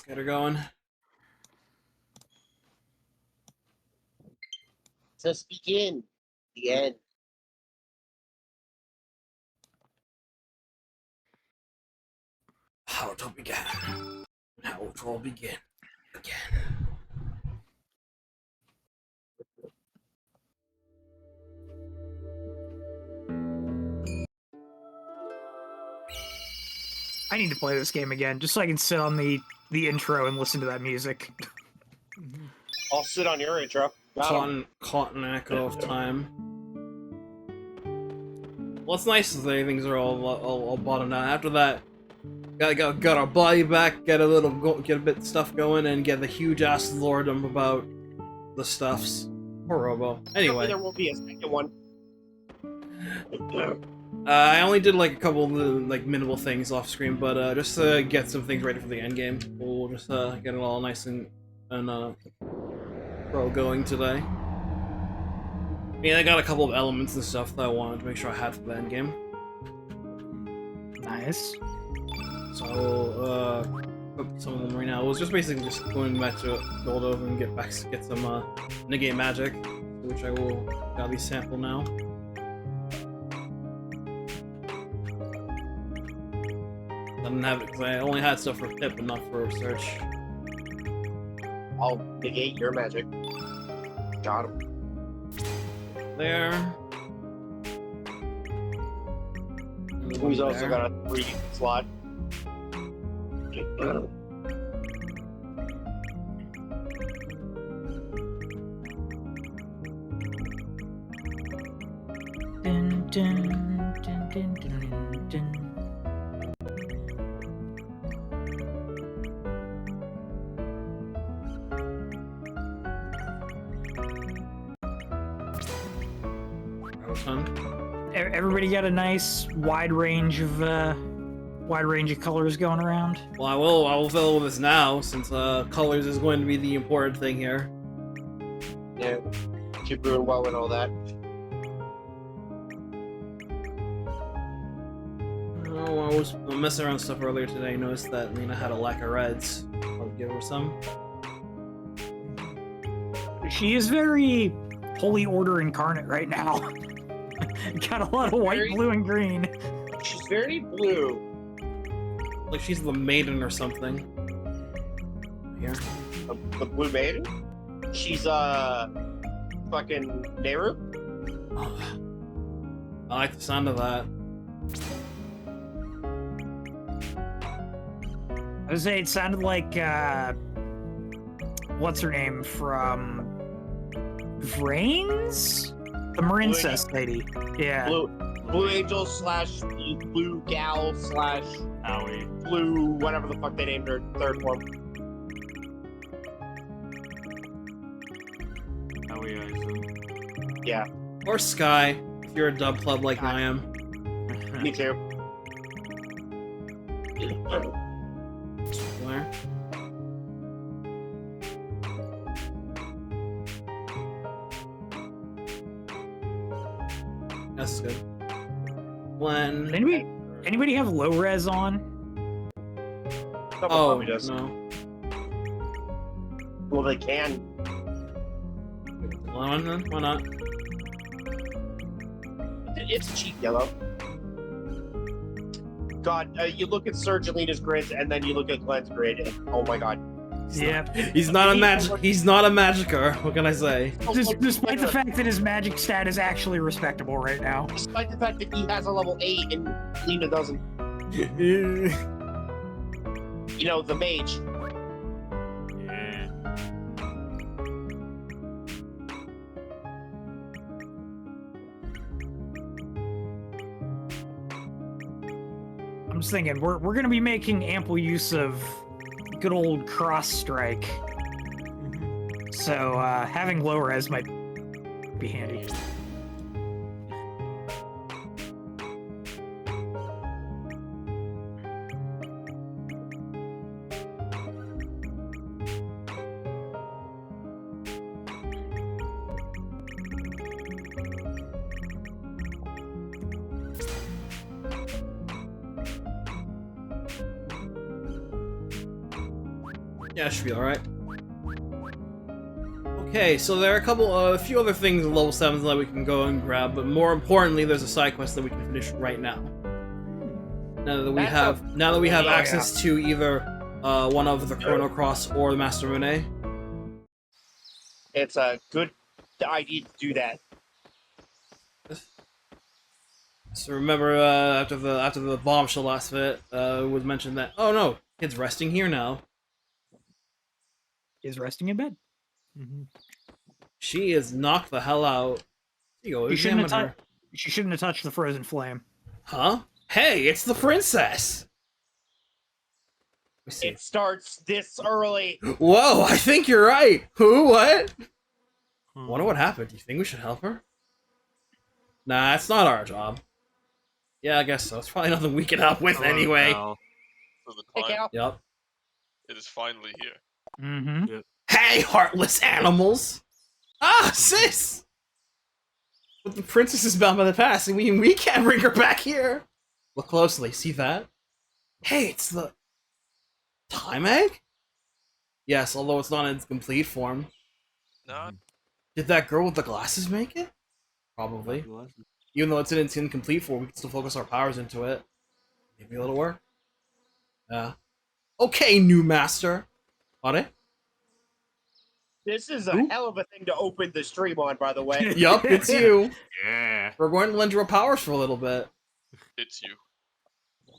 Get her going. Just begin. The end. How to begin. How it all begin again. I need to play this game again, just so I can sit on the intro and listen to that music. I'll sit on your intro. Caught an echo of time. What's nice is that things are all bottomed out. After that, got our body back, get a bit stuff going, and get the huge ass lordom about the stuffs. Poor Robo. Anyway, there will be a second one. I only did like a couple of like minimal things off screen, but just to get some things ready for the end game. We'll just get it all nice and pro going today. I mean, I got a couple of elements and stuff that I wanted to make sure I had for the end game. Nice. So put some of them right now. It was just basically just going back to Gold over and get some negate magic, which I will at least sample now. I didn't have it because I only had stuff for Pip, but not for Serge. I'll negate your magic. Got him. There. Who's also got a 3 slot. Dun, dun, dun, dun, dun, dun. That was fun. Everybody got a nice wide range of colors going around. Well, I will fill with this now since colors is going to be the important thing here. Yeah. Keep doing well and all that. Oh, I was messing around with stuff earlier today. I noticed that Lena had a lack of reds. I'll give her some. She is very Holy Order incarnate right now. Got a lot of white, blue, and green. She's very blue. Like she's the maiden or something. Here. The blue maiden? She's fucking Nehru? Oh, I like the sound of that. I would say it sounded like what's her name from Vrains? The Marincess lady. Yeah. Blue Angel slash Blue Gal slash Owie. Blue whatever the fuck they named her third form. Owie, I assume. Yeah, Or Sky, if you're a dub club like I am. me too. Where? That's good. When? Anybody have low res on? Oh, Does. no. Well, they can. Why not? It's cheap yellow. God, you look at Serge and Lena's grids, and then you look at Glenn's grid, and oh my god. Yeah. He's not a magicka. What can I say? Despite the fact that his magic stat is actually respectable right now. Despite the fact that he has a level 8 and Lena doesn't. You know, the mage. Yeah. I'm just thinking, we're going to be making ample use of good old cross strike. So having low res might be handy. Yeah, it should be alright. Okay, so there are a few other things in level 7s that we can go and grab, but more importantly, there's a side quest that we can finish right now. Now that we have access to either one of the Chrono Cross or the Master Mune. It's a good idea to do that. So remember, after the bombshell last bit, it was mentioned that, oh no, kid's resting here now. Is resting in bed. She is knocked the hell out. Here you go, examine her. She shouldn't have touched the frozen flame. Huh? Hey, it's the princess! It starts this early. Whoa, I think you're right! Who? What? Wonder what happened. Do you think we should help her? Nah, it's not our job. Yeah, I guess so. It's probably nothing we can help with anyway. For the Hey, climb, Cal. Yep. it is finally here. Mm-hmm. Hey, heartless animals! Ah, sis! But the princess is bound by the past, and we can't bring her back here! Look closely, see that? Hey, it's the... Time Egg? Yes, although it's not in its complete form. Not Did that girl with the glasses make it? Probably. Even though it's in its incomplete form, we can still focus our powers into it. Maybe it'll work. Yeah. Okay, new master! Got it? This is a hell of a thing to open the stream on, by the way. Yup, it's you! Yeah. We're going to lend you our powers for a little bit. it's you.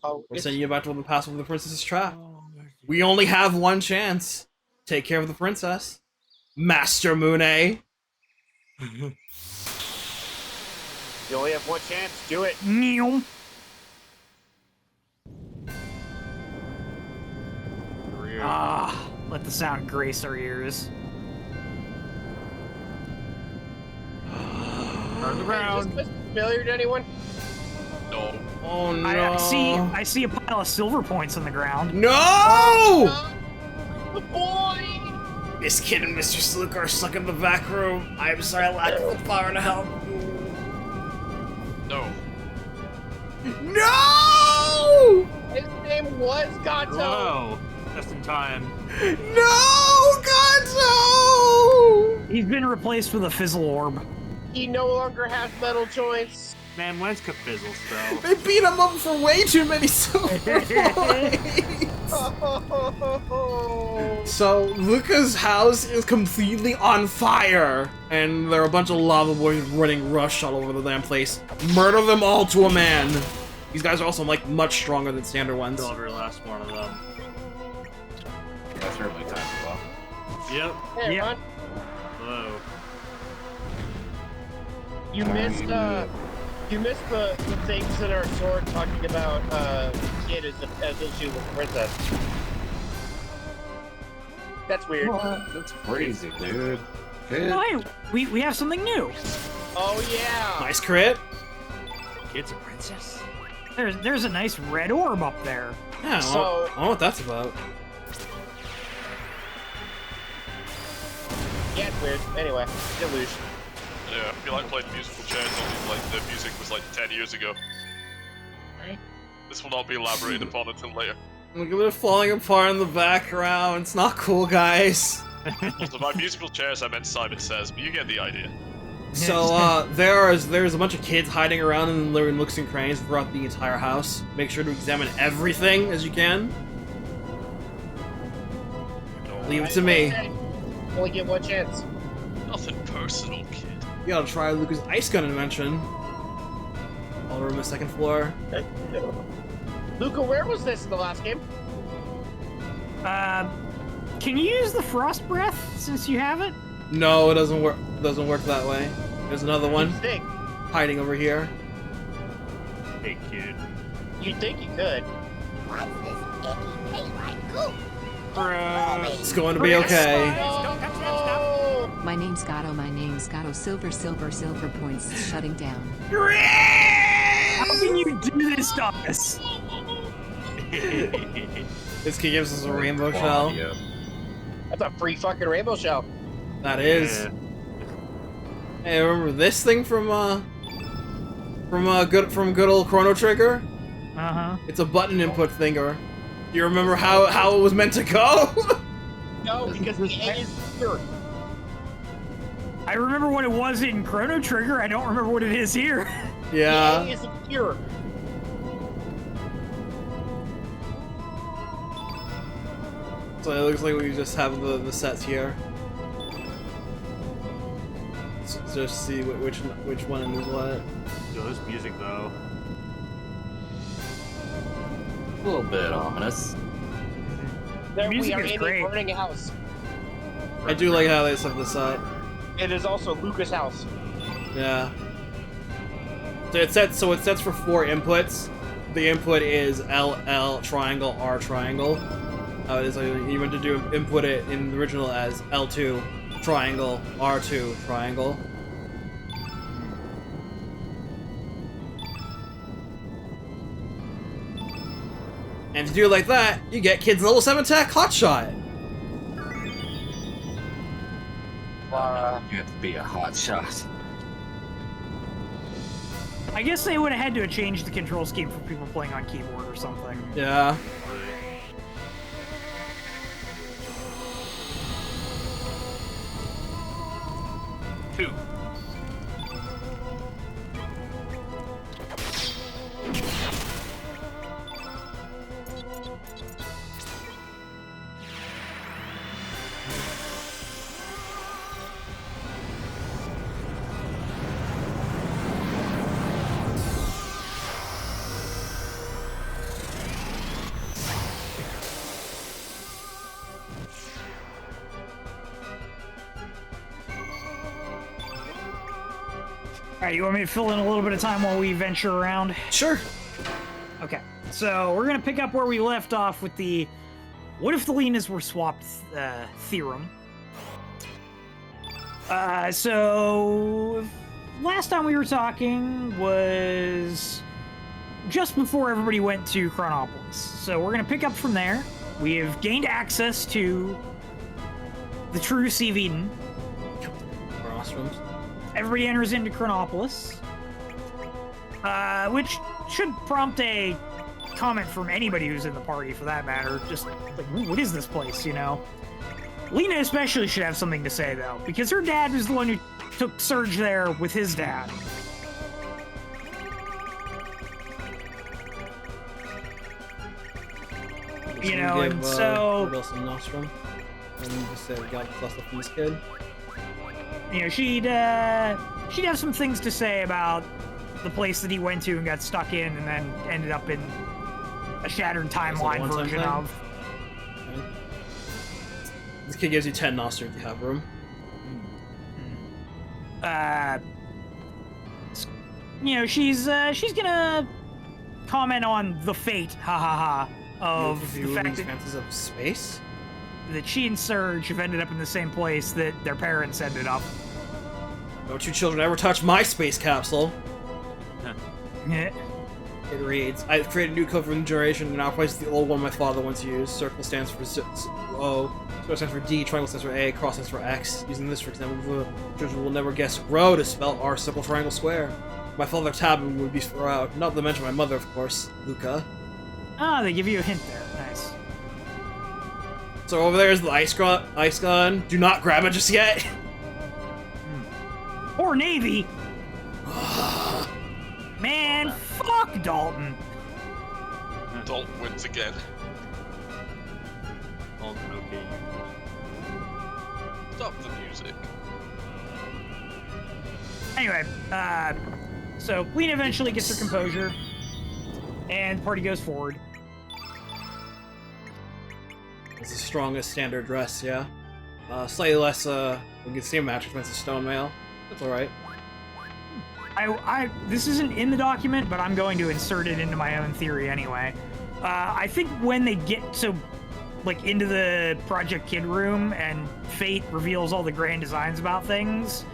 Oh, We're it's- sending you back to the past with the princess's trap. We only have one chance. Take care of the princess. Master Mune. you only have one chance. Do it. Meow. Ah, let the sound grace our ears. Turn the Hey, ground. is this familiar to anyone? No. Oh no. I see a pile of silver points on the ground. No! The boy! Miss Kid and Mr. Sluke are stuck in the back room. I'm sorry I lack the power to help. No. No! His name was Gato. Hello. Just in time. No, Gato! He's been replaced with a fizzle orb. He no longer has metal joints. Man, when's Kafizzle spell? They beat him up for way too many silver points. So, Lucca's house is completely on fire, and there are a bunch of lava boys running rush all over the damn place. Murder them all to a man. These guys are also, like, much stronger than standard ones. Still every last one of them. That's certainly time as well. Yep. Hey, Yep. Ron, Hello. you missed the things in our sword talking about Kid as issue with the princess. That's weird. That's crazy, dude. Kid. Oh, hey, we have something new. Oh yeah. Nice crit. Kid's a princess. There's a nice red orb up there. Yeah, I So- don't know what that's about. Yeah, it's weird. Anyway, delusion. Yeah, I feel like playing musical chairs only like the music was like 10 years ago. Right. This will not be elaborated upon until later. Look at it falling apart in the background. It's not cool, guys. Also, by musical chairs I meant Simon Says, but you get the idea. So, there's a bunch of kids hiding around in the nooks and crannies throughout the entire house. Make sure to examine everything as you can. Leave it to me. Only get one chance. Nothing personal, kid. You gotta try Lucca's ice gun invention. All room on the second floor. Lucca, where was this in the last game? Can you use the frost breath since you have it? No, it doesn't work. Doesn't work that way. There's another one Think. hiding over here. Hey, kid. You'd think you could. It's going to be okay. Oh, My name's Gato, silver points shutting down. How can you do this to us? This kid gives us a rainbow shell. Yeah. that's a free fucking rainbow shell. That is. Yeah. Hey, remember this thing from good old Chrono Trigger? Uh-huh. It's a button input thinger. Do you remember how it was meant to go? No, because the A is pure. I remember what it was in Chrono Trigger. I don't remember what it is here. Yeah. The A is pure. So it looks like we just have the sets here. So just see which one is what. Yo, this music though. A little bit ominous. There we Music are is in great. a burning house. I do like how they set this up. It is also Lucca's house. Yeah. So it sets for 4 inputs. The input is L triangle R triangle. It is like you want to do input it in the original as L2 triangle R2 triangle. And to do it like that, you get kids level 7 attack hotshot. You have to be a hot shot. I guess they would have had to have changed the control scheme for people playing on keyboard or something. Yeah. Two. Alright, you want me to fill in a little bit of time while we venture around? Sure. Okay, so we're gonna pick up where we left off with the what if the Lenas were swapped theorem. So last time we were talking was just before everybody went to Chronopolis. So we're gonna pick up from there. We have gained access to the true Sea of Eden. Rostrums. Everybody enters into Chronopolis, which should prompt a comment from anybody who's in the party, for that matter. Just like, what is this place, you know? Lena especially should have something to say, though, because her dad was the one who took Serge there with his dad. You know, and so... Some nostrum. And just say we got plus up from this kid. You know, she'd have some things to say about the place that he went to and got stuck in and then ended up in a shattered timeline version of. Okay. This kid gives you 10 nostrum if you have room. You know, she's gonna comment on the fate, of the fact of space? that she and Serge have ended up in the same place that their parents ended up. Don't you children ever touch my space capsule. Yeah. It reads, I created a new code for new generation and now replaces the old one my father once used. Circle stands for O, square stands for D, triangle stands for A, cross stands for X. Using this, for example, the children will never guess Rho to spell R simple triangle square. My father Tab would be throughout, not to mention my mother, of course, Lucca. Ah, they give you a hint there. Nice. So over there is the ice gun. Do not grab it just yet. Or Navy. Man, fuck Dalton. Dalton wins again. Dalton, okay. Stop the music. Anyway, so Lena eventually gets her composure, and the party goes forward. It's the strongest standard dress, yeah. Slightly less, we get the same match expensive stone mail. That's alright. This isn't in the document, but I'm going to insert it into my own theory anyway. I think when they get to, like, into the Project Kid room and Fate reveals all the grand designs about things,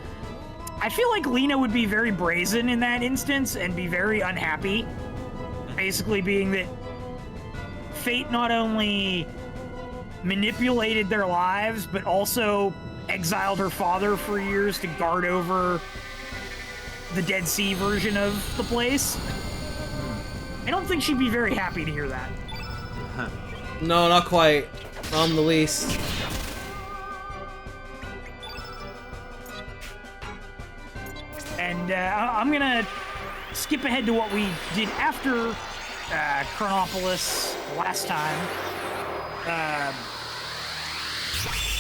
I feel like Lena would be very brazen in that instance and be very unhappy. Basically being that Fate not only manipulated their lives, but also exiled her father for years to guard over the Dead Sea version of the place. I don't think she'd be very happy to hear that. No, not quite. Not in the least. And I'm gonna skip ahead to what we did after Chronopolis last time.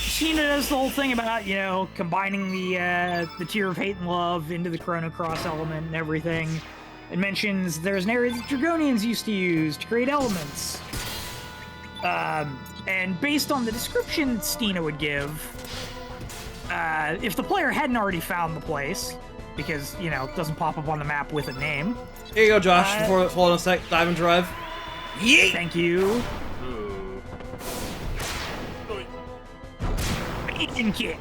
Sheena does the whole thing about, you know, combining the tier of hate and love into the Chrono Cross element and everything. It mentions there's an area that Dragonians used to use to create elements. And based on the description Stina would give, if the player hadn't already found the place, because, you know, it doesn't pop up on the map with a name. Here you go, Josh. Before hold on a sec, dive and drive. Yeah. Thank you. Ooh. Bacon kick.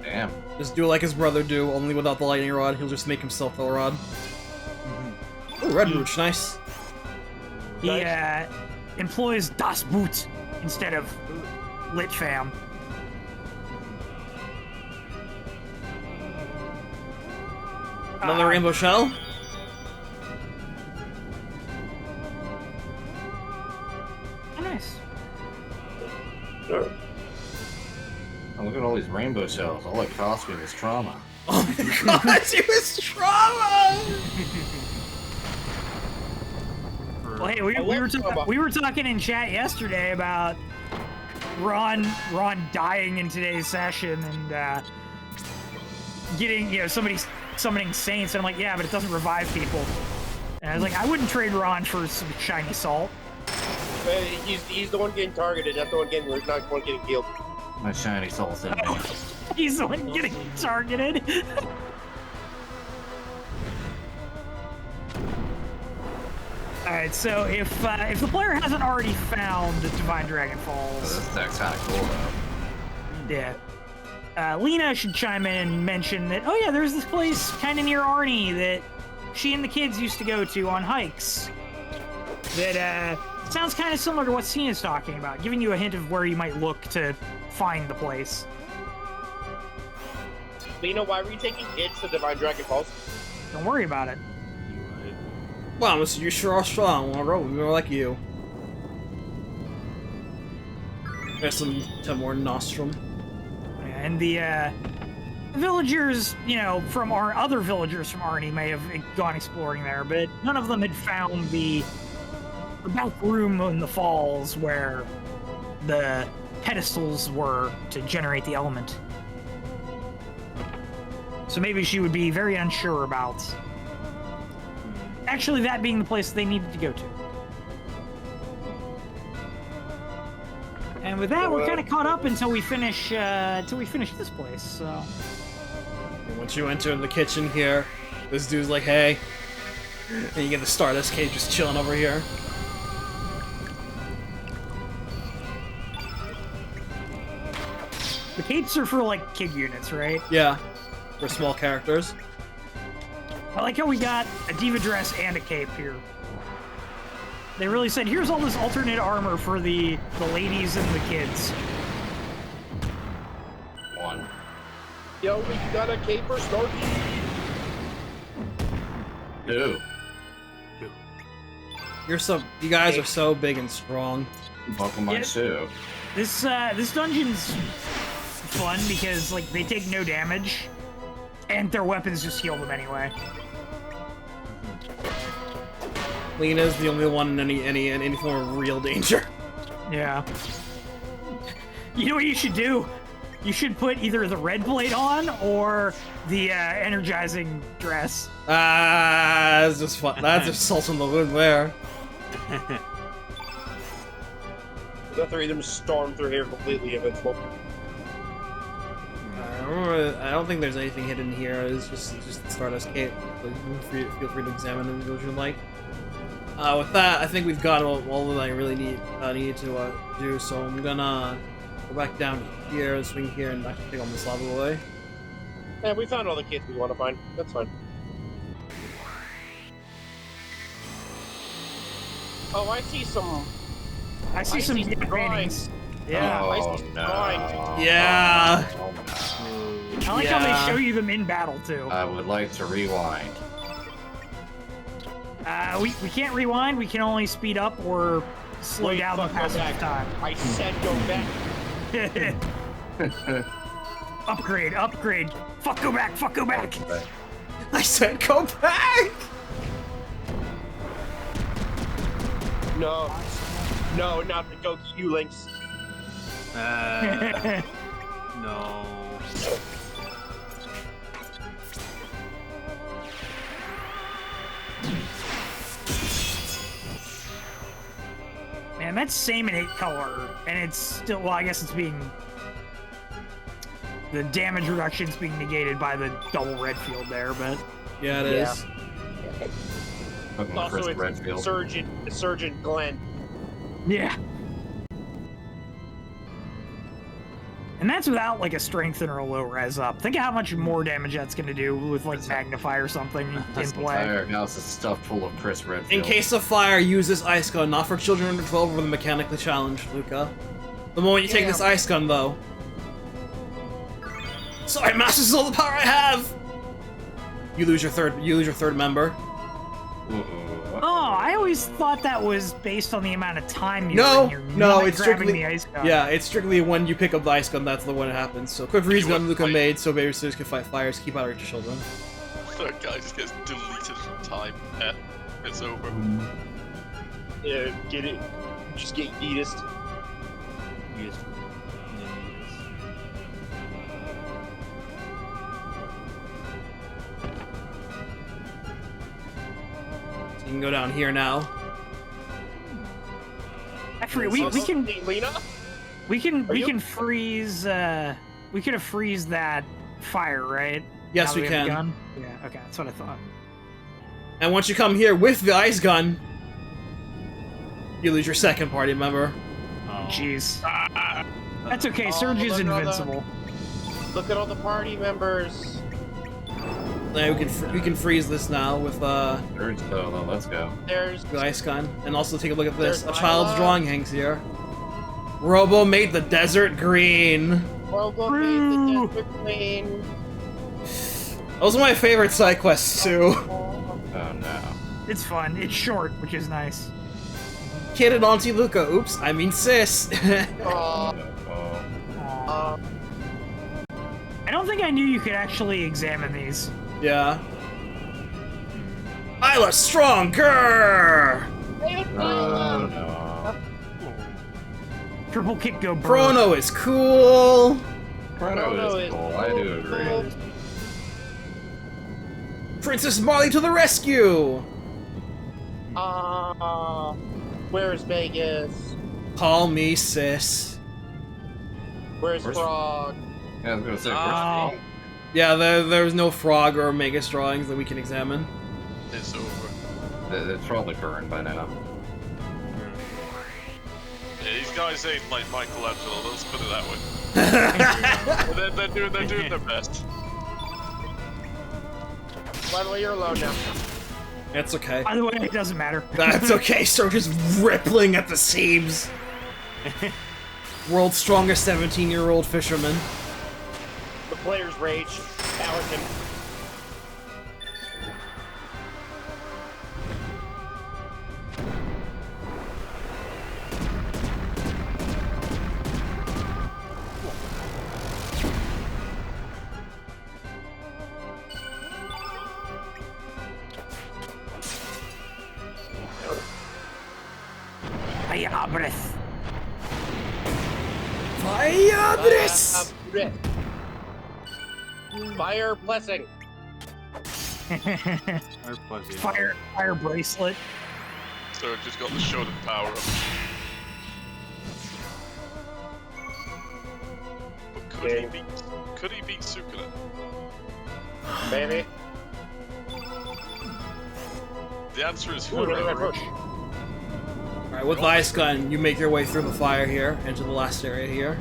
Damn. Just do like his brother do, only without the lightning rod. He'll just make himself the rod. Ooh, red rooch, nice. He employs Das Boot instead of Lit Fam. Another rainbow shell. Oh, nice. Oh, look at all these rainbow shells. All it cost me was trauma. Oh my gosh, it was trauma! Well, hey, we were talking in chat yesterday about Ron dying in today's session and getting, you know, somebody summoning saints, and I'm like, yeah, but it doesn't revive people. And I was like, I wouldn't trade Ron for some shiny salt. He's the one getting targeted, not the one getting killed. My shiny soul's in me. He's the one getting targeted. Alright, so if the player hasn't already found Divine Dragon Falls... This deck's kinda cool, though. Yeah. Lena should chime in and mention that, oh yeah, there's this place kind of near Arnie that she and the kids used to go to on hikes. That, sounds kind of similar to what Cena's talking about, giving you a hint of where you might look to find the place. Lena, why were you taking kids to Divine Dragon Falls? Don't worry about it. Wow, Mr. You sure are strong. We're like you. There's some more nostrum. And the villagers, you know, from our other villagers from Arnie may have gone exploring there, but none of them had found the back room in the falls where the pedestals were to generate the element. So maybe she would be very unsure about actually that being the place they needed to go to. And with that, we're kind of caught up until we finish this place. So And once you enter the kitchen here, this dude's like, "Hey," and you get the Stardust cage just chilling over here. the capes are for like kid units, right? Yeah, for small characters. I like how we got a diva dress and a cape here. They really said, here's all this alternate armor for the ladies and the kids. One. Yo, we got a caper, Starky. Two. You guys are so big and strong. Buckle my Yeah. shoe. This dungeon's fun because like they take no damage, and their weapons just heal them anyway. Lena's the only one in any form of real danger. Yeah. You know what you should do? You should put either the red blade on or the energizing dress. That's just fun. That's just salt in the wound there. The three of them storm through here completely invincible. I don't think there's anything hidden here. It's just the Stardust Cape. So feel free to examine it as you like. With that, I think we've got all that I really need to do. So I'm gonna go back down here and swing here and actually take all this lava away. Yeah, we found all the kids we want to find. That's fine. Oh, I see some dead paintings. Yeah. Oh, I see some no. drawings. Yeah. Oh, no. I like how Yeah. they show you them in battle too. I would like to rewind. We can't rewind. We can only speed up or slow Wait, down the fuck, go passage back. of time. I said go back. Upgrade, upgrade. Fuck, go back, fuck, go back. I said go back! No. No, not the Goku U-Links. No. Man, that's same in 8 color, and it's still, well, I guess it's being, the damage reduction's being negated by the double red field there, but. Yeah, it is. Also, it's Serge and Glenn. Yeah. And that's without like a strengthen or a low res up. Think of how much more damage that's going to do with like magnify or something in This play. entire house is stuffed full of Chris Redfield. In case of fire, use this ice gun, not for children under 12 or the mechanically challenged, Lucca. The moment you take this ice gun, though. Sorry, Master, this is all the power I have! You lose your third member. Oh, I always thought that was based on the amount of time you're No, in here, no, not it's grabbing strictly the ice gun. Yeah, it's strictly when you pick up the ice gun, that's the one that happens. So quick reason gun Lucca made so babysitters can fight fires, keep out of reach of children. Third guy just gets deleted from time. Yeah, it's over. Yeah, get it. Just get Edist. Yes. So you can go down here now. Actually, we can Lena? we can Are you- freeze we could have freeze that fire, right? Yes, Now that we have the can. gun? Yeah, okay, that's what I thought. And once you come here with the ice gun, you lose your second party member. Oh. Jeez. That's okay, Serge is look at all the- invincible. Look at all the party members. Now we can freeze this now with Third solo, let's go. There's the ice gun, and also take a look at this. There's A child's Lila. drawing hangs here. Robo made the desert green. Robo made the desert queen. Those are my favorite side quests too. Oh no. It's fun. It's short, which is nice. Kid and Auntie Lucca. Oops, I mean sis. Oh, Oh. I don't think I knew you could actually examine these. Yeah. Isla stronger. Oh no. Triple kick go burn. Chrono is cool. Chrono is cool, I do agree. Princess Marley to the rescue. where's Vegas? Call me sis. Where's Where's- Frog? Yeah, I was gonna say, Oh. Yeah, there's no frog or Magus drawings that we can examine. It's over. it's probably burned by now. Yeah, these guys ain't like Michelangelo, let's put it that way. they're doing their best. By the way, you're alone now. That's okay. By the way, it doesn't matter. That's okay. Serge is rippling at the seams. World's strongest 17-year-old fisherman. The player's rage. Pelican. Fire breath. Fire breath! Fire blessing. Fire bracelet. So I've just got the Shonen power up. But could he beat Sukuna? Maybe. The answer is Ooh, look at that whoever. push. Alright, with the ice gun, you make your way through the fire here, into the last area here.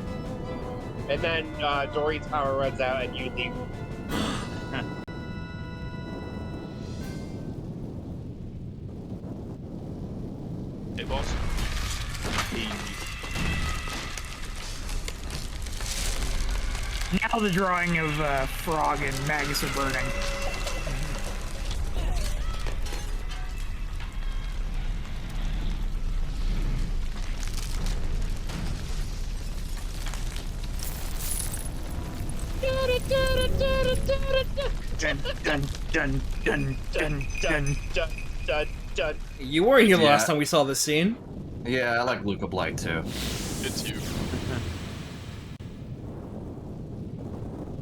And then Doreen's power runs out and you leave. Hey, boss. Now the drawing of Frog and Magus are burning. Dun, dun, dun, dun, dun, dun. Dun. You weren't here the last Yeah. time we saw this scene. Yeah, I like Lucca Blight too. It's you.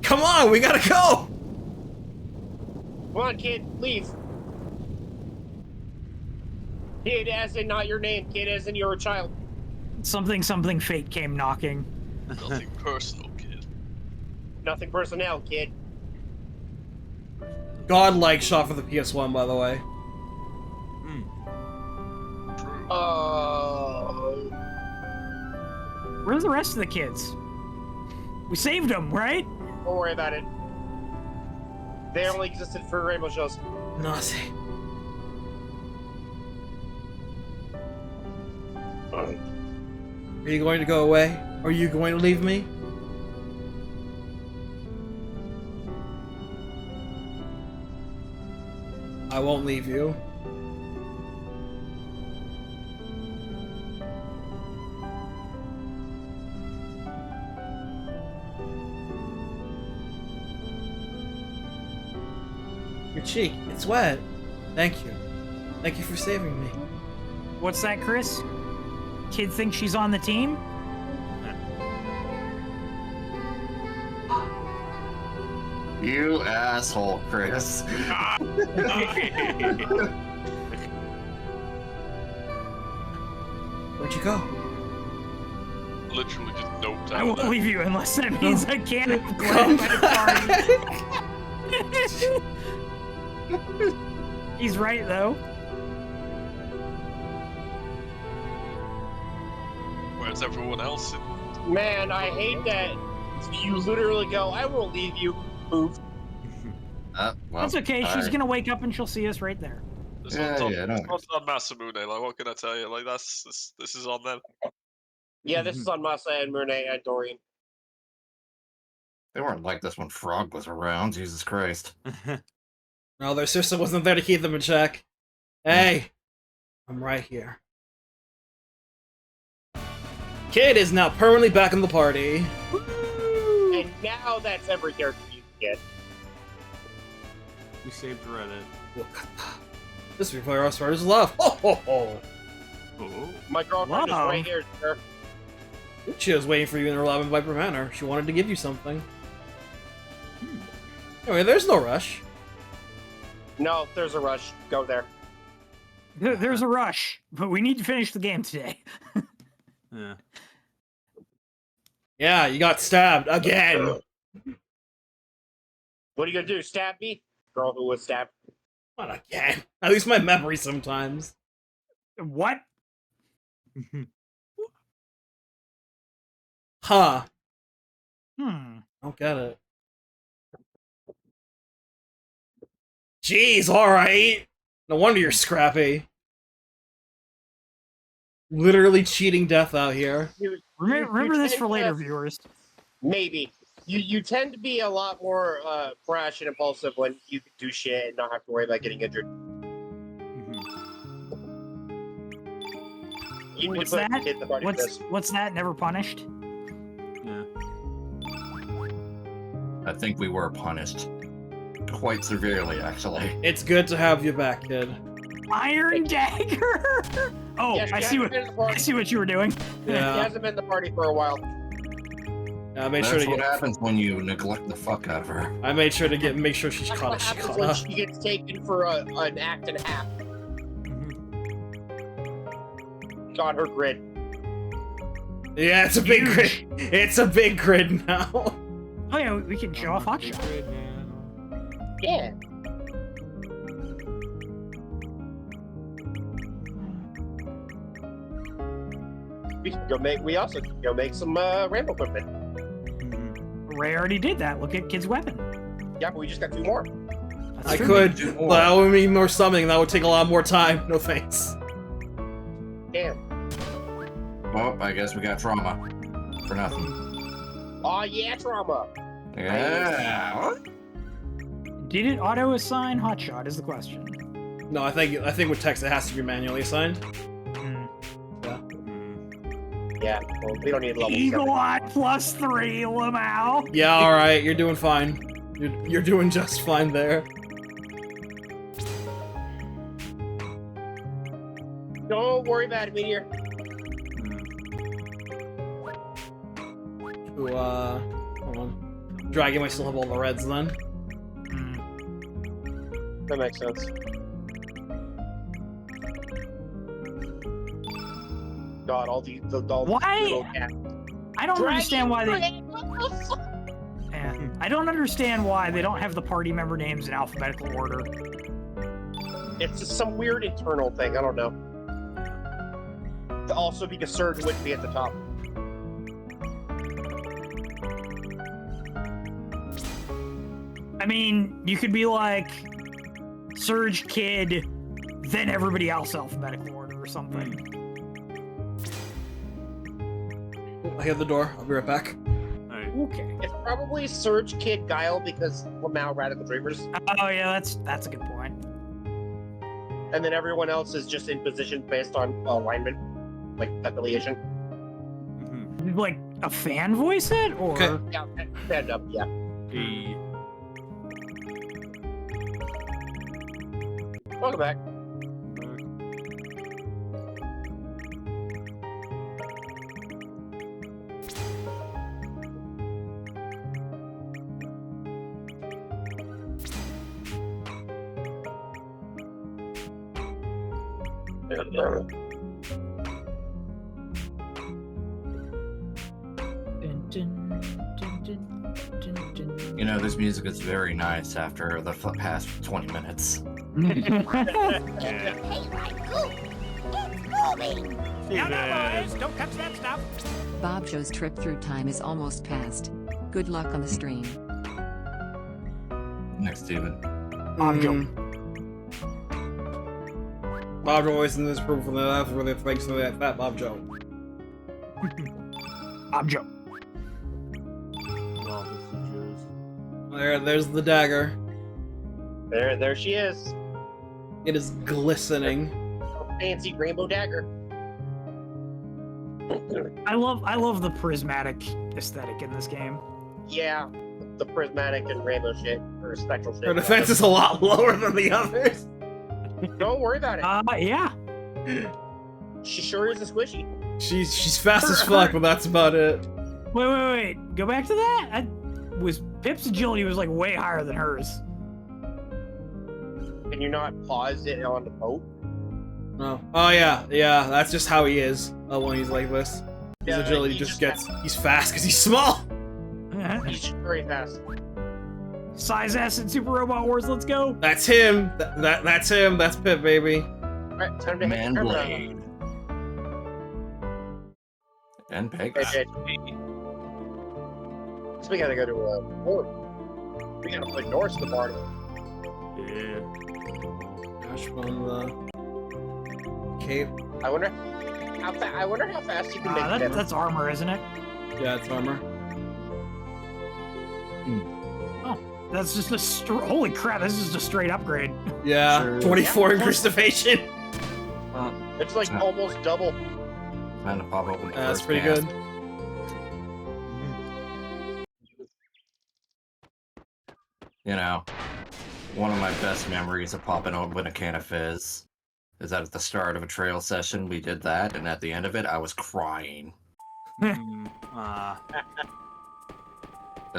Come on, we gotta go! Come on, kid, leave. Kid, as in not your name. Kid, as in you're a child. Something, something, fate came knocking. Nothing personal, kid. Nothing personnel, kid. Godlike shot for the PS1, by the way. True. Where's the rest of the kids? We saved them, right? Don't worry about it. They only existed for rainbow shows. Nazi. Are you going to go away? Are you going to leave me? I won't leave you. Your cheek, it's wet. Thank you. Thank you for saving me. What's that, Kris? Kid thinks she's on the team? You asshole, Kris. Where'd you go? Literally just noped I out won't there. leave you unless that means I can't have Come Glenn at the party. He's right, though. Where's everyone else? Man, I hate that you literally go, I won't leave you. Move. Well, That's okay. She's alright. gonna wake up and she'll see us right there. This Yeah, one's on, yeah, this no one's on Masamune. Like, what can I tell you? Like, this is on them. Yeah, this is on Masa and Murnay and Doreen. They weren't like this when Frog was around. Jesus Christ. No, their sister wasn't there to keep them in check. Hey, I'm right here. Kid is now permanently back in the party. And now that's every character you can get. We saved Reddit. This requires our starters love. Ho ho ho! Oh. My girlfriend is Wow. right here, sir. She was waiting for you in her lab in Viper Manor. She wanted to give you something. Anyway, there's no rush. No, there's a rush. Go there. There's a rush, but we need to finish the game today. Yeah. Yeah, you got stabbed again. What are you gonna do? Stab me? Girl who was stabbed. Not again. At least my memory sometimes. What? Huh. Hmm. Don't get it. Jeez, alright. No wonder you're scrappy. Literally cheating death out here. Remember this tend for later, to- viewers. Maybe. You tend to be a lot more brash and impulsive when you can do shit and not have to worry about getting injured. You need What's to put that? a kid in the party for this. What's that? Never punished? Yeah. I think we were punished. Quite severely, actually. It's good to have you back, kid. Iron Dagger. Oh, Yeah, she I see hasn't what been in the party. I see what you were doing. He Yeah. hasn't been in the party for a while. I made That's sure to what get. happens when you neglect the fuck out of her. I made sure to get. Make sure she's That's caught. what She happens caught when up. she gets taken for an act and a half. On her grid. Yeah, it's a big grid. Huge. It's a big grid now. Oh yeah, we can show off Hotshot. Yeah. We can go make. We also can go make some rainbow equipment. Ray already did that. Look at Kid's weapon. Yeah, but we just got 2 more. That's I true. could, do but more. that would mean more summoning. That would take a lot more time. No thanks. Damn. Well, I guess we got trauma. For nothing. Oh yeah, trauma. Yeah. What? Did it auto assign Hotshot? Is the question. No, I think with text it has to be manually assigned. Hmm. Yeah. Well, we don't need level Eagle 7. Eye +3, Lamau. Yeah, all right. You're doing fine. You're doing just fine there. Don't worry about it, Meteor. Hold on. Dragon might still have all the reds then. That makes sense. God, all the Why? little cats. I don't understand why they. Dragon! Yeah. I don't understand why they don't have the party member names in alphabetical order. It's just some weird internal thing. I don't know. Also, because Serge wouldn't be at the top. I mean, you could be like Serge, Kid, then everybody else alphabetical order or something. I have the door. I'll be right back. Alright. Okay. It's probably Serge, Kid, Guile because Lamau rat of the Dreamers, Oh yeah, that's a good point. and then everyone else is just in position based on alignment, like affiliation. Mhm. Did, like a fan voice it or? Okay. Yeah, stand up. Yeah. Hey. Welcome back. You know, this music is very nice after the past 20 minutes. Yeah. Don't touch that stuff. Bob Joe's trip through time is almost past. Good luck on the stream. Next, Steven. Bob Joe. Bob Joe always in this proof from the left where they thanks to that fat Bob Joe. Bob Joe. Well, this is yours. There's the dagger. There she is. It is glistening. A fancy rainbow dagger. I love the prismatic aesthetic in this game. Yeah, the prismatic and rainbow shit, or spectral shit. Her defense is a lot lower than the others. Don't worry about it. Yeah. She sure is a squishy. She's fast as fuck, but that's about it. Wait. Go back to that. Pip's agility was like way higher than hers. Can you not pause it on the boat? No. Oh yeah. That's just how he is when he's like this. His Yeah, agility he just just gets. He's fast because he's small. He's very fast. Size S in Super Robot Wars. Let's go. That's him. That's him. That's Pip, baby. Alright, time to hit Man Terra. Blade. And Peg. Okay. So we gotta go to port. We gotta put Norse the party. Yeah. Gosh, on the cape. I wonder how fast you can make them. That's armor, isn't it? Yeah, it's armor. That's just a holy crap. This is just a straight upgrade. Yeah, Sure. 24 increased evasion. It's like almost double. Time to pop open the That's first pretty cast. good. You know, one of my best memories of popping open a can of fizz is that at the start of a trail session we did that, and at the end of it I was crying. That's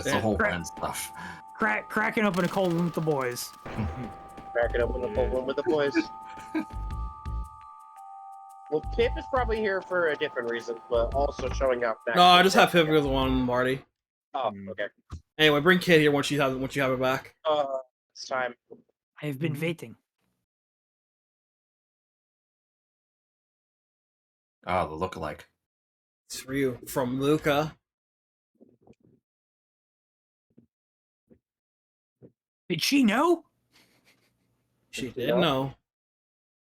the whole friend stuff. Cracking open a cold room with the boys. Back it up in the full room with the boys. Well, Pip is probably here for a different reason, but also showing up back. No, I just have Pip with one Marty. Oh, okay. Anyway, bring Kid here once you have it back. It's time. I have been waiting. Oh, the lookalike. It's for you from Lucca. Did she know? She did know.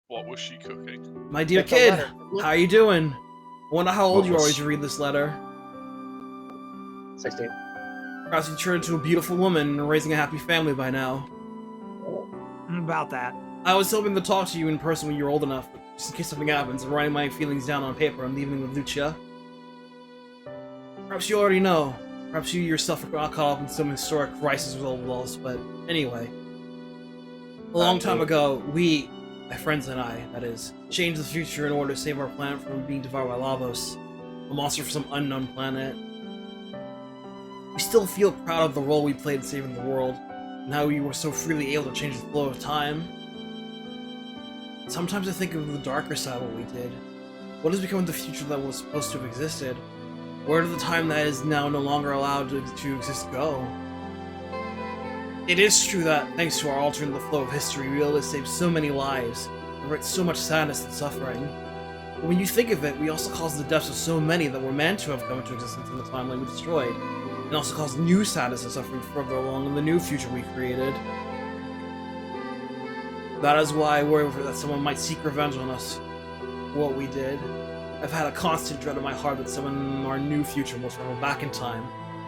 What was she cooking? My dear It's a Kid, letter. how you doing? I wonder how old What you was- are as you read this letter. 16. Perhaps you turned into a beautiful woman and raising a happy family by now. About that. I was hoping to talk to you in person when you're old enough, but just in case something happens, I'm writing my feelings down on paper on the evening with Lucca. Perhaps you already know. Perhaps you yourself are caught up in some historic crisis with old walls, but anyway. A long time ago, we, my friends and I, that is, changed the future in order to save our planet from being devoured by Lavos, a monster from some unknown planet. We still feel proud of the role we played in saving the world, and how we were so freely able to change the flow of time. Sometimes I think of the darker side of what we did. What has become of the future that was supposed to have existed? Where did the time that is now no longer allowed to exist go? It is true that, thanks to our altering the flow of history, we were able to save so many lives, and avert so much sadness and suffering. But when you think of it, we also caused the deaths of so many that were meant to have come into existence in the timeline we destroyed, and also caused new sadness and suffering further along in the new future we created. That is why I worry that someone might seek revenge on us for what we did. I've had a constant dread in my heart that someone in our new future will travel back in time,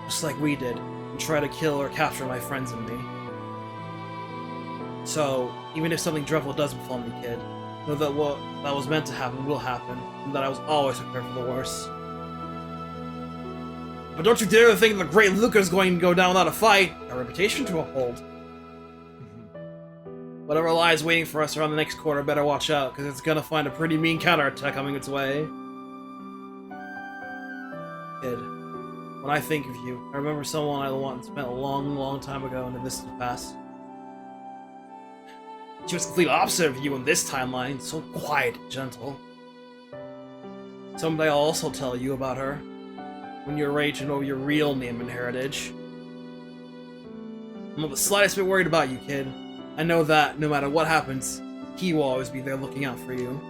just like we did, and try to kill or capture my friends and me. So, even if something dreadful does befall me, kid, know that what that was meant to happen will happen, and that I was always prepared for the worst. But don't you dare think the great Lucca is going to go down without a fight! A reputation to uphold. Whatever lies waiting for us around the next corner, better watch out, because it's gonna find a pretty mean counterattack coming its way. Kid, when I think of you, I remember someone I once spent a long, long time ago in the distant past. She was the complete opposite of you in this timeline, so quiet and gentle. Someday I'll also tell you about her, when you're ready to know your real name and heritage. I'm not the slightest bit worried about you, kid. I know that, no matter what happens, he will always be there looking out for you.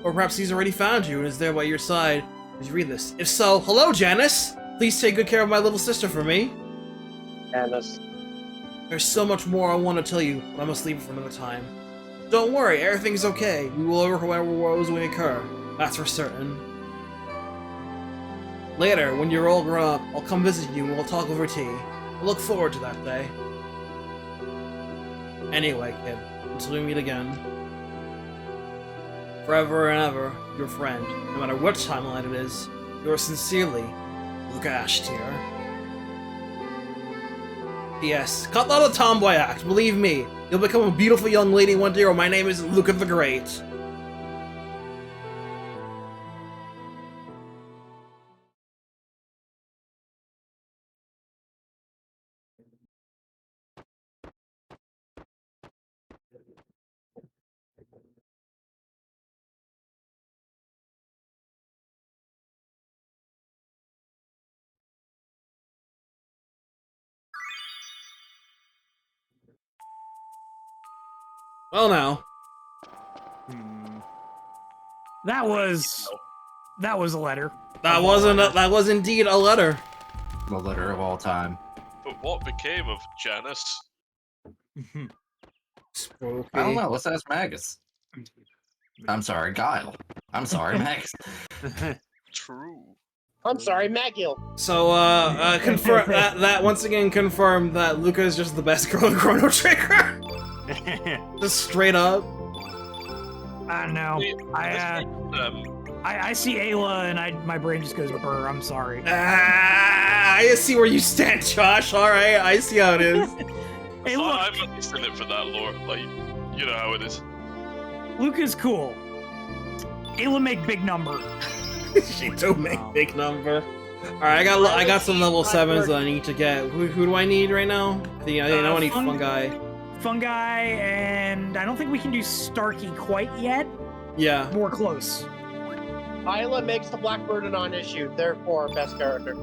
Or perhaps he's already found you and is there by your side as you read this. If so, hello, Janice! Please take good care of my little sister for me. Janice. There's so much more I want to tell you, but I must leave it for another time. Don't worry, everything's okay. We will overcome whatever woes may occur. That's for certain. Later, when you're all grown up, I'll come visit you and we'll talk over tea. I look forward to that day. Anyway, kid, until we meet again. Forever and ever, your friend, no matter which timeline it is, yours sincerely, Lucca Ashtier. P.S. Cut out the tomboy act, believe me, you'll become a beautiful young lady one day or my name is Lucca the Great. Well now. That was a letter. That was indeed a letter. The letter of all time. But what became of Janice? Spooky. I don't know. Let's ask Magus. I'm sorry, Guile. I'm sorry, Magus. True. I'm sorry, Magil. So, confirm that once again confirmed that Lucca is just the best girl in Chrono Trigger. Just straight up. I don't know. I see Ayla and my brain just goes brr. I'm sorry. I see where you stand, Josh. All right, I see how it is. Hey, look, I'm at least in it for that lore. Like, you know how it is. Lucca's cool. Ayla make big number. She do make big number. All right, I got some level 7s that I need to get. Who do I need right now? I need Funguy. Funguy, and I don't think we can do Starky quite yet. Yeah. More close. Isla makes the Blackbird a non-issue, therefore best character.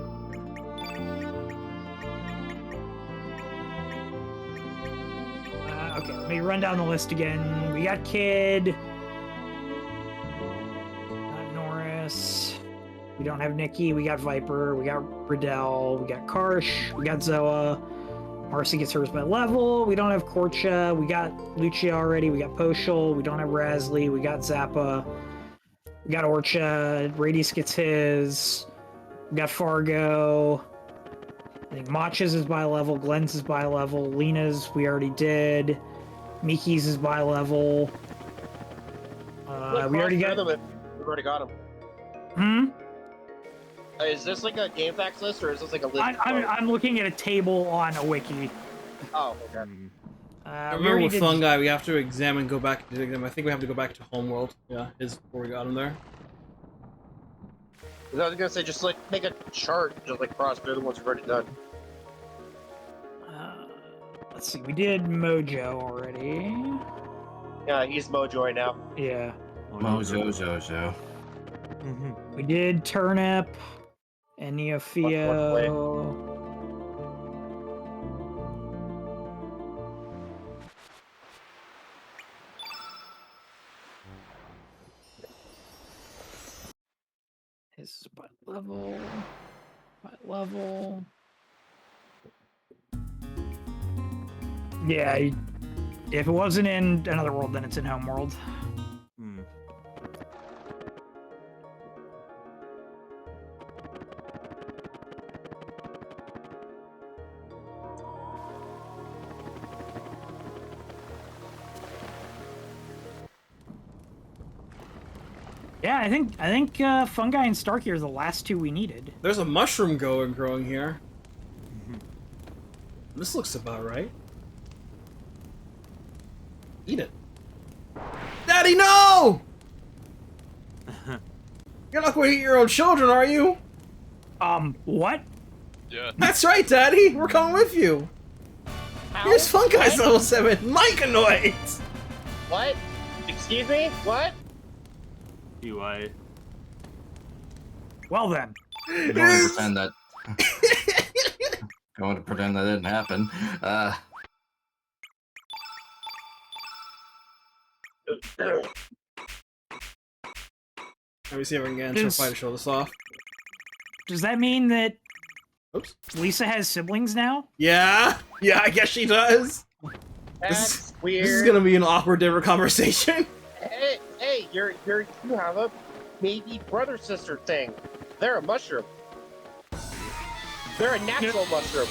Okay, let me run down the list again. We got Kid. Not Norris. We don't have Nikki. We got Viper. We got Riddell. We got Karsh. We got Zoa. Marcy gets hers by level. We don't have Korcha. We got Lucia already. We got Poshel. We don't have Rasley. We got Zappa. We got Orcha. Radius gets his. We got Fargo. I think Mach's is by level. Glenn's is by level. Lena's we already did. Miki's is by level. We already got them. We've already got them. Is this like a game facts list or is this like a list? I'm looking at a table on a wiki. Oh, okay. I We remember already with did- Funguy, we have to examine, go back to dig them. I think we have to go back to Homeworld. Yeah, is where we got him there. I was gonna say just like make a chart, just like cross through the ones we've already done. Let's see, we did Mojo already. Yeah, he's Mojo right now. Yeah. Mojo Jojo. We did Turnip and Neofio. This is by level. By level. Yeah, if it wasn't in Another World, then it's in Homeworld. Yeah, I think Funguy and Starky are the last two we needed. There's a mushroom growing here. This looks about right. Eat it. Daddy, no! You're not going to eat your own children, are you? What? Yeah. That's right, Daddy. We're coming with you. Here's Funguy's What? level 7 Myconoids. What? Excuse me? What? UI. Well then. I'm going to pretend that. Going to pretend that didn't happen. Let me see if I can get into a fight to show this off. Does that mean that Oops. Lisa has siblings now? Yeah, I guess she does. That's weird. This is gonna be an awkward dinner conversation. Hey, you have a maybe brother sister thing. They're a mushroom. They're a natural mushroom.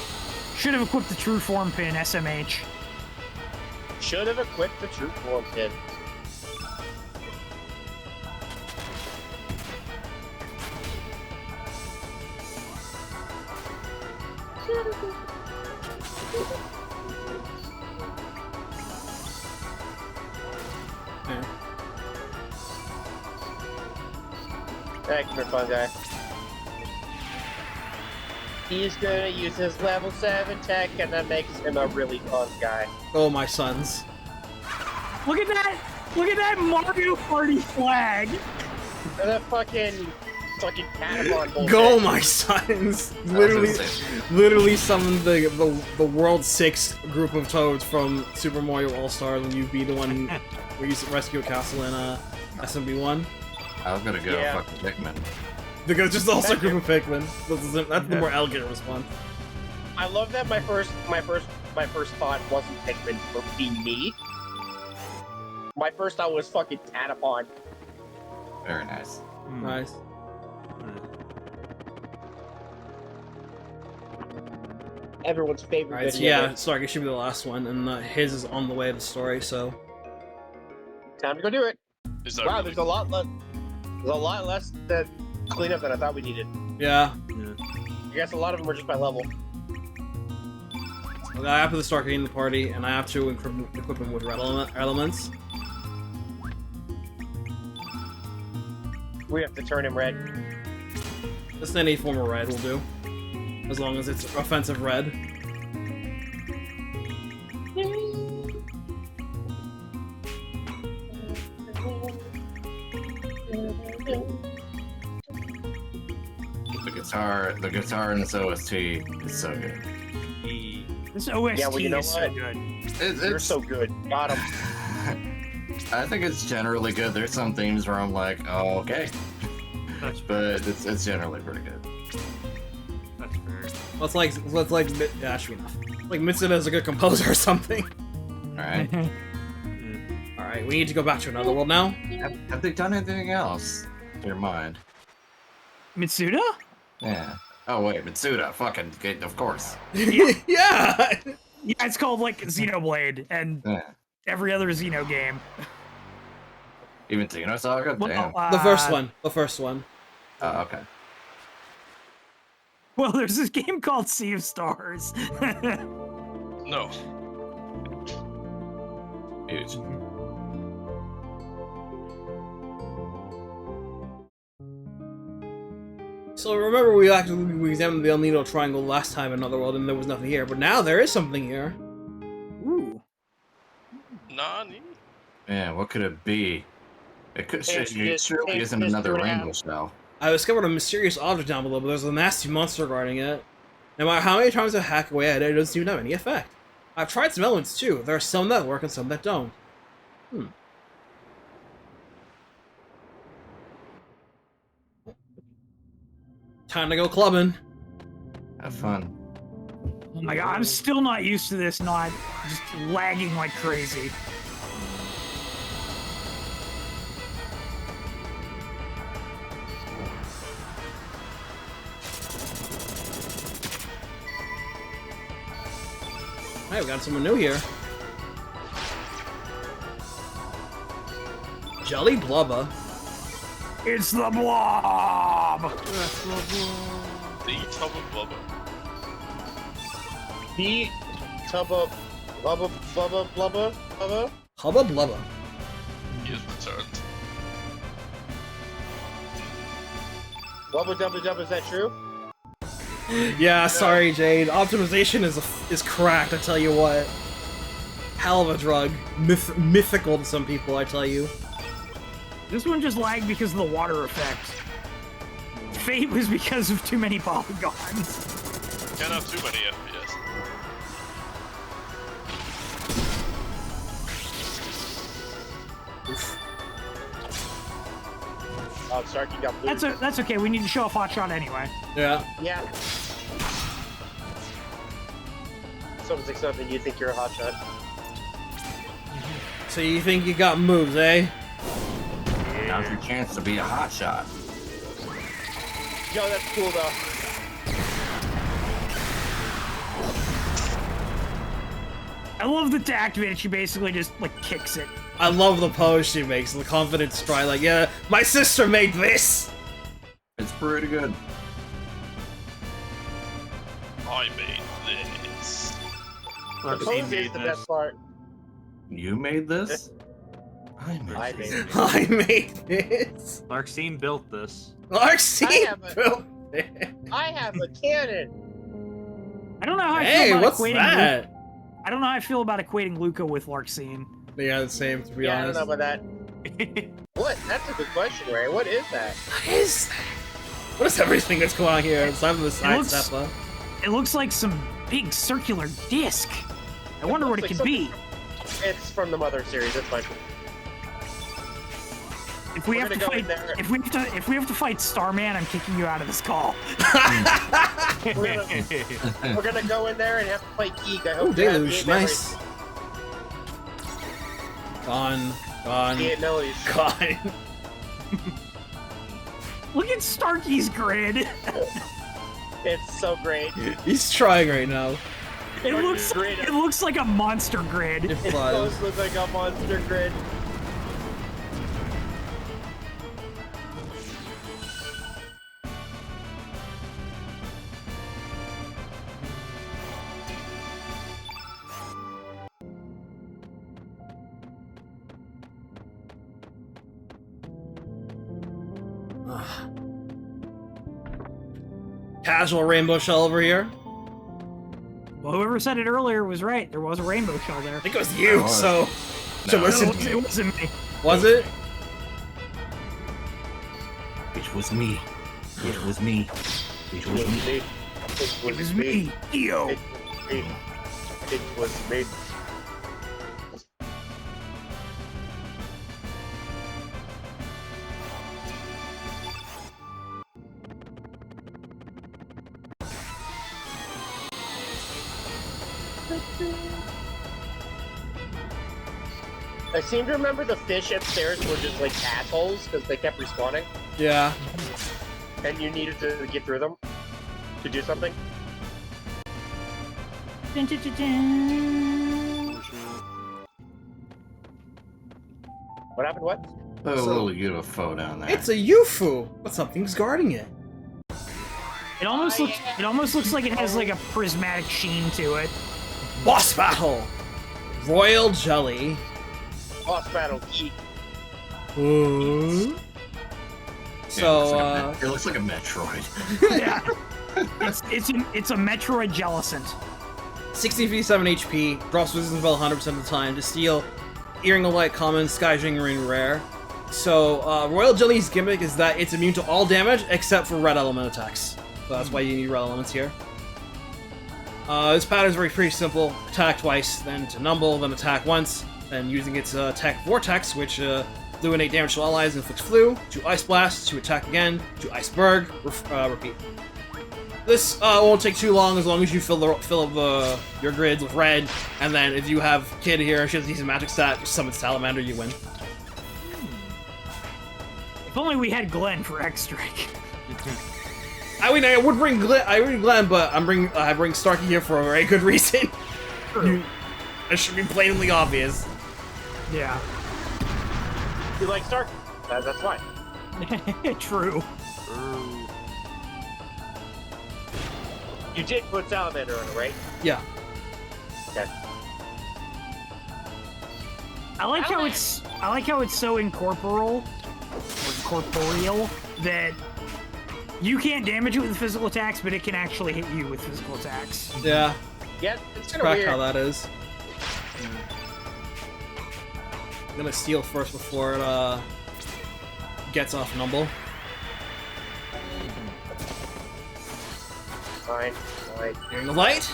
Should have equipped the true form pin, SMH. Should have equipped the true form pin. Yeah. Thank you, Funguy. He's gonna use his level 7 tech, and that makes him a really fun guy. Oh, my sons. Look at that! Look at that Mario Party flag! And that fucking Catamon bullshit. Go, my sons! Literally summoned the world 6 group of toads from Super Mario All-Stars when you be the one where you rescue a castle in SMB1. I was gonna go Yeah. fucking Pikmin. Because just also a group of Pikmin. That's the more elegant response. I love that my first thought wasn't Pikmin for being me. My first thought was fucking Catamon. Very nice. Nice. Everyone's favorite Alright, so video. yeah, Starky should be the last one, and his is on the way to the story, so... Time to go do it. Is that Wow, really... there's a lot less that cleanup than I thought we needed. Yeah. I guess a lot of them were just by level. I have to the Starky in the party, and I have to equip him with red elements. We have to turn him red. Just any form of red will do. As long as it's offensive red. The guitar in this OST is so good. This OST Yeah, well, you know is so what? good. You're so good. Got him. I think it's generally good. There's some themes where I'm like, oh, okay. But it's generally pretty good. That's fair. Let's like yeah, should be enough. Like Mitsuda is a good composer or something. Alright. Alright, we need to go back to another world now. Have they done anything else to your mind? Mitsuda? Yeah. Oh wait, Mitsuda. Fucking, of course. Yeah! Yeah, it's called like Xenoblade and Yeah. every other Xeno game. Even Xenosaga? Well, Damn. The first one. The first one. Oh, okay. Well, there's this game called Sea of Stars. No. Huge. So remember we examined the El Nido Triangle last time in Otherworld and there was nothing here, but now there is something here. Ooh. Nani? Man, what could it be? It could It's surely isn't just another 2.5. rainbow shell. I discovered a mysterious object down below, but there's a nasty monster guarding it. No matter how many times I hack away at it, it doesn't seem to have any effect. I've tried some elements too. There are some that work and some that don't. Time to go clubbing. Have fun. Oh my god, I'm still not used to this, not just lagging like crazy. Hey, we got someone new here. Jelly Blubba. It's the blob! The tub of blubber. The tub of blubba blubba blubba blubba. Hubba Blubba. He is returned. Blubba dubba dubba, is that true? Yeah, sorry, Jade. Optimization is cracked, I tell you what. Hell of a drug. Mythical to some people, I tell you. This one just lagged because of the water effect. Fate was because of too many polygons. Can't have too many FPS. Oh, Starky got blue. That's okay, we need to show off Hotshot anyway. Yeah. Yeah. Someone's like something, you think you're a hotshot. So you think you got moves, eh? Now's your chance to be a hotshot. Yo, that's cool though. I love that to activate it, she basically just, like, kicks it. I love the pose she makes, the confident stride, like, yeah, my sister made this! It's pretty good. I made this. The Lark's pose is made the this. best part. You made this? I made I this. made it. I made this! Larkstein built this. Larkstein have a- built it! I have a cannon. I don't know how I Hey, feel about what's equating that? I don't know how I feel about equating Lucca with Larkstein. Yeah, the same, to be Yeah, I don't honest. know about that. What? That's a good question, Ray. What is that? What is that? What is everything that's going on here? It's time for the side looks- step up. It looks like some big circular disc. I wonder what it looks could like be. It's from the Mother series. That's fine. If we We're have to gonna go in fight, there. if we have to fight Starman, I'm kicking you out of this call. We're gonna go in there and have to fight Geek. I hope Oh, you have deluge, good memory. nice. Gone, gone, Yeah, no, he's gone. Look at Starky's grid. it's so great. He's trying right now. It looks like a monster grid. It It flies. does look like a monster grid. Casual rainbow shell over here. Well, whoever said it earlier was right. There was a rainbow shell there. I think it was you, was. so... No, listen. It wasn't me. Was it? It was me. It was me. It was me. It It was me, Eo. It was me. It was me. I seem to remember the fish upstairs were just like assholes because they kept respawning, Yeah. and you needed to get through them to do something. What happened? What? Oh, So- little UFO down there. It's a UFO, but something's guarding it. It almost looks like it has like a prismatic sheen to it. Boss battle! Royal Jelly. Boss battle key. Ooh. So, it looks like a Metroid. Yeah. It's a Metroid Jellicent. 67 HP, drops Wisdom Spell 100% of the time to steal Earring of Light common, Sky Ring rare. So, Royal Jelly's gimmick is that it's immune to all damage except for red element attacks. So that's why you need red elements here. This pattern is pretty simple. Attack twice, then to Numble, then attack once, then using its Tech Vortex, which do innate damage to allies and inflicts flu, to Ice Blast, to attack again, to Iceberg, repeat. This won't take too long as you fill up your grids with red, and then if you have Kid here and she has a decent magic stat, just summon Salamander, you win. If only we had Glenn for X-Strike. I mean, I would bring Glenn, but I bring Starky here for a very good reason. It should be blatantly obvious. Yeah. You like Starky? That's why. True. You did put Salamander in it, right? Yeah. Okay. I like how it's so incorporeal that you can't damage it with physical attacks, but it can actually hit you with physical attacks. Yeah. Yeah, it's kind of Crack weird. how that is. I'm gonna steal first before it gets off Numble. Fine. Earring of Light.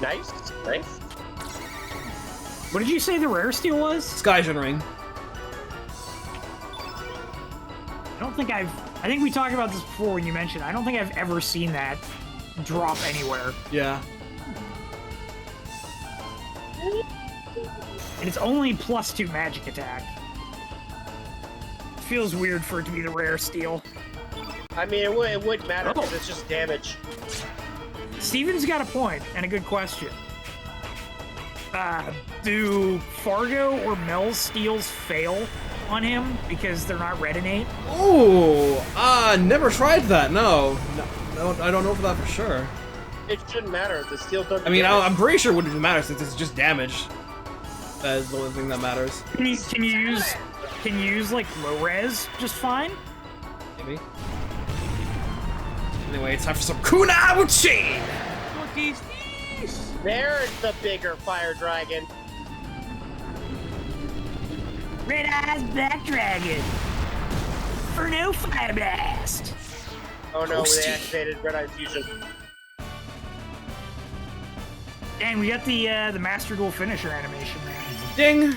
Nice. What did you say the rare steal was? Sky Ring. I think we talked about this before when you mentioned it. I don't think I've ever seen that drop anywhere. Yeah. And it's only +2 magic attack. It feels weird for it to be the rare steal. I mean, it wouldn't matter because it's just damage. Steven's got a point and a good question. Do Fargo or Mel's steals fail on him because they're not red innate? Ooh, never tried that. No, I don't know for that for sure. It shouldn't matter. The steel doesn't. I mean, I'm pretty sure it wouldn't matter since it's just damage. That is the only thing that matters. Can you use like low res just fine? Maybe. Anyway, it's time for some Kunauchi! What is this? There's the bigger fire dragon. Red Eyes Black Dragon. For no fire blast. Oh no, Toasty. they activated Red Eye Fusion. Dang, we got the Master Duel finisher animation there. Ding!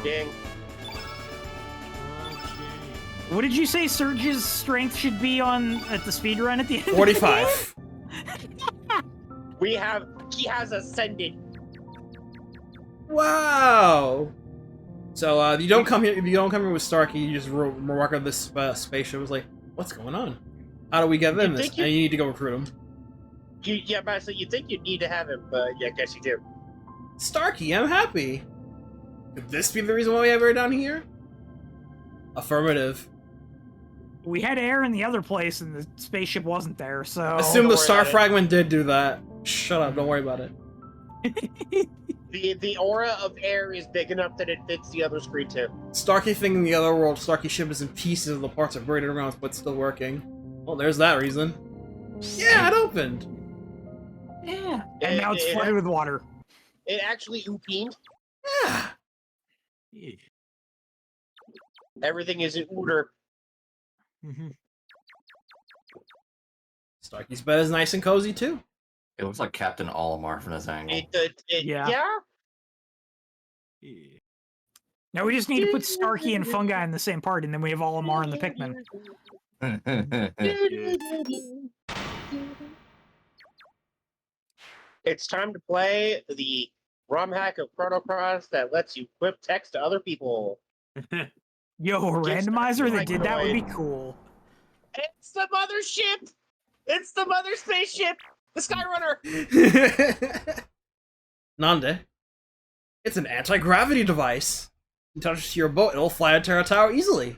Ding. What did you say Serge's strength should be on at the speed run at the end? 45. He has ascended. Wow! So, you don't come here. If you don't come here with Starky, you just walk on this spaceship. It's like, what's going on? How do we get in this? And you need to go recruit him. Yeah, but you think you'd need to have him, but yeah, I guess you do. Starky, I'm happy. Could this be the reason why we have her down here? Affirmative. We had air in the other place, and the spaceship wasn't there. So Assume the worry star about it. fragment did do that. Shut up! Don't worry about it. The aura of air is big enough that it fits the other screen too. Starky thing in the other world. Starky ship is in pieces. The parts are braided around, but still working. Well, there's that reason. Yeah, it opened. yeah, and now it's flooded with water. It actually oopined. Yeah. Yeah. Everything is in order. Starky's bed is nice and cozy too. It looks like Captain Olimar from this angle. Yeah. Now we just need to put Starky and Fungi in the same part, and then we have Olimar and the Pikmin. It's time to play the ROM hack of Chrono Cross that lets you whip text to other people. Yo, a randomizer that did that would be cool. It's the mothership! It's the mother spaceship! The Skyrunner! Nande. It's an anti-gravity device. You touch it to your boat, it'll fly a Terra Tower easily.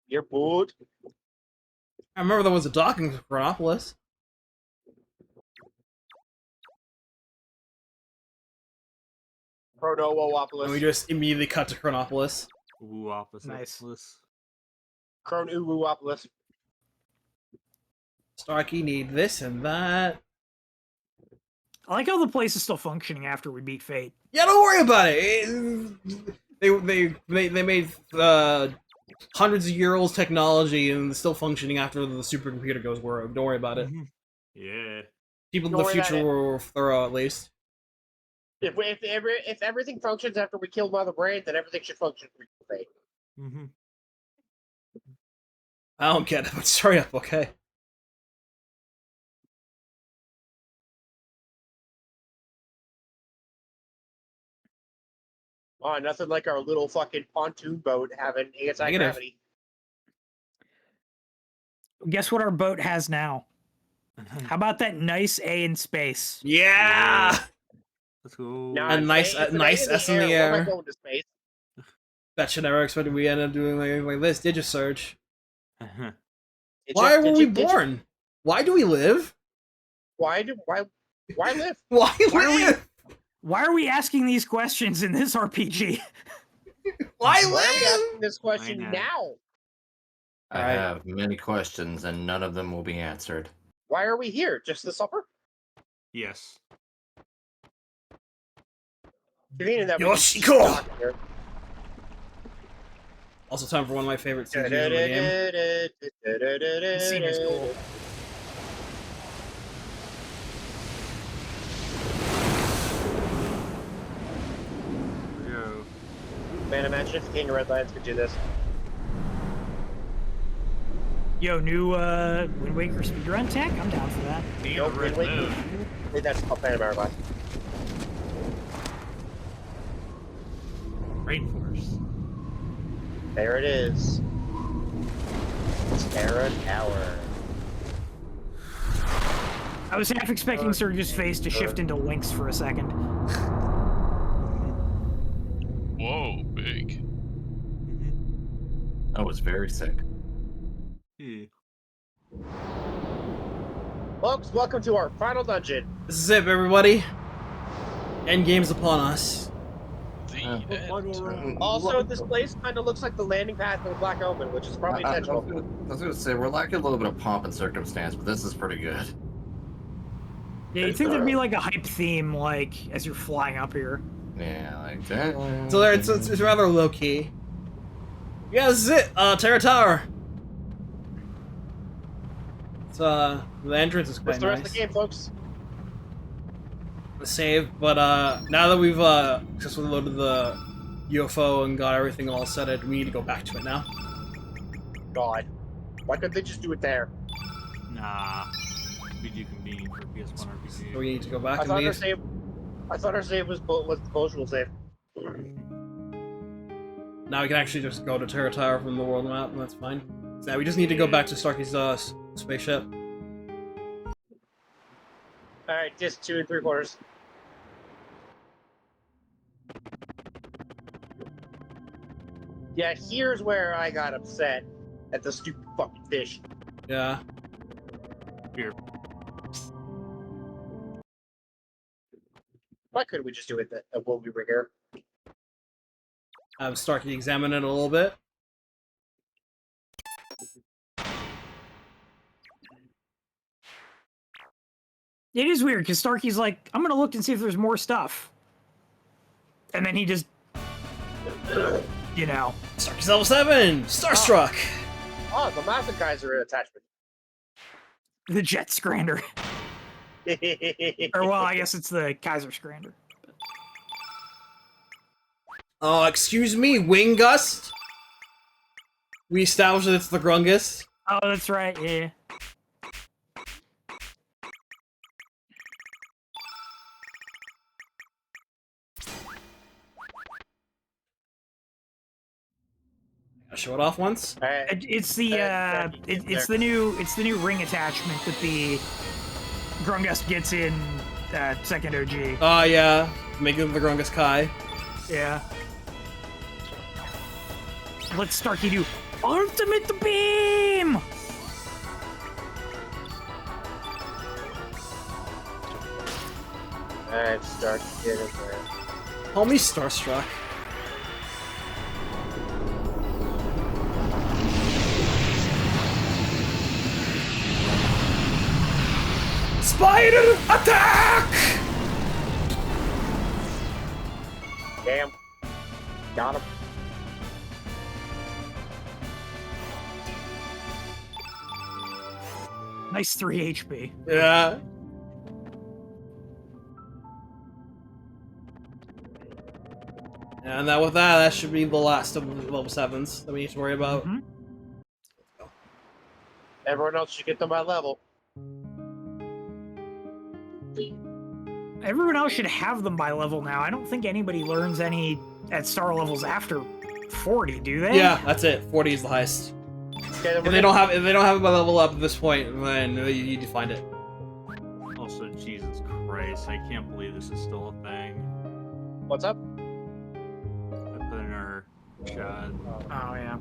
Your boot. I remember there was a docking to Chronopolis. Chrono-Woopolis. And we just immediately cut to Chronopolis. Ooh, opposite. Nice. Chrono-Woopolis. Starky need this and that. I like how the place is still functioning after we beat Fate. Yeah, don't worry about it. They made hundreds of year old technology and it's still functioning after the supercomputer goes rogue. Don't worry about it. Yeah. People in Don't the worry about future it. were thorough at least. If everything functions after we kill Mother Brain, then everything should function for Fate. Mm-hmm. I don't get it, but sorry up, okay. Oh, nothing like our little fucking pontoon boat having anti-gravity. Guess what our boat has now? How about that nice A in space? Yeah! Let's go. Now, And nice- it's an nice A S in the Where am I air. going to space? Bet you never expected we ended up doing like this, did you, Serge? Did Why you- were did we you- did you- born? Why do we live? Why live? Why Why are we- live? Why are we asking these questions in this RPG? Why Why are we live? asking this question Why not? now? I Alright. have many questions, and none of them will be answered. Why are we here? Just the supper? Yes. Convenient that we can Yoshiko! dock here. Also time for one of my favorite scenes in the game. This scene is cool. Go. Man, imagine if the King of Redlands could do this. Yo, new Wind Waker speedrun tech? I'm down for that. King Yo, of Red wait, Moon. wait, that's a Phantom Hourglass. Rainforest. There it is. Terra Tower. I was half expecting Serge's face to shift into Lynx for a second. Whoa, big. I was very sick. Yeah. Folks, welcome to our final dungeon. This is it, everybody. Endgame's upon us. The Uh, end. Also, this place kind of looks like the landing pad for the Black Omen, which is probably I intentional. was gonna say, we're lacking a little bit of pomp and circumstance, but this is pretty good. Yeah, you'd think there'd be like a hype theme, like, as you're flying up here. Yeah, like that. So there, it's rather low key. Yeah, this is it. Terra Tower. It's the entrance is quite That's the rest nice. of the game, folks. The save, but now that we've successfully loaded the UFO and got everything all set, we need to go back to it now. God. Why couldn't they just do it there? Nah. Be too convenient for a PS1 RPG. So we need to go back I and thought our leave. save. I thought our save was the postal save. Now we can actually just go to Terra Tower from the world map, and that's fine. So now we just need to go back to Starky's spaceship. All right, just 2 3/4. Yeah, here's where I got upset at the stupid fucking fish. Yeah. Here. Why couldn't we just do it when we were here? Have Starky examine it a little bit. It is weird, because Starky's like, I'm gonna look and see if there's more stuff. And then he just... you know. Starky's level 7! Starstruck! Oh, the Massive Geyser attachment. The Jet Scrander. Or, well, I guess it's the Kaiser Scrander. Oh, excuse me, Wing Gust? We established that it's the Grungust. Oh, that's right, yeah. I'll show it off once. All right. It's the it's the new ring attachment that the Grungust gets in second OG. Oh, yeah. Making the Grungust Kai. Yeah. Let Starky do Ultimate Beam! Alright, start to get in there. Call me starstruck. Spider attack! Damn. Got him. Nice 3 HP. Yeah. And now with that should be the last of the level 7s that we need to worry about. Mhm. Everyone else should get to my level. Everyone else should have them by level now. I don't think anybody learns any at star levels after 40, do they? Yeah, that's it. 40 is the highest. Okay, If they don't have it by level up at this point, then you need to find it. Also, Jesus Christ, I can't believe this is still a thing. What's up? I put in our chat. Oh yeah.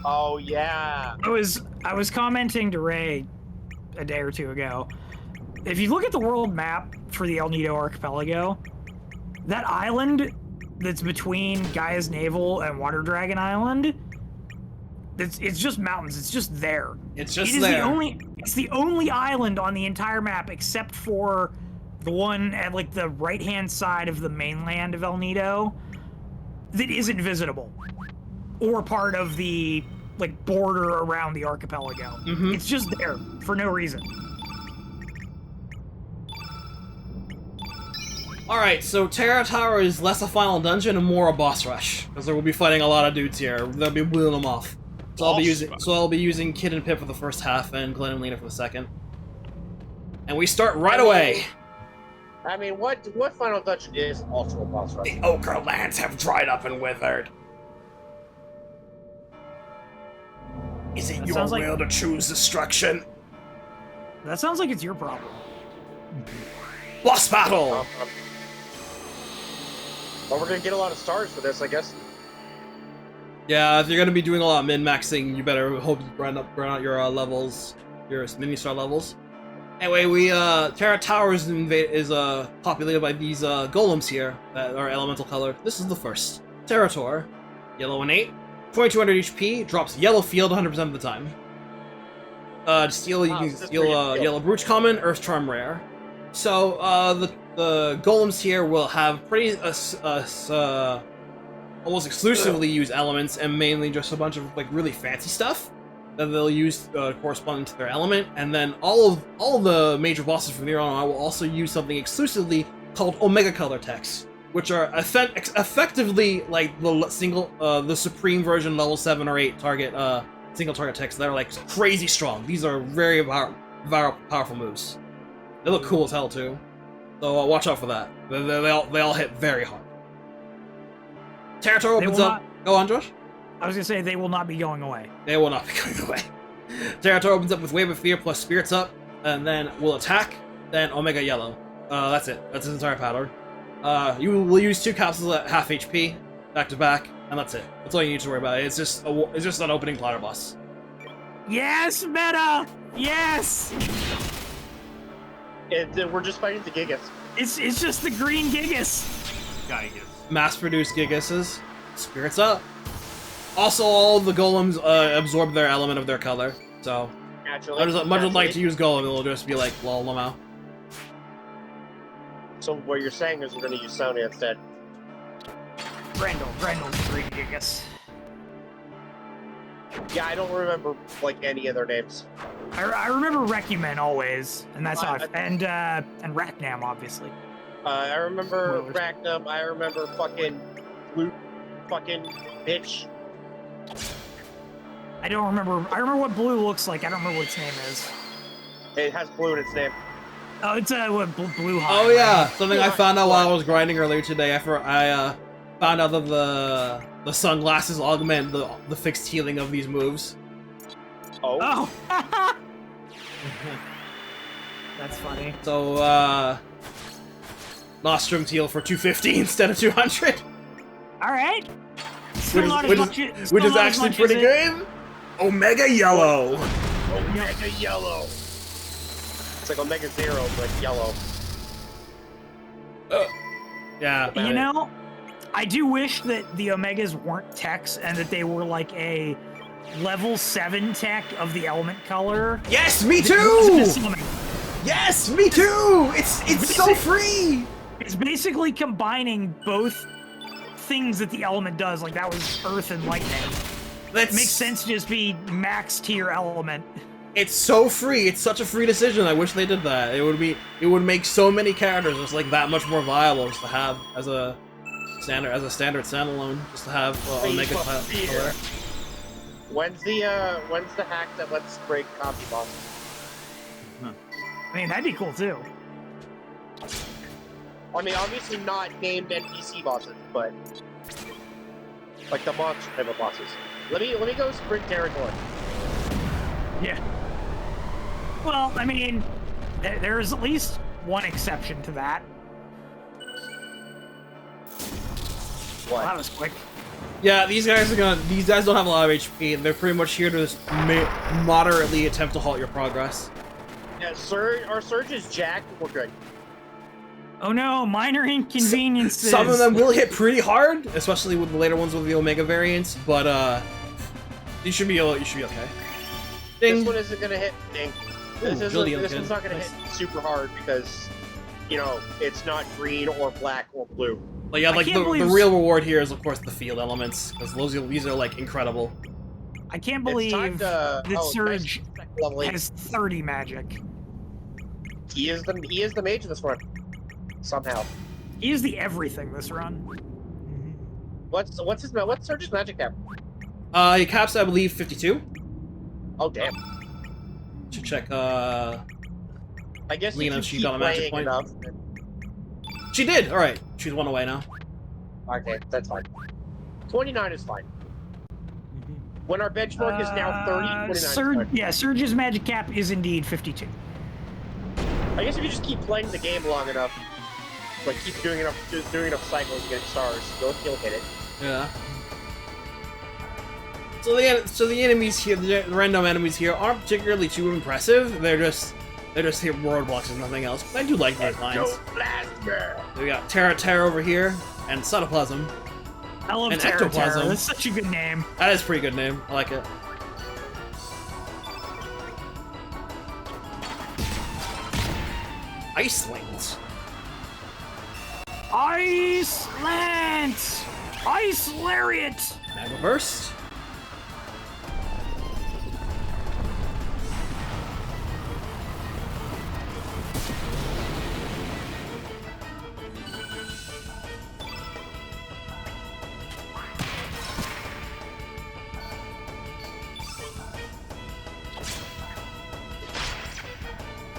Oh yeah. I was commenting to Ray a day or two ago. If you look at the world map for the El Nido archipelago, that island that's between Gaia's Navel and Water Dragon Island, it's just mountains. It's just there. It's just It is there. it's the only island on the entire map except for the one at like the right-hand side of the mainland of El Nido that isn't visitable or part of the like border around the archipelago. Mhm. It's just there for no reason. Alright, so Terra Tower is less a final dungeon and more a boss rush. Because there will be fighting a lot of dudes here. They'll be wheeling them off. So I'll be using Kid and Pip for the first half and Glenn and Lena for the second. And we start right away! I mean, what final dungeon is also a boss rush? The ochre lands have dried up and withered. Is it That your sounds like- will to choose destruction? That sounds like it's your problem. Boss battle! Well, we're gonna get a lot of stars for this, I guess. Yeah, if you're gonna be doing a lot of min-maxing, you better hope you grind out your levels, your mini-star levels. Anyway, Terra Tower is populated by these golems here that are elemental colored. This is the first. Terrator, yellow and 8, 2200 HP, drops yellow field 100% of the time. To steal, you Wow, can so that's steal pretty good. yellow brooch common, earth charm rare. So the golems here will have pretty almost exclusively use elements and mainly just a bunch of like really fancy stuff that they'll use corresponding to their element, and then all of the major bosses from here on will also use something exclusively called Omega Color Text, which are effectively like the supreme version level 7 or 8 target single target text that are like crazy strong. These are very powerful moves. They look cool as hell too, so watch out for that. They all hit very hard. Territory opens up. Go on, Josh. I was gonna say they will not be going away. They will not be going away. Territory opens up with Wave of Fear plus Spirits Up, and then we'll attack, then Omega Yellow. That's it. That's his entire pattern. You will use 2 capsules at half HP, back to back, and that's it. That's all you need to worry about. It's just an opening platter boss. Yes, meta. Yes. We're just fighting the Gigas. It's just the green Gigas. Gaius. Mass-produced Gigases. Spirits Up. Also, all the golems absorb their element of their color, so Naturally. I'd much like to use golem, it'll just be like, lol, lamau. So what you're saying is we're gonna use Sonya instead. Grendel, green Gigas. Yeah, I don't remember like any of their names. I remember Recumen always, and that's how. And Raknam, obviously. I remember Spoilers. Ragnum. I remember fucking Blue, fucking bitch. I don't remember. I remember what blue looks like. I don't remember what its name is. It has blue in its name. Oh, it's what blue. Oh yeah, something I found out while I was grinding earlier today. I found out that the sunglasses augment the fixed healing of these moves. Oh. Oh. That's funny. So Nostrum's heal for 250 instead of 200, All right. Still which not is, as much. Still which is not as actually much pretty as good. Omega Yellow. Omega Yellow. It's like Omega Zero, but yellow. Yeah. You know, I do wish that the Omegas weren't techs and that they were like a level 7 tech of the element color. Yes, me that too! wasn't a summon. Yes, me too! It's so free! It's basically combining both things that the element does, like that was earth and lightning. That It makes sense to just be max tier element. It's so free. It's such a free decision. I wish they did that. It would make so many characters just like that much more viable just to have as a standard standalone, just to have Omega color. When's the hack that lets break copy bosses? I mean, that'd be cool too. I mean, obviously not named NPC bosses, but like the monster type of bosses. Let me go sprint territory. Yeah. Well, I mean, there's at least one exception to that. What? Well, that was quick. Yeah, these guys don't have a lot of HP. They're pretty much here to just moderately attempt to halt your progress. Yeah, our Serge is jacked. We're good. Oh no, minor inconveniences. Some of them will hit pretty hard, especially with the later ones with the Omega variants, but you should be okay. Ding. This one isn't gonna hit. Ding. This one's not gonna hit super hard because, you know, it's not green or black or blue. But yeah, like the real reward here is of course the field elements, because these are like incredible. I can't believe that Serge has 30 magic. He is the mage of this one. Somehow. He is the everything this run. What's Serge's magic cap? He caps I believe 52. Oh damn. Should check I guess Lena, you she keep got a magic playing point. enough. She did! Alright, she's one away now. Okay, that's fine. 29 is fine. When our benchmark is now 30, 29 is fine. Yeah, Serge's magic cap is indeed 52. I guess if you just keep playing the game long enough, like keep doing enough cycles to get stars, you'll hit it. Yeah. So the enemies here, the random enemies here, aren't particularly too impressive. They're just here roadblocks and nothing else. But I do like those lines. We got Terra over here, and Cytoplasm. I love and Terra. Ectoplasm. That's such a good name. That is a pretty good name. I like it. Ice Lance. Ice Lance! Ice Lariat! Mega Burst.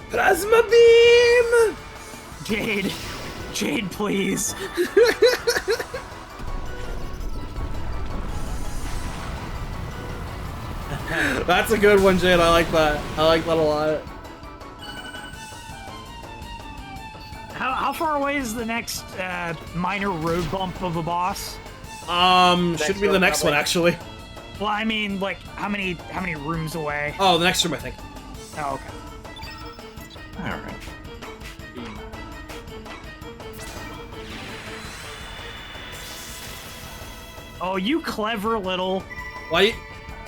Plasma Beam! Jade, please. That's a good one, Jade. I like that. I like that a lot. How far away is the next minor road bump of a boss? Should be the next one, actually. Well, I mean, like, how many rooms away? Oh, the next room, I think. Oh, okay. Alright. Oh, you clever little... Why?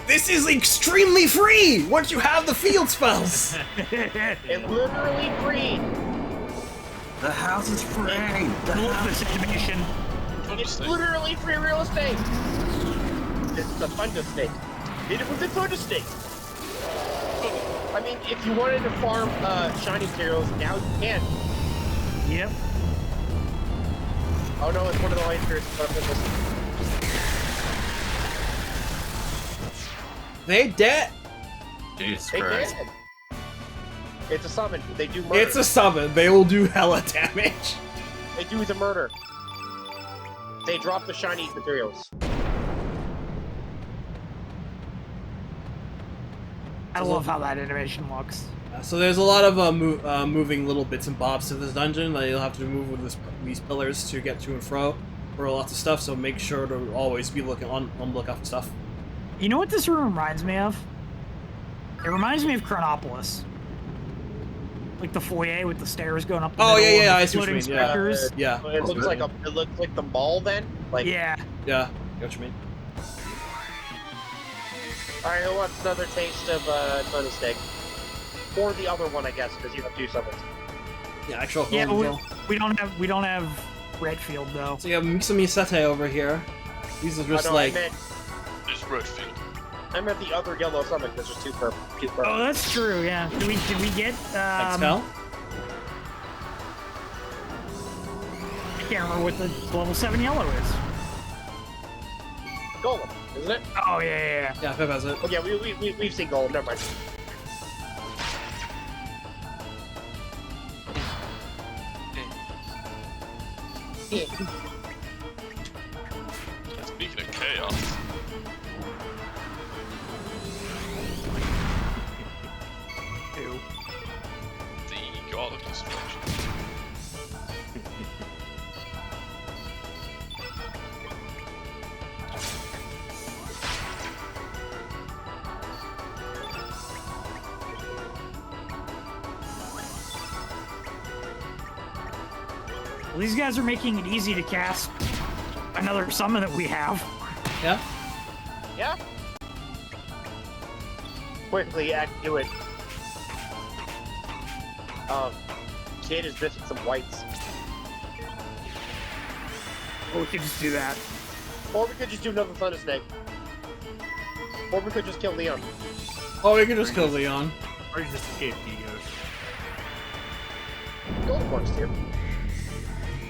This is extremely free once you have the field spells. It's literally free. The house is free. I love this animation. It's literally free real estate. It's the Thunder Snake. Did it with the Thunder Snake. I mean, if you wanted to farm shiny materials, now you can. Yep. Oh no, it's one of the light spirits. They dead. Jesus They Christ. can. It's a summon. They do murder. It's a summon. They will do hella damage. They do the murder. They drop the shiny materials. I love how that animation looks. So there's a lot of moving little bits and bobs to this dungeon that you'll have to move with these pillars to get to and fro for lots of stuff. So make sure to always be looking on the lookout for stuff. You know what this room reminds me of? It reminds me of Chronopolis. Like the foyer with the stairs going up. Oh, the yeah, middle yeah, and I the see what you floating mean, yeah. specters. Yeah. It looks like the mall then. Like Yeah. Yeah, I get what you mean. All right, who wants another taste of tuna steak? Or the other one, I guess, because you have two summons. Yeah, actual Yeah, home. we don't have Redfield though. So you have some Misete over here. These are just like. There's Redfield. I meant the other yellow summon because there's two purple. Oh, that's true. Yeah. Did we get? Expel? I can't remember what the level 7 yellow is. Golem, isn't it? Oh yeah. Yeah, Pip has it. Oh yeah, we've seen Golem. Never mind. Speaking of chaos. Ew. The god of destruction. Well, these guys are making it easy to cast another summon that we have. Yeah? Yeah. Quickly do it. Kid is missing some whites. Or we could just do that. Or we could just do another Thunder Snake. Or we could just kill Leon. Oh, we can just kill Leon. Or you just escape Egos. Golden works here.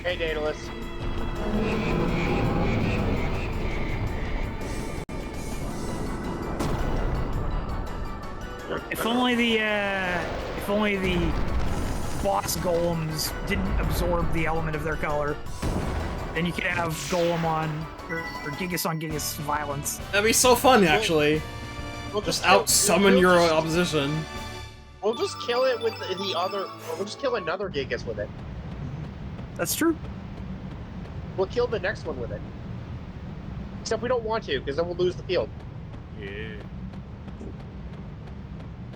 Hey, Daedalus. If only the boss golems didn't absorb the element of their color, then you could have golem on or Gigas on Gigas violence. That'd be so fun, actually. We'll Just kill- out summon we'll your just- opposition. We'll just kill it with the other. We'll just kill another Gigas with it. That's true. We'll kill the next one with it. Except we don't want to, because then we'll lose the field. Yeah.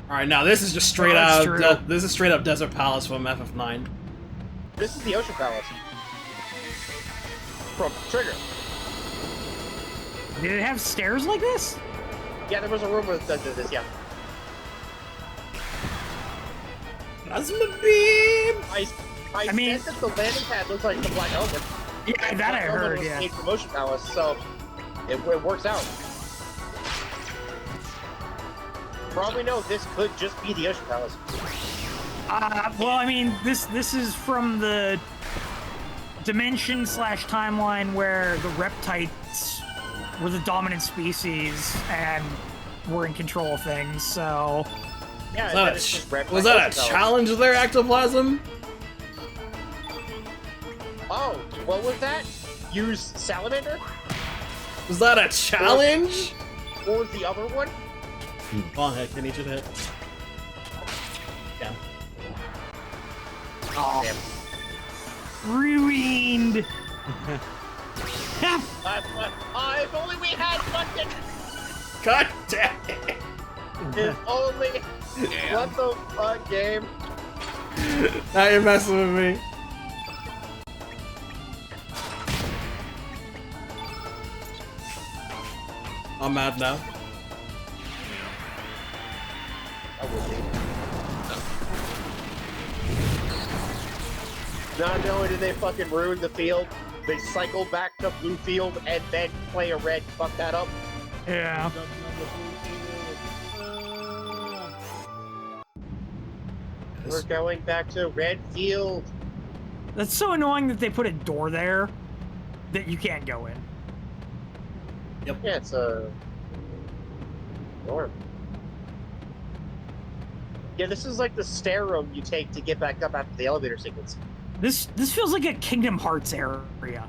All right, now this is just straight that's out. true. This is straight up Desert Palace from FF9. This is the Ocean Palace. From Trigger. Did it have stairs like this? Yeah, there was a room with this, yeah. Plasma beam. I mean- said that the landing pad looks like the Black Omen. Yeah, And that I Black Omen heard, was yeah. made from Ocean Palace, so it works out. For all we know, this could just be the Ocean Palace. Well, I mean, this is from the dimension / timeline where the reptites were the dominant species and were in control of things, so... Yeah, Was and then that, it's a, just Reptile was that a Ocean Palace. challenge there, Ectoplasm? Oh, what was that? Use Salamander? Was that a challenge? What was the other one? Go on, hit. Can each hit? Yeah. Oh, damn. Ruined! If only we had fucking... God damn it! If only... What the fuck, game? Now you're messing with me. I'm mad now. I will be. Not only did they fucking ruin the field, they cycle back to blue field and then play a red. Fuck that up. Yeah. We're going back to red field. That's so annoying that they put a door there that you can't go in. Yeah, it's a dorm. Yeah, this is like the stair room you take to get back up after the elevator sequence. This feels like a Kingdom Hearts area.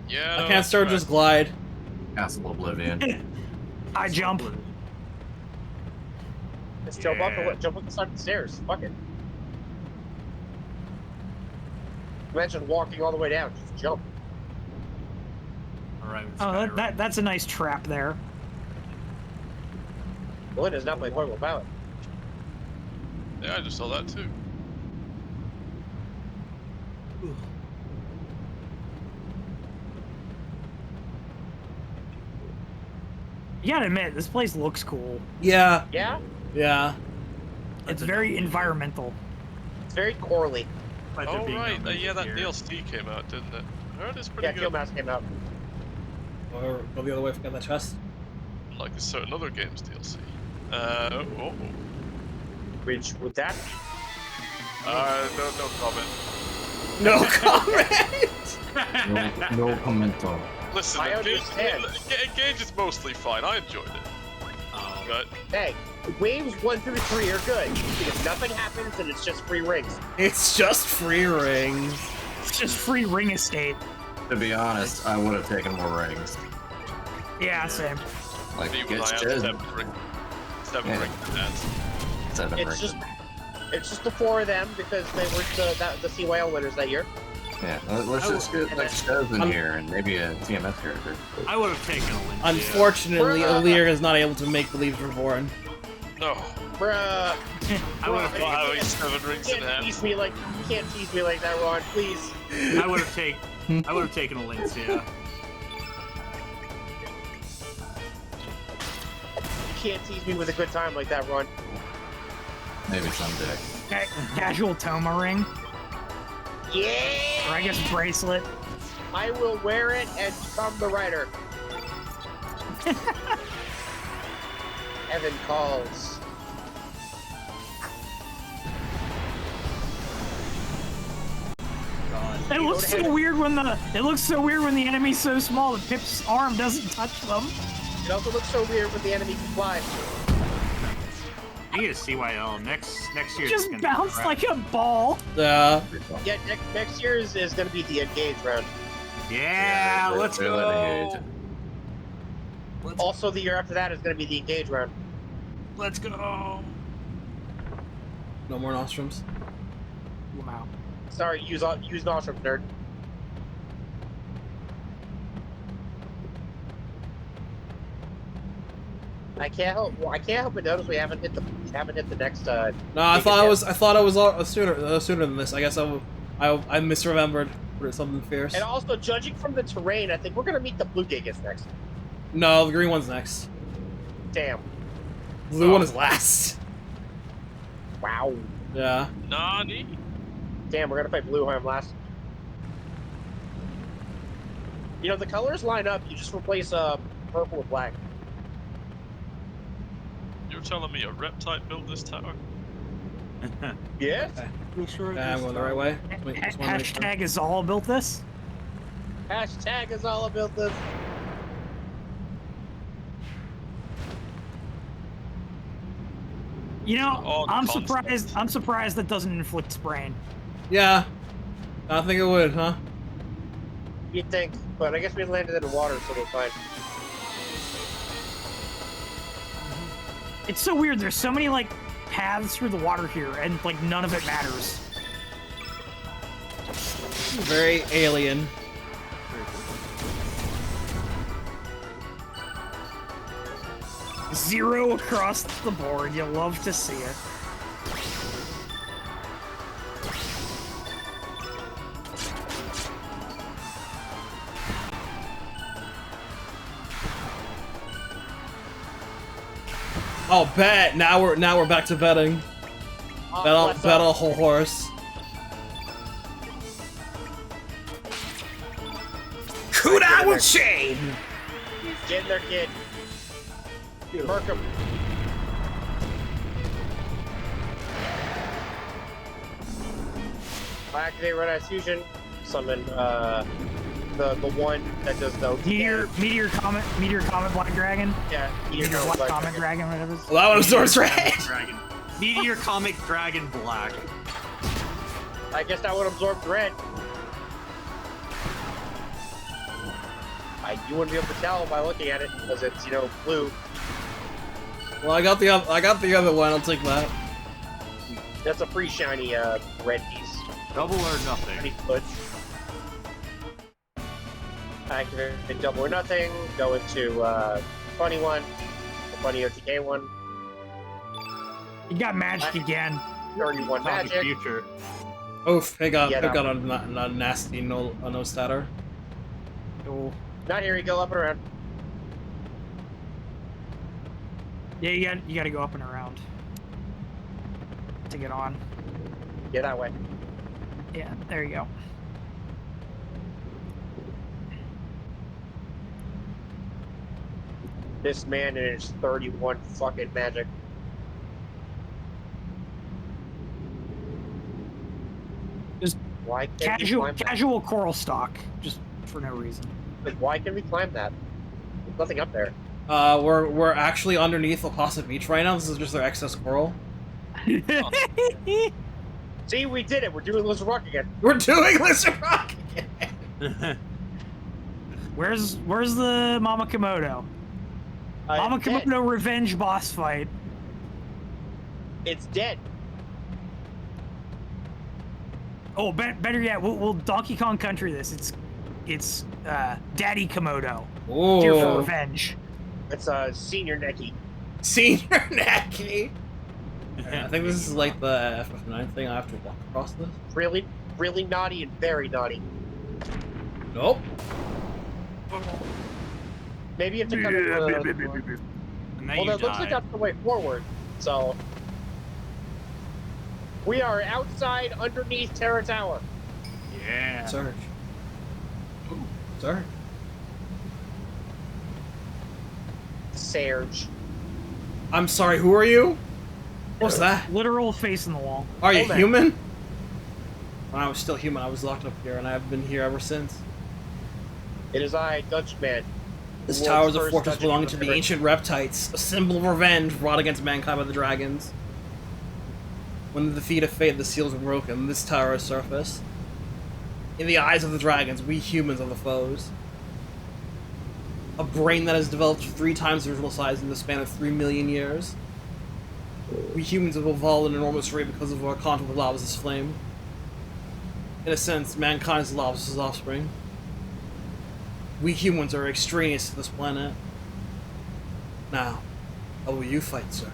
Yeah. I can't start just glide. Castle Oblivion. I jump. Let's jump up the side of the stairs. Fuck it. Imagine walking all the way down. Just jump. Alright. Oh, that's a nice trap there. Glenn is not my portable pilot. Yeah, I just saw that too. You gotta admit, this place looks cool. Yeah, Yeah? yeah. It's very environmental. It's very corally. But there Oh being no right, music yeah, that here. DLC came out, didn't it? I heard it's pretty Yeah, good. Killmouse came out. Or go the other way, forget that chest. Like a certain other game's DLC. Oh. Which would that be? No comment. No comment! No commento. Listen, I understand. Engage is mostly fine. I enjoyed it. But Hey, waves 1 through 3 are good. Because nothing happens and it's just free rings. It's just free rings. It's just free ring estate. To be honest, I would have taken more rings. Yeah, same. Like, even get I had shit. 7 Yeah. ring dance. 7 It's rings. just the 4 of them because they were the CYL winners that year. Yeah, let's just get like Serge in here and maybe a TMS character. I would have taken a Lynch. Unfortunately, Bruh. Alir is not able to make Believe Reborn. No. Bruh. I would have Not having You 7 rings in can't hand. tease me like that, Ron. Please. I would have taken a Lynch, yeah. You can't tease me with a good time like that, Ron. Maybe someday. Casual Toma ring, Yeah. or I guess bracelet. I will wear it and become the writer. Evan calls. It looks so weird when the enemy's so small that Pip's arm doesn't touch them. It also looks so weird when the enemy can fly. I need a CYL next year. Just bounce like a ball. Yeah. Yeah, next year is going to be the engage round. Yeah, let's They're go. letting you Also, the year after that is going to be the engage round. Let's go. No more nostrums. Wow. Sorry, use Nostrum, nerd. I can't help but notice we haven't hit the next. No, I thought I was sooner than this. I guess I misremembered for something fierce. And also, judging from the terrain, I think we're gonna meet the blue Gigas next. No, the green one's next. Damn. Blue one is last. Wow. Yeah. Nani? Damn, we're gonna fight Blue Heim last. You know, the colors line up. You just replace purple with black. You're telling me a reptile built this tower? Yes. Yeah, I'm going the right way. Wait, just one minute. Hashtag is all built this. Hashtag is all about this. You know, All I'm constant. surprised that doesn't inflict sprain. Yeah. I think it would, huh? You'd think, but I guess we landed in the water, so we're fine. It's so weird. There's so many like paths through the water here, and like none of it matters. Very alien. Zero across the board. You love to see it. Oh, bet. Now we're back to betting. Bet a whole horse. Kuda with chain. Get in there, kid. Murk him. I activate Red Eye Fusion. Summon the one that does the Meteor Comet Black Dragon. Yeah, Meteor Black Comet Dragon, whatever it is. Well, that one absorbs red. Dragon. Meteor Comic Dragon Black. I guess that would absorb red. You wouldn't be able to tell by looking at it because it's blue. Well, I got the other one. I'll take that. That's a free shiny red piece. Double or nothing. Pretty good. Activate double or nothing. Go into funny one, the funny OTK one. You got magic again. 31 Talking magic. future. Oof, I got Get a up. nasty no statter. Oh. Not here, you go up and around. Yeah, you got to go up and around to get on. Yeah, that way. Yeah, there you go. This man and his 31 fucking magic. Just Why can't we climb that? casual coral stalk, just for no reason. Like, why can we climb that? There's nothing up there. We're actually underneath La Pasa Beach right now. This is just their excess coral. See, we did it. We're doing Lizard Rock again. We're doing Lizard Rock again. Where's the Mama Komodo? Mama It's dead. Komodo revenge boss fight. It's dead. Oh, better yet, we'll Donkey Kong Country this. It's Daddy Komodo. Here for Ooh. revenge. It's senior Necky. Senior Nacky. I think this is like the FF9 thing. I have to walk across this. Really, really naughty and very naughty. Nope. Maybe you have to cut it. And then Well, you that looks like die. that's the way forward. So we are outside underneath Terra Tower. Yeah. Serge. Serge. Serge. I'm sorry, who are you? What's that? Literal face in the wall. Are you Hold on. human? When I was still human, I was locked up here, and I've been here ever since. It is I, Dutch man. This The tower world's is a first fortress dungeon belonging to the ever. ancient reptites, a symbol of revenge wrought against mankind by the dragons. When the defeat of fate, the seals were broken, this tower has surfaced. In the eyes of the dragons, we humans are the foes. A brain that has developed 3 times the original size in the span of 3 million years. We humans have evolved at an enormous rate because of our contact with Lavas' flame. In a sense, mankind is Lavas' offspring. We humans are extraneous to this planet. Now, how will you fight, sir?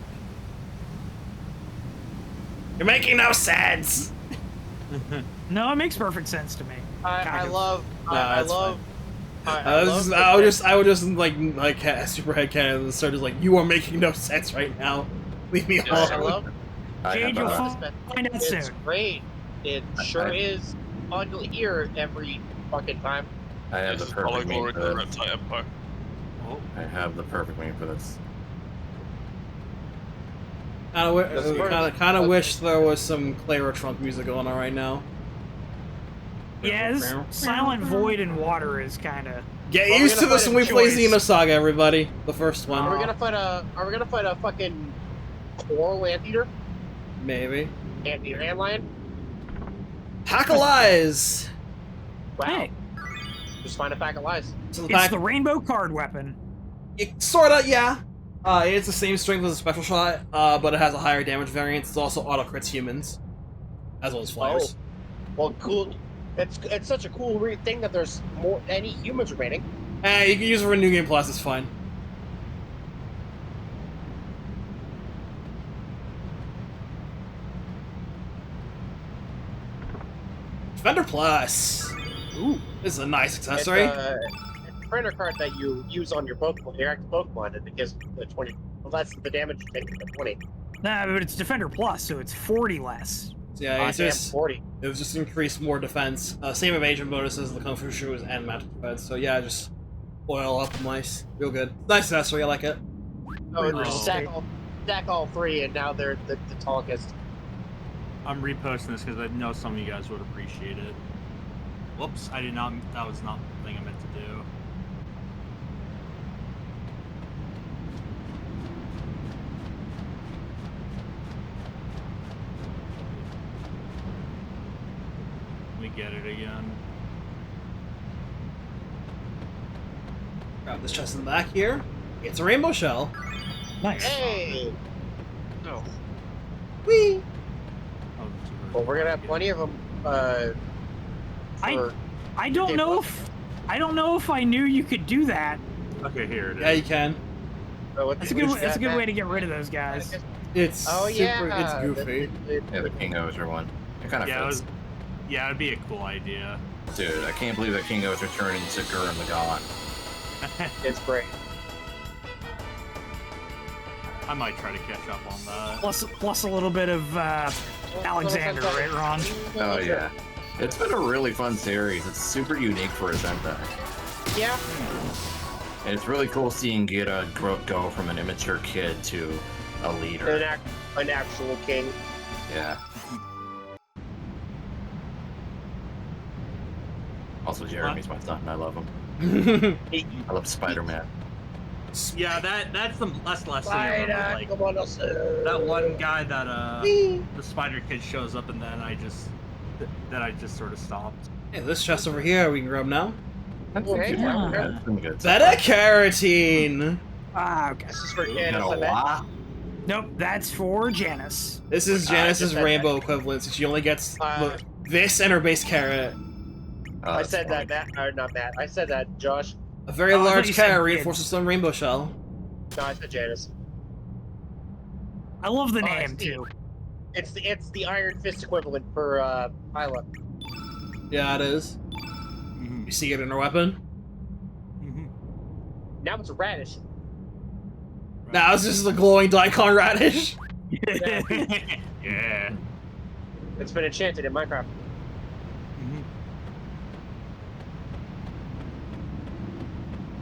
You're making no sense! No, it makes perfect sense to me. I Kind of. love. Nah, I that's love. I would just like super headcanon and start just like, you are making no sense right now. Leave me Yes, I alone. love. I Jade, have, you'll uh, find out It's soon. great. It sure is fun to hear every fucking time. I have This the is all perfect glory meme to the for this. Reptile Empire. Oh, I have the perfect meme for this. Kind of wish there was some Clara Trunk music going on right now. Yeah, this Silent Void and Water is kind of. Get Well, we're used to gonna this fight when a we play choice. Xenosaga, everybody. The first one. Are we gonna fight a? Are we gonna fight a fucking coral anteater? Maybe. Anteater antlion? Pack of Lies! Wow. Hey, Just find a pack of lies. So the it's pack, the rainbow card weapon. sorta, yeah. It's the same strength as a special shot, but it has a higher damage variance. It's also auto crits humans, as well as flyers. Well, cool. It's such a cool thing that there's any humans remaining. You can use it for New Game Plus, it's fine. Defender Plus. Ooh, this is a nice accessory. It's a printer card that you use on your Pokemon, your active Pokemon, and it gives the 20. Well, that's the damage you take from 20. Nah, but it's Defender Plus, so it's 40 less. So yeah, it's Damn, just 40. it was just increased more defense. Same evasion bonuses, the Kung Fu shoes, and magic defense. So yeah, just oil up nice, real good. Nice accessory, I like it. Oh, and Oh. stack all 3, and now they're the tallest. I'm reposting this because I know some of you guys would appreciate it. Whoops, I did not. That was not the thing I meant to do. Let me get it again. Grab this chest in the back here. It's a rainbow shell. Nice. Hey! No. Whee! Oh, it's a Well, we're gonna have plenty of them. I don't know if I knew you could do that. Okay, here it is. Yeah, you can. That's a good way to get rid of those guys. It's Oh super, yeah. it's goofy. Yeah, the King Ozer one. It kind of Yeah, fits. yeah, it'd be a cool idea. Dude, I can't believe that King Ozer turned into Gurren Lagann. It's great. I might try to catch up on that. Plus a little bit of Alexander, right, Ron? Oh yeah. It's been a really fun series. It's super unique for a Sentai. Yeah. And it's really cool seeing Gira go from an immature kid to a leader. An actual king. Yeah. Also, Jeremy's my son, and I love him. I love Spider-Man. Yeah, that's the last thing I remember. Like, Come on, that one guy that the Spider Kid shows up, and then I just sort of stopped. Hey, this chest over here we can grab now. That's Okay, yeah. yeah. That's been good. Beta carotene. Ah, okay. This is for You Janice, know I bet. why? Nope, that's for Janice. This is Janice's said rainbow equivalent. So she only gets this and her base carrot. Oh, I that's said funny. that, Matt. Or not Matt. I said that, Josh. A very Oh, I thought large you said carrot kid. reinforces some rainbow shell. No, I said Janice. I love the Oh, I name see. too. It's the Iron Fist equivalent for Isla. Yeah, it is. Mm-hmm. You see it in her weapon. Now it's a radish. Now it's just a glowing daikon radish. Yeah. It's been enchanted in Minecraft.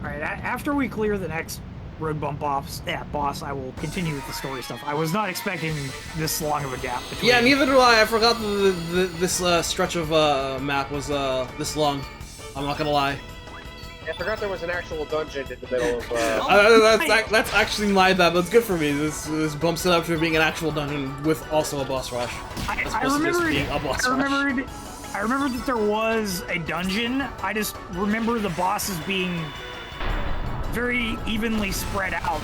All right, after we clear the next road bump boss, I will continue with the story stuff. I was not expecting this long of a gap between. Yeah, neither do I. I forgot this stretch of map was this long. I'm not gonna lie. I forgot there was an actual dungeon in the middle of. That's actually my bad, but it's good for me. This bumps it up to being an actual dungeon with also a boss rush. I opposed to just being a boss rush. I remembered that there was a dungeon. I just remember the bosses being very evenly spread out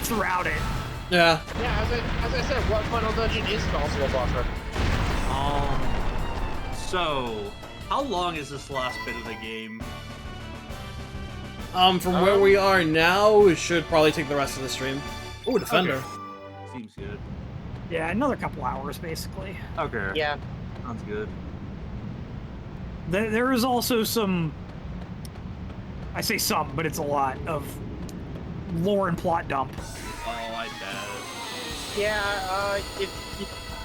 throughout it. Yeah. Yeah, as I said, what final dungeon is also a boss rush? So, how long is this last bit of the game? From where we are now, it should probably take the rest of the stream. Oh, Defender. Okay. Seems good. Yeah, another couple hours basically. Okay. Yeah. Sounds good. There is also some, I say some, but it's a lot of lore and plot dump. Oh, I bet. Yeah,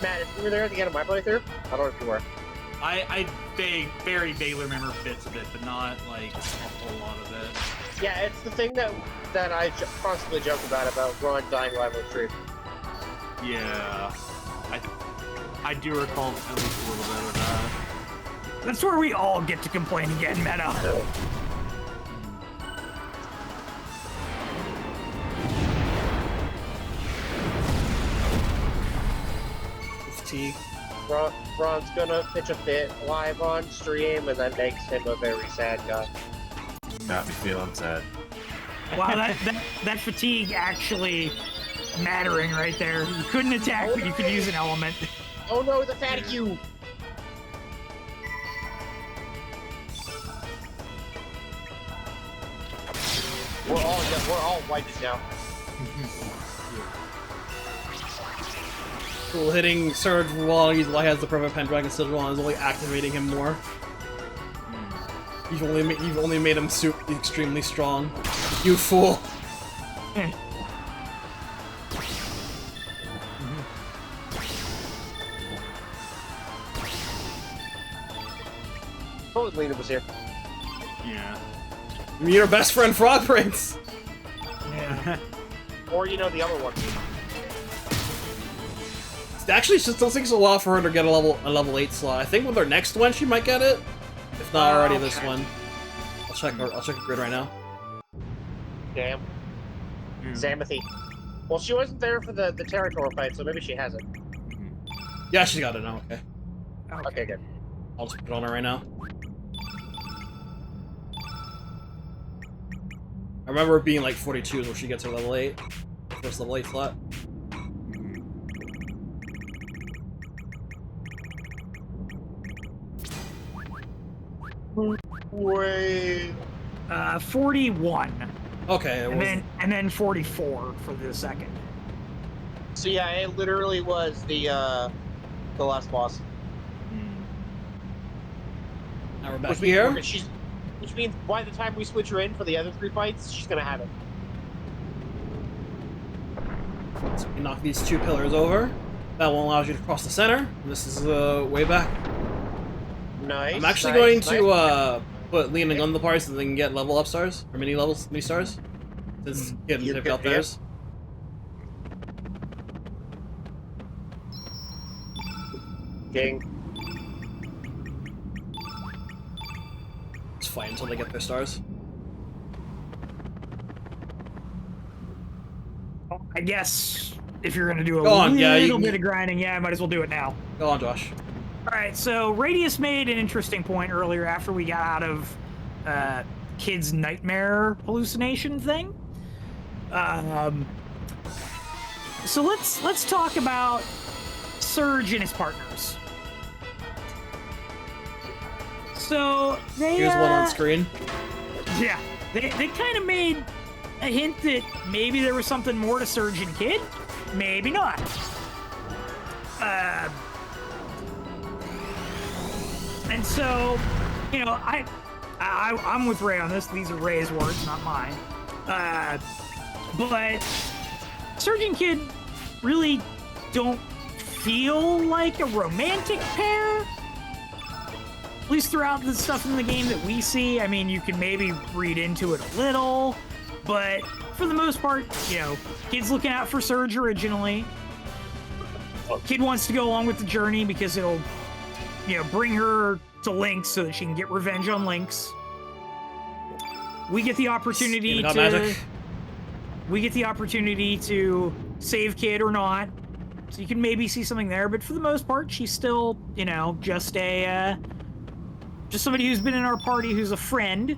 Matt, if you were there at the end of my playthrough, I don't know if you were. I very vaguely remember bits of it, but not like a whole lot of it. Yeah, it's the thing that I constantly joke about Ron dying live on stream. Yeah. I do recall at least a little bit of that. That's where we all get to complain again, meta. Fatigue. Ron's gonna pitch a fit live on stream, and that makes him a very sad guy. Got me feeling sad. Wow, that fatigue actually mattering right there. You couldn't attack, but you could use an element. Oh no, the fatty cube! We're all wiped now. Cool, hitting Serge while he has the perfect Pendragon Sigil on is only activating him more. You've only made him extremely strong. You fool. Oh, Lena was here. Yeah. Meet your best friend, Frog Prince. Yeah. Or, you know, the other one. Actually, it still takes a while for her to get a level 8 slot. I think with her next one, she might get it. If not already this one. I'll check her grid right now. Damn. Xamathi. Well, she wasn't there for the territory fight, so maybe she has it. Yeah, she's got it now. Okay. Okay, good. I'll just put it on her right now. I remember it being like 42 is where she gets her level 8. First level 8 slot. Wait. 41. Okay, it was... And then 44 for the second. So yeah, it literally was the last boss. Now we're back Which here. which means by the time we switch her in for the other 3 fights, she's gonna have it. So we knock these 2 pillars over. That will allow you to cross the center. This is way back. Nice. I'm actually going to put Leaning on the party so they can get level up stars or mini stars. Since Kid picked up theirs. King. Just fight until they get their stars. I guess if you're gonna do a Go on, little bit of grinding, yeah, I might as well do it now. Go on, Josh. All right, so Radius made an interesting point earlier after we got out of Kid's nightmare hallucination thing. So let's talk about Serge and his partners. So they Here's one on screen. yeah, they kind of made a hint that maybe there was something more to Serge and Kid, maybe not. And so, you know, I'm with Ray on this. These are Ray's words, not mine. But Serge and Kid really don't feel like a romantic pair. At least throughout the stuff in the game that we see. I mean, you can maybe read into it a little, but for the most part, you know, Kid's looking out for Serge originally. Kid wants to go along with the journey because it'll, you know, bring her to Lynx so that she can get revenge on Lynx. We get the opportunity to save Kid or not. So you can maybe see something there, but for the most part, she's still, you know, just somebody who's been in our party who's a friend.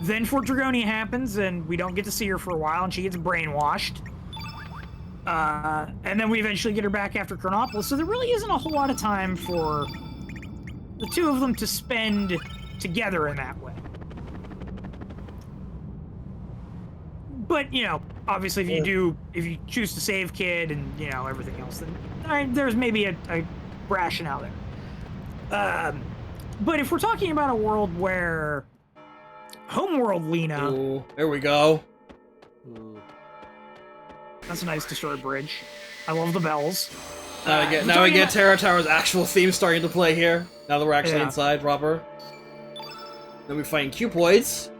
Then Fort Dragonia happens, and we don't get to see her for a while, and she gets brainwashed. And then we eventually get her back after Chronopolis, so there really isn't a whole lot of time for the two of them to spend together in that way. But, you know, obviously if you choose to save Kid and, you know, everything else, then there's maybe a rationale there. But if we're talking about a world where Homeworld Lena... Ooh, there we go. That's a nice destroyed bridge. I love the bells. Now we get Terra Tower's actual theme starting to play here. Now that we're actually inside proper. Then we find cupoids.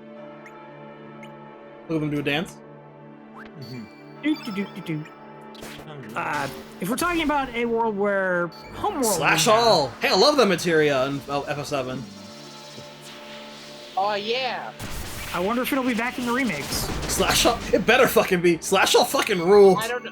Look at them do a dance. If we're talking about a world where Homeworld Slash Lena, all! Hey, I love that materia in FF7. Oh yeah. I wonder if it'll be back in the remakes. Slash all, it better fucking be. Slash all fucking rules. I don't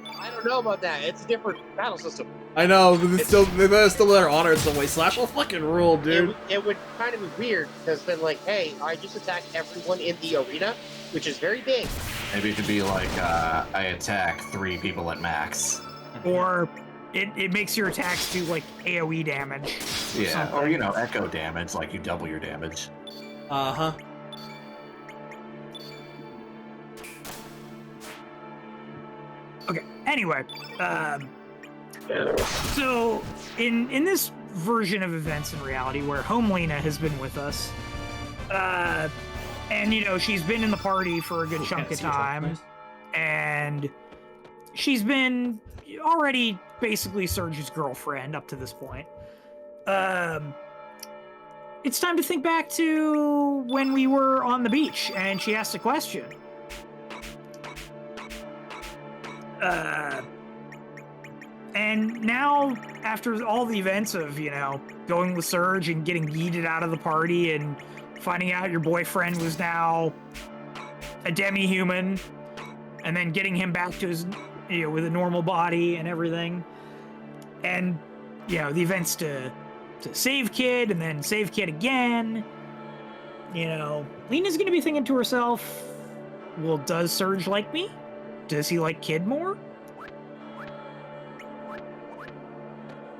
know about that. It's a different battle system. I know, but they better still let her honor in some way. Slash all fucking rule, dude. It would kind of be weird because then, like, hey, I just attacked everyone in the arena, which is very big. Maybe it could be like, I attack 3 people at max. Or it makes your attacks do, like, AoE damage. Yeah, or, you know, echo damage, like you double your damage. Uh-huh. Okay, anyway, so in this version of events in reality where Home Lena has been with us, and, you know, she's been in the party for a good chunk of time, and she's been already basically Serge's girlfriend up to this point. It's time to think back to when we were on the beach, and she asked a question. And now, after all the events of, you know, going with Serge and getting yeeted out of the party and finding out your boyfriend was now a demi-human, and then getting him back to his, you know, with a normal body and everything, and, you know, the events to save Kid and then save Kid again, you know, Lena's gonna be thinking to herself, well, does Serge like me? Does he like Kid more?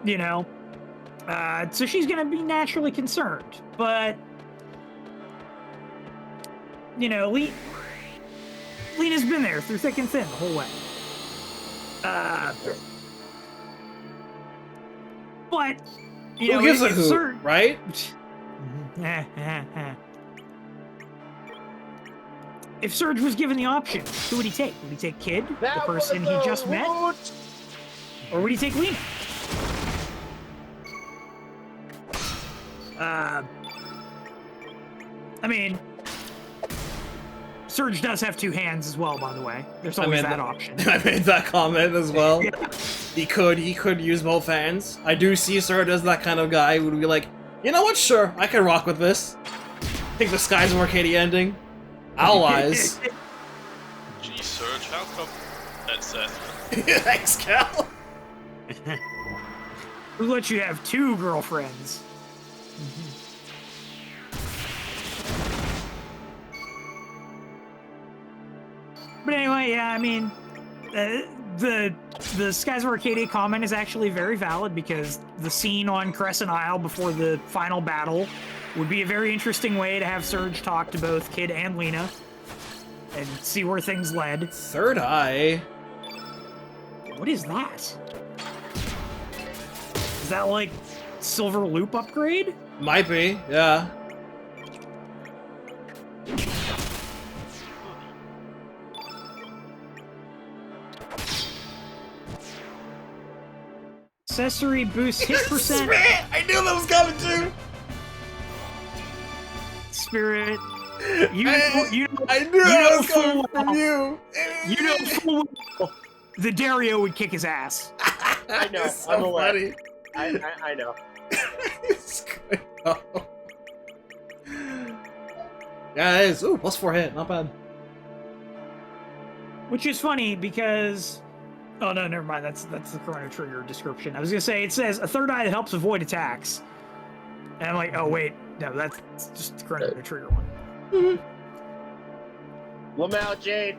You know? So she's gonna be naturally concerned. But, you know, Lena's been there through thick and thin the whole way. But you know, Who gives a if hoot, Serge- right? If Serge was given the option, who would he take? Would he take Kid, the person he just met, or would he take Lena? I mean, Serge does have two hands as well, by the way. There's always that option. I made that comment as well. Yeah. He could use both hands. I do see Serge as that kind of guy who would be like, you know what, sure, I can rock with this. I think the Skies of Arcadia ending. Allies. Gee, Serge, how come? That's Seth. Thanks, Cal. Who let you have two girlfriends? But anyway, yeah, I mean, the Skies of Arcadia comment is actually very valid because the scene on Crescent Isle before the final battle would be a very interesting way to have Serge talk to both Kid and Lena and see where things led. Third Eye. What is that? Is that like Silver Loop upgrade? Might be, yeah. Accessory boosts hit percent. I knew that was coming too. Spirit. I knew that was coming from you. You know full well the Dario would kick his ass. I know. It's so I'm aware. funny. I know. It's good. Oh. Yeah, it is. Ooh, +4 hit. Not bad. Which is funny because... Oh, no, never mind. That's the Chrono Trigger description. I was going to say, it says, a third eye that helps avoid attacks. And I'm like, oh, wait. No, that's just the Chrono Trigger one. Lamau Jade.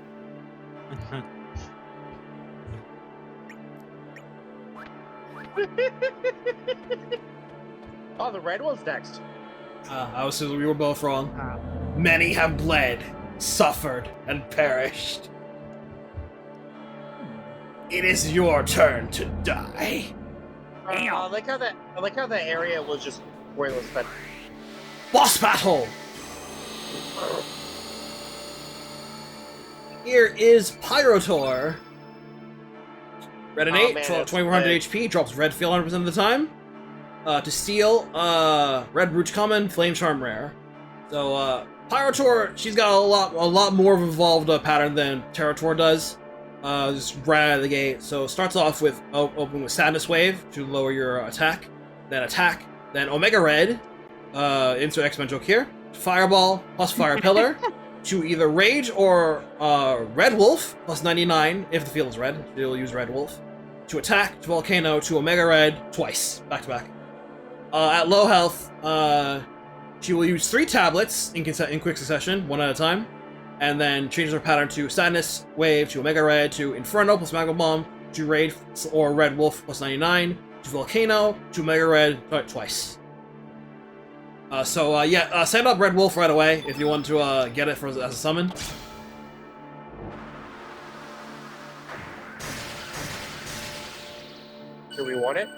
Oh, the red one's next. We were both wrong. Many have bled, suffered, and perished. It is your turn to die. I like how that area was just where it was spent. Boss battle! Here is Pyrotor. Red and 8, 2400 HP, drops red field 100% of the time. To steal, red brooch common, flame charm rare. So Pyrotor, she's got a lot more of an evolved pattern than Terrator does. Just right out of the gate. So starts off with open with Sadness Wave to lower your attack, then Omega Red into exponential cure, Fireball plus Fire Pillar to either Rage or Red Wolf plus 99 if the field is red. You'll use Red Wolf to attack, to Volcano, to Omega Red twice back to back. At low health, she will use 3 tablets in quick succession, one at a time. And then changes her pattern to Sadness Wave, to Omega Red, to Inferno plus Magma Bomb, to Raid or Red Wolf plus 99, to Volcano, to Omega Red twice. Set up Red Wolf right away if you want to get it as a summon. Do we want it?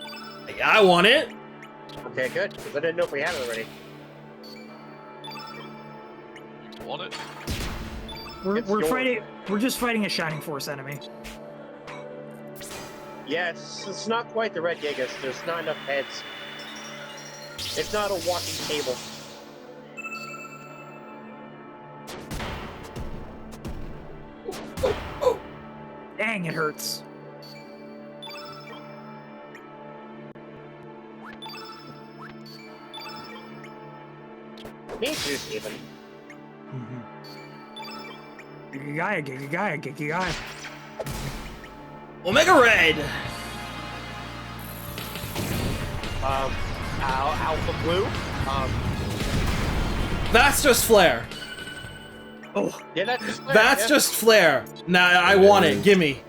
Yeah, I want it. Okay, good. Because I didn't know if we had it already. You want it? We're just fighting a Shining Force enemy. Yeah, it's not quite the Red Gigas. There's not enough heads. It's not a walking table. Dang, it hurts. Me too, Steven. Giga. Omega Red! Alpha Blue. That's just Flare. Oh. Yeah, that's just Flare. That's just Flare. Nah, I want it. Gimme.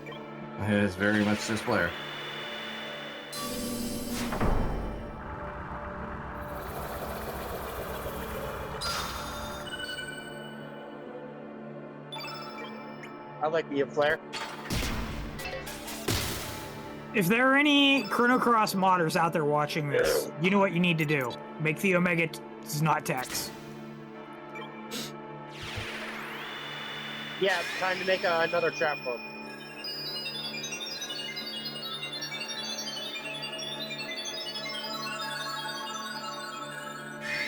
It is very much just Flare. I like the Flare. If there are any Chrono Cross modders out there watching this, you know what you need to do. Make the Omega not Tex. Yeah, time to make another trap room.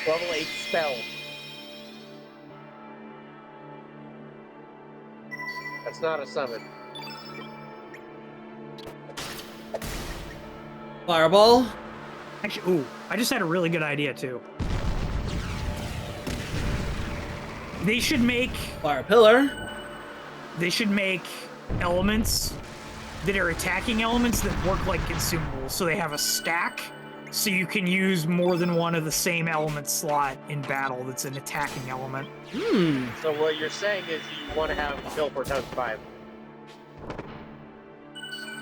Level 8 spell. That's not a summon. Fireball. Actually, ooh, I just had a really good idea too. They should make Fire pillar. They should make elements that are attacking elements that work like consumables, so they have a stack, so you can use more than one of the same element slot in battle that's an attacking element. Hmm. So what you're saying is you want to have fill for times 5.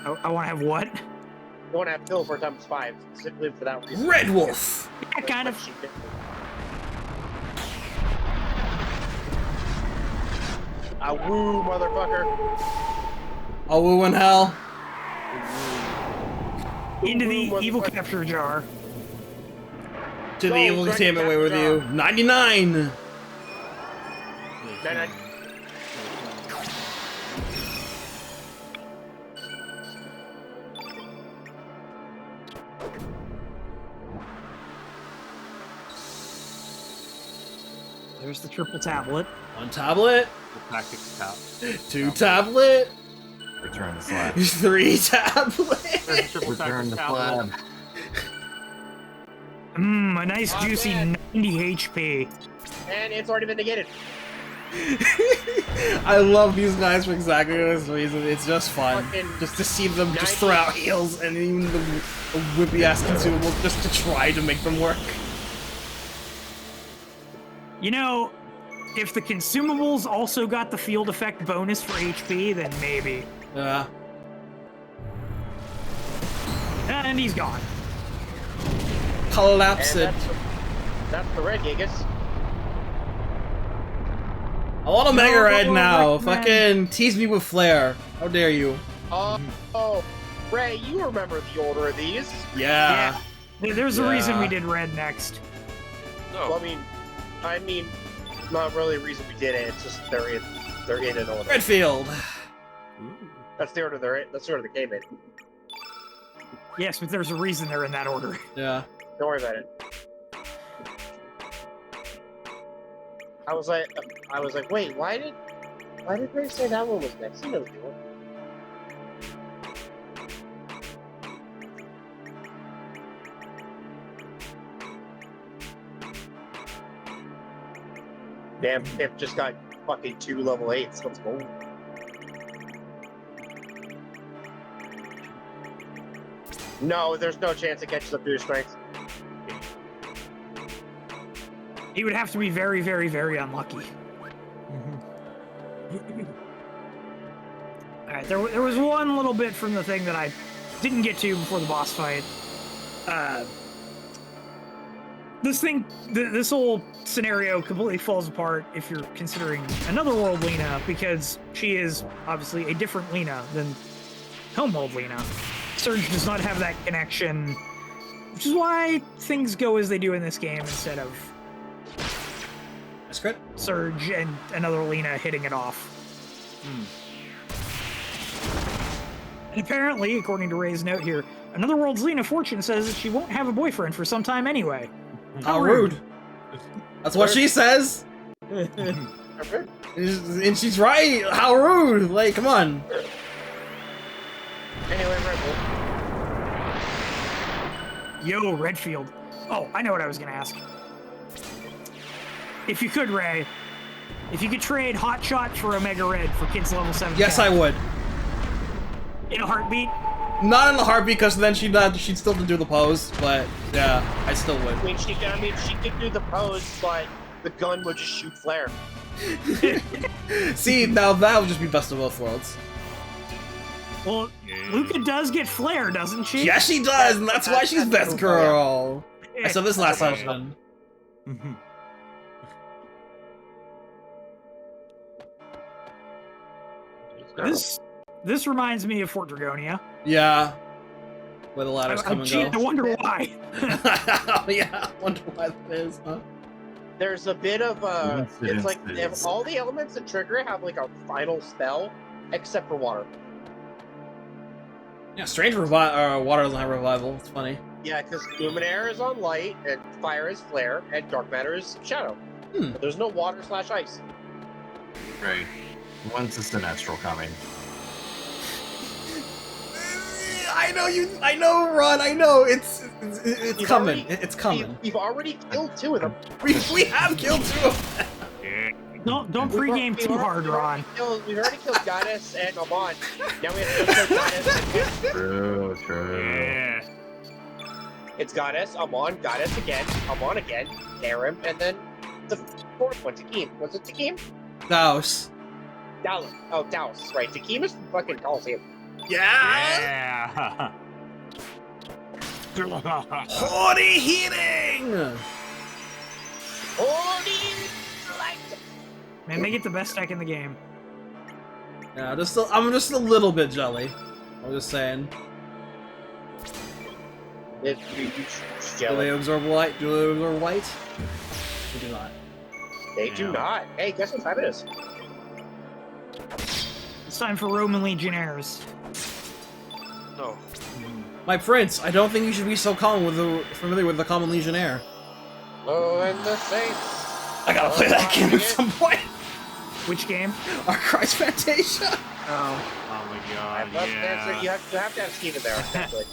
I want to have what? You want to have fill for times 5, specifically for that reason. Red Wolf. Yeah, kind of. Woo, motherfucker. All woo in hell. Into the Woo, evil motherfucker. capture jar. To the Go, evil Dragon containment way with Capture you. 99. Nah, nah. There's the triple tablet. 1 tablet. The tactics tap. 2 tablet. Return the slab. 3 tablet. There's a triple Return the tactics slab. tablet. Mmm, a nice Oh, juicy man. 90 HP. And it's already been negated. I love these guys for exactly this reason. It's just fun. Fucking Just to see them just 90. throw out heals and even the whippy ass consumable just to try to make them work. You know, if the consumables also got the field effect bonus for HP, then maybe. Yeah. And he's gone. Collapse And it. that's the red Gigas. I want a Mega Red now. recommend. Fucking tease me with Flare. How dare you? Oh, Ray, you remember the order of these? Yeah. There's a reason we Yeah. did red next. No. Well, I mean, not really a reason we did it. It's just they're in an order. Redfield. That's the order they're in. That's the order they came in. Yes, but there's a reason they're in that order. Yeah. Don't worry about it. I was like, wait, why did Ray say that one was next? He knows the order. Damn, Pip just got fucking 2 level 8s. Let's go. No, there's no chance it catches up to your strength. He would have to be very, very, very unlucky. Alright, there was one little bit from the thing that I didn't get to before the boss fight. This whole scenario completely falls apart if you're considering another world Lena, because she is obviously a different Lena than Homeworld Lena. Serge does not have that connection, which is why things go as they do in this game instead of That's great. Serge and another Lena hitting it off. And apparently, according to Ray's note here, another world's Lena Fortune says that she won't have a boyfriend for some time anyway. How rude. That's what she says. Okay. And she's right. How rude. Like, come on. Anyway, Red Bull. Yo, Redfield. Oh, I know what I was gonna ask. If you could, Ray, if you could trade Hotshot for Omega Red for kids level 7. Yes, I would. In a heartbeat. Not in the heartbeat, because then she'd still do the pose. But yeah, I still would. I mean, she could do the pose, but the gun would just shoot flare. See, now that would just be best of both worlds. Well, Lucca does get flare, doesn't she? Yes, she does, and that's why she's best girl. I said this last That's session. This reminds me of Fort Dragonia. Yeah. where the ladders come and Gee, I go. wonder why. Yeah, I wonder why that is, huh? There's a bit of it's like Coincidences. all the elements in Trigger have like a final spell, except for water. Yeah, strange water doesn't have revival. It's funny. Yeah, because Luminaire is on light, and fire is flare, and dark matter is shadow. But there's no water / ice. Right. When's the Sinestro coming? I know, Ron, I know, it's You've coming, already- it's coming. You've already killed 2 of them. We have killed 2 of them. Don't pregame too hard, Ron. We've already killed Goddess and Amon. Now we have to kill Goddess and True. Yeah. it's Goddess, Amon, Goddess again, Amon again, Terra, and then the 4th one, Takim. Was it Takim? Douse. Dallas. Oh, Dallas, right. Takim is fucking Coliseum. Yeah! Yeah. Horny heating! Man, they get the best deck in the game. Yeah, I'm just a little bit jelly. I'm just saying. You Do they absorb light? Do they absorb white? They do not. They do not. Hey, guess what time it is? It's time for Roman Legionnaires. No. My prince, I don't think you should be so familiar with the common legionnaire. Oh, and the Saints. I gotta play that game at some point. Which game? Our Christ Fantasia. Oh. Oh my god, yeah. You have to have Steven there, actually.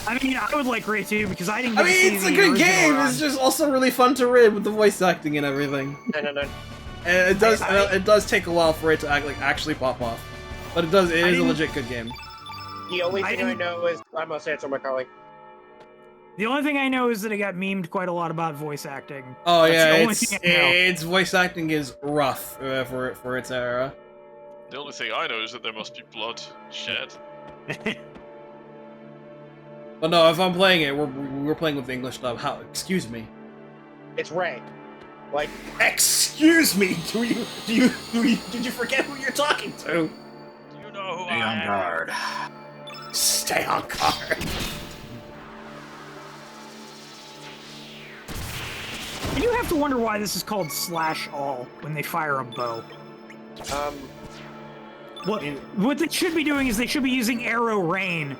I mean, I would like Ray too because I didn't. I Get to mean, see it's a the good original game. run. It's just also really fun to read with the voice acting and everything. No. And it does take a while for it to actually pop off, but it is a legit good game. The only thing I didn't- know is I must answer my colleague. The only thing I know is that it got memed quite a lot about voice acting. Oh That's yeah, the only thing I know. its voice acting is rough for its era. The only thing I know is that there must be blood shed. But no, if I'm playing it, we're playing with the English dub. How? Excuse me. It's Ray. Like, Excuse me. Did you forget who you're talking to? Do you know who Stay I on am? guard. Stay on guard. And you have to wonder why this is called /all when they fire a bow. What they should be doing is they should be using arrow rain.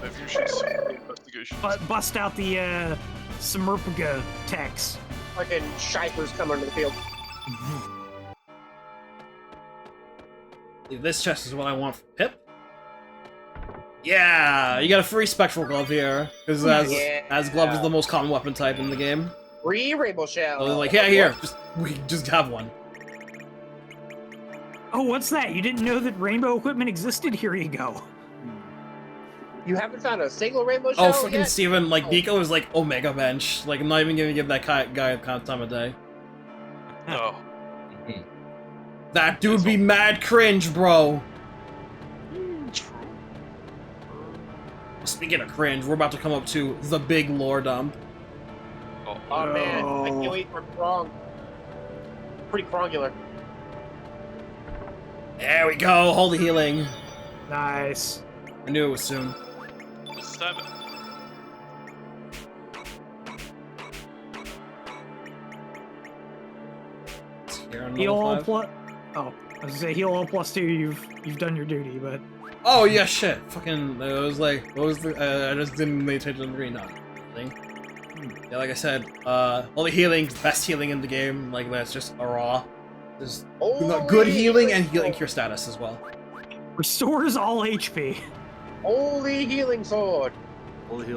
Maybe you should see the investigation. Bust out the Smurpaga text. fucking shipers come onto the field. This chest is what I want for Pip. Yeah, you got a free spectral glove here, because as glove is the most common weapon type in the game. Free rainbow shell. So they're like, yeah, here, just have one. Oh, what's that? You didn't know that rainbow equipment existed? Here you go. You haven't found a single rainbow shell Oh, freaking yet? Steven, like, Nico is like Omega Bench. Like, I'm not even gonna give that guy time of day. No. That dude be mad cringe, bro. True. Speaking of cringe, we're about to come up to the big lore dump. Oh man, I No. can't wait for Krong. Pretty Krongular. There we go, holy healing. Nice. I knew it was soon. Just stab it. It's here on Heal level all 5. plus. Oh, I was gonna say heal all +2. You've done your duty, but Oh yeah, shit. Fucking, it was like, what was the? I just didn't pay attention to the green. No, thing. Yeah, like I said, all the healing, best healing in the game. Like that's just a raw. There's good healing and healing cure status as well. restores all HP. Holy healing sword.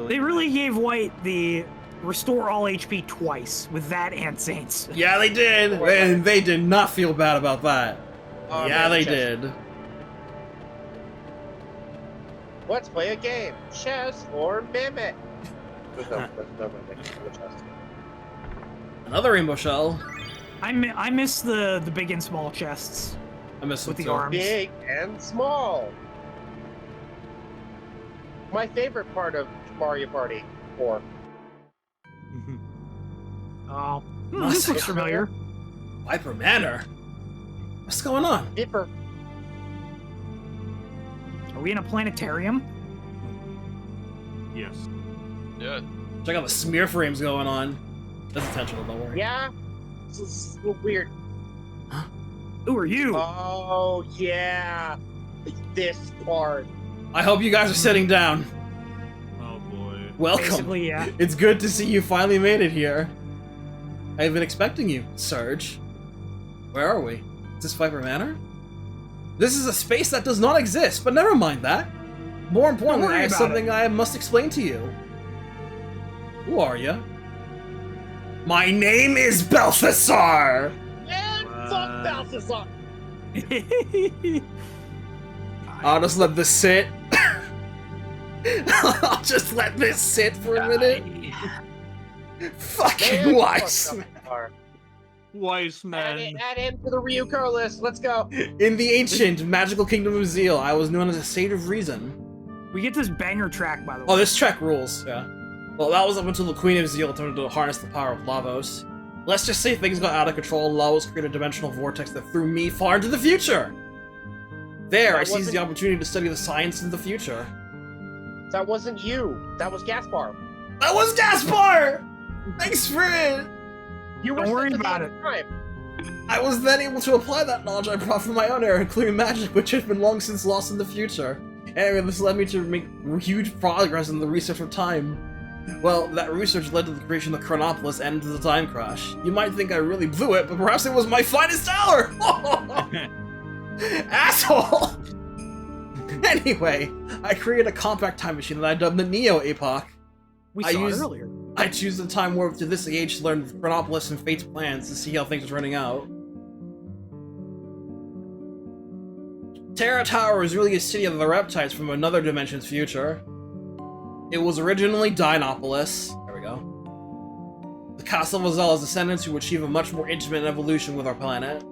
They really gave White the restore all HP twice with that and Saints. Yeah, they did, and they did not feel bad about that. Oh, Yeah, man, they chess. did. Let's play a game. Chess or Mimic. There's no Mimic in the chest. Another rainbow shell. I miss the big and small chests I missed with it the too. arms. Big and small. My favorite part of Mario Party 4. Oh, this looks familiar. Viper Manor. What's going on? Dipper. Are we in a planetarium? Yes. Yeah. Check out the smear frames going on. That's intentional, don't worry. Yeah. This is a little weird. Who are you? Oh yeah. This part. I hope you guys are sitting down. Oh boy. Welcome. Basically, yeah. It's good to see you finally made it here. I've been expecting you, Serge. Where are we? Is this Viper Manor? This is a space that does not exist, but never mind that. More importantly, I have something I must explain to you. Who are you? My name is Belthasar! And fuck Belthasar. I'll just let this sit. I'll just let this sit for a minute. Fucking wise. Wise man. Add him to the Ryuko list. Let's go. In the ancient magical kingdom of Zeal, I was known as a Sage of Reason. We get this banger track, by the way. Oh, this track rules, yeah. Well, that was up until the Queen of Zeal attempted to harness the power of Lavos. Let's just say things got out of control, Lavos created a dimensional vortex that threw me far into the future! There, I seized the opportunity to study the science of the future. That wasn't you. That was Gaspar. That was Gaspar! Thanks for it! You were Don't worry sent about at it. the time. I was then able to apply that knowledge I brought from my own era, including magic, which had been long since lost in the future. Anyway, this led me to make huge progress in the research of time. Well, that research led to the creation of the Chronopolis and to the time crash. You might think I really blew it, but perhaps it was my finest hour! Asshole! Anyway, I created a compact time machine that I dubbed the Neo Epoch. We saw it earlier. I choose the time warp to this age to learn the Chronopolis and Fate's plans to see how things are turning out. Terra Tower is really a city of the reptiles from another dimension's future. It was originally Dinopolis. There we go. The castle was Zella's descendants who achieve a much more intimate evolution with our planet.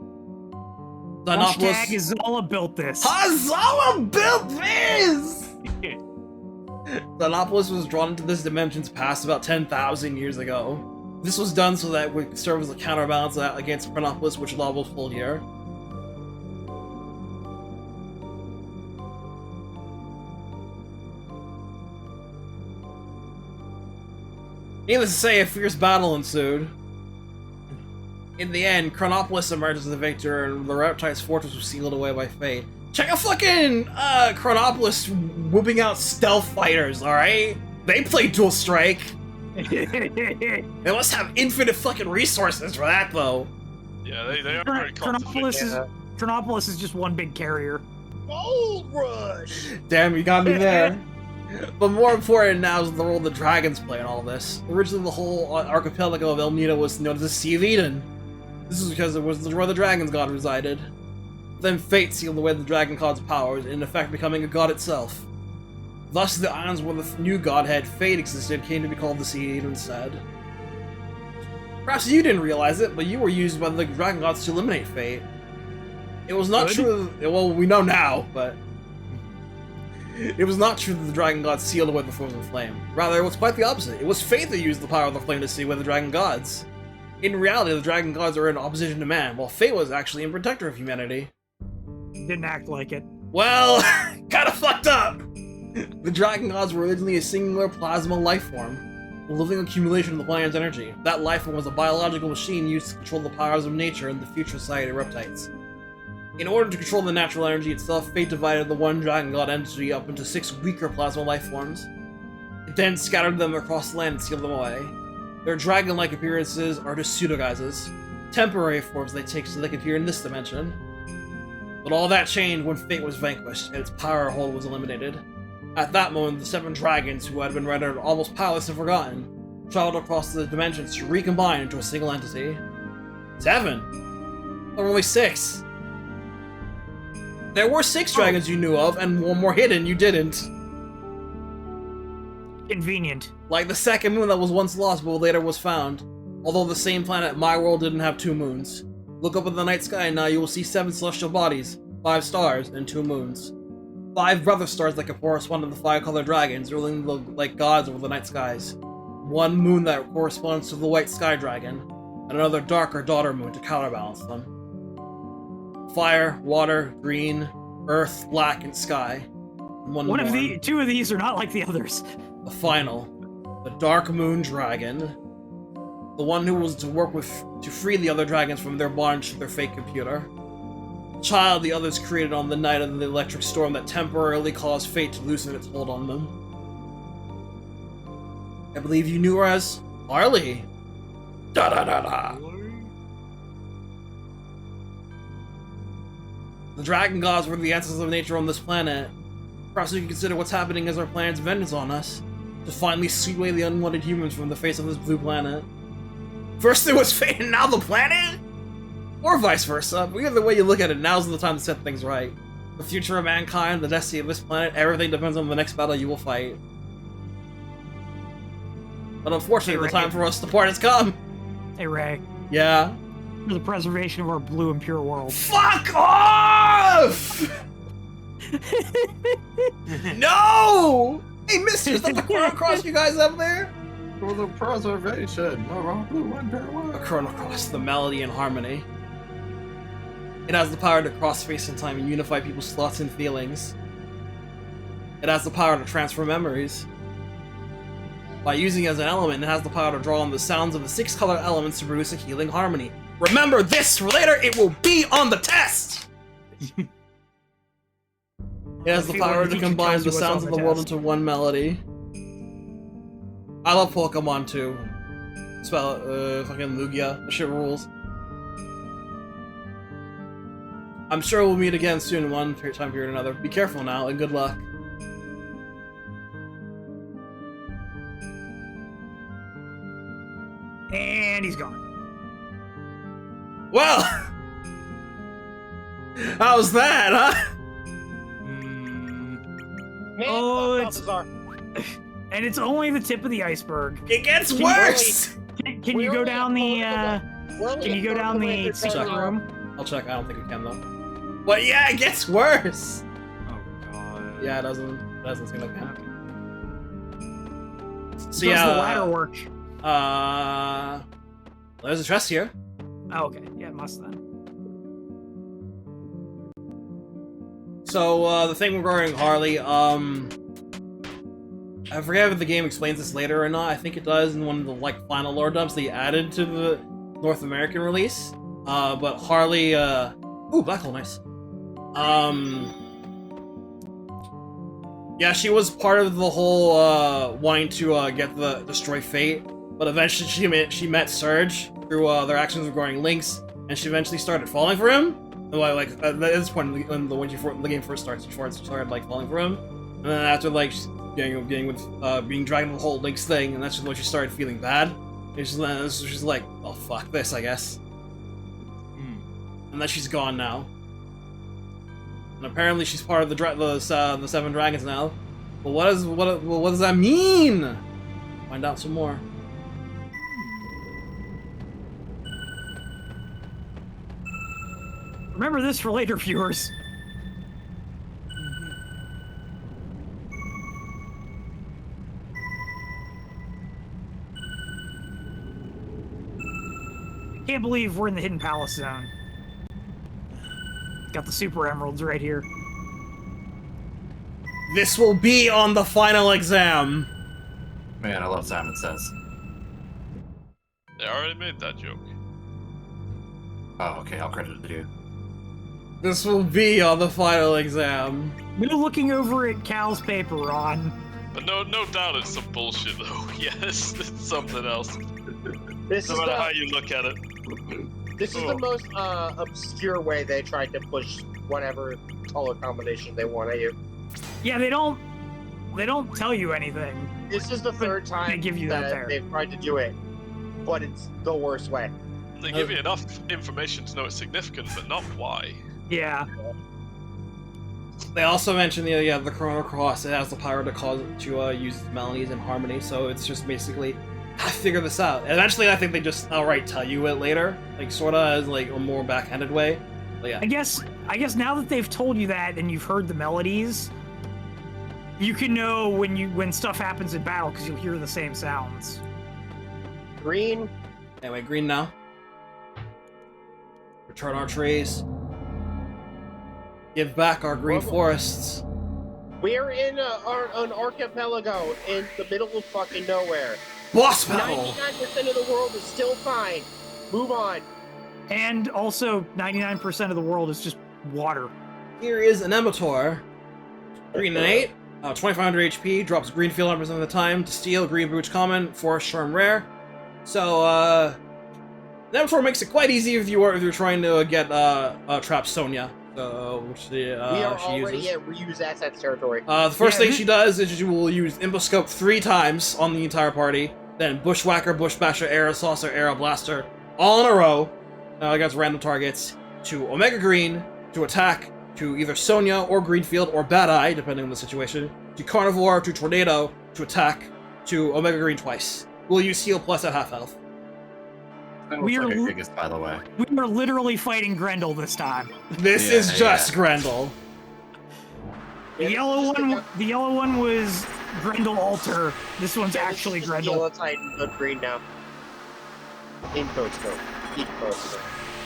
Hashtag Zala built this. Zala built this! Dinopolis was drawn into this dimension's past about 10,000 years ago. This was done so that it would serve as a counterbalance against Chronopolis, which Lavos pulled here. Needless to say, a fierce battle ensued. In the end, Chronopolis emerged as the victor, and the Reptile's fortress was sealed away by fate. Check out fucking Chronopolis whooping out stealth fighters, alright? They play Dual Strike. They must have infinite fucking resources for that, though. Yeah, they are very complicated. Chronopolis is just one big carrier. Gold Rush! Damn, you got me there. But more important now is the role the dragons play in all this. Originally, the whole archipelago of El Nido was known as the Sea of Eden. This is because it was where the dragon's god resided. Then fate sealed away the dragon god's powers, in effect becoming a god itself. Thus, the islands where the new godhead, Fate, existed came to be called the Sea of Eden instead. Perhaps you didn't realize it, but you were used by the dragon gods to eliminate Fate. It was not true. Well, we know now, but it was not true that the dragon gods sealed away the frozen flame. Rather, it was quite the opposite. It was Fate that used the power of the flame to seal away the dragon gods. In reality, the dragon gods are in opposition to man, while Fate was actually a protector of humanity. Didn't act like it. Well, kinda fucked up! The dragon gods were originally a singular plasma life form, a living accumulation of the planet's energy. That life form was a biological machine used to control the powers of nature and the future society of reptiles. In order to control the natural energy itself, Fate divided the one dragon god entity up into 6 weaker plasma life forms. It then scattered them across the land and sealed them away. Their dragon-like appearances are just pseudo-guises, temporary forms they take so they can appear in this dimension. But all that changed when Fate was vanquished and its power hold was eliminated. At that moment, the 7 dragons, who had been rendered almost powerless and forgotten, traveled across the dimensions to recombine into a single entity. 7? There were only 6. There were 6 dragons you knew of, and 1 more hidden you didn't. Convenient. Like the second moon that was once lost but later was found. Although the same planet, my world, didn't have 2 moons. Look up at the night sky and now you will see 7 celestial bodies, 5 stars, and 2 moons. 5 brother stars that could correspond to the 5 colored dragons, ruling like gods over the night skies. 1 moon that corresponds to the white sky dragon, and another darker daughter moon to counterbalance them. fire, water, green, earth, black, and sky. Two of these are not like the others. The final, the Dark Moon Dragon, the one who was to work with to free the other dragons from their bondage to their fake computer. The child the others created on the night of the electric storm that temporarily caused fate to loosen its hold on them. I believe you knew her as Harley. Da da da da. The dragon gods were the answers of nature on this planet. Perhaps we can consider what's happening as our planet's vengeance on us, to finally sweep away the unwanted humans from the face of this blue planet. First it was fate and now the planet? Or vice versa, but either way you look at it, now's the time to set things right. The future of mankind, the destiny of this planet, everything depends on the next battle you will fight. But unfortunately, the time for us to part has come! Hey, Ray. Yeah? For the preservation of our blue and pure world. Fuck off! No! Hey, mister, is that the Chrono Cross you guys have there? For the preservation of our blue and pure world. A Chrono Cross, the melody and harmony. It has the power to cross space and time and unify people's thoughts and feelings. It has the power to transfer memories. By using it as an element, it has the power to draw on the sounds of the 6 color elements to produce a healing harmony. Remember this for later, it will be on the test! It has the power to combine the sounds of the world into one melody. I love Pokemon too. Spell fucking Lugia. The shit rules. I'm sure we'll meet again soon in one time period or another. Be careful now, and good luck. And he's gone. Well! How's that, huh? Man, Oh, fuck it's- Belthasar. And it's only the tip of the iceberg. It gets Can you worse! Can you go down the secret Check. room? I'll check, I don't think we can though. But yeah, it gets worse! Oh god. Yeah, it doesn't seem like that. So Does yeah, the ladder work? There's a chest here. Oh, okay. Yeah, it must then. So, the thing regarding Harley, I forget if the game explains this later or not. I think it does in one of the, like, final lore dumps they added to the North American release. But Harley, ooh, black hole, nice. Yeah, she was part of the whole, wanting to, get the Destroy Fate, but eventually she met Serge through, their actions regarding Lynx, and she eventually started falling for him. And, like, at this point when the game first starts, she started, like, falling for him. And then after, like, getting with, being dragged into the whole Lynx thing, and that's when she started feeling bad. And she's like, oh, fuck this, I guess. And then she's gone now. And apparently she's part of the 7 dragons now. But what does that mean? Find out some more. Remember this for later, viewers. Can't believe we're in the Hidden Palace zone. Got the super emeralds right here. This will be on the final exam. Man, I love Simon Says. They already made that joke. Oh, okay, I'll credit it to you. This will be on the final exam. No looking over at Cal's paper, Ron. But no doubt it's some bullshit though. Yes, it's something else. This No is matter how the, you look at it. this is the most obscure way they tried to push whatever color combination they want at you. Yeah, they don't tell you anything. This is the third time They give you that there. they've tried to do it, but it's the worst way. They give you enough information to know it's significant, but not why. Yeah. They also mentioned the Chrono Cross. It has the power to use melodies and harmony. So it's just basically figure this out. And eventually, I think they just outright tell you it later, like sorta as like a more backhanded way. But yeah. I guess now that they've told you that and you've heard the melodies, you can know when stuff happens in battle because you'll hear the same sounds. Green. Anyway, green now. Return our trays. Give back our green forests. We're in an archipelago in the middle of fucking nowhere. Boss battle! 99% of the world is still fine. Move on. And also, 99% of the world is just water. Here is an Emitor. Green and 8. 2500 HP. Drops green field 100% of the time. To steal, green booch common. Forest charm rare. So, Emitor makes it quite easy if you're trying to get Trap Sonya. Which she we are already uses. at reuse assets territory. The first thing she does is she will use Imboscope 3 times on the entire party, then Bushwhacker, Bushbasher, Aerosaucer, Aeroblaster, all in a row, against random targets, to Omega Green, to attack, to either Sonya or Greenfield or Bad Eye, depending on the situation, to Carnivore, to Tornado, to attack, to Omega Green twice. We'll use Heal Plus at half health. We are, by the way. We are literally fighting Grendel this time. This is just Grendel. The yellow one was Grendel Alter. This one's actually Grendel. Yellow Titan, but green now. Info scope.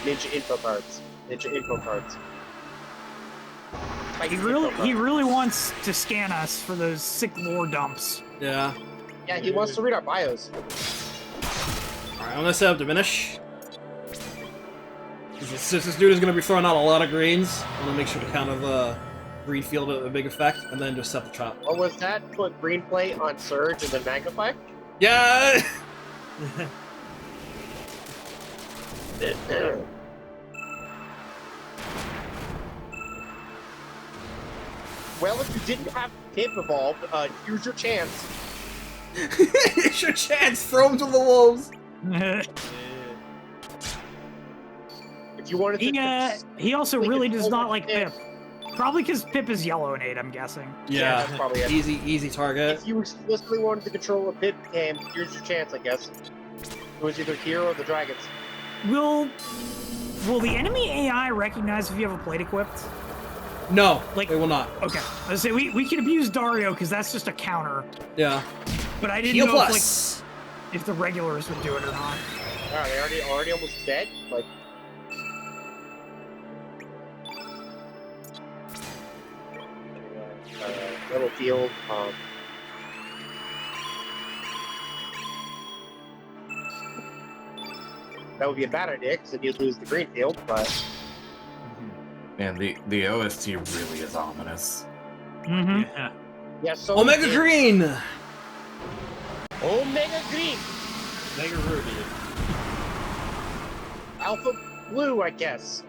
Ninja info cards. He really wants to scan us for those sick lore dumps. Yeah. Yeah, he wants to read our bios. Alright, I'm gonna set up Diminish. Since this dude is gonna be throwing out a lot of greens, I'm gonna make sure to kind of green field a big effect, and then just set the trap. What was that? Put green plate on Serge and then magnify? Yeah! Well, if you didn't have Pip evolved, here's your chance. Here's your chance! Throw him to the wolves! If you wanted to... He also really does not like Pip. Probably because Pip is yellow and 8, I'm guessing. Yeah, that's probably it. Easy target. If you explicitly wanted to control a Pip game, here's your chance, I guess. It was either here or the dragons. Will the enemy AI recognize if you have a plate equipped? No, they will not. Okay, I was say we can abuse Dario because that's just a counter. Yeah. But I didn't know if the regulars would do it or not. Are they already almost dead? Like. Little field. That would be a bad idea because then you'd lose the green field, but. Man, the OST really is ominous. Mm-hmm. Yeah, so Omega Green! Omega Green! Mega Ruby. Alpha Blue, I guess.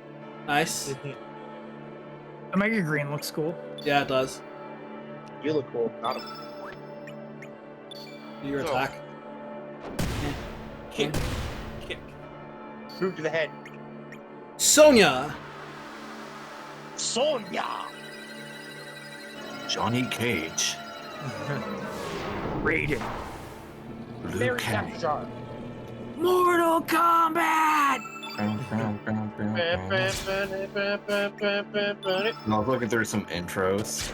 Nice. Omega Green looks cool. Yeah, it does. You look cool. Got him. Do your attack. Kick. Move to the head. Sonya! Sonya! Johnny Cage. Raiden. Very Lucca. sharp. Mortal Kombat! I was looking through some intros.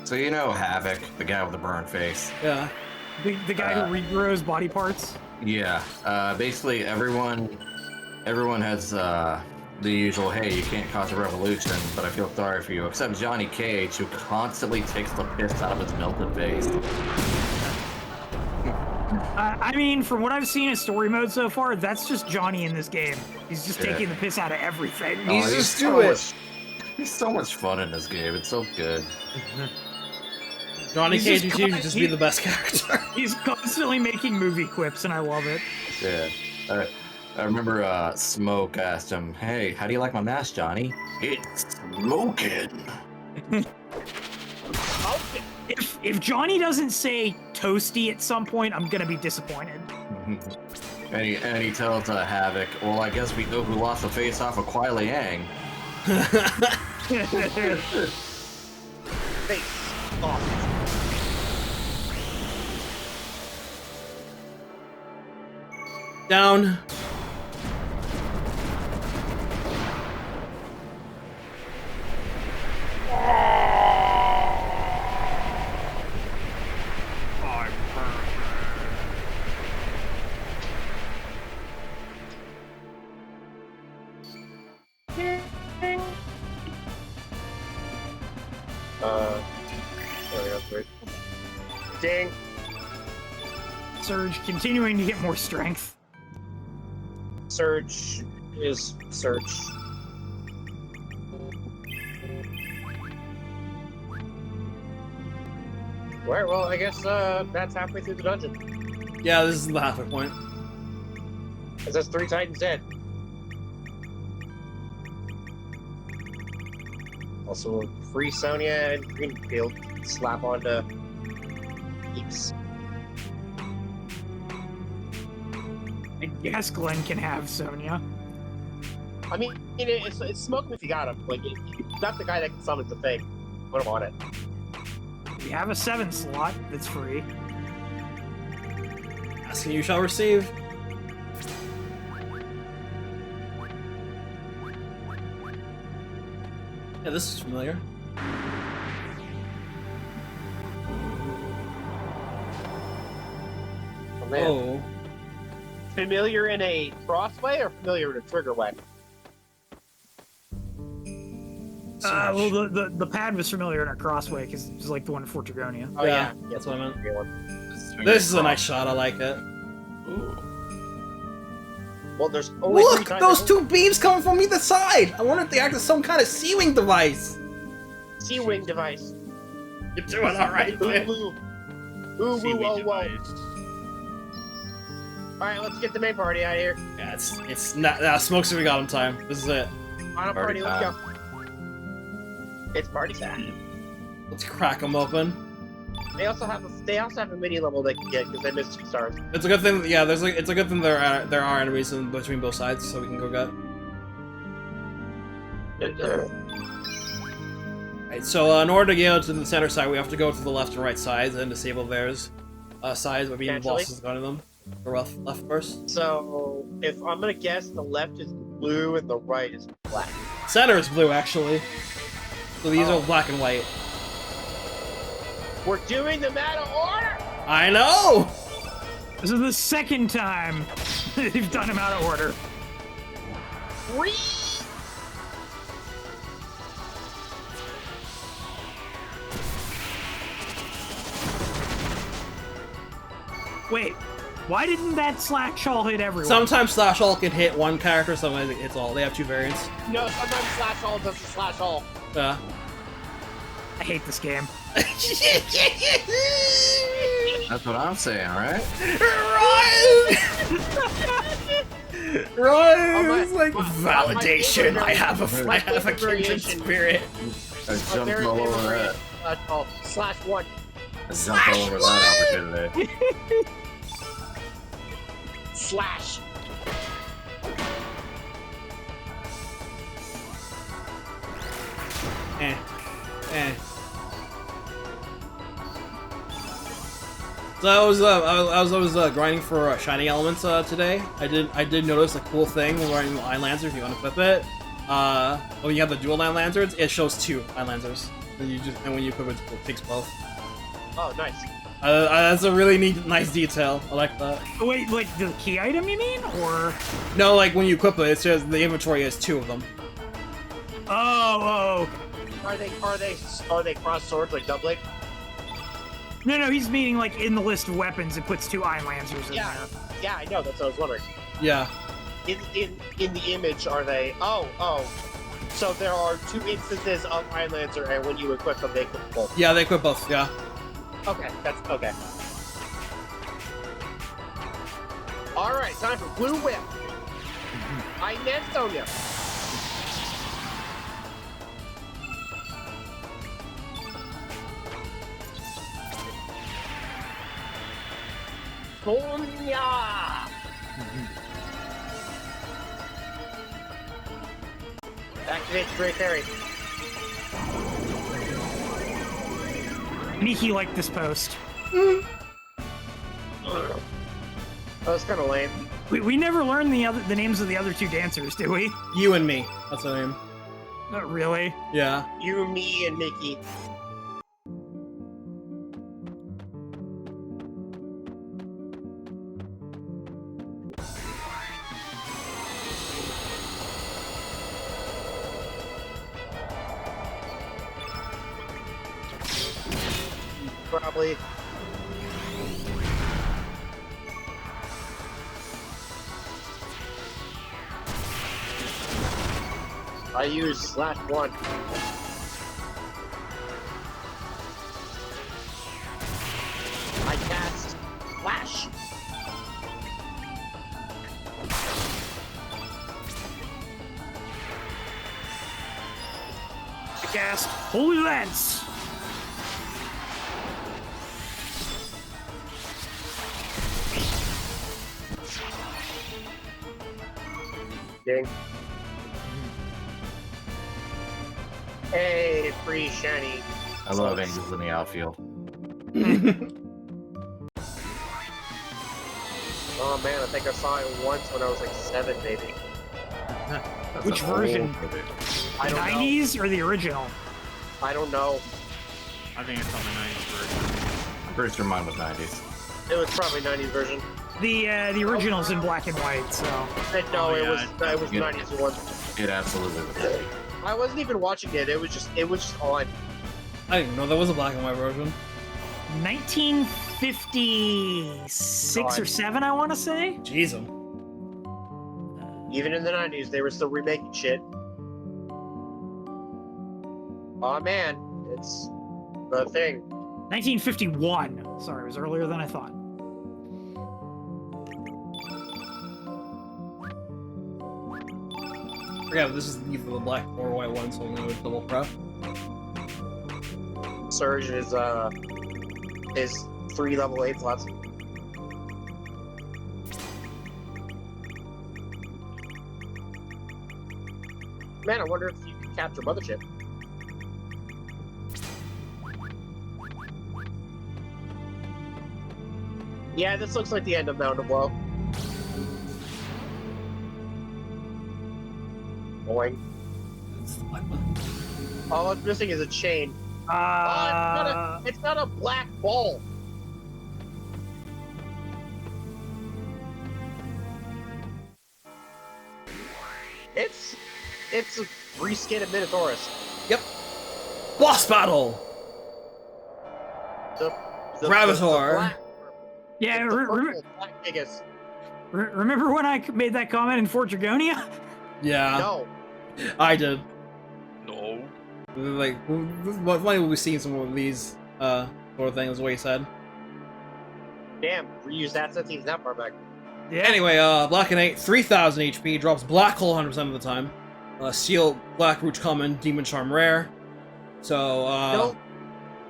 So you know Havoc, the guy with the burn face. Yeah. The guy who regrows body parts? Yeah. Basically everyone has the usual, hey, you can't cause a revolution, but I feel sorry for you, except Johnny Cage, who constantly takes the piss out of his melted face. I mean, from what I've seen in story mode so far, that's just Johnny in this game. He's just taking the piss out of everything. He's just doing it. He's so much fun in this game. It's so good. Johnny Cage seems to just be the best character. He's constantly making movie quips, and I love it. Yeah. I remember Smoke asked him, hey, how do you like my mask, Johnny? It's smoking. If Johnny doesn't say toasty at some point, I'm gonna be disappointed. and he tells Havoc, well, I guess we know who lost the face off of Kuai Liang. Face off. Down. There we go. Great. Ding. Serge continuing to get more strength. Serge is Serge. Alright, well, I guess that's halfway through the dungeon. Yeah, this is the halfway point. It says 3 Titans dead. Also, free Sonya and Greenfield slap onto Heaps. I guess Glenn can have Sonya. I mean, it's smoke him if you got him. Like, not the guy that can summon the thing. Put him on it. We have a 7 slot that's free. Asking you shall receive. Yeah, this is familiar. Oh, man. Oh. Familiar in a crossway or familiar in a trigger way? Well, the pad was familiar in our crossway because it was like the one in Fort Dragonia. Oh, Yeah, yeah. that's what I meant. Real one. This is a nice shot, I like it. Well, there's only 3 Look! Titans. Those 2 beams coming from either side! I wonder if they act as some kind of Sea-Wing device! Sea-Wing device. You're doing alright, man. Ooh, woo, whoa, whoa. Alright, let's get the main party out of here. Yeah, it's not. Smoke's we got him time. This is it. Final party, let's go. It's party time. Let's crack them open. They also have a mini level they can get because they missed 2 stars. It's a good thing. Yeah, it's a good thing there are enemies in between both sides, so we can go get. Right, so in order to get to the center side, we have to go to the left and right sides and disable theirs sides by being the bosses going to them. The left first. So if I'm gonna guess, the left is blue and the right is black. Center is blue, actually. So these are black and white. We're doing them out of order. I know. This is the 2nd time they've done him out of order. Wait, why didn't that slash all hit everyone? Sometimes slash all can hit one character, sometimes it hits all. They have 2 variants. No, sometimes slash all doesn't slash all. Yeah. I hate this game. That's what I'm saying, right? Ryan is like validation. I have a kindred spirit. I jumped all over that. /1. I jumped all over that opportunity. Slash. So I was grinding for shiny elements today. I did notice a cool thing when wearing the Eye Lancer. If you unequip it, when you have the dual Eye Lancers, it shows 2 Eye Lancers, and when you equip it, it takes both. Oh, nice. That's a really nice detail. I like that. Wait, like the key item, you mean, or? No, like when you equip it, it says the inventory has 2 of them. Oh. Are they cross swords like double blade? No, he's meaning like in the list of weapons, it puts 2 Iron Lancers in there. Yeah, I know. That's what I was wondering. Yeah. In the image, are they? Oh. So there are 2 instances of Iron Lancer, and when you equip them, they equip both. Yeah, they equip both. Yeah. Okay, that's okay. All right, time for Blue Whip. I next on you. Sonya! Activate the Great Fairy. Miki liked this post. That's kind of lame. We never learned the names of the other 2 dancers, did we? You and me. That's the name. Not really. Yeah. You, me, and Mickey. Probably. I use /1. I cast Flash. I cast Holy Lance. Ding. Hey, free shiny. I love angels in the outfield. Oh man, I think I saw it once when I was like 7, maybe. That's Which an old version? movie. I don't know. 90s or the original? I don't know. I think it's on the 90s version. I'm pretty sure mine was 90s. It was probably 90s version. The original's in black and white, so. No, Oh, it yeah, was yeah. 90s one. It absolutely was. I wasn't even watching it. It was just on. I didn't even know there was a black and white version. 1956 or 7, I want to say. Jeez. Even in the 90s, they were still remaking shit. Oh man, it's the thing. 1951. Sorry, it was earlier than I thought. Yeah, but this is either the black or white one, so I'm gonna do double prep. Serge is 3 level 8 slots. Man, I wonder if you can capture Mothership. Yeah, this looks like the end of Mountain Blow. Boing. It's the black one. All it's missing is a chain. It's not a black ball. It's a reskin of Minotaurus. Yep. Boss battle. The Gravatar. black, Yeah, the purple black Gigas. remember when I made that comment in Fort Dragonia? Yeah, No. I did. No. Like, what funny we've seen some of these sort of things, what he said. Damn, reused assets even that far back. Yeah. Anyway, Black and 8, 3000 HP, drops Black Hole 100% of the time. Steel, Black Roach Common, Demon Charm Rare. So,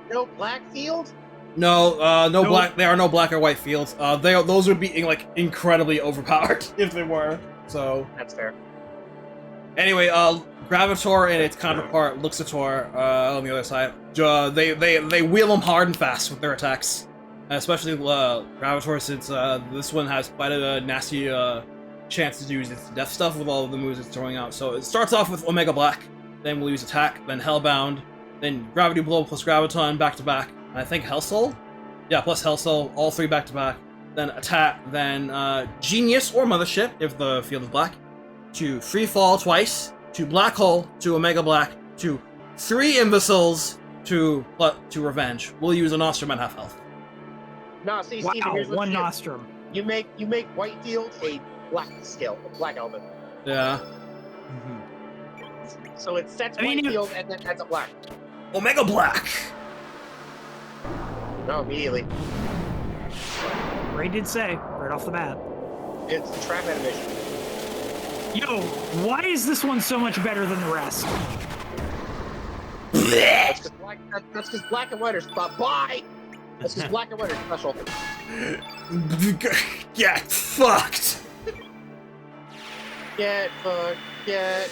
No black field? no Nope. black, there are no black or white fields. Those would be, like, incredibly overpowered if they were, so. That's fair. Anyway, Gravatar and its counterpart, Luxator, on the other side, they wheel them hard and fast with their attacks. Especially Gravatar, since this one has quite a nasty chance to do its death stuff with all of the moves it's throwing out. So it starts off with Omega Black, then we'll use Attack, then Hellbound, then Gravity Blow plus Graviton back to back, and I think Hellsoul? Yeah, plus Hellsoul, all 3 back to back. Then Attack, then Genius or Mothership, if the field is black, to Free Fall twice, to Black Hole, to Omega Black, to 3 Imbeciles, to Revenge. We'll use a Nostrum at half health. No, see, Wow, Steven, here's what one you do. Nostrum. You make white field a black skill, a black element. Yeah. So it sets I mean, white you- field and then adds a black. Omega Black! No, immediately. Ray did say, right off the bat. It's the trap animation. Yo, why is this one so much better than the rest? That's because black and white are bye. That's because black and white are special. Get fucked! Get fucked. Get.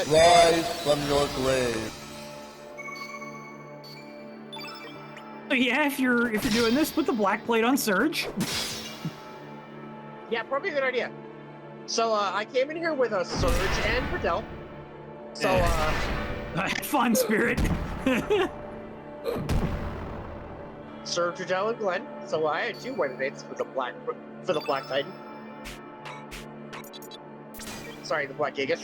Rise from your grave. So yeah, if you're doing this, put the black plate on Serge. Yeah, probably a good idea. So I came in here with a Serge and Verdell. So Have fun, Spirit. Serge, Verdell, and Glenn. So I had 2 white mates for the black Titan. Sorry, the black Gigas.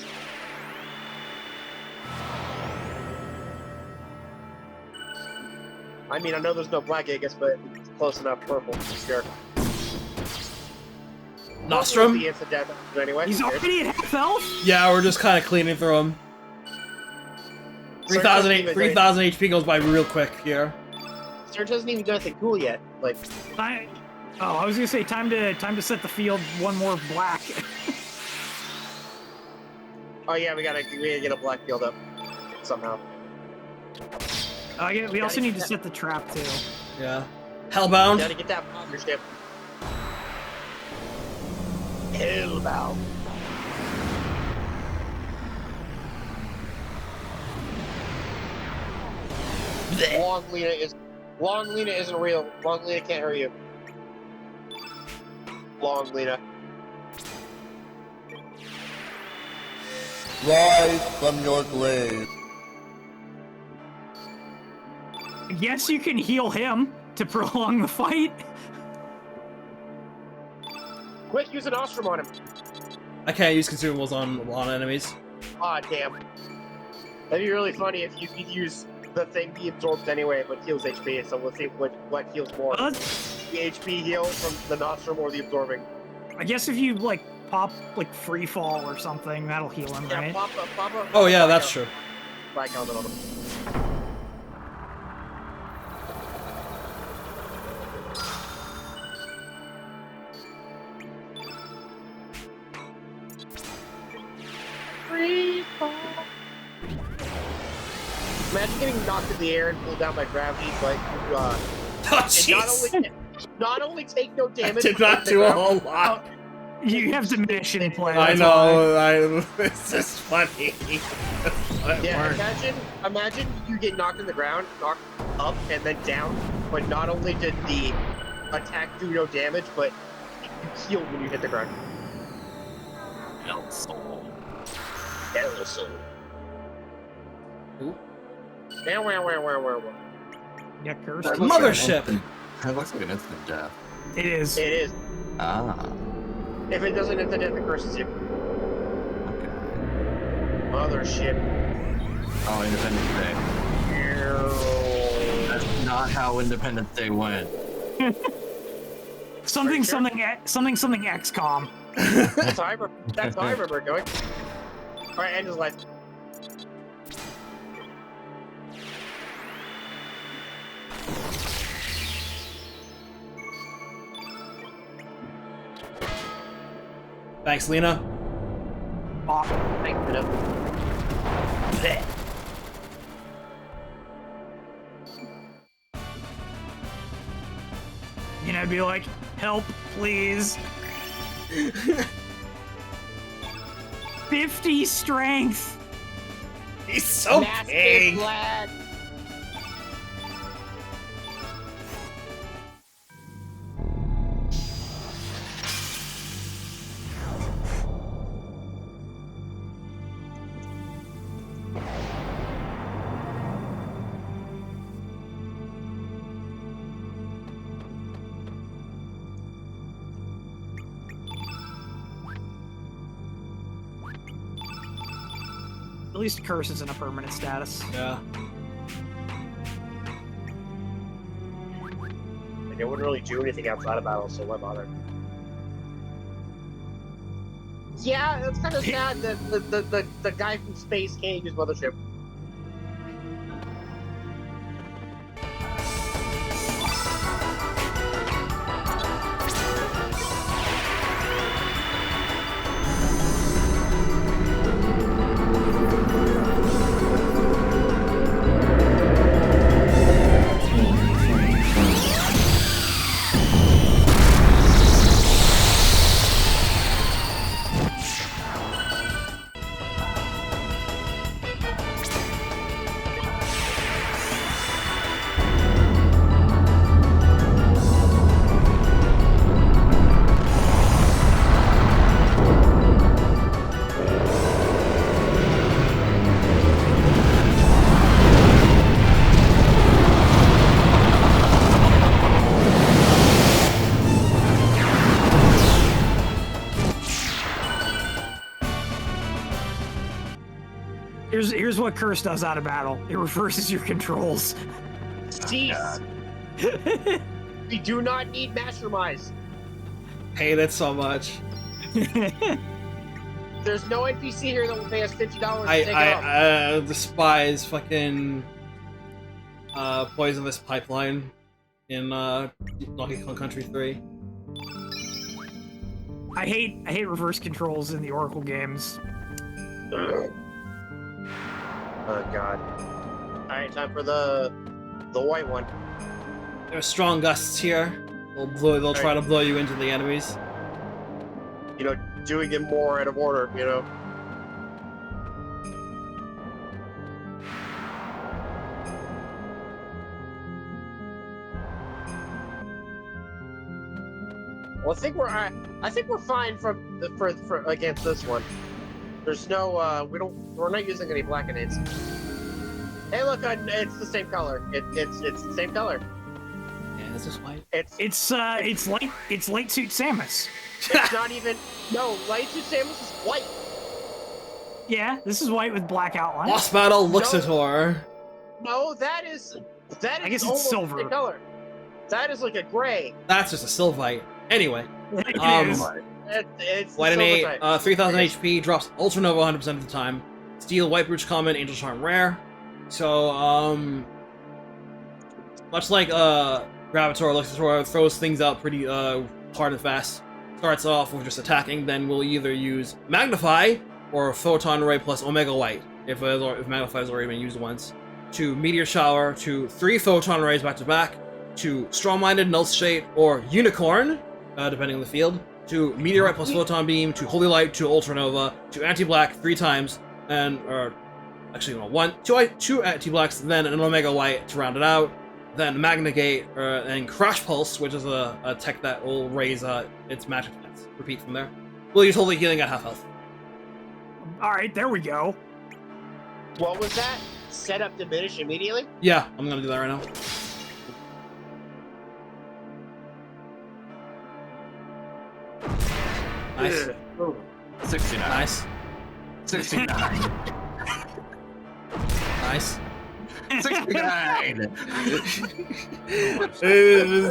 I mean, I know there's no black Aegis, but it's close enough purple, sure. Nostrum? The instant death anyway. He's already at half health? Yeah, we're just kind of cleaning through him. 3,000 HP goes by real quick here. Serge hasn't even done anything cool yet. Like, I was gonna say time to set the field one more black. oh yeah, we gotta get a black field up somehow. Yeah, we also need to set the trap too. Yeah. Hellbound. Gotta get that partnership. Hellbound. Long Lena isn't real. Long Lena can't hurt you. Long Lena. Rise from your grave. I guess you can heal him to prolong the fight. Quick, use an Ostrom on him. I can't use consumables on enemies. Ah, damn. That'd be really funny if you could use the thing he absorbs anyway, but heals HP. So we'll see what heals more. The HP heal from the Nostrum or the absorbing. I guess if you like pop like free fall or something, that'll heal him, right? Pop up. Oh yeah, that's true. Black helmet on him. Free fall. Imagine getting knocked in the air and pulled down by gravity, but not only take no damage. Did not do a whole lot. You have diminishing play. I know. This is funny. Yeah, imagine you get knocked in the ground, knocked up, and then down. But not only did the attack do no damage, but you healed when you hit the ground. El Sol. Ooh. Yeah, cursed. Mothership. That looks like an instant death. It is. It is. Ah. If it doesn't hit the death, it curses you. Okay. Mothership. Oh, Independence Day. That's not how Independence Day went. something XCOM. That's how I remember it going. Alright, end his life. Thanks, Lena. Oh. Thanks, Lena. You know, be like, help, please. 50 strength. He's so big. Black. At least curse is in a permanent status. Yeah. Like, it wouldn't really do anything outside of battle, so why bother? Yeah, it's kind of sad that the guy from space can't use Mothership. Here's what curse does out of battle. It reverses your controls. Cease. We do not need masterminds. Hate it so much. There's no NPC here that will pay us $50 to take it off. I despise fucking Poisonous Pipeline in Donkey Kong Country 3. I hate reverse controls in the Oracle games. Oh god. Alright, time for the white one. There are strong gusts here. They'll try to blow you into the enemies. You know, doing it more out of order, you know. Well, I think we're fine from for against this one. There's no we're not using any blackeneds. Hey, look, it's the same color. It's the same color. Yeah, is this white? It's light suit Samus. It's not even light suit Samus is white. Yeah, this is white with black outline. Boss battle Luxator. No, that is I guess it's almost silver. the same color. That is like a gray. That's just a Sylvite. Anyway, It is. It's White and silver 8, type. 3000 HP, drops Ultra Nova 100% of the time. Steel, White Brooch common, Angel Charm rare. So, much like Gravitor, Luxator throws things out pretty hard and fast. Starts off with just attacking, then we'll either use Magnify or Photon Ray plus Omega White, if Magnify's already been used once. To Meteor Shower, to 3 Photon Rays back to back, to Strong-Minded, Null Shade, or Unicorn, depending on the field, to Meteorite plus Photon Beam, to Holy Light, to Ultra Nova, to Anti-Black 3 times, and, two Anti-Blacks, then an Omega White to round it out, then Magnegate, and Crash Pulse, which is a tech that will raise its magic defense. Repeat from there. We'll use Holy Healing at half health. Alright, there we go. What was that? Set up diminish immediately? Yeah, I'm gonna do that right now. Nice. 69. Nice. 69. Nice. 69.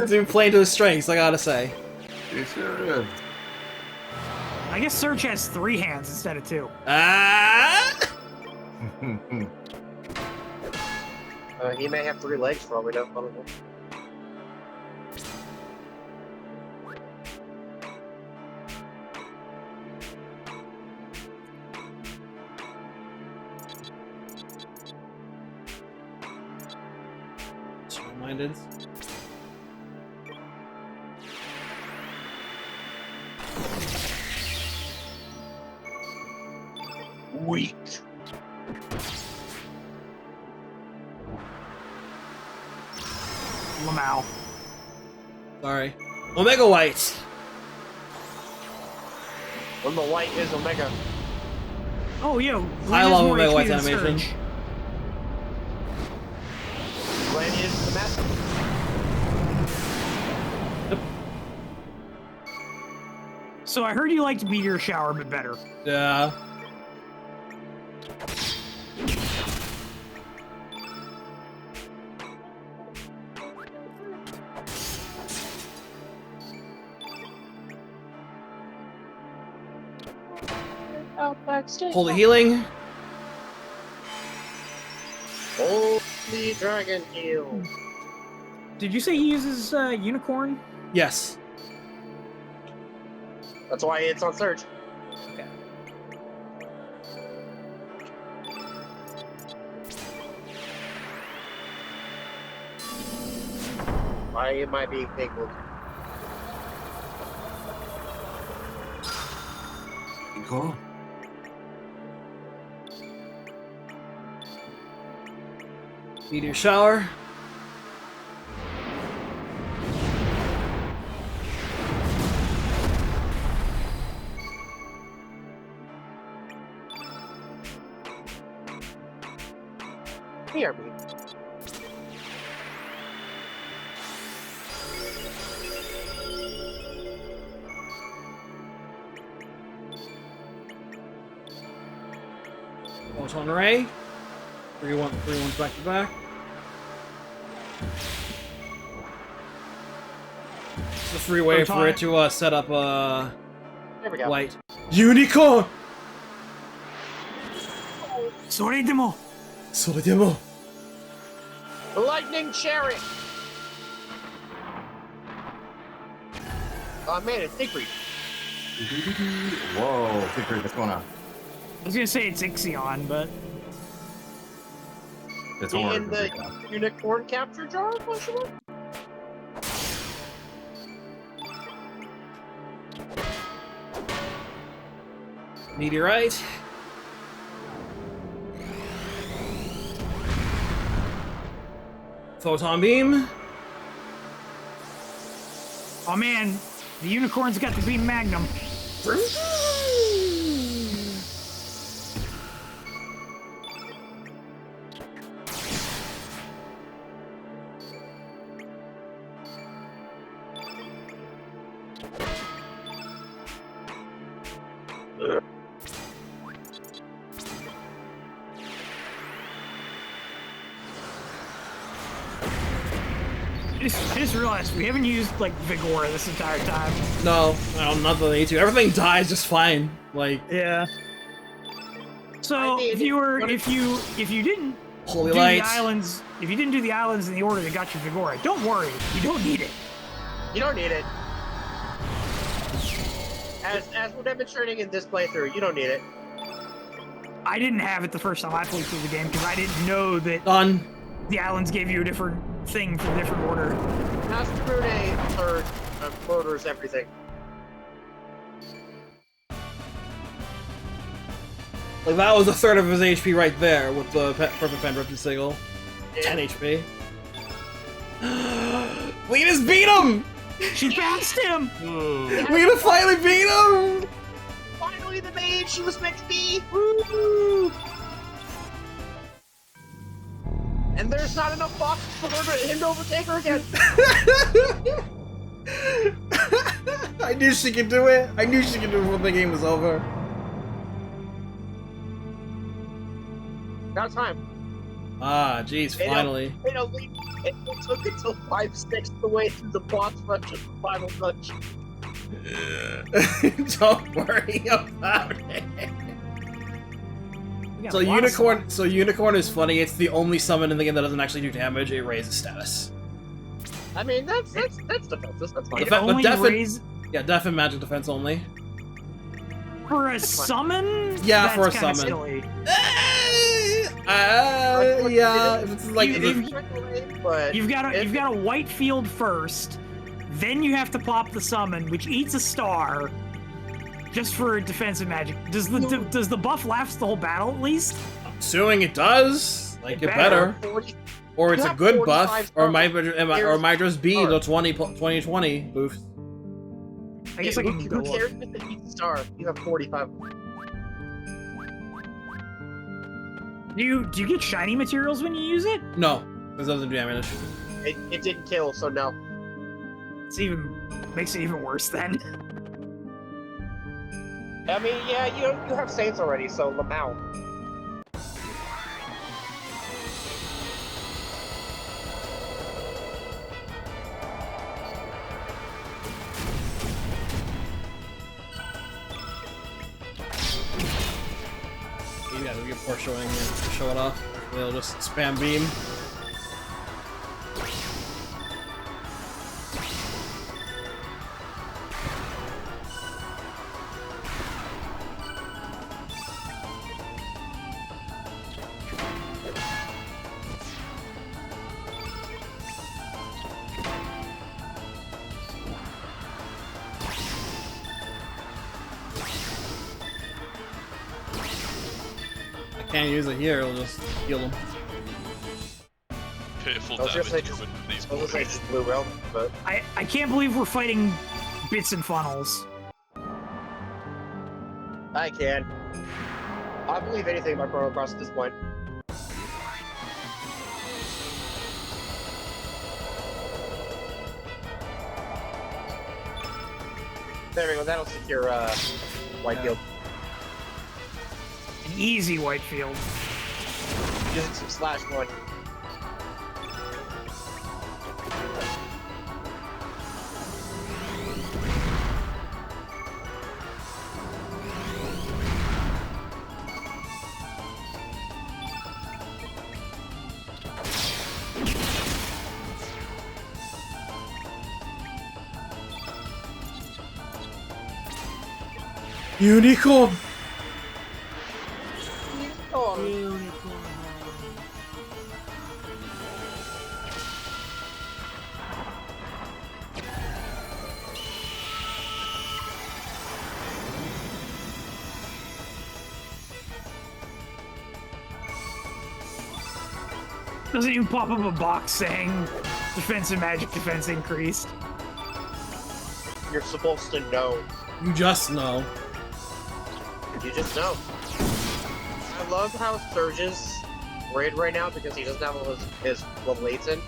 Dude, playing to his strengths, I gotta say. You sure is. I guess Serge has 3 hands instead of 2. Ah! He may have 3 legs for all we know. Strong-minded. Weak. Lamau. Sorry. Omega White! When the white is Omega. Oh, yo. I love Omega White's animation. Glenn is the master. So I heard you liked Meteor Shower, but better. Yeah. Holy Healing. Holy Dragon Heal. Did you say he uses Unicorn? Yes. That's why it's on Serge. Okay. Why am I being pickled? Cool. Meteor Shower. BRB. Photon Ray. 3 ones back to back. It's the free way for it to set up There we go. light. Unicorn! Soredemo! Soredemo! The lightning chariot. Oh man, it's Siegfried. Whoa, Siegfried, what's going on? I was gonna say it's Ixion, but It's In hard. the unicorn capture jar, question mark? Meteorite. Photon beam. oh man, the unicorn's got the beam magnum. I just realized we haven't used like Vigor this entire time. No, not the need to. Everything dies just fine. Like, Yeah. So I mean, if you didn't holy do light. the islands, if you didn't do the islands in the order that got you Vigor, don't worry, you don't need it. You don't need it. As we're demonstrating in this playthrough, you don't need it. I didn't have it the first time I played through the game because I didn't know that Done. the islands gave you a different thing for a different order. Master Brune third murders everything. Like, that was a third of his HP right there with the perfect Pendrift Sigil. 10 HP. Lena's beat him! She passed him! Ooh. Lena finally beat him! Finally, the mage she was meant to be. Woo! And there's not enough boxes for him to overtake her again. I knew she could do it. I knew she could do it before the game was over. Got time. Ah, jeez, It finally. It took until 5/6 the way through the boss rush of the final punch. Don't worry about it. We got So a lot of unicorn is funny. It's the only summon in the game that doesn't actually do damage. It raises status. I mean, that's defensive. That's fine. It But only def and- raise Yeah, def and magic defense only. for a summon. Yeah, That's for a kinda summon. Silly. Yeah. If it's like But You've got a white field first, then you have to pop the summon, which eats a star, just for defensive magic. Does the buff last the whole battle at least? assuming it does, like it better. better, or it's You a have good 45 buff, or might just be Star. the 20/20 boost. I guess I can who go cares up. if it eats a star? You have 45. Do you get shiny materials when you use it? No, this doesn't do damage. It didn't kill, so no. Makes it even worse then. I mean, yeah, you have Saints already, so Lamau. Yeah, we get foreshowing and show it off. They'll just spam beam. Can't use it here, it'll just heal him. Pitiful I was gonna damage say- given to these I was gonna say boys. just Blue Realm, but I can't believe we're fighting bits and funnels. I can. I believe anything about Chrono Cross at this point. There we go. That'll secure Whitefield. An easy white field. Using some slash one. Unicorn! Doesn't even pop up a box saying defense and magic defense increased. You're supposed to know. You just know. You just know. I love how Serge's raid right now because he doesn't have all his level 8s in.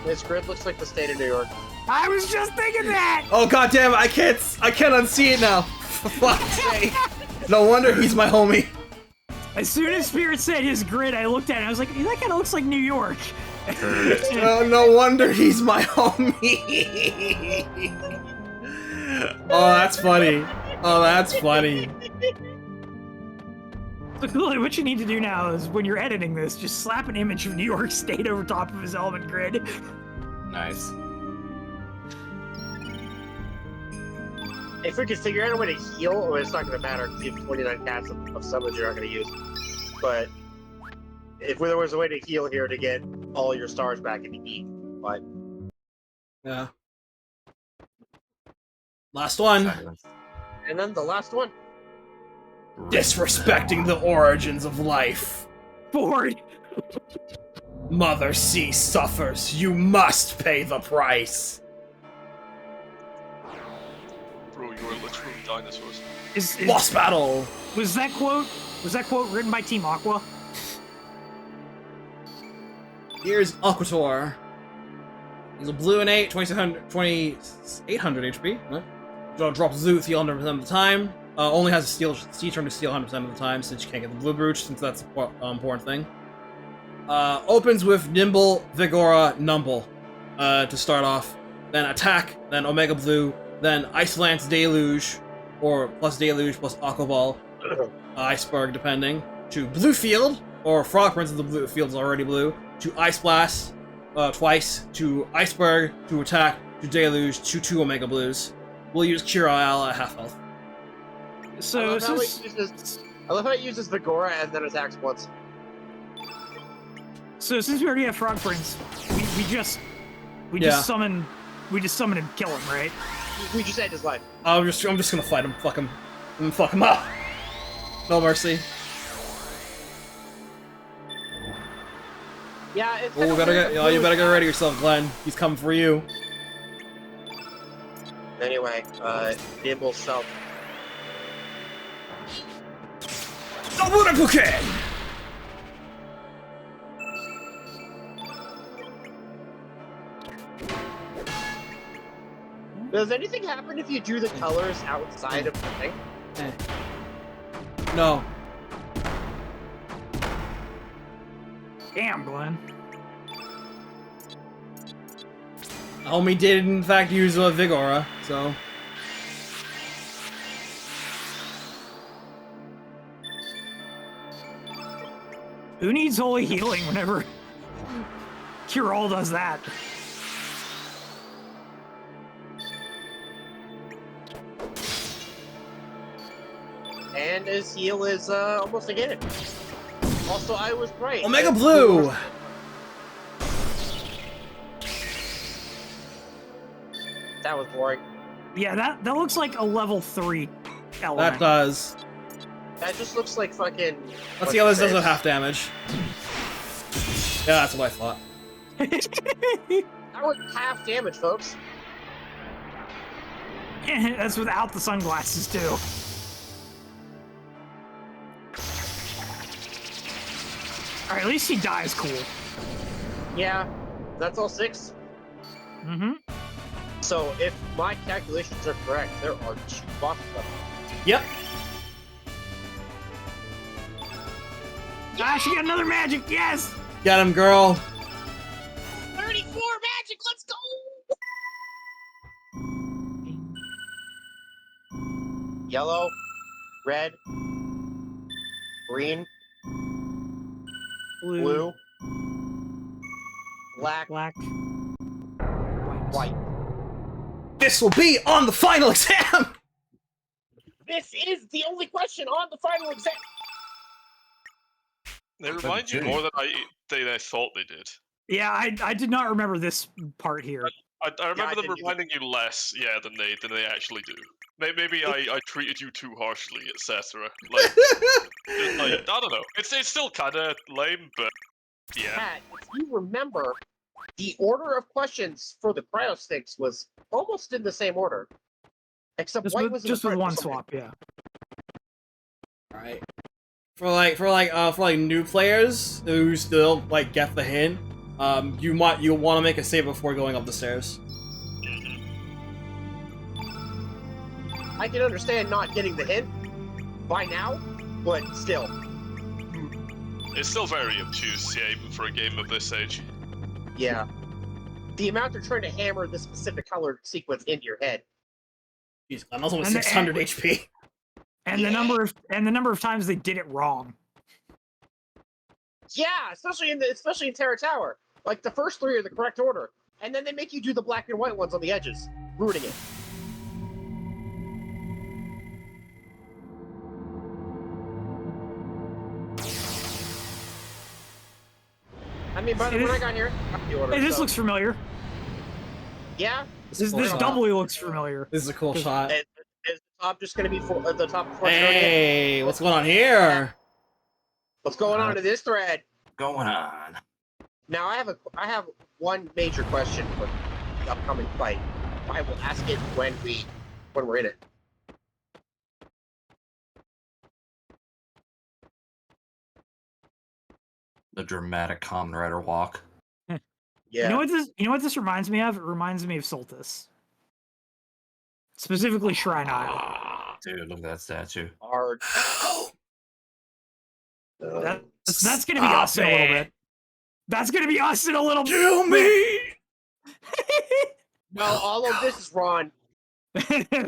His grid looks like the state of New York. I was just thinking that! Oh goddamn! I can't unsee it now. For fuck's sake! No wonder he's my homie. As soon as Spirit said his grid, I looked at it and I was like, that kind of looks like New York. No wonder he's my homie. Oh, that's funny. Oh, that's funny. So clearly what you need to do now is when you're editing this, just slap an image of New York State over top of his element grid. Nice. If we could figure out a way to heal, or it's not going to matter because you have 29 cats of summons you're not going to use. But if there was a way to heal here to get all your stars back, it'd be neat. But Yeah. Last one. and then the last one. Disrespecting the origins of life. Ford! Mother Sea suffers. You must pay the price. Bro, you are literally dinosaurs. Boss battle. Was that quote written by Team Aqua? Here's Aquator. He's a blue and 8, 2800 HP. What? Drops Zoo, heal 100% of the time. Only has a sea turn to steal 100% of the time since you can't get the blue brooch, since that's the important thing. Opens with Nimble, Vigora, Numble to start off. Then Attack, then Omega Blue, then Ice Lance Deluge, or plus Deluge plus Aqua Ball, Iceberg depending, to Blue Field, or Frog Prince of the Blue Field's already blue, to Ice Blast twice, to Iceberg, to Attack, to Deluge, to 2 Omega Blues. We'll use Cure Al at half health. So I love how it uses Vigora and then attacks once. So since we already have Frog Prince, we just summon and kill him, right? We just end his life. I'm just gonna fight him. Fuck him. I'm gonna fuck him up. No mercy. Yeah, it's Oh, you better get ready yourself, Glenn. He's coming for you. Anyway, Nimble Self. Double duplicate! Does anything happen if you do the colors outside of the thing? No. Damn, Glenn. Homie did in fact use Vigora, so. Who needs holy healing whenever Cure All does that? And his heal is almost negated. Also, I was right. Omega Blue! That was boring. Yeah, that looks like a level 3 element. That does. That just looks like fucking... Let's see how this does with half damage. Yeah, that's what I thought. That was half damage, folks. That's without the sunglasses, too. Alright, at least he dies cool. Yeah, that's all 6. Mm-hmm. So, if my calculations are correct, there are 2 bosses left. Yep. Ah, she got another magic, yes! Get him, girl. 34 magic, let's go! Yellow, red, green, blue, black, white. This will be on the final exam! This is the only question on the final exam. They remind you more than I thought they did. Yeah, I did not remember this part here. I remember them didn't either. reminding you less, than they actually do. Maybe I treated you too harshly, etc. Like, I don't know. It's still kind of lame, but yeah. Pat, if you remember, the order of questions for the cryo sticks was almost in the same order, except Just white with, was in just the with front one for some swap, yeah. Alright. For new players who still like get the hint, you'll want to make a save before going up the stairs. I can understand not getting the hint by now, but still. It's still very obtuse, even for a game of this age. Yeah. The amount they're trying to hammer the specific colored sequence into your head. Jeez, I'm also with And the- 600 HP. And the number of times they did it wrong. Yeah, especially in Terra Tower. Like the first 3 are the correct order, and then they make you do the black and white ones on the edges, ruining it. I mean, when I got here, I got the order. Hey, this so- looks familiar. Yeah. This Cool shot. doubly looks familiar. This is a cool shot. Is the top just going to be the top of Hey, what's going on here? What's going on in this thread? Going on. Now I have one major question for the upcoming fight. I will ask it when we're in it. The dramatic Kamen Rider walk. Yeah. You know what this reminds me of? It reminds me of Soltis. Specifically Shrine Isle. Dude, look at that statue. Hard. That's gonna be us in a little bit. That's gonna be us in a little bit. Kill me! No, all of this is Ron.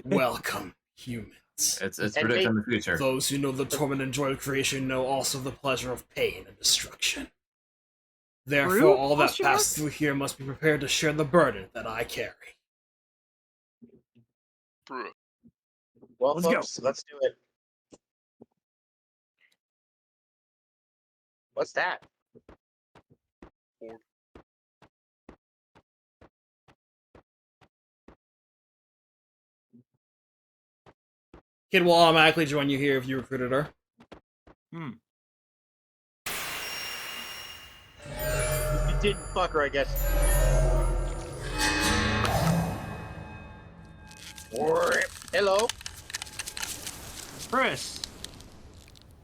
Welcome, humans. It's And predicting the future. Those who know the torment and joy of creation know also the pleasure of pain and destruction. Therefore, True? all that Question pass through here must be prepared to share the burden that I carry. Brew. Well, Let's go. folks, let's do it. What's that? Kid will automatically join you here if you recruited her. You didn't fuck her, I guess. Hello. Chris.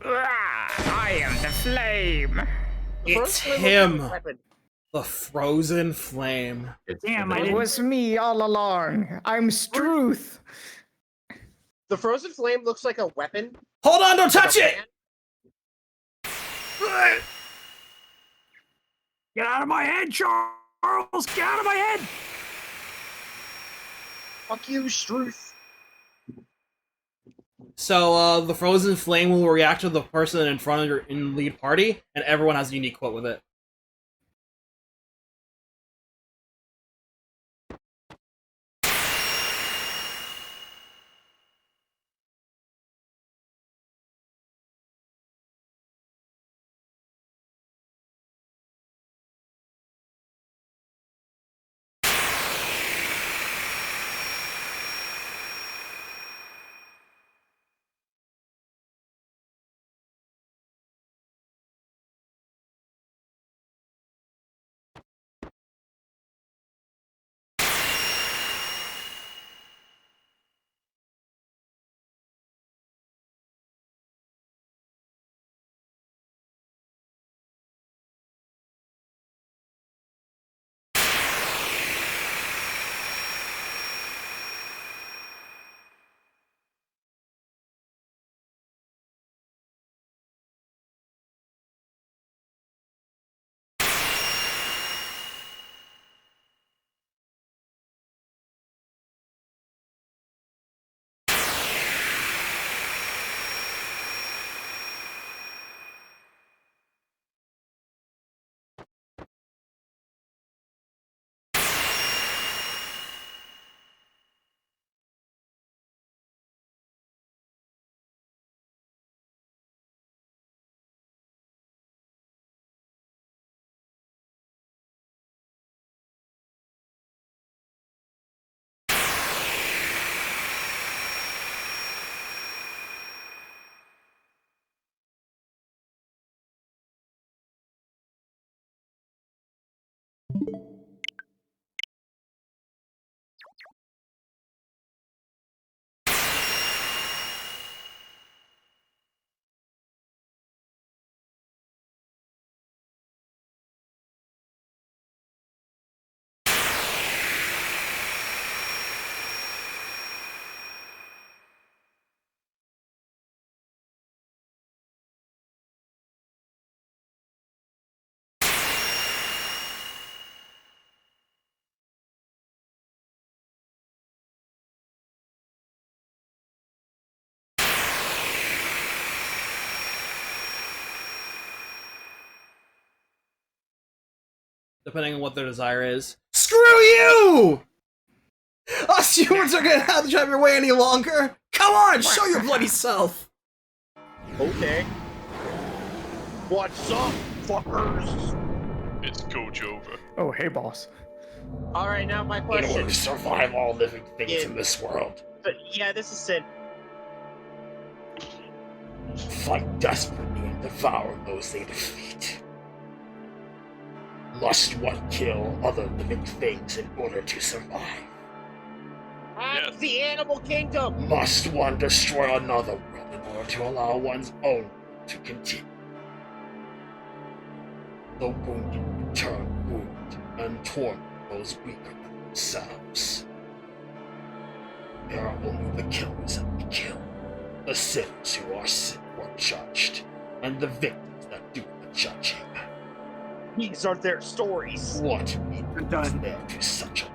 I am the flame. It's First, we look at him. the weapon. The frozen flame. Damn, I It didn't. was me all along. I'm Struth. The frozen flame looks like a weapon. Hold on, don't touch Like a it! fan. Get out of my head, Charles! Get out of my head! Fuck you, Struth. So, the frozen flame will react to the person in front of your lead party, and everyone has a unique quote with it. depending on what their desire is. Screw you! Us humans are gonna have to drive your way any longer. Come on, show your bloody self. Okay. What's up, fuckers? It's Coach over. Oh, hey, boss. All right, now my In order question. to survive all living things Yeah. in this world, But yeah, this is Sid. fight desperately and devour those they defeat. Must one kill other living things in order to survive? That's Yes. the animal kingdom. Must one destroy another world in order to allow one's own to continue? The wounded return wound and torment those weaker than themselves. There are only the killers that we kill, the sinners who are sin or judged, and the victims that do the judging. These are their stories. What meaning is Done. there to such a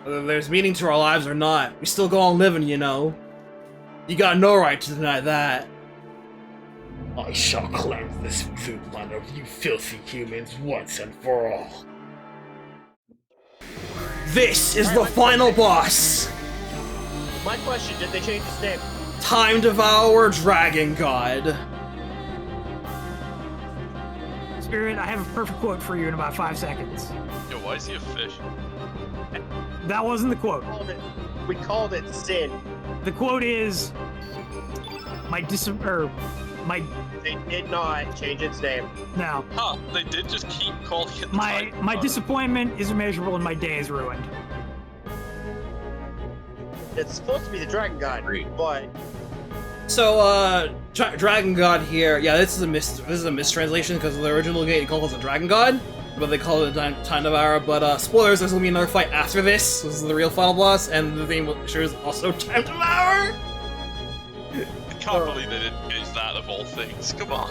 Whether there's meaning to our lives or not, we still go on living, you know. You got no right to deny that. I shall cleanse this food land of you filthy humans once and for all. This is the final boss! My question: did they change his name? Time Devourer Dragon God. Spirit, I have a perfect quote for you in about 5 seconds. Yo, why is he a fish? That wasn't the quote. We called it Sin. The quote is, my They did not change its name. no, Huh, they did just keep calling it my Titan. disappointment is immeasurable and my day is ruined. It's supposed to be the Dragon God, but So, Dragon God here. Yeah, this is a mistranslation because the original game calls it Dragon God, but they call it Time Devourer. But spoilers, there's gonna be another fight after this. This is the real final boss, and the thing sure is also Time Devourer. I can't believe they didn't change that of all things. Come on.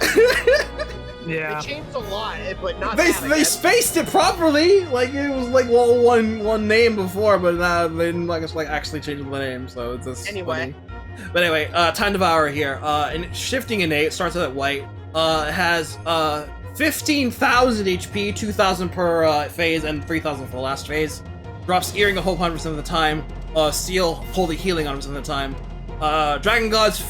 Yeah. they changed a lot, but not They that, I they guess. spaced it properly. Like it was like one name before, but now they didn't like actually change the name. So it's just Anyway. funny. But anyway, Time Devourer here. And shifting innate, it starts out at white. It has 15,000 HP, 2,000 per phase, and 3,000 for the last phase. Drops Earring a whole 100% of the time. Seal Holy Healing 100% of the time. Dragon God's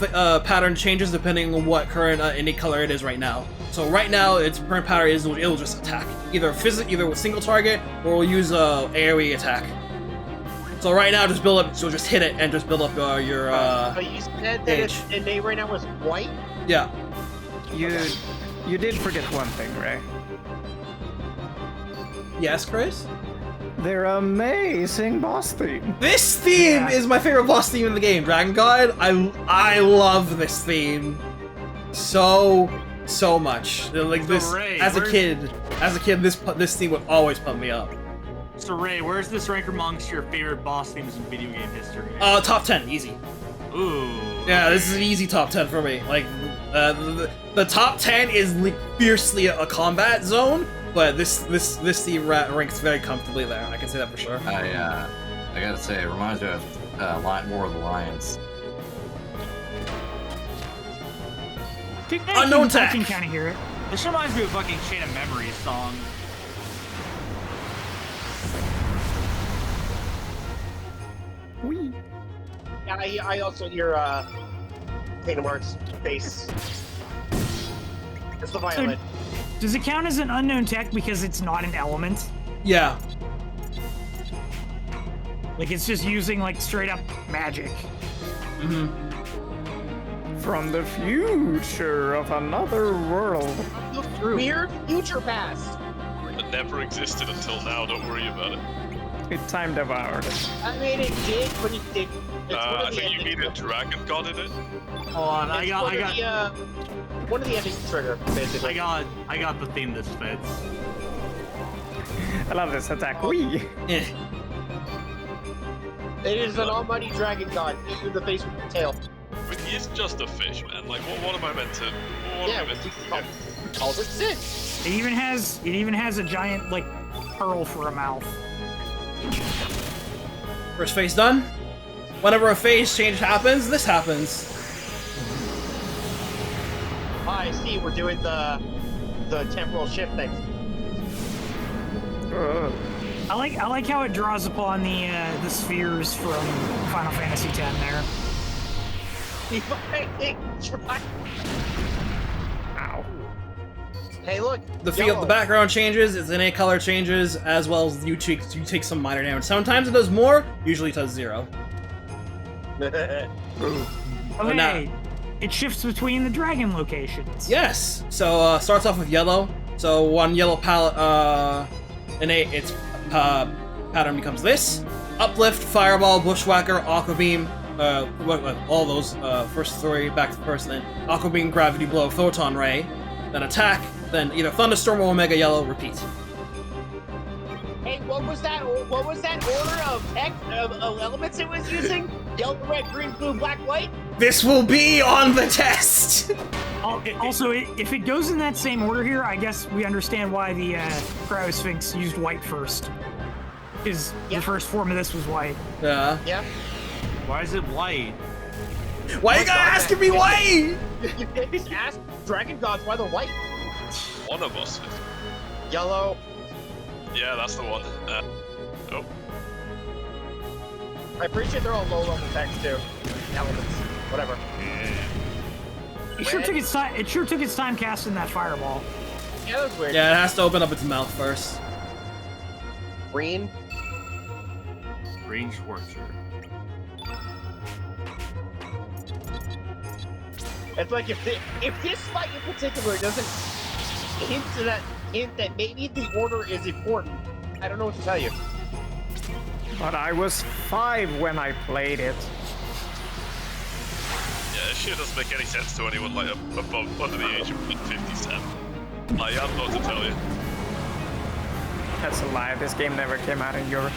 pattern changes depending on what current innate color it is right now. So right now, its current pattern is it'll just attack, either with single target or we'll use AoE attack. So right now, just build up. So just hit it and just build up your. But you said that age. its name right now was white. Yeah. You did forget one thing, right? Yes, Kris? Their amazing boss theme. This theme Yeah. is my favorite boss theme in the game, Dragon God. I love this theme so much. Like So this Ray, as a where's- kid, this theme would always pump me up. So Ray, where's this rank amongst your favorite boss themes in video game history? Top 10, easy. Ooh. Yeah, this is an easy top 10 for me. Like, the top 10 is like fiercely a combat zone, but this theme ranks very comfortably there. I can say that for sure. I gotta say, it reminds me of War of the Lions. Unknown I Tech. can kind of hear it. This reminds me of fucking Chain of Memories song. Wee. Yeah, I also hear Kingdom Hearts bass. It's the violin. Does it count as an unknown tech because it's not an element? Yeah. Like it's just using like straight up magic. From the future of another world. Weird future past. It never existed until now, don't worry about it. It time devoured. I mean, it did, but it did. It's one I of the think you endings. mean a dragon god in it? Hold on, I got one of the endings trigger, basically. I got the theme this fits. I love this attack. Wee. Eh. It is an almighty dragon god. Hit you in the face with the tail. I mean, he is just a fish, man. Like, what am I meant to? What Yeah, am I meant to do? we call it sin. It even has a giant like pearl for a mouth. First phase done. Whenever a phase change happens, this happens. I see. We're doing the the temporal shift thing. I like how it draws upon the spheres from Final Fantasy X there. Ow. Hey, look. The field, the background changes, its innate color changes, as well as you take some minor damage. Sometimes it does more, usually it does 0. Okay, it shifts between the dragon locations. Yes. So starts off with yellow. So one yellow palette, innate, its pattern becomes this: uplift, fireball, bushwhacker, aqua beam. All those first 3 back to first, then aqua beam, gravity blow, photon ray, then attack, then either thunderstorm or omega yellow. Repeat. Hey, what was that? What was that order of elements it was using? Yellow, red, green, blue, black, white. This will be on the test. Also, if it goes in that same order here, I guess we understand why the Cryosphinx used white first. Because the first form of this was white. Yeah. Yeah. Why is it white? Why you gotta asking me why? You just ask dragon gods why they're white. One of us. Yellow. Yeah, that's the one. Oh. I appreciate they're all low-level text too. Elements, whatever. It sure took its time. It sure took its time casting that fireball. Yeah, that was weird. Yeah, it has to open up its mouth first. Green. Green Schwarzer. It's like if this fight in particular doesn't hint that maybe the order is important, I don't know what to tell you. But I was 5 when I played it. Yeah, this shit doesn't make any sense to anyone like above under the age of 57. Like, I don't know what to tell you. That's a lie. This game never came out in Europe.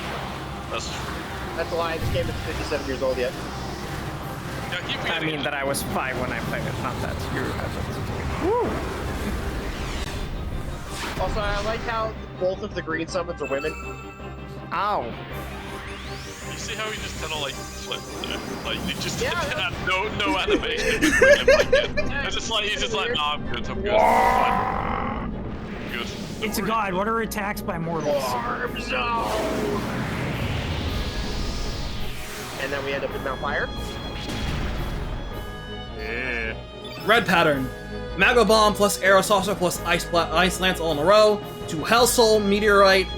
That's true. That's a lie. This game is 57 years old yet. Yeah, keep I getting mean it. that I was 5 when I played it, not that Europe. Woo! Also, I like how both of the green summons are women. Ow! You see how he just kind of like flipped there? Like, he just Yeah, had no animation. It's just like, he's just like, nah, I'm good, I'm good. I'm good. It's a god. What are attacks by mortals? Warm zone. And then we end up in Mount Fire. Yeah. Red pattern. Mago Bomb plus Arrow Saucer plus Ice Lance all in a row. To Hell Soul, Meteorite,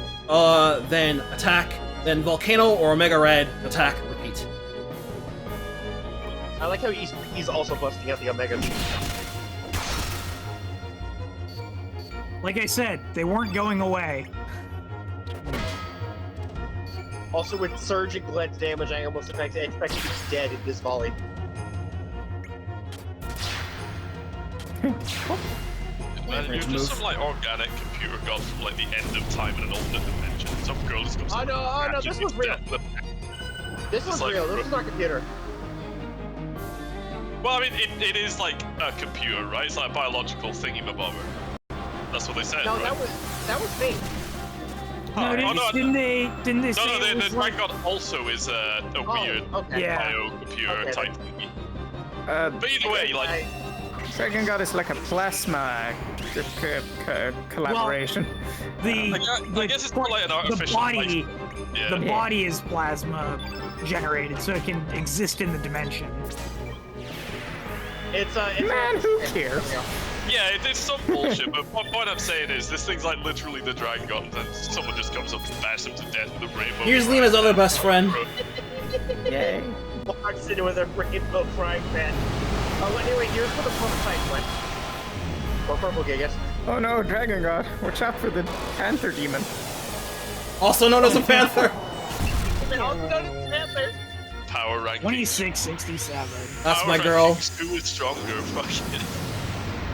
then attack, then Volcano or Omega Red, attack, repeat. I like how he's also busting out the Omega. Like I said, they weren't going away. Also, with Serge and Glenn's damage, I almost expected to be dead in this volley. Man, you're just some like organic computer god from like the end of time in an alternate dimension. Some girl just comes Oh no, this was real. This was like, real. This was not computer. Well, I mean, it is like a computer, right? It's like a biological thingy-mabobber. That's what they said, No, right? that was fake. No, didn't they say No, it the was Dragon like... God also is a weird Okay. Yeah. bio-computer Okay. type thingy. But either way, like... Dragon God is like a plasma collaboration. I guess it's more like an artificial the Yeah. body is plasma generated, so it can exist in the dimension. It's Man, who cares? Yeah, it's some bullshit, but what point I'm saying is, this thing's like literally the Dragon God, and then someone just comes up and bashes him to death with a rainbow. Here's Lena's other best friend. Yay. Walks in with a rainbow frying pan. Oh, anyway, here's where the prototype went. Or purple gigas. Oh no, Dragon God. Watch out for the Panther Demon. Also known as a panther. Power ranking. 2667. That's Power my girl. rankings, who is stronger? Fuck it.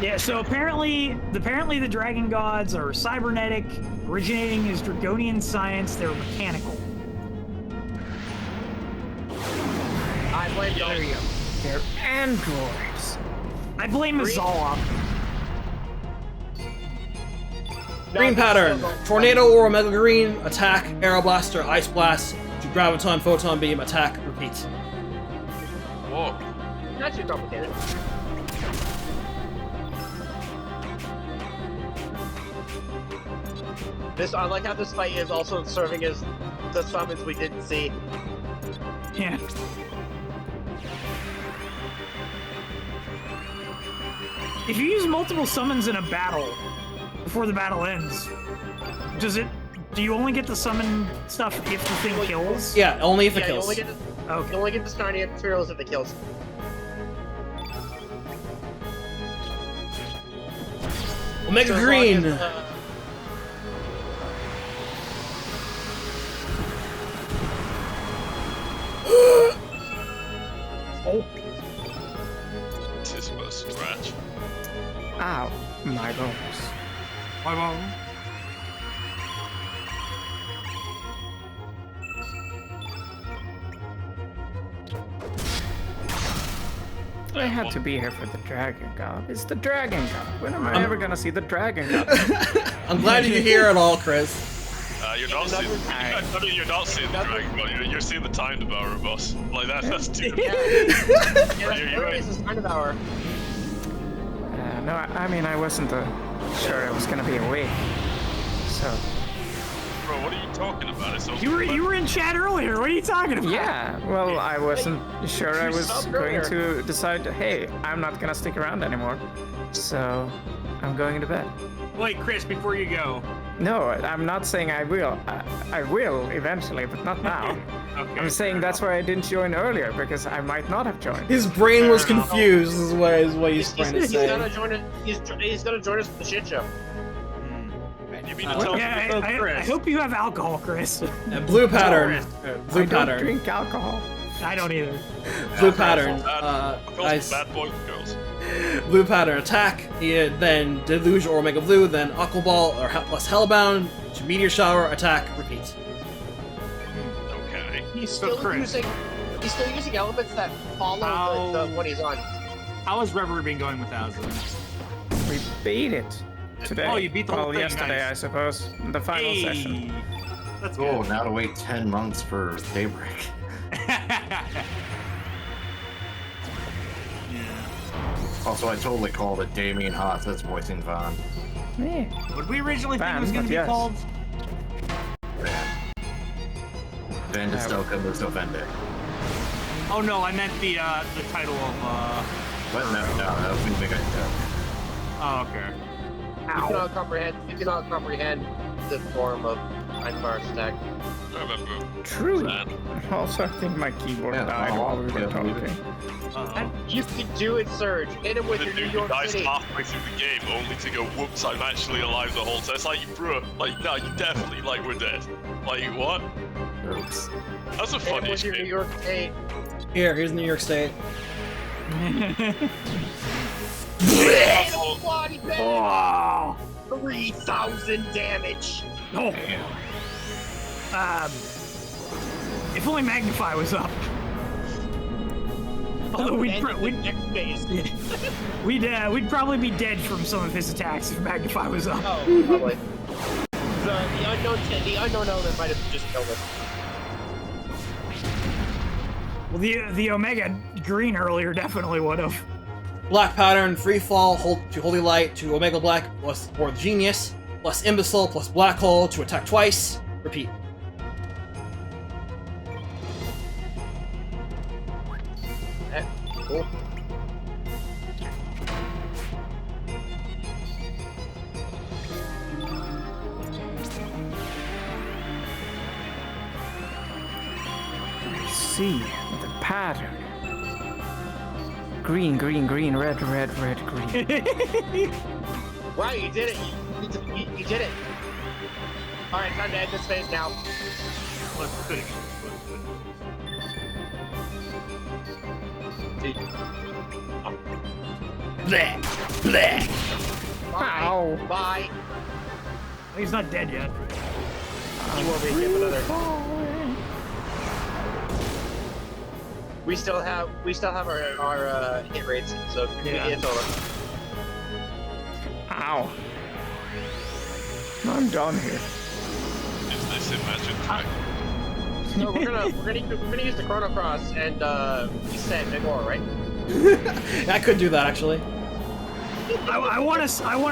Yeah, so apparently the Dragon Gods are cybernetic, originating as Draconian science. They're mechanical. I blame you. There you go. They're androids. I blame Azala. Green pattern. Tornado or Omega Green, attack, Arrow Blaster, Ice Blast, to Graviton, Photon Beam, attack, repeat. Whoa. Not too complicated. I like how this fight is also serving as the summons we didn't see. Yeah. If you use multiple summons in a battle before the battle ends, do you only get the summon stuff if the thing kills? Yeah, only if it You kills. only get the starting materials if it kills. Omega So as Green! long as, Oh. Tis a scratch. Ow, my bones. My mom. I had to be here for the Dragon God. It's the Dragon God. When am I ever gonna see the Dragon God? I'm glad you hear it all, Chris. You're not seeing. I mean, you're not seeing the Dragon Ball. You're seeing the Time Devourer boss. Like that's too. yeah, You're that's kind of our. No, I mean, I wasn't sure I was gonna be awake. So, Bro, what are you talking about? It's so You were in chat earlier. What are you talking about? yeah, well, I wasn't sure I was stopped going earlier. to decide, hey, I'm not gonna stick around anymore. So, I'm going to bed. Wait, Chris, before you go. No, I'm not saying I will. I will eventually, but not now. Okay. I'm saying that's why I didn't join earlier, because I might not have joined. His brain was Fair enough. confused, is what he's trying to He's say. gonna join us. He's gonna join us for the shit show. You mean to tell me Yeah, Both I Chris. hope you have alcohol, Chris. Blue pattern. Blue I don't pattern. drink alcohol. I don't either. Blue pattern. Bad boys and girls. Blue pattern attack, then Deluge or Omega Blue, then Aqua Ball or plus Hellbound, Meteor Shower, attack, repeat. Okay. He's So still Chris. using elements that follow the what he's on. How has Reverie been going with Azure? We beat it today. Oh, you beat the whole well, thing, yesterday, nice. I suppose. The final session. That's Oh, good. now to wait 10 months for Daybreak. Also, I totally called it Damien Haas. That's voicing Vaughn. Yeah. What we originally think it was Van, going to be but yes. called? Van Distelka moves Novende. Oh no, I meant the title of But no, that was the big idea. Oh, okay. You cannot comprehend the form of Einfar's attack. I remember. True. that. Also, I think my keyboard Yeah, died oh, while we were yeah, talking. Uh-oh. You can do it, Serge. Hit him with The your New dude York dies City. halfway through the game only to go, whoops, I'm actually alive the whole time. It's like, bruh, like, no, you definitely, like, we're dead. Like, what? Oops. That's a Hit him funny with your New shit. York State. Here's New York State. Hit him, bloody Oh. 3,000 damage. Oh. If only Magnify was up. Although we'd next phase. we'd probably be dead from some of his attacks if Magnify was up. Oh, probably. The unknown element might have just killed us. Well, the Omega Green earlier definitely would have. Black pattern, free fall, hold to Holy Light to Omega Black plus or Genius, plus Imbecile plus Black Hole to attack twice. Repeat. Cool. See the pattern. Green, green, green, red, red, red, green. Wow, you did it. You did it. Alright, time to end this phase now. Let's finish. Bleh, bleh. Bye. Ow. Bye. He's not dead yet. You won't be give another. We still have our hit rates, so Yeah. it's over. Ow. I'm done here. Is this Imagine Track? So we're gonna use the Chrono Cross and reset Megor, right? I could do that actually. I want to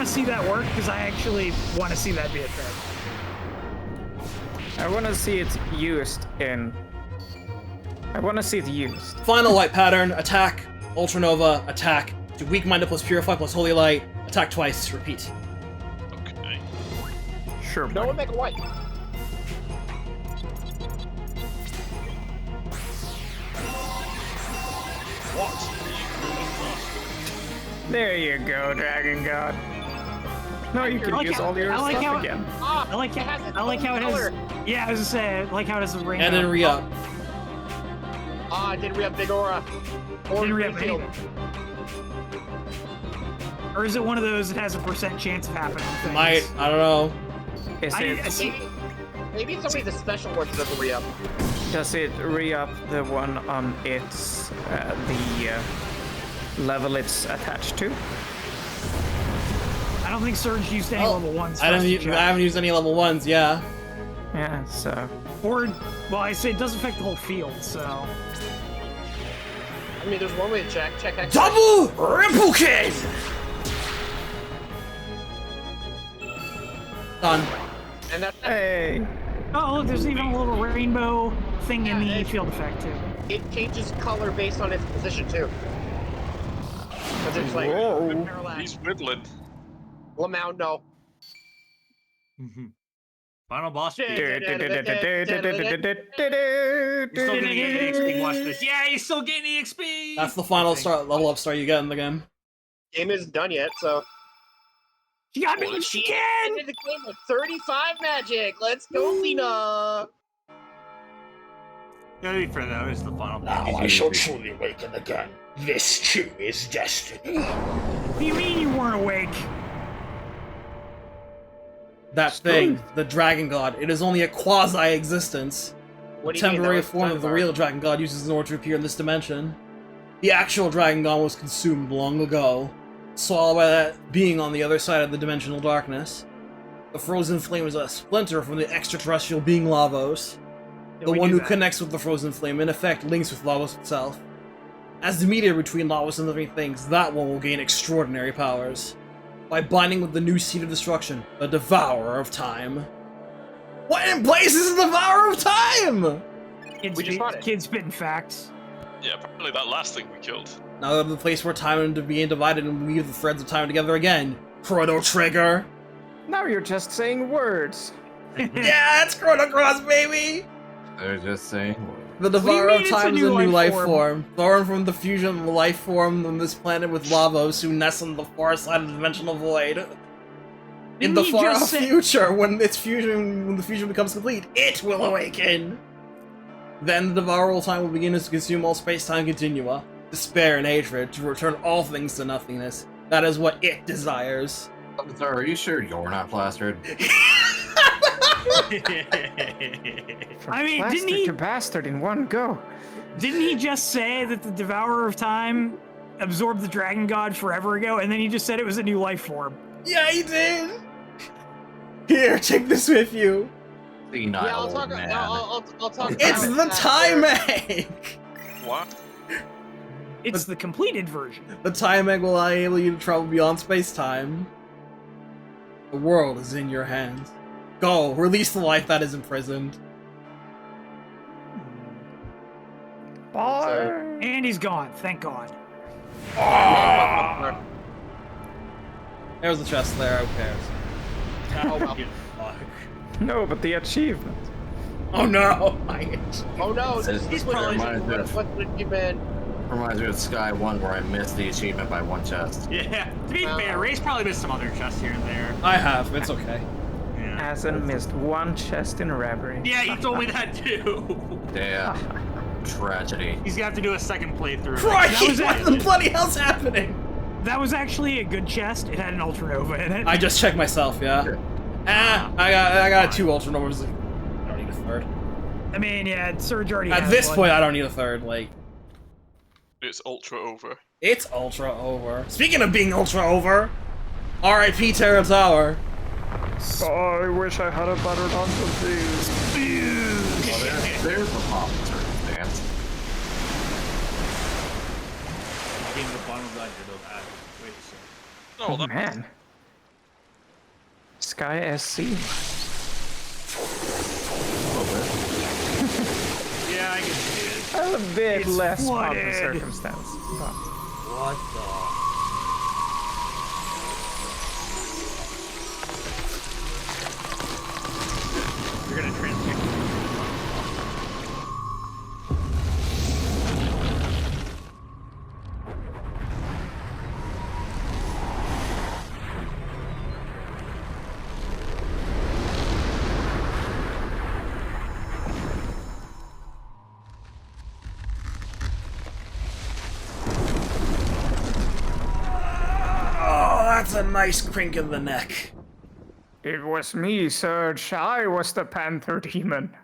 see that work because I actually want to see that be a thing. I want to see it used in. I want to see it used. Final light pattern, attack, Ultranova, attack, do weak minded plus purify plus holy light, attack twice, repeat. Okay. Sure. No one make a white. What? There you go, Dragon God. No, you can use all your stuff again. I like how it has. Yeah, I was gonna say, I like how it has a rainbow. And then re-up. Ah, I didn't re-up Big Aura. Or Didn't re-up Greenfield. Or is it one of those that has a % chance of happening? Things? Might, I don't know. Is it? I see. Maybe it's only the special ones that doesn't re-up. Does it re-up the one on its the level it's attached to? I don't think Serge used any level ones. I haven't used any level 1s, yeah. Yeah, so. Or, well, I say it does affect the whole field, so. I mean, there's one way to check. Check X. Double Ripple Kick! Done. And that's Hey. Oh, look, there's even a little rainbow thing in the field effect, too. it changes color based on its position too. Because it's like parallax. He's whittling. Lamau, no. Final boss beat. Yeah. You're still gonna get EXP. Watch this. Yeah, you're still getting EXP. That's the final level up star you get in the game. Game isn't done yet, so. She got me! She can! Ended the game with 35 magic. Let's go, Lena. Gotta be fair though, it's the final Now boss. I shall truly awaken again. This too is destiny. What do you mean you weren't awake? That thing, the Dragon God, it is only a quasi-existence. What do you mean? Temporary That was form of the real Dragon God uses in order to appear in this dimension. The actual Dragon God was consumed long ago, swallowed by that being on the other side of the dimensional darkness. The frozen flame is a splinter from the extraterrestrial being Lavos. The one who connects with the frozen flame, in effect, links with Lavos itself. As the mediator between Lavos and living things, that one will gain extraordinary powers. By binding with the new seed of destruction, the Devourer of Time. What in blazes is the Devourer of Time?! Kids spitting facts. Yeah, apparently that last thing we killed. Now that the place where time and being divided and weave the threads of time together again. Chrono Trigger! Now you're just saying words. Yeah, it's Chrono Cross, baby! They're just saying. The Devourer of it's Time a is a new new life life form. Born from the fusion of the life form on this planet with Lavos, who nests on the far side of the dimensional void. In the far off future, when the fusion becomes complete, it will awaken! Then the Devourer of Time will begin to consume all space-time continua, despair and hatred, to return all things to nothingness. That is what it desires. Belthasar, are you sure you're not plastered? I mean, Bastard to bastard in one go. Didn't he just say that the Devourer of Time absorbed the Dragon God forever ago, and then he just said it was a new life form? Yeah, he did! Here, take this with you! Yeah, I'll talk. I'll talk. It's the Time Egg! What? It's the completed version. The Time Egg will enable you to travel beyond space-time. The world is in your hands. Go, release the life that is imprisoned. Bye. And he's gone, thank God. There's the chest there, who cares? Oh, well. No, but the achievement. Oh no! Oh no! He's probably reminds what's the achievement? me of Sky 1 where I missed the achievement by one chest. Yeah, to be fair, Ray's probably missed some other chests here and there. I have, it's okay. Yeah. Hasn't missed one chest in Reverie. Yeah, he told me that too. Yeah. Tragedy. He's gonna have to do a second playthrough. Crikey, what the bloody hell's happening? That was actually a good chest. It had an Ultranova in it. I just checked myself, yeah. I got 2 Ultranovas. I don't need a third. I mean, yeah, Serge already At has this one. point, I don't need a third, like... It's ultra over. It's ultra over. Speaking of being ultra over, R.I.P. Terra Tower. Oh, I wish I had a better run of these. Well, there's the pop circumstance. Being the final dungeon of that. Wait a second. No, Oh that, man. Sky SC. Yeah, I can see it. A bit It's less pomp and flooded. circumstance. But What the? You're gonna transmit. Oh, that's a nice crink in the neck. it was me, Serge. I was the Panther Demon.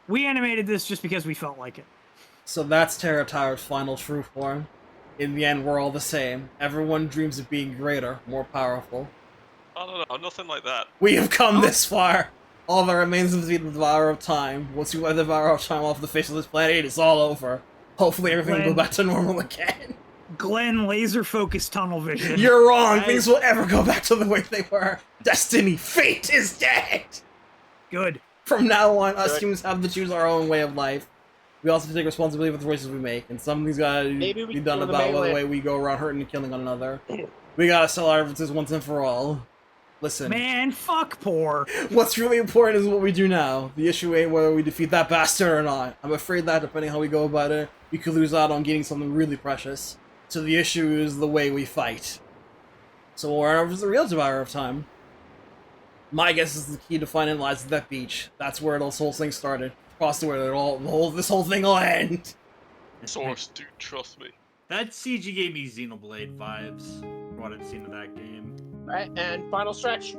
We animated this just because we felt like it. So that's Terra Tower's final true form. In the end, we're all the same. Everyone dreams of being greater, more powerful. I don't know, nothing like that. We have come this far. All that remains is the Devourer of Time. Once you let the Devourer of Time off the face of this planet, it's all over. Hopefully everything will go back to normal again. Glenn, laser focused tunnel vision. You're wrong. Things will ever go back to the way they were. Destiny, fate is dead. Good. From now on, us humans have to choose our own way of life. We also have to take responsibility for the choices we make, and something's gotta be done about the way we go around hurting and killing one another. We gotta settle our differences once and for all. Listen, Man, fuck poor. what's really important is what we do now. The issue ain't whether we defeat that bastard or not. I'm afraid that, depending on how we go about it, we could lose out on getting something really precious. So the issue is the way we fight. So wherever's the real Devourer of Time? My guess is the key to finding lies at that beach. That's where this whole thing started. Across the way this whole thing will end. Source, dude, trust me. That CG gave me Xenoblade vibes. From what I've seen of that game. Right, and final stretch.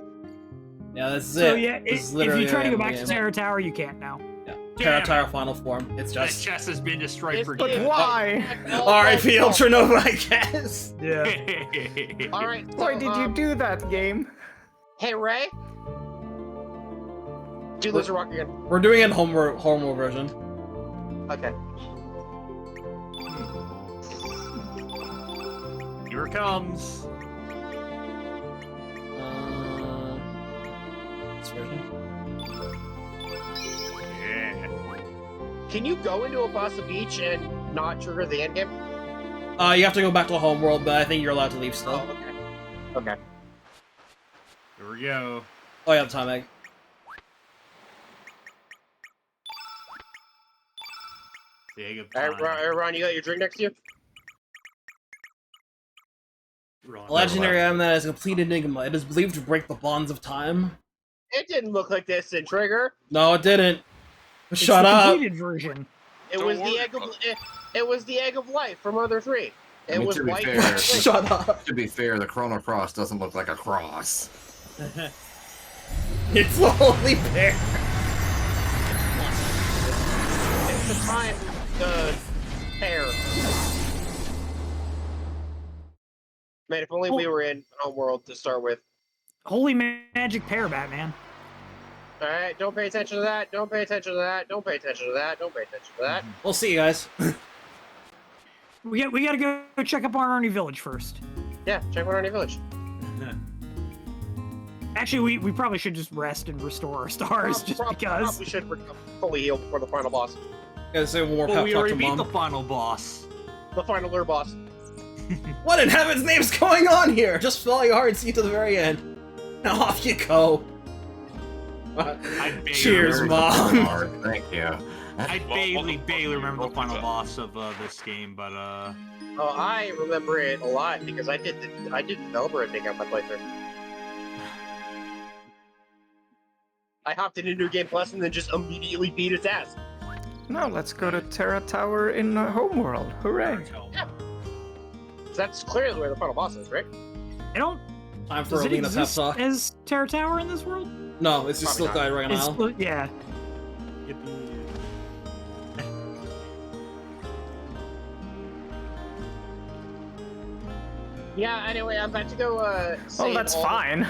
Yeah, this is So it. yeah, This is if literally you try to go the back to game. Terra Tower, you can't now. Yeah. Damn Terra it. Tower final form. It's That just chest has been destroyed for But good. why? R.I.P. Ultranova, I guess. Yeah. All right. So, Why did you do that, game? Hey, Ray. Do Laser Rock again. We're doing it in home version. Okay. Here it comes. This version. Yeah. Can you go into a Bossa Beach and not trigger the endgame? You have to go back to the home world, but I think you're allowed to leave still. Oh, okay. Okay. Here we go. Oh yeah, the time egg. The egg of All time. right, Ron, you got your drink next to you? Ron. A legendary item that is a complete enigma. It is believed to break the bonds of time. It didn't look like this in Trigger. No, it didn't. It's Shut the up. completed version. It Don't was the worry egg of about it was the egg of life from Mother 3. It I mean, was to be white. fair, Shut up. To be fair, the Chrono Cross doesn't look like a cross. It's the holy bear. It's the time pair. Man, if only we were in Homeworld to start with. Holy magic pear, Batman. Alright, don't pay attention to that, don't pay attention to that, don't pay attention to that, don't pay attention to that. We'll see you guys. We gotta go check up on Arnie Village first. Yeah, check out Arnie Village. Actually, we probably should just rest and restore our stars, just because. Probably should fully heal before the final boss. Gotta say one more But pep we talk already to beat Mom. the final boss. The final lure boss. What in heaven's name's going on here? Just follow your heart and see to the very end. Now off you go. I Cheers, barely Mom. Hard, thank you. I Well, barely remember the well, final well. boss of this game, but Oh, I remember it a lot because I did developer ending on my playthrough. I hopped into New Game Plus and then just immediately beat its ass. Now let's go to Terra Tower in Homeworld. Hooray! Yeah. So that's clearly where the final boss is, right? I don't. Time for Does a it Lena pep exist talk. as Terra Tower in this world? No, it's just Probably still died right It's, now. yeah. Yeah. Anyway, I'm about to go. Oh, that's fine.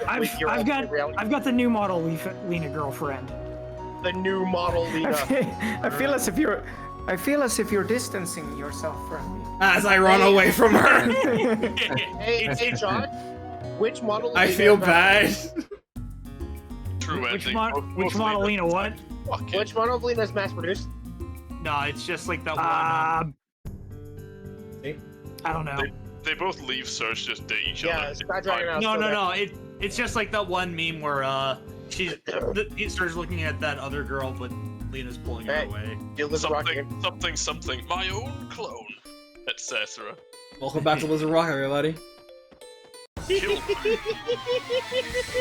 I've got the new model Lena girlfriend. the new model Lena. I feel as if you're distancing yourself from me. As I run away from her. Hey, John. Which model? I feel bad. True Which, ending. which Modelina what? Fuck it. Which model of Lena is mass produced? No, it's just like that one. I don't know. They both leave Serge just date each Yeah, other. Sky Dragon House. No. It's just like that one meme where Serge looking at that other girl, but Lena's pulling her Hey. away. Something, my own clone, etc. Welcome back to Lizard Rock, everybody. Kill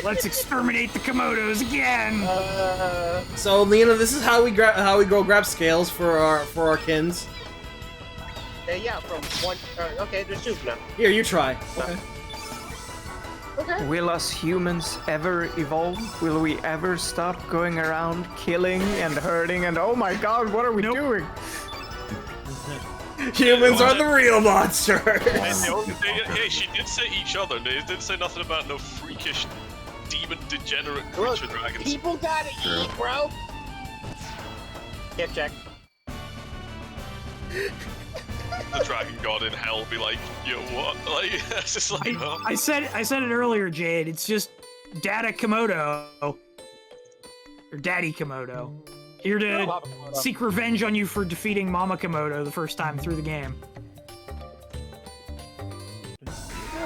Let's exterminate the Komodos again. So, Lena, this is how we go grab scales for our kins. Yeah, from one. Okay, there's two now. Here, you try. Okay. Okay. Will us humans ever evolve? Will we ever stop going around killing and hurting and oh my god, what are we doing? Humans are the real monsters. Hey, she did say each other. They didn't say nothing about no freakish demon degenerate Look, creature dragons. people gotta eat, bro. Hit check. The dragon god in hell be like, yo, what? Like, it's just like, huh? I said it earlier, Jade. It's just Dada Komodo or Daddy Komodo here to seek revenge on you for defeating Mama Komodo the first time through the game.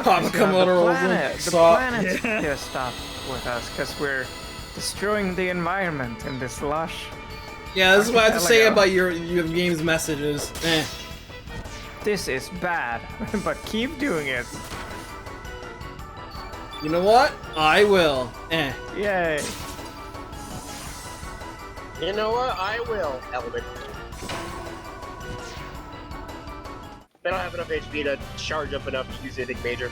Papa Komodo The planet's pissed off with us because we're destroying the environment in this lush. Yeah, this is what I have to say about your game's messages. This is bad, but keep doing it. You know what? I will. Yay. You know what? I will, Element. I don't have enough HP to charge up enough to use anything major.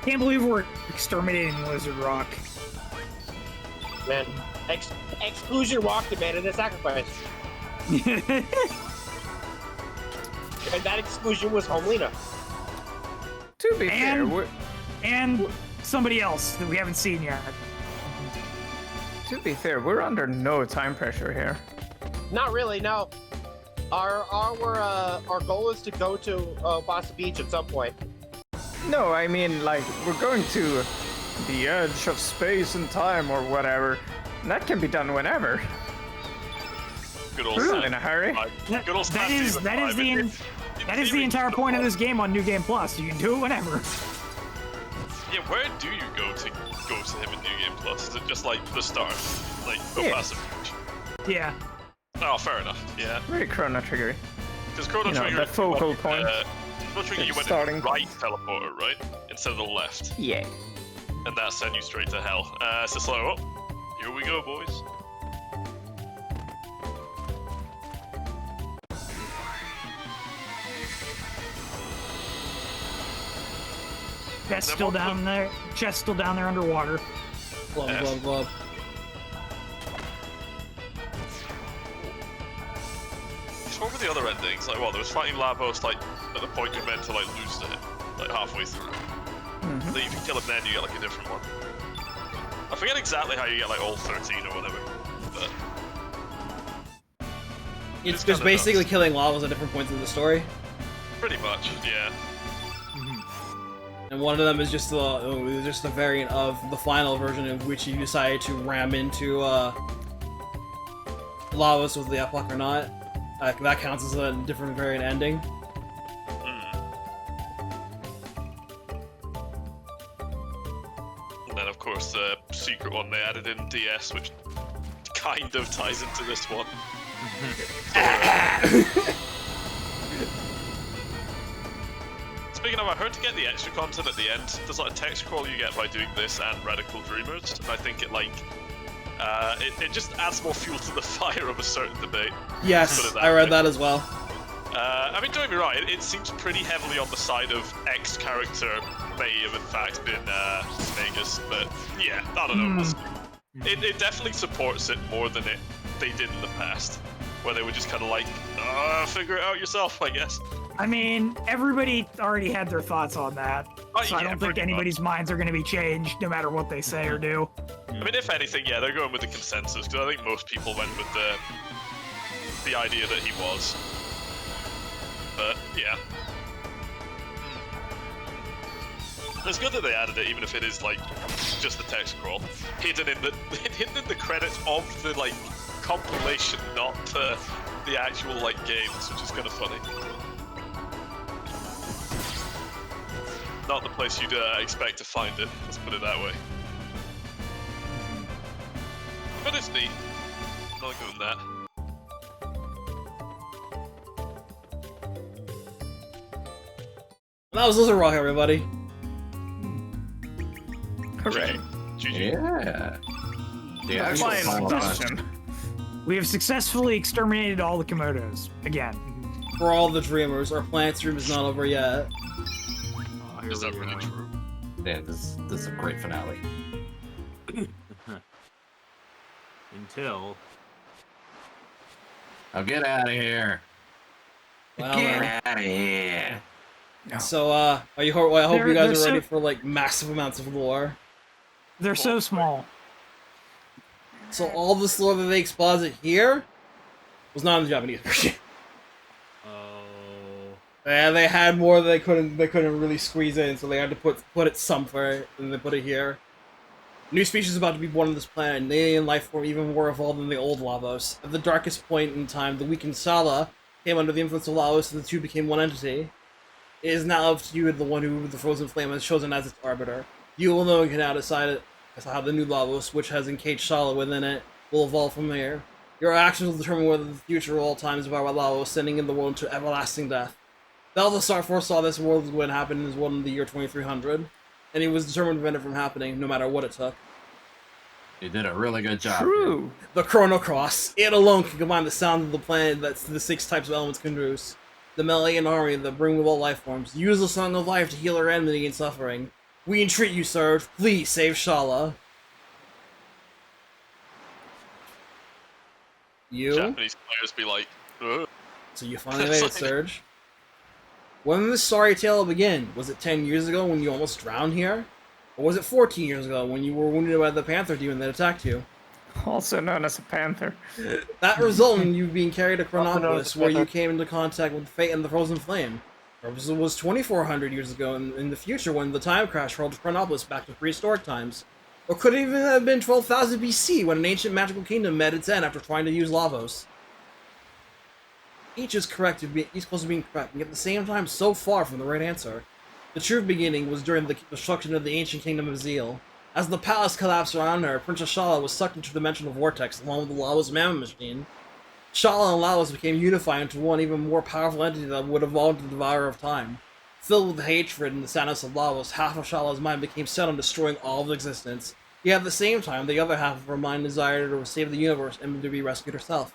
Can't believe we're exterminating Lizard Rock. Man, Exclusion Rock demanded a sacrifice. And that exclusion was Homelina. To be fair, and somebody else that we haven't seen yet. We're under no time pressure here. Not really, no. Our goal is to go to Bossa Beach at some point. No, I mean, like, we're going to the edge of space and time or whatever. And that can be done whenever. Good old We're not in a hurry. Good old That is the entire point of this game on New Game Plus. You can do it whenever. Yeah, where do you go to him in New Game Plus? Is it just like the start? Like Belthasar? Yeah. Oh, fair enough. Yeah. Very Chrono Triggery. Because Chrono Trigger, the focal point. Chrono Trigger, you went in the right teleporter, right? Instead of the left. Yeah. And that sent you straight to hell. So it's like, oh, here we go, boys. Chest's still down there. Chest's still down there underwater. Glub, glub, glub. So what were the other endings? Like, what? There was fighting Lavos, like, at the point you're meant to, like, lose to him. Like, halfway through. So if you kill him then, you get, like, a different one. I forget exactly how you get, like, all 13 or whatever. But It's just basically killing lavas at different points in the story. pretty much, yeah. And one of them is just the variant of the final version in which you decided to ram into lavas with the epoch or not. That counts as a different variant ending. And then, of course, the secret one they added in DS, which kind of ties into this one. Speaking of, I heard to get the extra content at the end, there's like a text crawl you get by doing this and Radical Dreamers, and I think it like, it just adds more fuel to the fire of a certain debate. Yes, I read that as well. I mean, don't get me wrong, it seems pretty heavily on the side of X character may have in fact been Vegas, but yeah, I don't know. It definitely supports it more than they did in the past. where they were just kind of like, figure it out yourself, I guess. I mean, everybody already had their thoughts on that, so I Yeah, don't think pretty anybody's minds are going to be changed no matter what they say or do. I mean, if anything, yeah, they're going with the consensus, because I think most people went with the idea that he was. But, yeah. It's good that they added it, even if it is, like, just the text scroll. Hidden in the credits of the, like, compilation, not the actual, like, games, which is kind of funny. Not the place you'd expect to find it, let's put it that way. But it's neat. Not good than that. That was Lizard Rock, everybody. Hooray. Yeah. The actual Flying final dungeon. We have successfully exterminated all the Komodos. Again. For all the dreamers, our plant stream is not over yet. Oh, here Is that we really go. true? Yeah, this is a great finale. Until Now get out of here. Wow, Get man. out of here. So, are you? I hope you guys They're are ready so- for like massive amounts of lore. They're so small. So all this lore that they exposit here was not in the Japanese version. oh, Yeah, they had more that they couldn't really squeeze in, so they had to put it somewhere, and they put it here. New species about to be born on this planet, an alien life form even more evolved than the old Lavos. At the darkest point in time, the weakened Sala came under the influence of Lavos, and the two became one entity. It is now up to you, the one who the frozen flame has chosen as its arbiter. You will know and can now decide how the new Lavos, which has encaged Sala within it, will evolve from there. Your actions will determine whether the future of all times of our Lavos sending in the world to everlasting death. Belthasar foresaw this world was going to happen in his world in the year 2300, and he was determined to prevent it from happening, no matter what it took. You did a really good job. True. The Chrono Cross. It alone can combine the sound of the planet that the 6 types of elements can produce. The Melian army that bring with all life forms. Use the Song of Life to heal our enmity and suffering. We entreat you, Serge. Please save Shala. You? Japanese players be like, ugh. So you finally made it, Serge. When did this sorry tale begin? Was it 10 years ago when you almost drowned here? Or was it 14 years ago when you were wounded by the panther demon that attacked you? Also known as a panther. That resulted in you being carried to Chronopolis, where you panther. came into contact with Fate and the Frozen Flame. Or it was 2,400 years ago in the future when the time crash hurled Chronopolis back to prehistoric times. Or could it even have been 12,000 BC when an ancient magical kingdom met its end after trying to use Lavos? Each is correct, each close to being correct, and at the same time so far from the right answer. The true beginning was during the destruction of the ancient kingdom of Zeal. As the palace collapsed around her, Princess Shala was sucked into a dimensional vortex along with the Lavos Mammoth Machine. Shala and Lavos became unified into one even more powerful entity that would evolve into the Devourer of Time. Filled with hatred and the sadness of Lavos, half of Shala's mind became set on destroying all of existence. Yet at the same time, the other half of her mind desired to save the universe and to be rescued herself.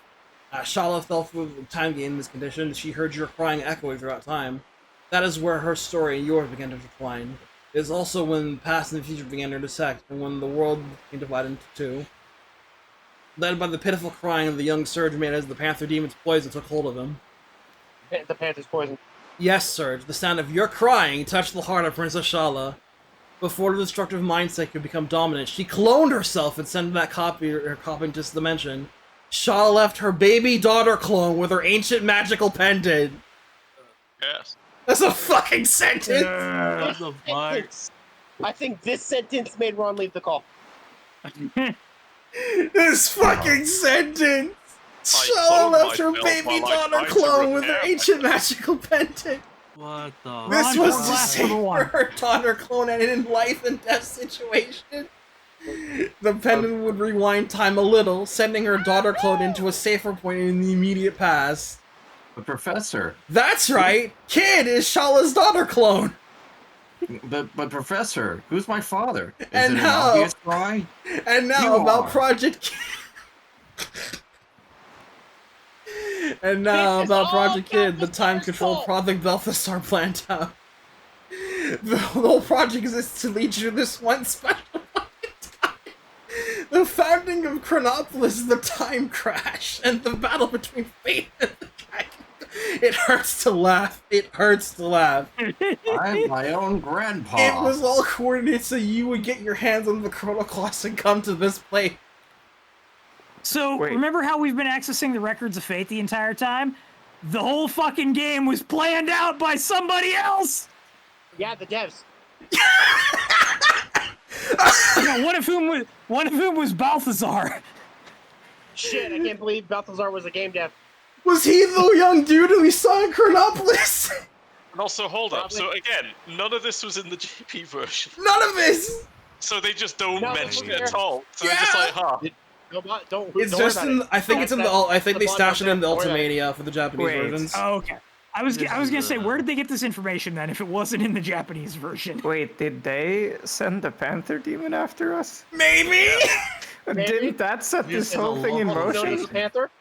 As Shala fell through the time game in this condition, she heard your crying echoing throughout time. That is where her story and yours began to intertwine. It is also when the past and the future began to intersect, and when the world became divided into two. Led by the pitiful crying of the young Serge made as the Panther Demon's poison took hold of him. The panther's poison. Yes, Serge, the sound of your crying touched the heart of Princess Shala. Before the destructive mindset could become dominant, she cloned herself and sent her copy into this dimension. Shala left her baby daughter clone with her ancient magical pendant. Yes. That's a fucking sentence! what the fuck? Sentence. I think this sentence made Ron leave the call. This fucking sentence! Shala cloned left her myself baby while I daughter tried to clone with her repair ancient magical pendant. What the? This Ron, was don't to laugh for save the one. her daughter clone and in life and death situation. The pendant would rewind time a little, sending her daughter clone into a safer point in the immediate past. But Professor, That's right! Kid is Shala's daughter clone! but Professor, who's my father? Is And it an how? obvious cry? And now You about are. Project Kid. And now This is about all Project Kid, the Belthasar's time-controlled fault. Project Belthasar planned out. The whole project exists to lead you to this one special fucking time. The The founding of Chronopolis is the time crash, and the battle between Fate and the Dragon. It hurts to laugh. It hurts to laugh. I'm my own grandpa. It was all coordinated so you would get your hands on the Chrono Class and come to this place. So, Wait. remember how we've been accessing the records of Fate the entire time? The whole fucking game was planned out by somebody else! Yeah, the devs. No, one of whom was Belthasar. Shit, I can't believe Belthasar was a game dev. Was he the young dude we saw in Chronopolis? And also, hold up. Probably. So again, none of this was in the GP version. None of this! So they just don't No, mention it's it at all. So they're just Yeah. like, huh. Don't It's worry just about in, it. I think it's in the, I think they stashed it in the Ultimania for the Japanese Wait. versions. Oh, okay. I was This gonna is, say, where did they get this information then if it wasn't in the Japanese version? Wait, did they send the Panther Demon after us? Maybe? Maybe. Didn't that set This this is a whole thing in local So motion? is the Panther.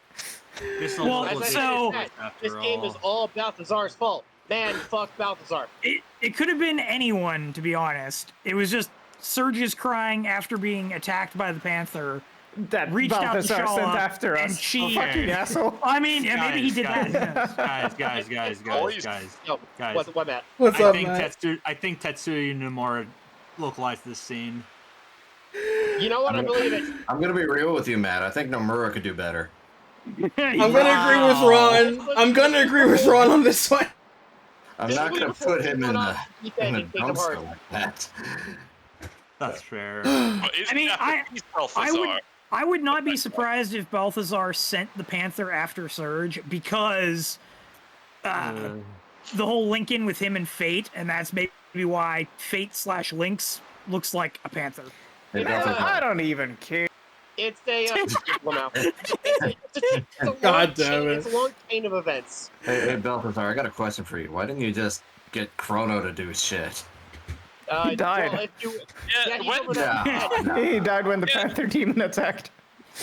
This is a Well, local As I so- said, after this game all. is all Balthazar's fault. Man, fuck Balthazar. It could have been anyone, to be honest. It was just Serge's crying after being attacked by the Panther. That Reached out to Balthasar sent Shala, after and us. she- Fucking asshole. I mean, yeah, maybe he did guys, that. guys, Always- guys. No, Guys. what Matt? What's I up, think Matt? I think Tetsuya Nomura localized this scene. You know what? I believe it. I'm gonna be real with you, Matt. I think Nomura could do better. I'm gonna agree with Ron. I'm gonna agree with Ron on this one. I'm This not was gonna before put him we in went the off deep end in Kingdom dumpster Hearts. like that. That's fair. But it's I mean, Japanese I would not be surprised if Balthazar sent the Panther after Serge because the whole link in with him and Fate, and that's maybe why Fate/Lynx looks like a Panther. It Yeah. definitely- I don't even care. It's a well, now. It's a long God damn chain- it. It's a long chain of events. Hey, Belthasar, I got a question for you. Why didn't you just get Chrono to do shit? He died. Well, if you, Yeah, he's when, over there. No, He died when the Yeah. Panther Demon attacked.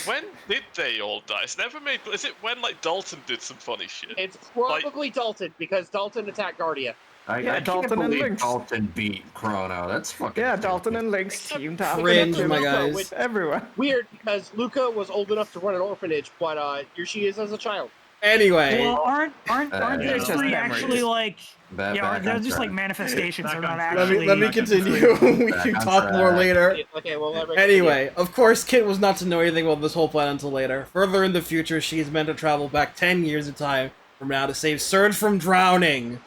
when did they all die? It's never made. Is it when like Dalton did some funny shit? It's probably Dalton because Dalton attacked Guardia. I Dalton can't and believe Lynx. Dalton beat Chrono. That's fucking. Yeah, stupid. Dalton and Lynx Except- teamed up. Cringe, Except my Lucca, guys. which- Everyone. Weird because Lucca was old enough to run an orphanage, but here she is as a child. Anyway, Well, aren't yeah, there it's just three memories. actually like? Back Yeah, they're on just track. like manifestations. Back They're not on track. actually. let me continue. We Back can on talk more track. later. Okay, well, Anyway, of course, Kit was not to know anything about this whole plan until later. Further in the future, she is meant to travel back 10 years in time from now to save Serge from drowning.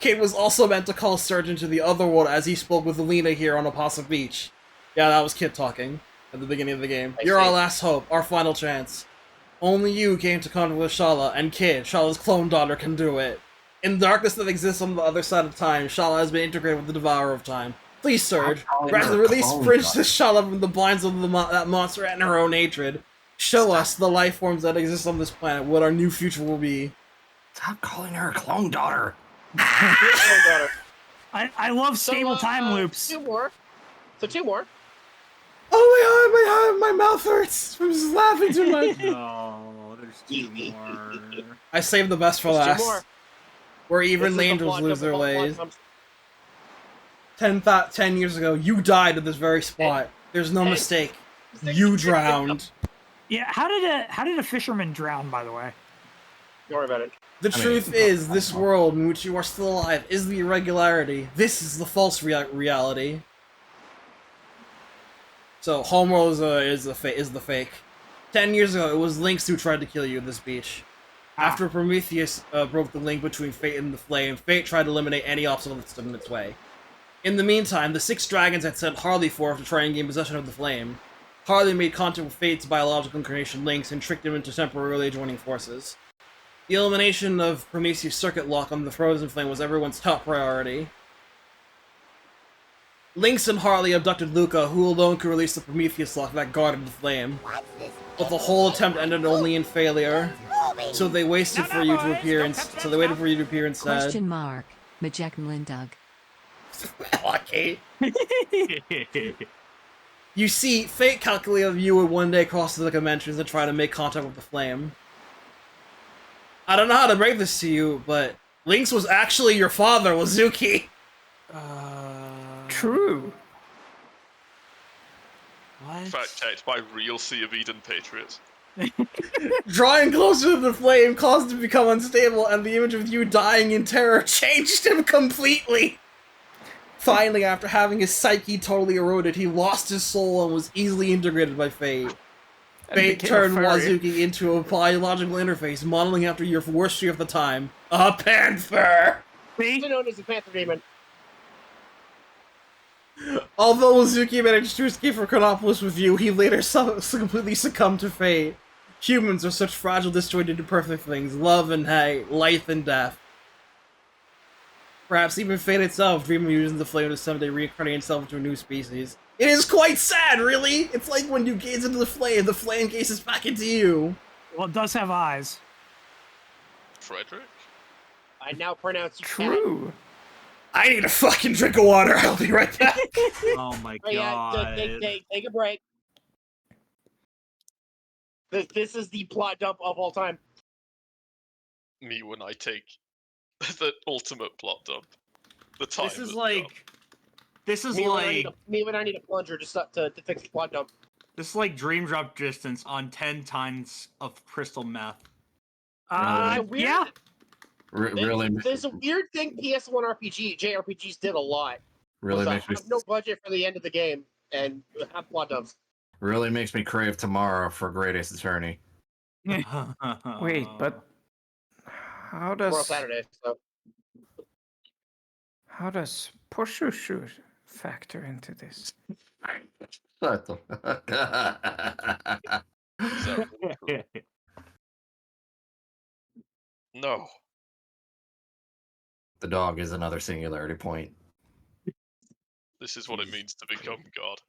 Kit was also meant to call Serge into the other world as he spoke with Alina here on Opossum Beach. Yeah, that was Kit talking at the beginning of the game. I You're see. our last hope, our final chance. Only you came to contact with Shala, and Kit, Shala's clone daughter, can do it. In the darkness that exists on the other side of time, Shala has been integrated with the Devourer of Time. Please, Serge, I'm calling grant her the a release clone bridge daughter. to Shala from the blinds of that monster and her own hatred. Show us the life forms that exist on this planet, what our new future will be. Stop calling her a clone daughter. I love stable time loops. Two more. So two more. Oh my god, my mouth hurts from just laughing too much. No, there's two more. I saved the best for There's two last. more. Where even This is the the angels plot lose their of the plot ways. comes- 10 years ago, you died at this very spot. There's no Hey. mistake. You drowned. Yeah, how did a fisherman drown? By the way. Don't worry about it. The I mean, truth is, this world in which you are still alive is the irregularity. This is the false reality. So, Homeworld is the fake. 10 years ago, it was Lynx who tried to kill you at this beach. After Prometheus broke the link between Fate and the Flame, Fate tried to eliminate any obstacle that stood in its way. In the meantime, the 6 dragons had sent Harley forth to try and gain possession of the Flame. Harley made contact with Fate's biological incarnation Lynx and tricked him into temporarily joining forces. The elimination of Prometheus' circuit lock on the Frozen Flame was everyone's top priority. Lynx and Harley abducted Lucca, who alone could release the Prometheus lock that guarded the flame. But the whole attempt ended only in failure, so they waited for you to appear instead. Question mark. Majek Mlindug. Lucky. You see, Fate calculated you would one day cross the dimensions and try to make contact with the flame. I don't know how to break this to you, but Lynx was actually your father, Wazuki. True. What? Fact checked by real Sea of Eden patriots. Drawing closer to the flame caused him to become unstable, and the image of you dying in terror changed him completely. Finally, after having his psyche totally eroded, he lost his soul and was easily integrated by Fate. And Fate became a turned furry. Wazuki into a biological interface, modeling after your worst fear of the time, a panther! See? Also known as the Panther Demon. Although Wazuki managed to escape from Chronopolis with you, he later completely succumbed to fate. Humans are such fragile, disjointed, imperfect things. Love and hate, life and death. Perhaps even fate itself, dreaming of using the flame to someday reincarnate itself into a new species. It is quite sad, really! It's like when you gaze into the flame gazes back into you. Well, it does have eyes. Frederick? I now pronounce you cat. True. I need a fucking drink of water, I'll be right back. Oh my Oh, yeah, god. take a break. This is the plot dump of all time. Me when I take the ultimate plot dump. The time This is dump. like. This is Me when I need a plunger to fix the plot dump. This is like dream drop distance on 10 tons of crystal meth. Weird. Yeah. Really, There's a weird thing PS1 JRPGs did a lot. really Was, makes me have no budget for the end of the game and have plot dumps. really makes me crave tomorrow for Greatest Attorney. Wait, but how Tomorrow does Saturday, so Poshushu factor into this? Shut the So, no. The dog is another singularity point. This is what it means to become God.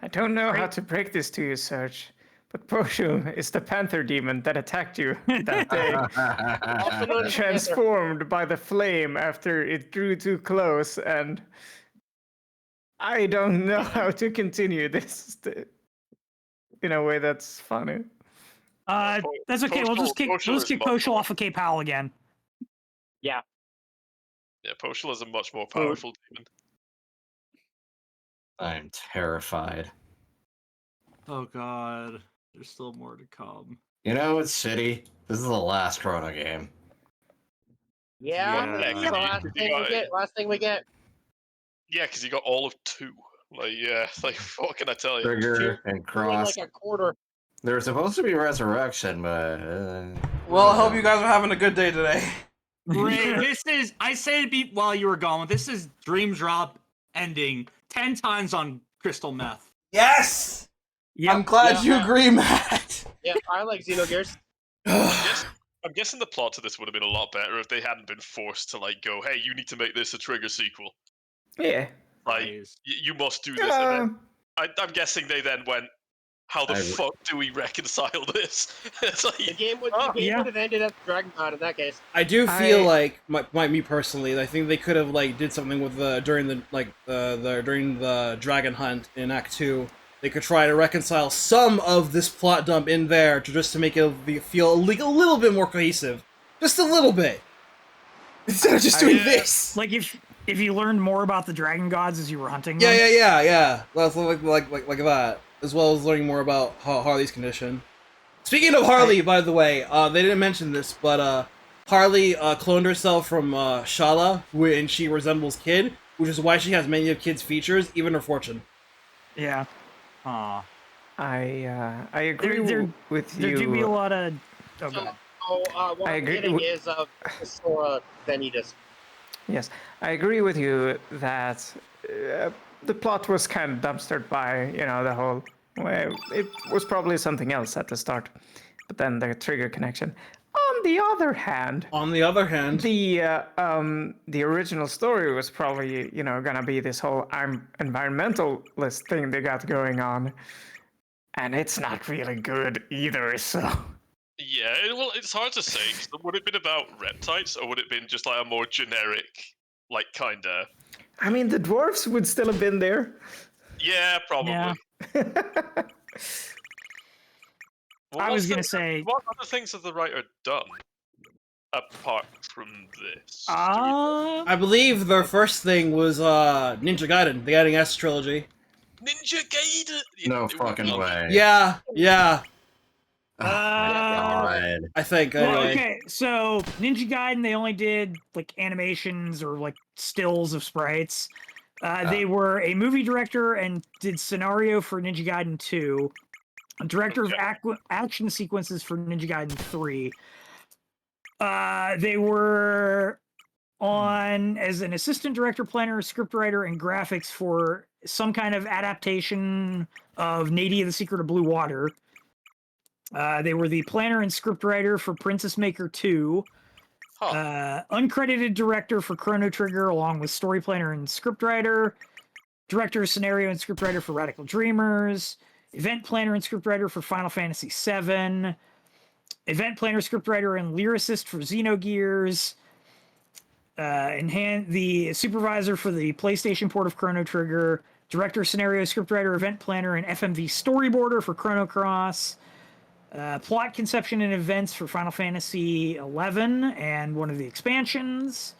I don't know how to break this to you, Serge, but Poshu is the panther demon that attacked you that day. also known as Panther. Transformed by the flame after it drew too close, and I don't know how to continue this in a way that's funny. That's okay. We'll just kick Poshul off of Cape Howell again. Yeah, Poshul is a much more powerful demon. I'm terrified. Oh god. There's still more to come. You know, it's shitty. This is the last Chrono game. Yeah, Yeah. this is the last thing we get. Yeah, because you got all of 2. Like, yeah, like, what can I tell you? Trigger and Only cross. like a quarter. There was supposed to be resurrection, but Well, I hope you guys are having a good day today. Great. This is, I said it while you were gone, this is Dream Drop ending 10 times on crystal meth. Yes! Yeah. I'm glad you agree, Matt. Yeah, I like Xenogears. I'm guessing the plot to this would have been a lot better if they hadn't been forced to, like, go, hey, you need to make this a Trigger sequel. Yeah. Like, you must do this. And then, I'm guessing they then went, how the fuck do we reconcile this? It's like, The game would have ended up Dragon God in that case. I do feel like, me personally, I think they could have like did something with during the dragon hunt in Act 2. They could try to reconcile some of this plot dump in there to make it feel a little bit more cohesive, just a little bit, instead of just doing this. Like if you learned more about the dragon gods as you were hunting them. Yeah. That's like that, as well as learning more about Harley's condition. Speaking of Harley, by the way, they didn't mention this, but Harley cloned herself from Shala, and she resembles Kid, which is why she has many of Kid's features, even her fortune. Yeah. Aw. I agree with you. There do be a lot of. What I'm getting is Sora Vanitas. Yes, I agree with you that the plot was kind of dumpstered by, the whole. Well, it was probably something else at the start, but then the trigger connection. On the other hand, the original story was probably gonna be this whole environmentalist thing they got going on, and it's not really good either. So. yeah, it's hard to say. 'Cause would it have been about reptiles, or would it have been just like a more generic, like kinda? I mean, the dwarves would still have been there. Yeah, probably. Yeah. I was gonna say, what other things have the writer done apart from this? I believe their first thing was Ninja Gaiden, the Gaiden S trilogy. Ninja Gaiden. No fucking way. Yeah, yeah. Oh, my God. I think Well, anyway. okay, so Ninja Gaiden, they only did like animations or like stills of sprites. They were a movie director and did scenario for Ninja Gaiden 2, director of action sequences for Ninja Gaiden 3. They were on as an assistant director, planner, scriptwriter, and graphics for some kind of adaptation of Nadia the Secret of Blue Water. They were the planner and scriptwriter for Princess Maker 2. Uncredited director for Chrono Trigger, along with story planner and scriptwriter. Director, scenario, and scriptwriter for Radical Dreamers. Event planner and scriptwriter for Final Fantasy VII. Event planner, scriptwriter, and lyricist for Xenogears. The supervisor for the PlayStation port of Chrono Trigger. Director, scenario, scriptwriter, event planner, and FMV storyboarder for Chrono Cross. Plot conception and events for Final Fantasy XI and one of the expansions.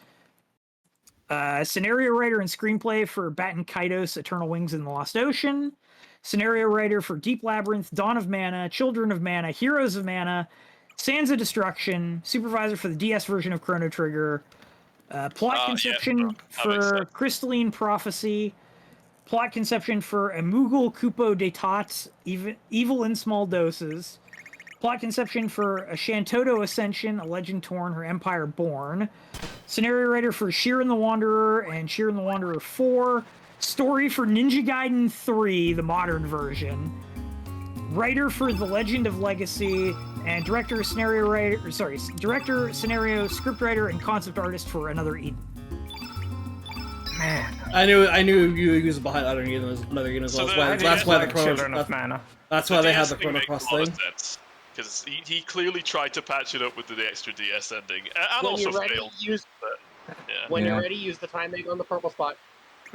Scenario writer and screenplay for Batten Kaitos, Eternal Wings in the Lost Ocean. Scenario writer for Deep Labyrinth, Dawn of Mana, Children of Mana, Heroes of Mana, Sands of Destruction. Supervisor for the DS version of Chrono Trigger. Plot conception for Crystalline Prophecy. Plot conception for Amugul Kupo Detat, Evil in Small Doses. Plot conception for A Shantoto Ascension, A Legend Torn, Her Empire Born. Scenario writer for Shiren the Wanderer and Shiren the Wanderer 4. Story for Ninja Gaiden 3, the modern version. Writer for The Legend of Legacy. And director, scenario, scriptwriter, and concept artist for Another Eden. Man. I knew you was behind Another Eden as well. That's why the Children of Mana. That's why they had the Chrono Cross thing. Because he clearly tried to patch it up with the extra DS ending, and When also you're ready, failed. When you're ready, use the time egg on the purple spot.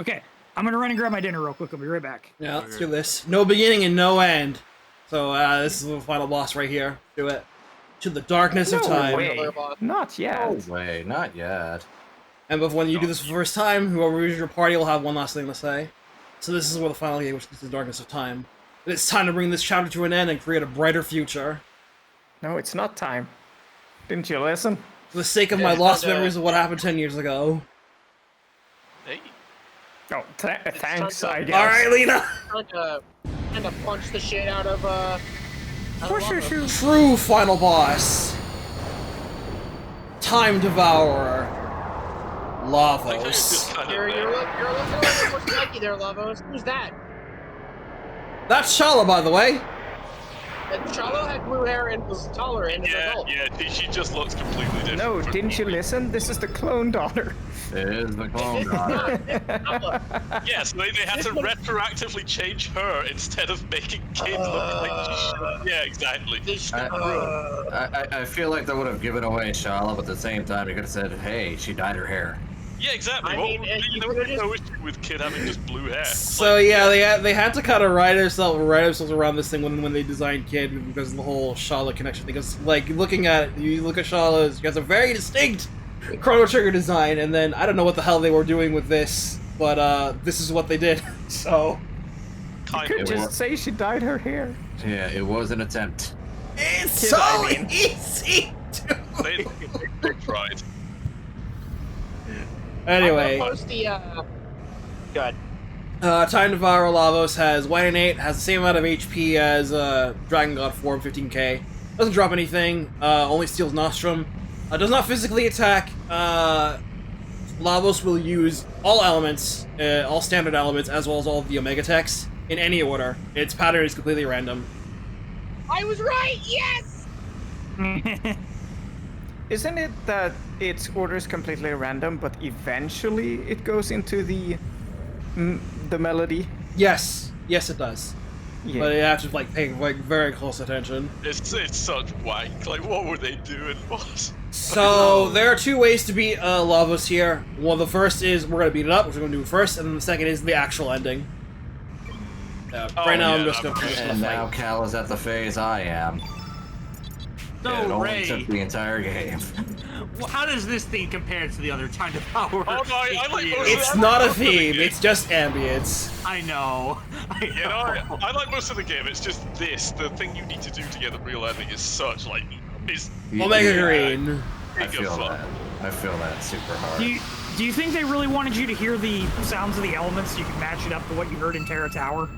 Okay, I'm gonna run and grab my dinner real quick. I'll be right back. Yeah, let's do this. No beginning and no end. So this is the final boss right here. Do it. To the darkness of time. Way. Not yet. No way, not yet. And before when you do this for the first time, whoever is your party will have one last thing to say. So this is where the final game, which is the darkness of time. And it's time to bring this chapter to an end and create a brighter future. No, it's not time. Didn't you listen? For the sake of my lost memories of what happened 10 years ago. Hey. Oh, thanks, I guess. Alright, Lena! Trying to punch the shit out of, True final boss. Time Devourer. Lavos. You're looking a little bit more spiky there, Lavos. Who's that? That's Shala, by the way. And Chalo had blue hair and was taller and an adult. She just looks completely different. No, didn't you listen? This is the clone daughter. It is the clone daughter. Yes, they had to retroactively change her instead of making Kid look like she should. Yeah, exactly. I feel like they would have given away Shala, but at the same time, you could have said, hey, she dyed her hair. Yeah, exactly. There was no issue with Kid having just blue hair. So yeah, they had to kind of write themselves around this thing when they designed Kid because of the whole Shala connection. Because like looking at it, you look at Shala's, she has a very distinct Chrono Trigger design, and then I don't know what the hell they were doing with this, but this is what they did. So you could just say she dyed her hair. Yeah, it was an attempt. It's so easy to. They tried. Anyway, good. Time Devourer Lavos has white innate, has the same amount of HP as Dragon God form, 15k. Doesn't drop anything, only steals Nostrum. Does not physically attack. Lavos will use all elements, all standard elements, as well as all of the Omega Techs, in any order. Its pattern is completely random. I was right, yes! Isn't it that its order is completely random, but eventually it goes into the melody? Yes, it does. Yeah. But you have to pay very close attention. It's such wank. Like, what were they doing? What? So there are two ways to beat Lavos here. Well, the first is we're gonna beat it up, which we're gonna do first, and then the second is the actual ending. Right now, I'm just gonna finish the fight. And now Cal is at the phase I am. No, it only Ray. took the entire game. How does this theme compare to the other kind of power? Oh, no, I like most of It's not a theme, it's just ambience. I know. You know, I like most of the game. It's just this. The thing you need to do to get the real ending is such, like, is Omega Green. I feel that. I feel that super hard. Do you think they really wanted you to hear the sounds of the elements so you could match it up to what you heard in Terra Tower?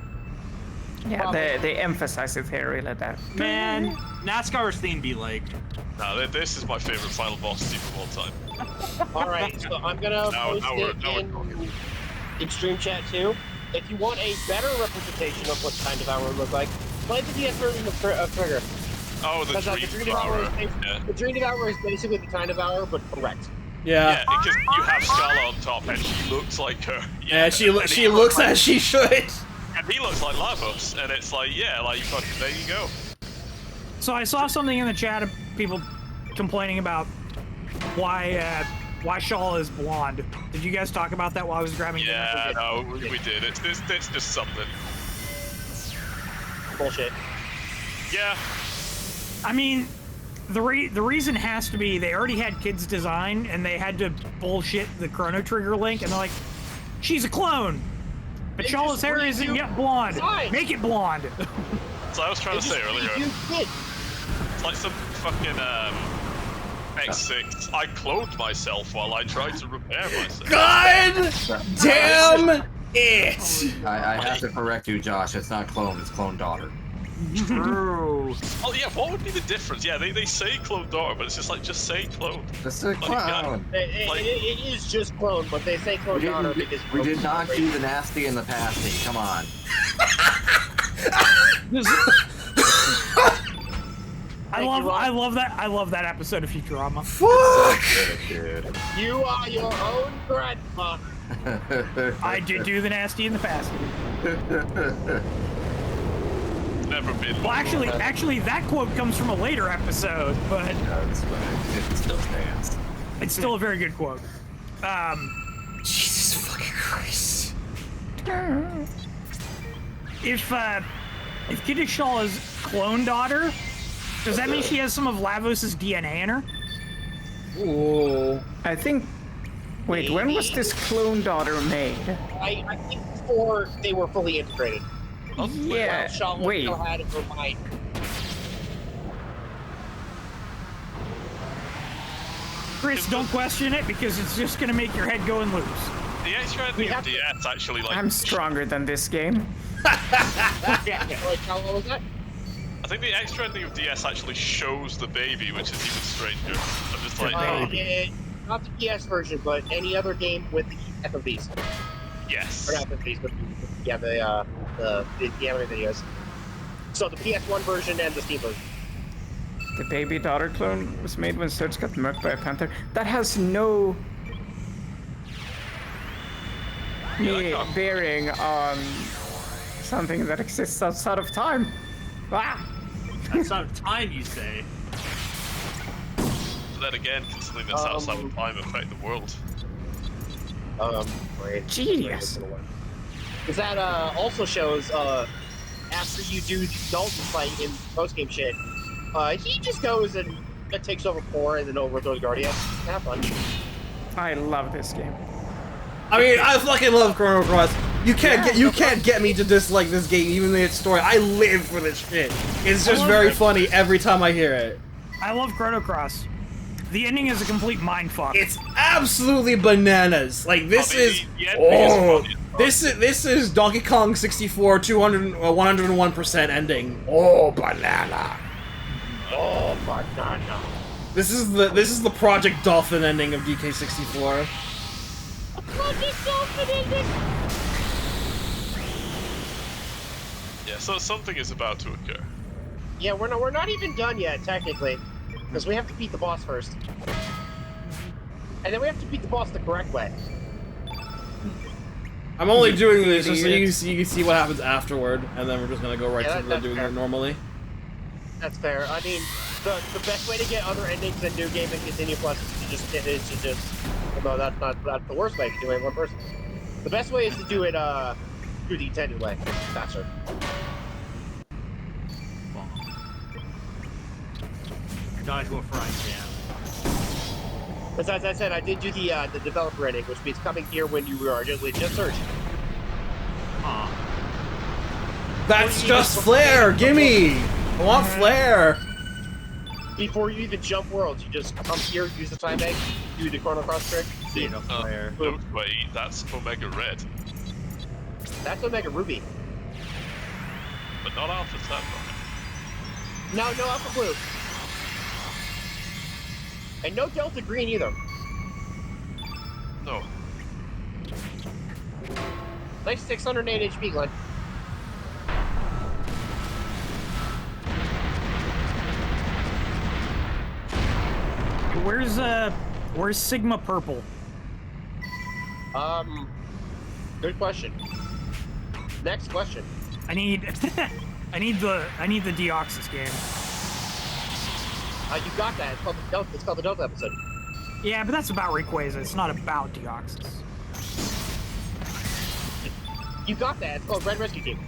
Yeah, they emphasize it here really that. Man, NASCAR's theme be like. No, this is my favorite final boss theme of all time. Alright, so I'm gonna post it in stream chat too. If you want a better representation of what kind of hour would look like, play the DS version of Trigger. Oh, the Dream of Hour. The Dream of Hour is basically the kind of hour, but correct. Yeah. Yeah, because you have Scala on top, and she looks like her. Yeah, she looks as she should. And he looks like Lavos, and it's like, yeah, like, fucking, there you go. So I saw something in the chat of people complaining about why Shaw is blonde. Did you guys talk about that while I was grabbing dinner? Yeah, no, we did. It's just something. Bullshit. Yeah. I mean, the reason has to be they already had kids design and they had to bullshit the Chrono Trigger link, and they're like, she's a clone, but Shaw's hair isn't yet blonde. Make it blonde. So I was trying to say earlier. It's like some fucking X6. I cloned myself while I tried to repair myself. God damn it! I have to correct you, Josh. It's not clone, it's clone daughter. True. Oh yeah, what would be the difference? Yeah, they say clone daughter, but it's just like, just say clone. Just say clone. It is just clone, but they say clone daughter because we did not do the nasty and the pasty. Come on. I love that episode of Futurama. Fuck! You are your own grandfather. I did do the nasty and the pasty. Never been. Well, actually, that quote comes from a later episode, but It still stands. it's still a very good quote. Jesus fucking Christ. If Kid Shaw's clone daughter, does that mean she has some of Lavos' DNA in her? Ooh. I think. Wait, when was this clone daughter made? I think before they were fully integrated. Yeah. Shaw Wait. still had her mind. Kris, don't question it because it's just gonna make your head go and lose. The extra ending of DS actually like. I'm stronger than this game. How long was that? I think the extra ending of DS actually shows the baby, which is even stranger. I'm just like, Not the PS version, but any other game with the FMVs. yes. Or not FMVs, but yeah, the anime videos. So the PS1 version and the Steam version. The baby daughter clone was made when Serge got murked by a panther. That has no bearing on something that exists outside of time. Ah! Outside of time, you say? But then again, considering this outside of time affect the world. Wait. Genius. Because that also shows after you do the Dalton fight in post game shit, he just goes and takes over 4 and then overthrows Guardian. Have fun. I love this game. I mean, I fucking love Chrono Cross. You can't get me to dislike this game, even in its story. I live for this shit. It's just very funny every time I hear it. I love Chrono Cross. The ending is a complete mindfuck. It's absolutely bananas. Like this this is Donkey Kong 64 101% ending. Oh banana. Oh banana. This is the Project Dolphin ending of DK64. Project Dolphin ending. Yeah, so something is about to occur. Yeah, we're not even done yet technically, because we have to beat the boss first, and then we have to beat the boss the correct way. I'm only doing this just so you can see what happens afterward, and then we're just gonna go right to doing it normally. That's fair. I mean, the best way to get other endings in New Game and Continue Plus is to just no, that's not the worst way to do it in one person. The best way is to do it through the intended way. It's faster. Dodge go frying pan. As I said, I did do the developer ending, which means coming here when you are just Serge. That's just flare. Gimme. I want flare. Before you even jump worlds, you just come here, use the time egg, do the Chrono Cross trick. See, Data flare. No, wait, that's Omega Red, that's Omega Ruby. but not Alpha Ten. No Alpha Blue. And no Delta Green either. No. Nice 608 HP, Glenn. Where's Sigma Purple? Good question. Next question. I need I need the Deoxys game. You got that. It's called the Delta episode. Yeah, but that's about Rayquaza. It's not about Deoxys. You got that. It's called Red Rescue Team.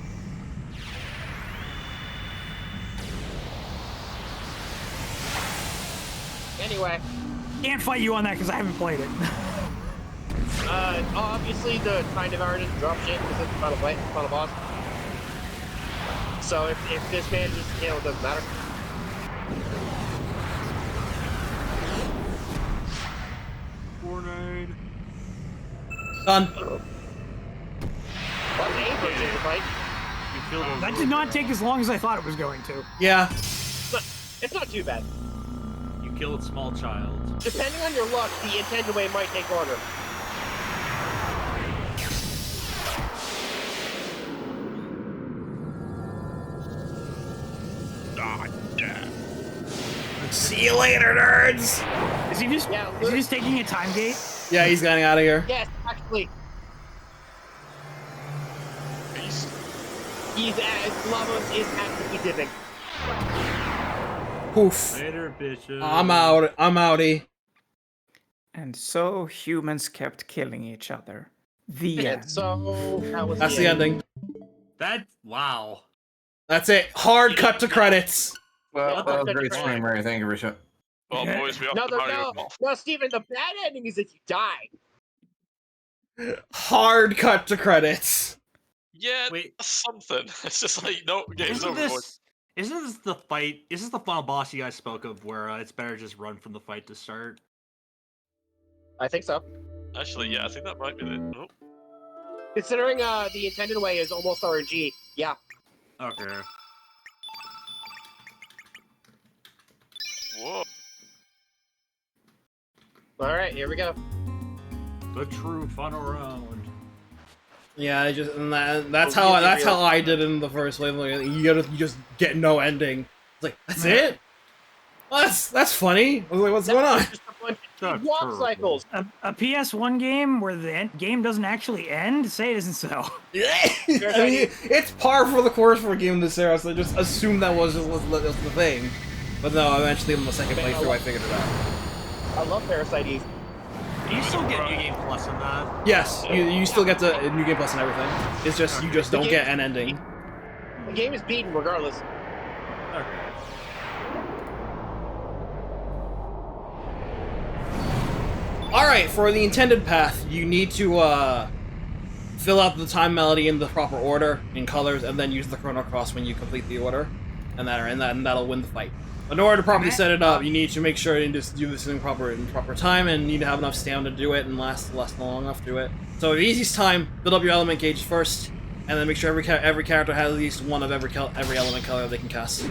Anyway. Can't fight you on that because I haven't played it. Obviously the kind of artist drop shit because it's the final boss. So if this man just, it doesn't matter. Grenade. Done. What's the aim version of the fight? You kill those That did not take as long as I thought it was going to. Yeah. It's not too bad. You kill a small child. Depending on your luck, the intended way might take longer. See you later, nerds. Is he just taking a time gate? Yeah, he's getting out of here. Yes, actually. Lavos is actively dipping. Poof. Later, bitches. I'm out. I'm outie. And so humans kept killing each other. The And end. so That's the ending. Wow. That's it. Hard cut to credits. Well, that was a great stream, Ray. Thank you, Risha. Well, boys, we have No, to Mario no, Steven, the bad ending is that you die. Hard cut to credits. Yeah, Wait. that's something. It's just like, no, game's over, boys. Isn't this the fight? Is this the final boss you guys spoke of where it's better just run from the fight to start? I think so. Actually, yeah, I think that might be the... Oh. Considering the intended way is almost RNG, yeah. Okay. Whoa. Alright, here we go. The true fun around. Yeah, that's how I did it in the first place. Like, you just get no ending. It's like, that's it. Well, that's funny. I was like, what's going on? Just a bunch of walk cycles. A PS1 game where the game doesn't actually end? Say it isn't so. I mean, it's par for the course for a game this era, so I just assumed that was the thing. But no, eventually on the second playthrough, I figured it out. I love Parasite Eve. Do you still get New Game Plus in that? Yes, you still get the New Game Plus and everything. It's just you just don't get an ending. The game is beaten regardless. Okay. Alright, for the intended path, you need to fill out the time melody in the proper order, in colors, and then use the Chrono Cross when you complete the order, and that'll win the fight. In order to properly set it up, you need to make sure you just do this in proper time, and need to have enough stamina to do it, and last long enough to do it. So, the easiest time, build up your element gauge first, and then make sure every character has at least one of every element color they can cast.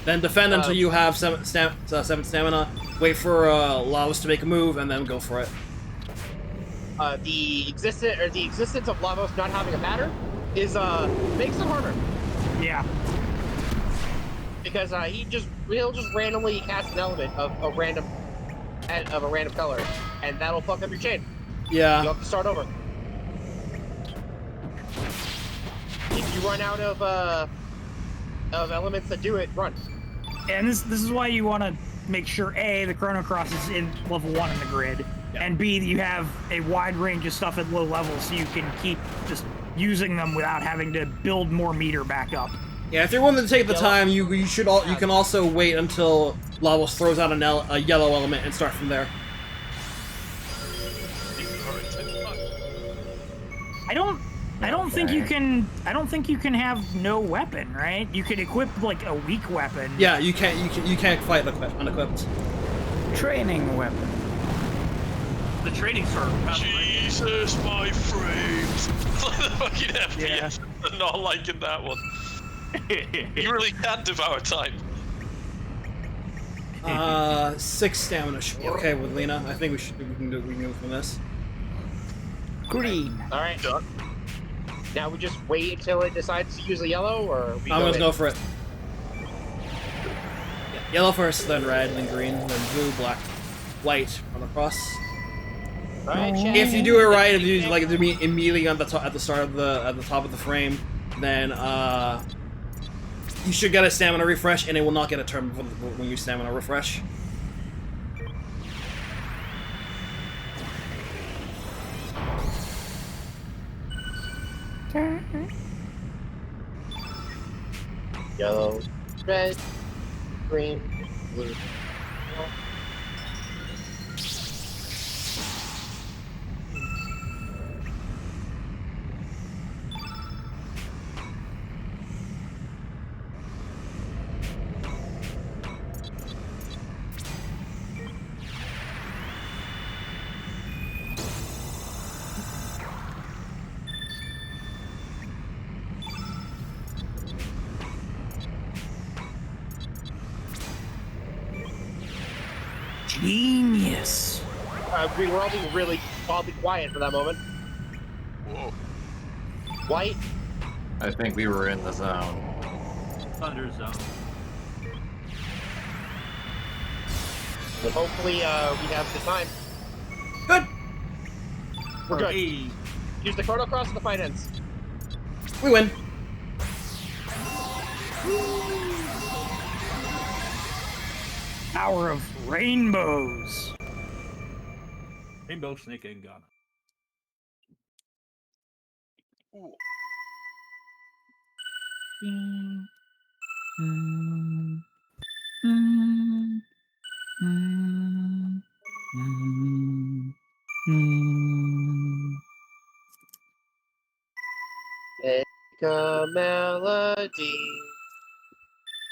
Then defend until you have 7 stamina. Wait for Lavos to make a move, and then go for it. The existence of Lavos not having a matter is makes it harder. Yeah. Because he'll just randomly cast an element of a random color, and that'll fuck up your chain. Yeah. You'll have to start over. If you run out of elements that do it, run. And this is why you want to make sure A, the Chrono Cross is in level 1 in the grid, and B, that you have a wide range of stuff at low levels so you can keep just using them without having to build more meter back up. Yeah, if you're willing to take the time, you can also wait until Lavos throws out a yellow element and start from there. I don't think you can. I don't think you can have no weapon, right? You could equip like a weak weapon. Yeah, you can't. You can't fight unequipped. Training weapon. The training sword. Jesus, my frames! Like the fucking FPS. Yeah. I'm not liking that one. You really can devour time. 6 stamina should be okay with Lena. I think we can move from this. Green. All right. Done. Now we just wait until it decides to use a yellow, or we I'm go gonna in? go for it. Yeah, yellow first, then red, then green, then blue, black, white on across. All right, chat. If you do it right, if you like do me immediately on the at the start of at the top of the frame, then you should get a stamina refresh, and it will not get a turn when you stamina refresh. Yellow, red, green, blue. Genius. We were all being really oddly quiet for that moment. Whoa. White. I think we were in the zone. Thunder zone. But hopefully, we have the time. Good. We're good. Hey. Use the Chrono Cross and the finance. We win. Power of rainbows. Rainbow Snake and Ghana. Ooh. Make a melody,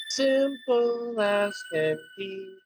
simple as can be.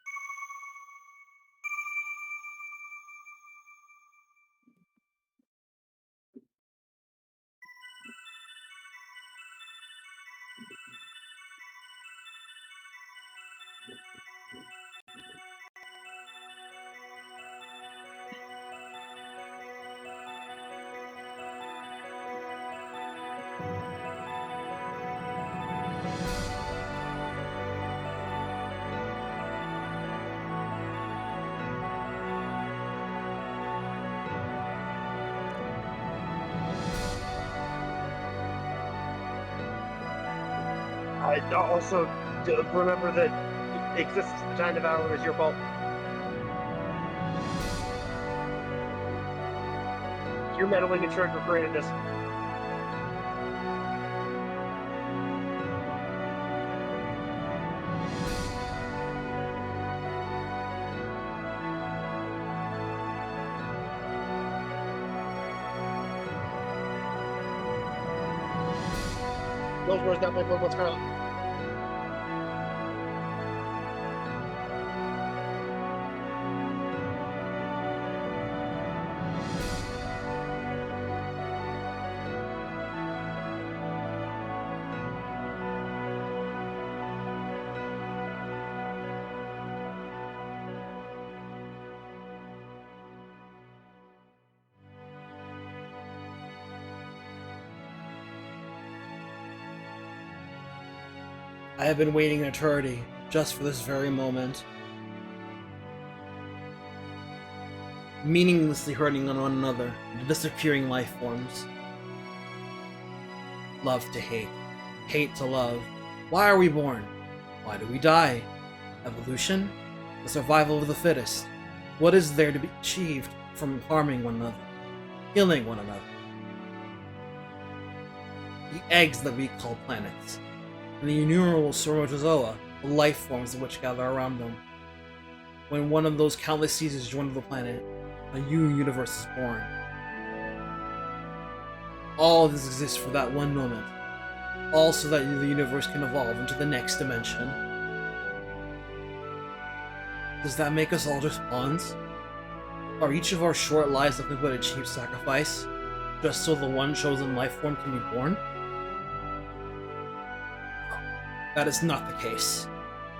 I also remember that the existence of the Time Devourer is your fault. You're meddling in Serge created this. Those words definitely put what's coming. I have been waiting an eternity just for this very moment. Meaninglessly hurting on one another, the disappearing life forms. Love to hate, hate to love. Why are we born? Why do we die? Evolution? The survival of the fittest. What is there to be achieved from harming one another, killing one another? The eggs that we call planets, and the innumerable spermatozoa, the life forms which gather around them. When one of those countless seasons join the planet, a new universe is born. All of this exists for that one moment. All so that the universe can evolve into the next dimension. Does that make us all just pawns? Are each of our short lives nothing but a cheap sacrifice, just so the one chosen life form can be born? That is not the case.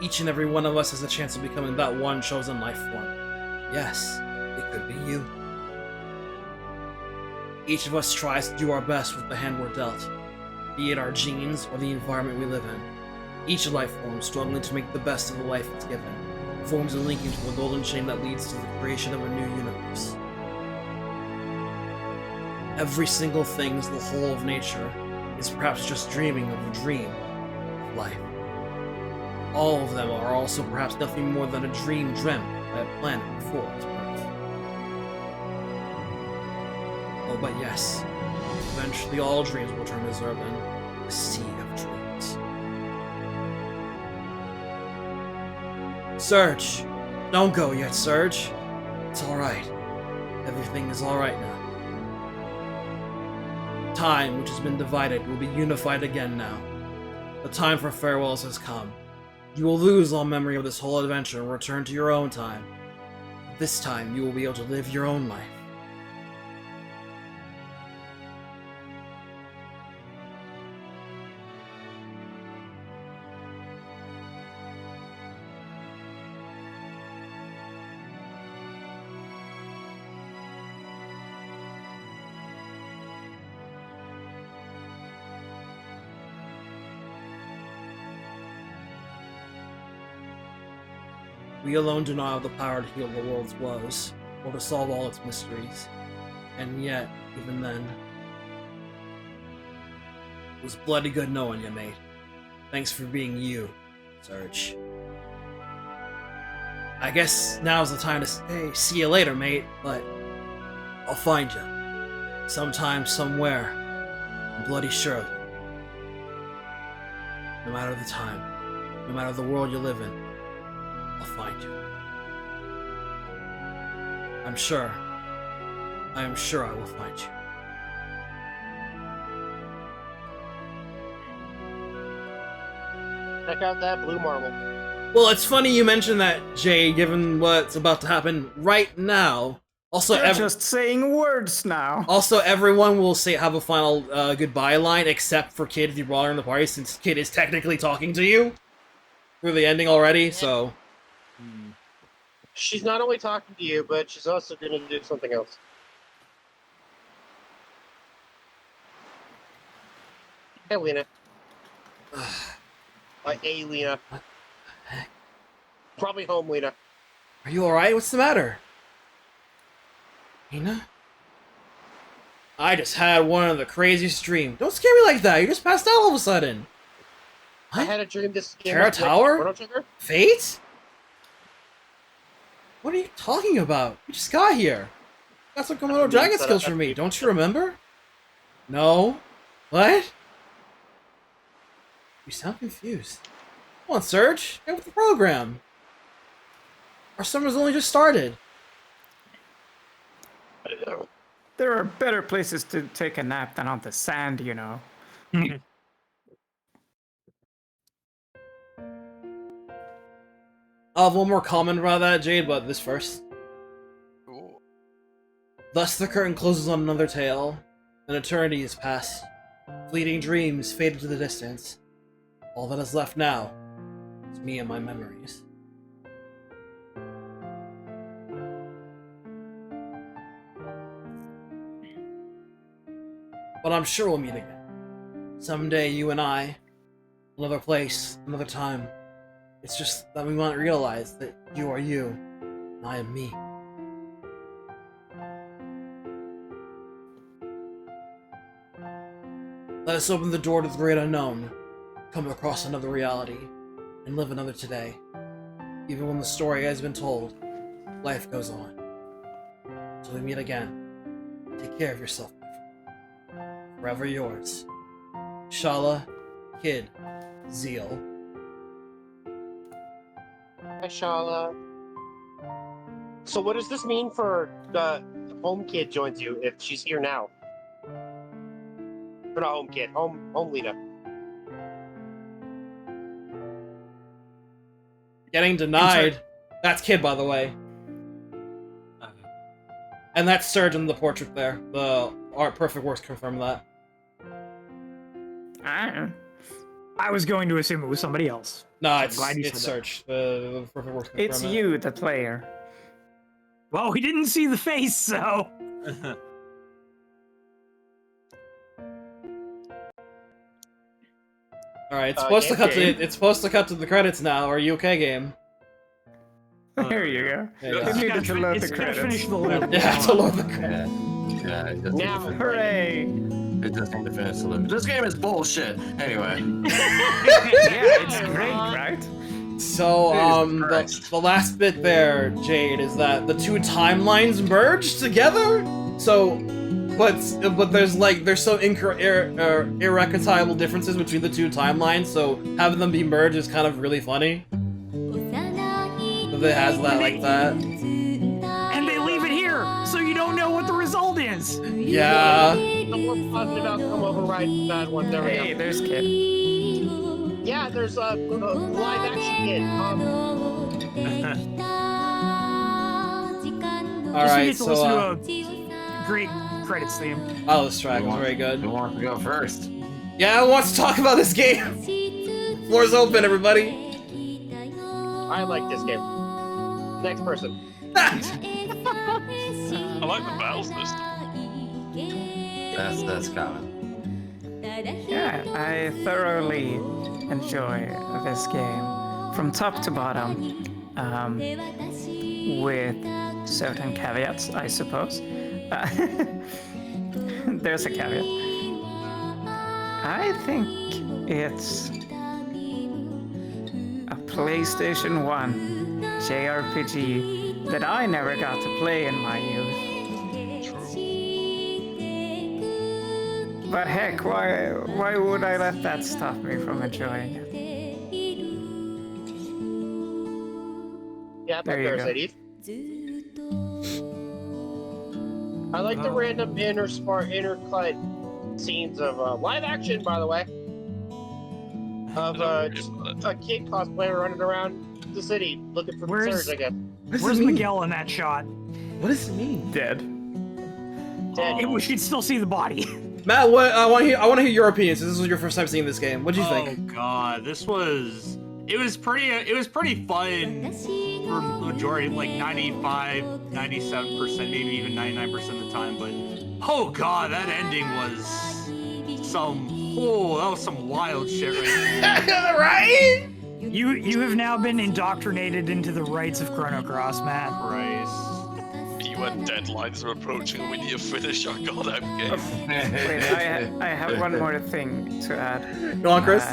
Each and every one of us has a chance of becoming that one chosen life form. Yes, it could be you. Each of us tries to do our best with the hand we're dealt, be it our genes or the environment we live in. Each life form struggling to make the best of the life it's given, forms a link into the golden chain that leads to the creation of a new universe. Every single thing is the whole of nature, is perhaps just dreaming of the dream of life. All of them are also perhaps nothing more than a dream dreamt by a planet before its birth. Oh, but yes, eventually all dreams will turn to Zurban, the sea of dreams. Serge! Don't go yet, Serge. It's alright. Everything is alright now. Time, which has been divided, will be unified again now. The time for farewells has come. You will lose all memory of this whole adventure and return to your own time. This time, you will be able to live your own life. We alone do not have the power to heal the world's woes, or to solve all its mysteries. And yet, even then, it was bloody good knowing you, mate. Thanks for being you, Serge. I guess now's the time to say, see you later, mate, but I'll find you. Sometime, somewhere. I'm bloody sure. No matter the time, no matter the world you live in, I'll find you. I am sure I will find you. Check out that blue marble. Well, it's funny you mentioned that, Jay, given what's about to happen right now. Also, You're just saying words now. Also, everyone will have a final goodbye line, except for Kid if you brought her in the party, since Kid is technically talking to you through the ending already, so... She's not only talking to you, but she's also going to do something else. Hey, Lena. Hey, Lena. What the heck? Probably home, Lena. Are you alright? What's the matter? Lena? I just had one of the craziest dreams. Don't scare me like that. You just passed out all of a sudden. What? I had a dream this game. Terra Tower? Chrono Trigger? Fate? What are you talking about? You just got here. Got some Komodo dragon skills for me. Don't you remember? No. What? You sound confused. Come on, Serge. Get with the program. Our summer's only just started. There are better places to take a nap than on the sand, you know. I'll have one more comment about that, Jade, but this first. Ooh. Thus the curtain closes on another tale. An eternity has passed. Fleeting dreams fade into the distance. All that is left now is me and my memories. But I'm sure we'll meet again. Someday, you and I. Another place, another time. It's just that we might realize that you are you, and I am me. Let us open the door to the great unknown, come across another reality, and live another today. Even when the story has been told, life goes on. Till we meet again, take care of yourself, my friend. Forever yours. Shala, Kid, Zeal. Hi, Shala. So what does this mean for the home kid joins you if she's here now? Or not home kid, home Lita. Getting denied. That's Kid, by the way. And that's Serge in the portrait there. The art perfect works confirm that. I was going to assume it was somebody else. No, So it's glad you said that. Serge. The perfect works confirm It's that. you, the player. Well, we didn't see the face, so. All right, it's supposed to cut to game. it's supposed to cut to the credits now. Are you okay, game? There you go. There you It go. needed to load the It's gonna credits. finish the loop. Yeah, to load the credits. Yeah, it does Now, Hooray! It does need to finish the loop. This game is bullshit. Anyway. Yeah, it's great, right? So, Jesus Christ. the last bit there, Jade, is that the two timelines merged together. So, but there's some irreconcilable differences between the two timelines. So having them be merged is kind of really funny. That it has that like that. And they leave it here, so you don't know what the result is. Yeah. the more positive outcome overrides the bad one. There Hey, we go. there's Kid. Yeah, there's a live action kid. All right, Just so we get to listen so to a great credits theme. oh, this track was very good. Who wants to go first? Yeah, who wants to talk about this game? Floor's open, everybody. I like this game. Next person. I like the battles this time. That's common. Yeah, I thoroughly enjoy this game from top to bottom, with certain caveats, I suppose. There's a caveat. I think it's a PlayStation 1 JRPG that I never got to play in my youth. But heck, why would I let that stop me from enjoying it? Yeah, There you go. Mercedes. I like the random intercut scenes of live action, by the way, of just a kid cosplayer running around the city looking for Where's- Serge, I guess. Where's Miguel in that shot? What does it mean? Dead. Dead. We should still see the body. Matt, what I want to hear your opinion. Since this was your first time seeing this game, what do you think? Oh god, it was pretty fun for the majority, like 95, 97%, maybe even 99% of the time, but oh god, that ending was some wild shit right there. Right? You have now been indoctrinated into the rights of Chrono Cross, Matt. Christ. When deadlines are approaching and we need to finish our goddamn game. Wait, I have one more thing to add. Go on, Kris.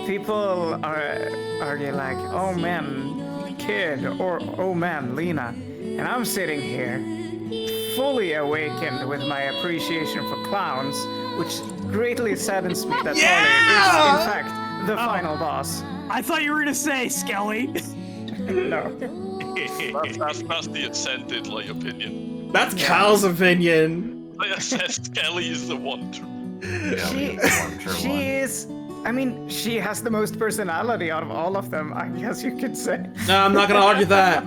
People argue like, oh man, Kid, or oh man, Lena. And I'm sitting here, fully awakened with my appreciation for clowns, which greatly saddens me that Molly is, in fact, the final boss. I thought you were gonna say Skelly. No. That's the ascended opinion. That's Cal's opinion. I assessed Kelly is the one. She is. I mean, she has the most personality out of all of them, I guess you could say. No, I'm not gonna argue that.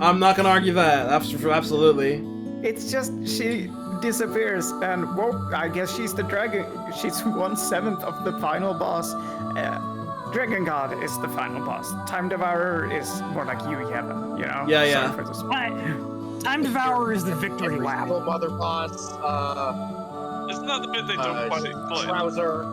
Absolutely. It's just she disappears, and whoa, I guess she's the dragon. She's 1/7 of the final boss. Dragon God is the final boss. Time Devourer is more like you, Kevin. You know? Yeah, Sorry yeah. for this. Time Devourer is the victory Every lap. single mother boss, Isn't that the bit they don't quite explain? Trouser.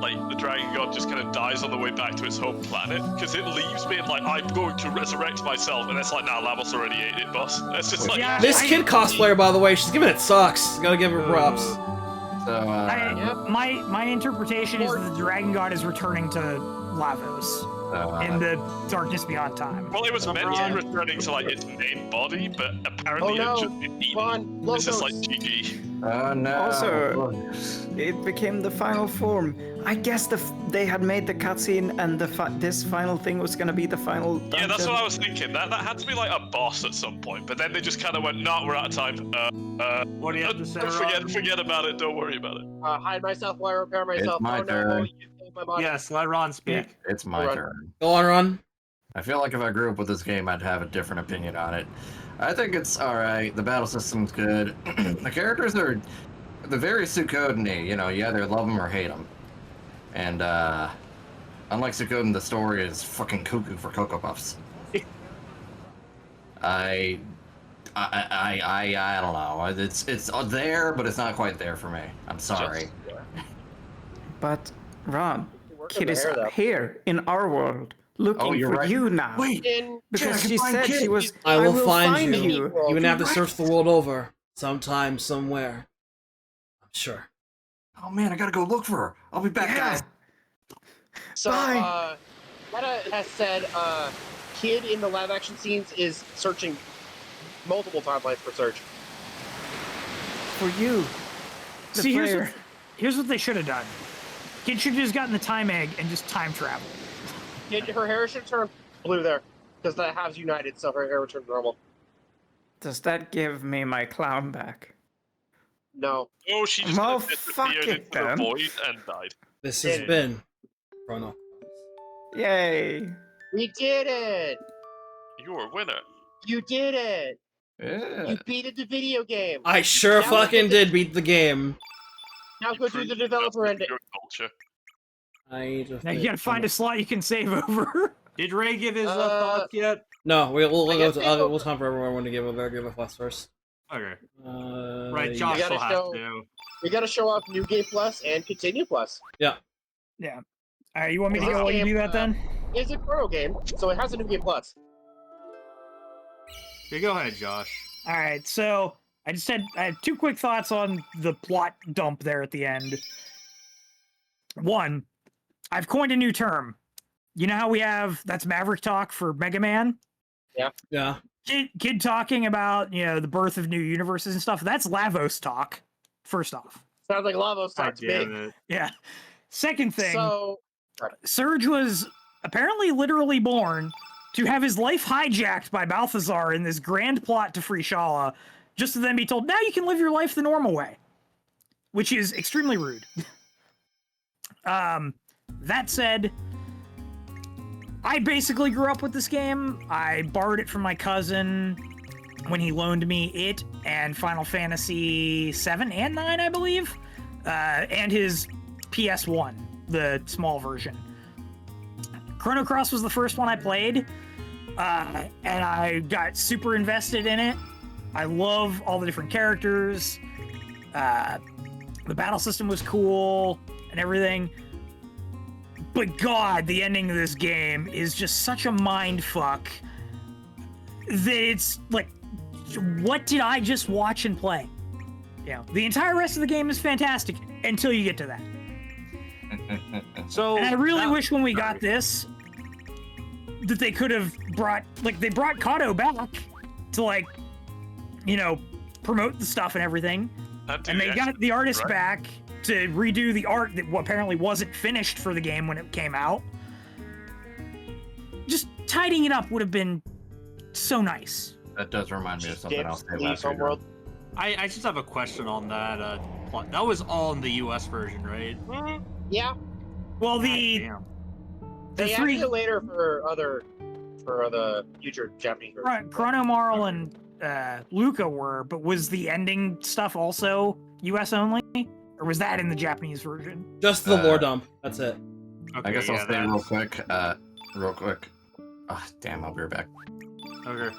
Like, the Dragon God just kind of dies on the way back to its home planet, because it leaves being like, I'm going to resurrect myself, and it's like, nah, Lavos already ate it, boss. It's just like, Yeah. This Kid cosplayer, by the way, she's giving it sucks. Gotta give her props. So, My interpretation is that the Dragon God is returning to Lavos in the Darkness Beyond Time. well, it was meant to be returning to, like, its main body, but apparently Oh, no. it's just been eaten. Come on, It's just like, Logos. GG. Oh no. Also, it became the final form. I guess they had made the cutscene and this final thing was gonna be the final dungeon. Yeah, that's what I was thinking. That had to be like a boss at some point, but then they just kind of went, "No, we're out of time. What do you have to say, Forget about it. Don't worry about it." Hide myself while I repair myself. It's my turn. You killed my body. Yes, let Ron speak. It's my Run. turn. Go on, Ron. I feel like if I grew up with this game, I'd have a different opinion on it. I think it's alright. The battle system's good. The characters are... They're very Suikoden-y. You know, you either love them or hate them. And, unlike Suikoden, the story is fucking cuckoo for Cocoa Puffs. I don't know. It's there, but it's not quite there for me. I'm sorry. But, Ron, Work Kid in the is hair, though. here in our world, looking you're for right. you now. Wait! Because Jack, she find said Kid. she was. I will find you. you. You're gonna have to search the world over, sometime, somewhere. I'm sure. Oh man, I gotta go look for her. I'll be back, Yeah. guys. So, Bye. Meta has said, Kid in the live action scenes is searching multiple timelines for Serge. For you. The See, player. here's what they should have done. Kid should have just gotten the time egg and just time travel. Kid, her hair should turn blue there, because the halves united, so her hair would turn normal. Does that give me my clown back? No. Oh, she just Well, disappeared fuck it into the then. void and died. This has Yeah. been Chrono. Yay. We did it! You're a winner. You did it! Yeah. You beat the video game! I sure Now fucking look at did beat the game. Now go do the developer ending. Your culture. I just Now you gotta find a slot you can save over. Did Ray give his thoughts yet? No, we'll I go guess to, they go we'll for- time for everyone to give a fuss first. Okay. Right, Yeah. Josh gotta will have show- to. We gotta show off New Game Plus and Continue Plus. Yeah. All right, you want me to This go while you game, do that then? It's a Chrono game, so it has a New Game Plus. Okay, go ahead, Josh. All right, so I had two quick thoughts on the plot dump there at the end. One, I've coined a new term. You know how we have that's Maverick talk for Mega Man? Yeah. Kid talking about, the birth of new universes and stuff. That's Lavos talk, first off. Sounds like Lavos God talk to damn me. it. Yeah. Second thing, So, Serge was apparently literally born to have his life hijacked by Belthasar in this grand plot to free Shala, just to then be told, now you can live your life the normal way. Which is extremely rude. That said, I basically grew up with this game. I borrowed it from my cousin when he loaned me it and Final Fantasy 7 and 9, I believe, and his PS1, the small version. Chrono Cross was the first one I played, and I got super invested in it. I love all the different characters. The battle system was cool and everything. But God, the ending of this game is just such a mind fuck that it's like, what did I just watch and play? The entire rest of the game is fantastic until you get to that. So And I really that- wish when we got this that they could have brought, they brought Kato back to promote the stuff and everything. And they got the artist back to redo the art that apparently wasn't finished for the game when it came out. Just tidying it up would have been so nice. That does remind me of something else. they left here. Homeworld. I just have a question on that plot. That was all in the US version, right? Yeah, Well, God damn. the they three added it later for the future Japanese version. Chrono, Marl, and Lucca were, but was the ending stuff also US only? Or was that in the Japanese version? Just the lore dump. That's it. Okay, I guess I'll yeah, say that's- real quick. Ah, damn, I'll be right back. Okay.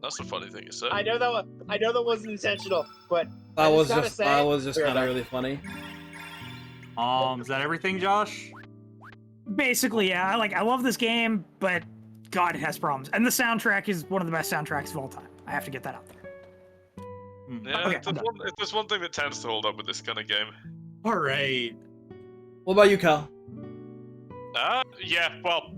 That's the funny thing to say. I know that wasn't intentional, but That I was gotta just say- kind of really funny. Is that everything, Josh? Basically, yeah. I love this game, but God, it has problems. And the soundtrack is one of the best soundtracks of all time. I have to get that out there. Yeah, Okay, if I'm there's one thing that tends to hold up with this kind of game. All right. What about you, Cal? Yeah, well,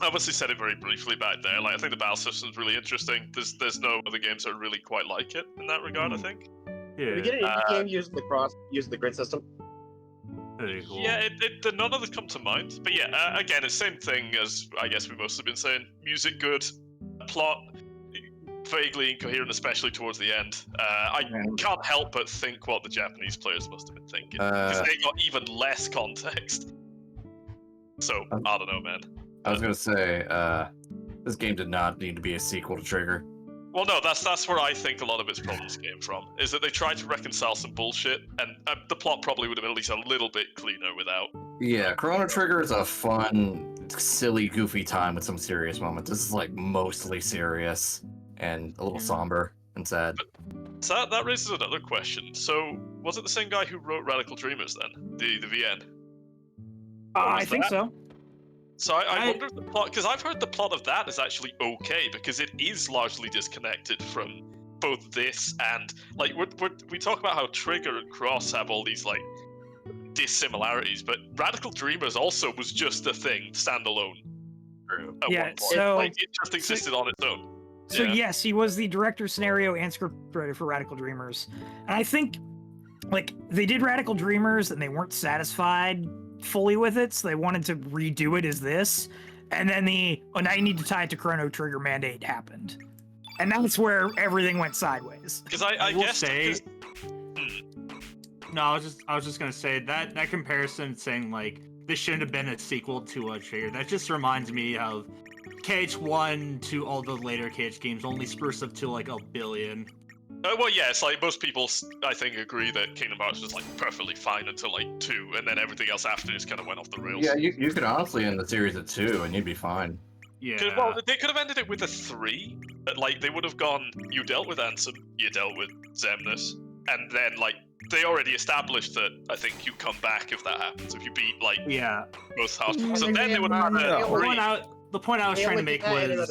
I obviously said it very briefly back there. I think the battle system's really interesting. There's no other games that are really quite like it in that regard, I think. Can we get an indie game using the grid system? Pretty cool. Yeah, none of them come to mind. But yeah, again, it's same thing as I guess we've mostly been saying. Music good, plot vaguely incoherent, especially towards the end. I can't help but think what the Japanese players must have been thinking, because they got even less context. So, I don't know, man. I was gonna say, this game did not need to be a sequel to Trigger. Well, no, that's where I think a lot of its problems came from, is that they tried to reconcile some bullshit, and the plot probably would have been at least a little bit cleaner without. Yeah, Chrono Trigger is a fun, silly, goofy time with some serious moments. This is like mostly serious and a little somber and sad. So that raises another question. So, was it the same guy who wrote Radical Dreamers then? The VN? I think so. So I wonder if the plot, because I've heard the plot of that is actually okay, because it is largely disconnected from both this and, like, we talk about how Trigger and Cross have all these, like, dissimilarities, but Radical Dreamers also was just a thing, standalone. At one point. Like, it just existed on its own. So yes, he was the director, scenario, and scriptwriter for Radical Dreamers. And I think, like, they did Radical Dreamers and they weren't satisfied fully with it, so they wanted to redo it as this. And then now you need to tie it to Chrono Trigger mandate happened. And that's where everything went sideways. Because I will guess... say... No, I was just gonna say that comparison saying, like, this shouldn't have been a sequel to a Trigger. That just reminds me of KH1 to all the later KH games only spruced up to like 1 billion. Well, yeah, it's like most people, I think, agree that Kingdom Hearts was like perfectly fine until like 2, and then everything else after just kind of went off the rails. Yeah, you could honestly end the series at 2 and you'd be fine. Yeah. Well, they could have ended it with a 3. But, like, they would have gone, you dealt with Ansem, you dealt with Xemnas, and then, like, they already established that I think you come back if that happens, if you beat, like, both halves. So then they would have had a 3. The point I was trying to make was...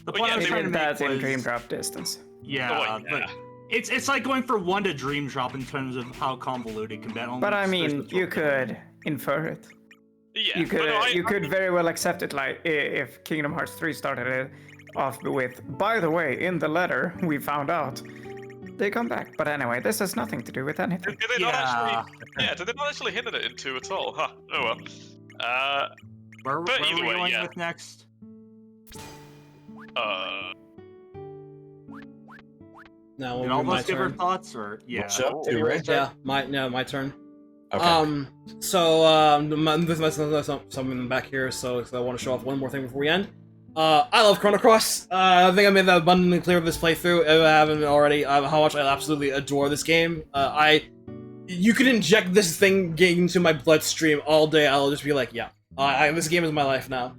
The point I was trying to make was... in Dream Drop distance. Yeah, but it's like going for 1 to Dream Drop in terms of how convoluted it can be. But I mean, you could infer it. Yeah, you could very well accept it, like if Kingdom Hearts 3 started it off with, by the way, in the letter we found out they come back. But anyway, this has nothing to do with anything. Did they not actually hint at it in 2 at all? Huh. Oh well. Where are we going with next? Now did all of us give our thoughts, or my turn. Okay. This is something back here, so I want to show off one more thing before we end. I love Chrono Cross. I think I made that abundantly clear with this playthrough. If I haven't already, how much I absolutely adore this game. You could inject this thing into my bloodstream all day. I'll just be like, yeah, this game is my life now.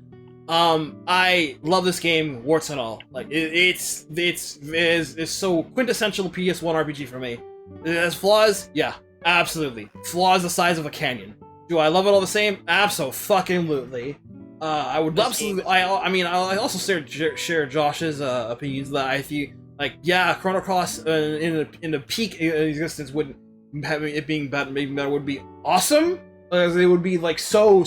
I love this game, warts and all. Like, it's so quintessential PS1 RPG for me. It has flaws? Yeah, absolutely. Flaws the size of a canyon. Do I love it all the same? Absolutely. I would absolutely. I also share Josh's opinions that I feel like, yeah, Chrono Cross in a peak existence would have it being better, maybe better would be awesome. As it would be like so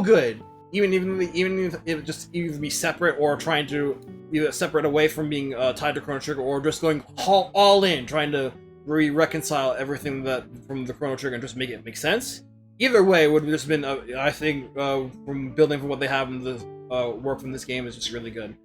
good. Even if it just either be separate or trying to either separate away from being tied to Chrono Trigger, or just going all in, trying to reconcile everything that from the Chrono Trigger and just make it make sense. Either way, it would have just been, I think, from building from what they have in the work from this game is just really good.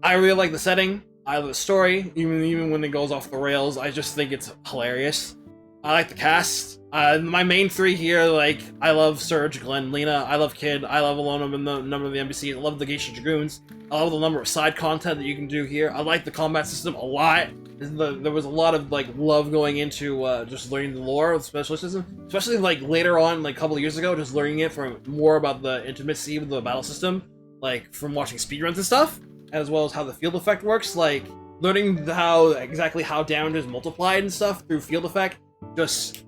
I really like the setting. I love the story, even when it goes off the rails. I just think it's hilarious. I like the cast. My main 3 here, like, I love Serge, Glenn, Lena. I love Kid. I love Alona and the number of the NPCs. I love the Geisha Dragoons. I love the number of side content that you can do here. I like the combat system a lot. There was a lot of, like, love going into just learning the lore of the special system. Especially, like, later on, like, a couple of years ago, just learning it from more about the intimacy of the battle system. Like, from watching speedruns and stuff. As well as how the field effect works. Like, learning exactly how damage is multiplied and stuff through field effect. Just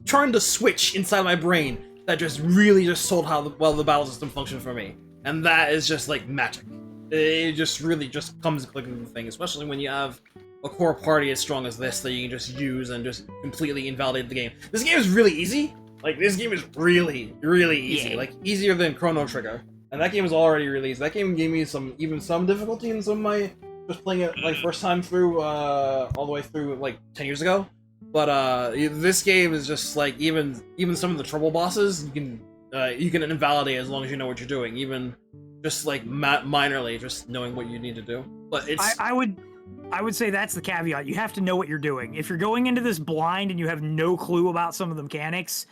turned a switch inside my brain that just really just sold how well the battle system functioned for me. And that is just like magic. It just really just comes clicking the thing, especially when you have a core party as strong as this that you can just use and just completely invalidate the game. This game is really easy. Like, this game is really, really easy. Yeah. Like, easier than Chrono Trigger. And that game is already released. That game gave me some difficulty in some of my was playing it like first time through, all the way through like 10 years ago. But this game is just like even some of the trouble bosses you can invalidate as long as you know what you're doing, even just like minorly, just knowing what you need to do. But it's I would say that's the caveat. You have to know what you're doing. If you're going into this blind and you have no clue about some of the mechanics,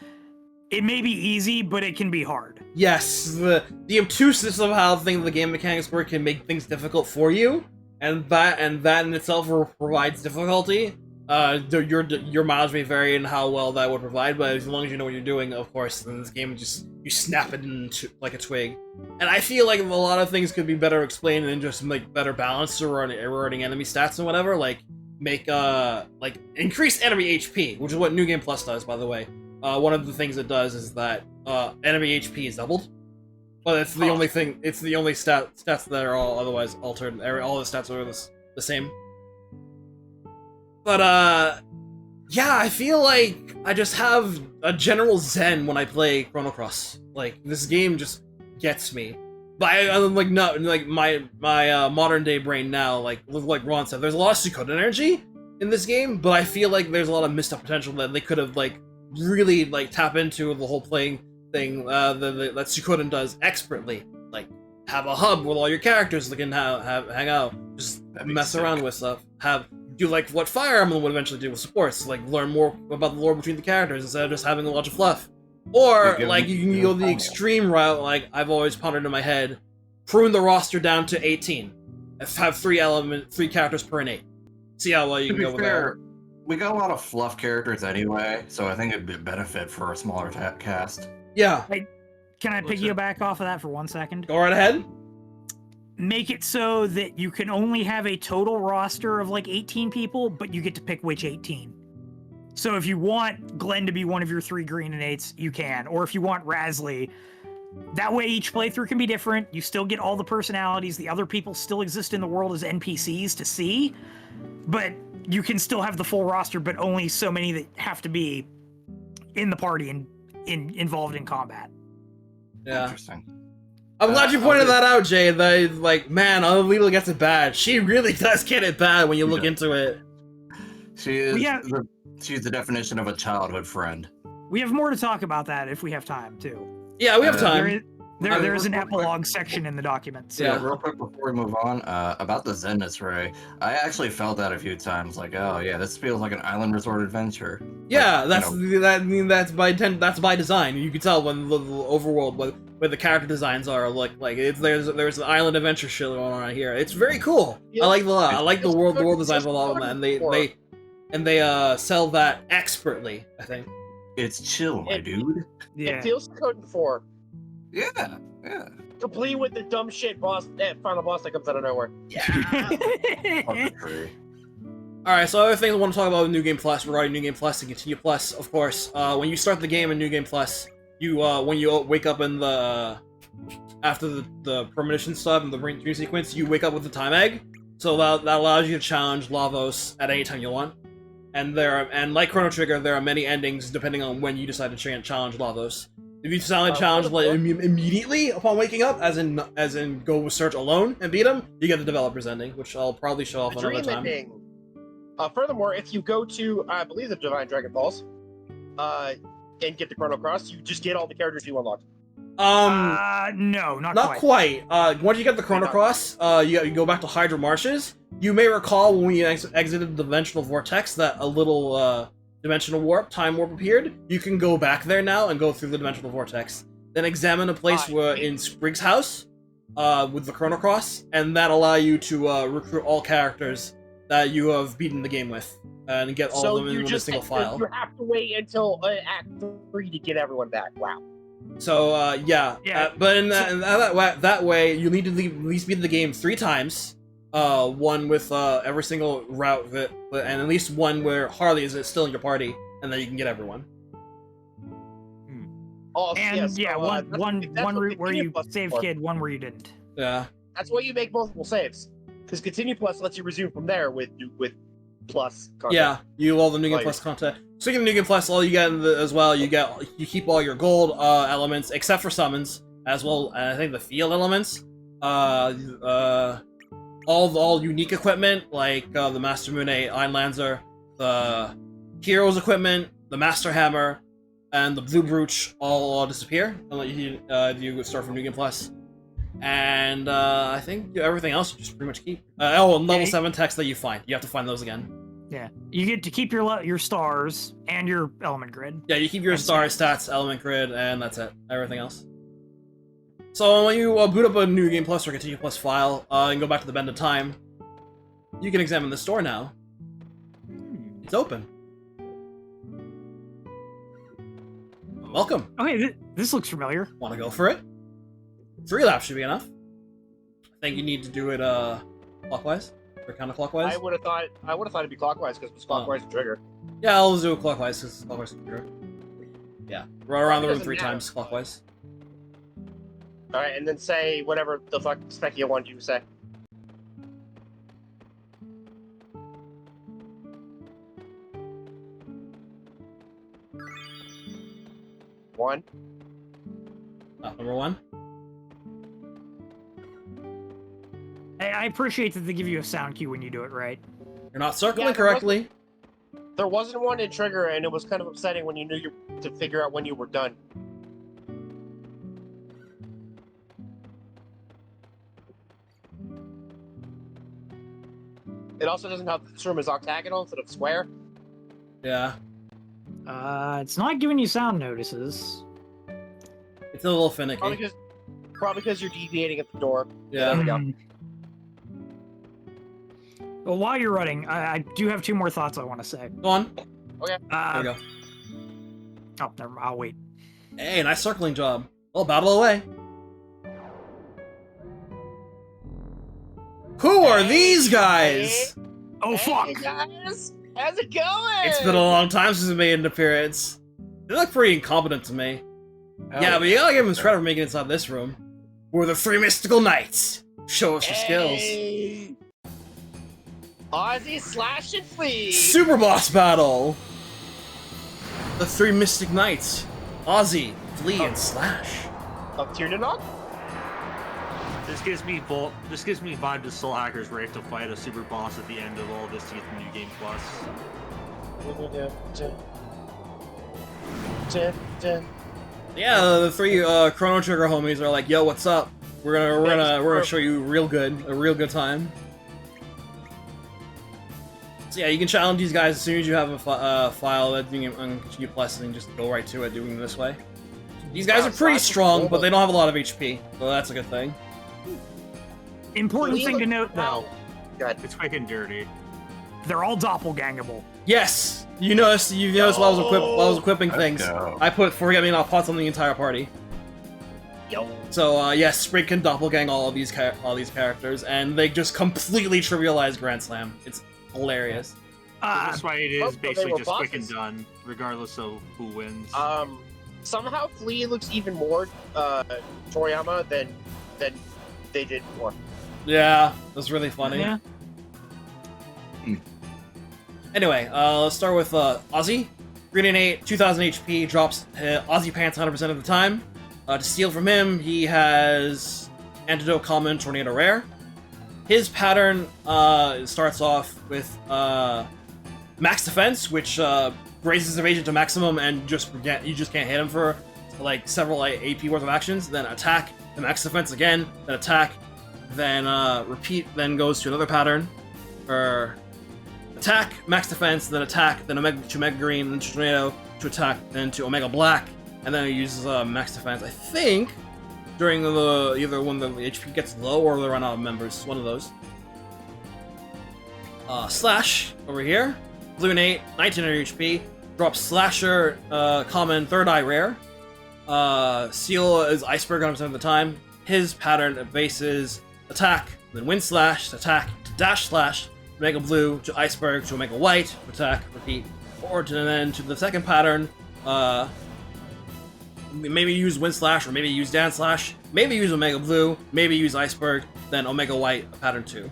it may be easy, but it can be hard. yes, the obtuseness of how the game mechanics work can make things difficult for you, and that in itself provides difficulty. Your mileage may vary in how well that would provide, but as long as you know what you're doing, of course, then this game just you snap it into like a twig. And I feel like a lot of things could be better explained and just make better balance regarding enemy stats and whatever. Like make like increase enemy HP, which is what New Game Plus does, by the way. One of the things it does is that enemy HP is doubled, but it's the only thing. It's the only stats that are all otherwise altered. All the stats are the same. But yeah, I feel like I just have a general zen when I play Chrono Cross. Like this game just gets me. But I'm like not like my modern day brain now. Like Ron said, there's a lot of Suikoden energy in this game, but I feel like there's a lot of missed up potential that they could have like really like tap into the whole playing thing that Suikoden does expertly. Like have a hub with all your characters that can hang out, just mess around with stuff. Do like what Fire Emblem would eventually do with supports, like learn more about the lore between the characters instead of just having a lot of fluff. Or like you can go the extreme route, like I've always pondered in my head, prune the roster down to 18, have 3 characters per innate. See how well you can go with that. We got a lot of fluff characters anyway, so I think it'd be a benefit for a smaller cast. Yeah. Can I piggyback off of that for 1 second? Go right ahead. Make it so that you can only have a total roster of like 18 people, but you get to pick which 18. So if you want Glenn to be one of your 3 green innates, you can. Or if you want Rasley, that way each playthrough can be different. You still get all the personalities. The other people still exist in the world as NPCs to see, but you can still have the full roster, but only so many that have to be in the party and involved in combat. Yeah. Interesting. I'm glad you pointed that out, Jay. That like, man, Alita gets it bad. She really does get it bad when you look into it. She is. She's the definition of a childhood friend. We have more to talk about that if we have time too. Yeah, we have time. There is an epilogue section in the document. So. Yeah, real quick before we move on, about the Zenith Ray, I actually felt that a few times. Like, oh yeah, this feels like an island resort adventure. Yeah, Like, that's by design. You can tell when the overworld, where the character designs are like there's an island adventure shit going on here. It's very cool. Yeah, I like the world design a lot of that, and they sell that expertly. I think it's chill, my dude. Yeah. It feels Code 4. Yeah. Complete with the dumb shit final boss that comes out of nowhere. Alright, so other things I want to talk about with New Game Plus, regarding New Game Plus and Continue Plus, of course. When you start the game in New Game Plus, you when you wake up in the after the premonition stuff and the dream sequence, you wake up with the time egg. So that allows you to challenge Lavos at any time you want. And like Chrono Trigger, there are many endings depending on when you decide to challenge Lavos. If you decide to challenge immediately upon waking up, as in go with Serge alone and beat him, you get the developer's ending, which I'll probably show off another time. Ending. Furthermore, if you go to, I believe, the Divine Dragon Falls, and get the Chrono Cross, you just get all the characters you unlocked. No, not quite. Once you get the Chrono Cross, you go back to Hydra Marshes. You may recall when we exited the Dimensional Vortex that a little dimensional time warp appeared. You can go back there now and go through the Dimensional Vortex. Then examine a place in Sprig's house with the Chrono Cross, and that allow you to recruit all characters that you have beaten the game with, and get all of them in a single file. You have to wait until Act 3 to get everyone back. Wow. So, but in that way, you need to at least beat the game 3 times. One with every single route, and at least one where Harley is still in your party, and then you can get everyone. Oh, and one route where you saved for. Kid, one where you didn't. Yeah. That's why you make multiple saves. Because Continue Plus lets you resume from there with Plus content. Yeah, all the New Game Plus content. Speaking of New Game Plus, all you get as well, you keep all your gold elements, except for summons, as well, I think the field elements. All all unique equipment, like the Master Moon 8 Iron Lancer, the Heroes equipment, the Master Hammer, and the Blue Brooch all disappear unless you start from New Game Plus. And I think everything else you just pretty much keep. And level 7 techs that you find. You have to find those again. Yeah, you get to keep your stars and your element grid. Yeah, you keep your stars, stats, element grid, and that's it. Everything else. So when you boot up a New Game Plus or Continue Plus file and go back to the Bend of Time, you can examine the store now. It's open. Welcome. Okay, this looks familiar. Want to go for it? 3 laps should be enough. I think you need to do it clockwise or counterclockwise. I would have thought it'd be clockwise because it was clockwise to trigger. Yeah, I'll do it clockwise because it's clockwise to trigger. Yeah, run around the room 3 matter. times clockwise. All right, and then say whatever the fuck spec you want you to say. One. Number 1. I appreciate that they give you a sound cue when you do it right. You're not circling Yeah, correctly. There wasn't one in trigger, and it was kind of upsetting when you knew to figure out when you were done. It also doesn't have this room is octagonal instead of square. Yeah. It's not giving you sound notices. It's a little finicky. Probably because you're deviating at the door. Yeah. There we go. Well, while you're running, I do have 2 more thoughts I want to say. Go on. Okay. There we go. Oh, never mind. I'll wait. Hey, nice circling job. Well, battle away. Who are these guys? Oh, fuck! Hey guys, how's it going? It's been a long time since we made an appearance. They look pretty incompetent to me. Yeah, but you gotta give them credit for making it inside this room. We're the 3 mystical knights. Show us your skills. Ozzy slash and flee. Super boss battle. The 3 mystic knights. Ozzy, Flea, and Slash. Of Tiernanog? This gives me vibe to Soul Hackers ready to fight a super boss at the end of all this to get the New Game Plus. Yeah, the 3 Chrono Trigger homies are like, "Yo, what's up? We're gonna show you a real good time." So yeah, you can challenge these guys as soon as you have a file that's doing on Continue Plus, and just go right to it, doing it this way. These guys are pretty strong, but they don't have a lot of HP, so that's a good thing. Important thing to note, though. It's quick and dirty. They're all doppelgangable. Yes! You noticed while I was equipping things. go. I put Forget-Me-Not pots on the entire party. So, yes, Sprig can doppelgang all these characters, and they just completely trivialize Grand Slam. It's hilarious. That's why it is they basically were just quick and bosses. done, regardless of who wins. Somehow Flea looks even more Toriyama than they did before. Yeah, that's really funny. Yeah. Anyway, let's start with Ozzy. Green and 8, 2000 HP, drops Ozzy Pants 100% of the time. To steal from him, he has Antidote Common, Tornado Rare. His pattern starts off with Max Defense, which raises evasion to maximum, and you just can't hit him for like several AP worth of actions. Then attack, then Max Defense again, then attack, then repeat, then goes to another pattern. Or attack, Max Defense, then attack, then Omega Green, then Tornado, to attack, then to Omega Black, and then it uses Max Defense, I think, during either when the HP gets low or they run out of members. One of those. Slash, over here. Blue and 8, 1900 HP. Drops Slasher, common, Third Eye Rare. Seal is Iceberg 100% of the time. His pattern bases attack, then Wind Slash, attack, to Dash Slash, Omega Blue, to Iceberg, to Omega White, attack, repeat. Or then to the second pattern, maybe use Wind Slash, or maybe use Dan Slash, maybe use Omega Blue, maybe use Iceberg, then Omega White, pattern 2.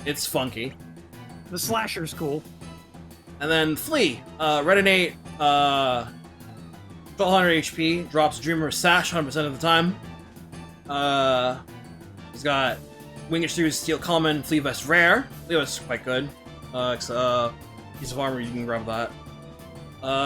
It's funky. The Slasher's cool. And then Flea, Red and 8, 1200 HP, drops Dreamer Sash 100% of the time. He's got Winged Shoes Steel Common, Flea Vest Rare. Flea Vest is quite good. Piece of armor, you can grab that.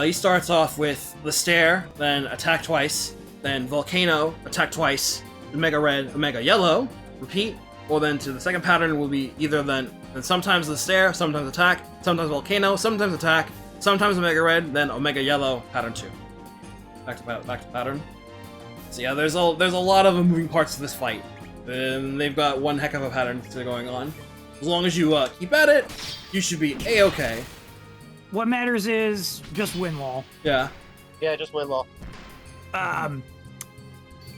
He starts off with the Stare, then attack twice, then Volcano, attack twice, Omega Red, Omega Yellow, repeat, or then to the second pattern will be either then sometimes the Stare, sometimes attack, sometimes Volcano, sometimes attack, sometimes Omega Red, then Omega Yellow, pattern 2. Back to pattern. So yeah, there's a lot of moving parts to this fight. And they've got one heck of a pattern going on. As long as you keep at it, you should be A-okay. What matters is just win wall. Yeah. Yeah, just win law.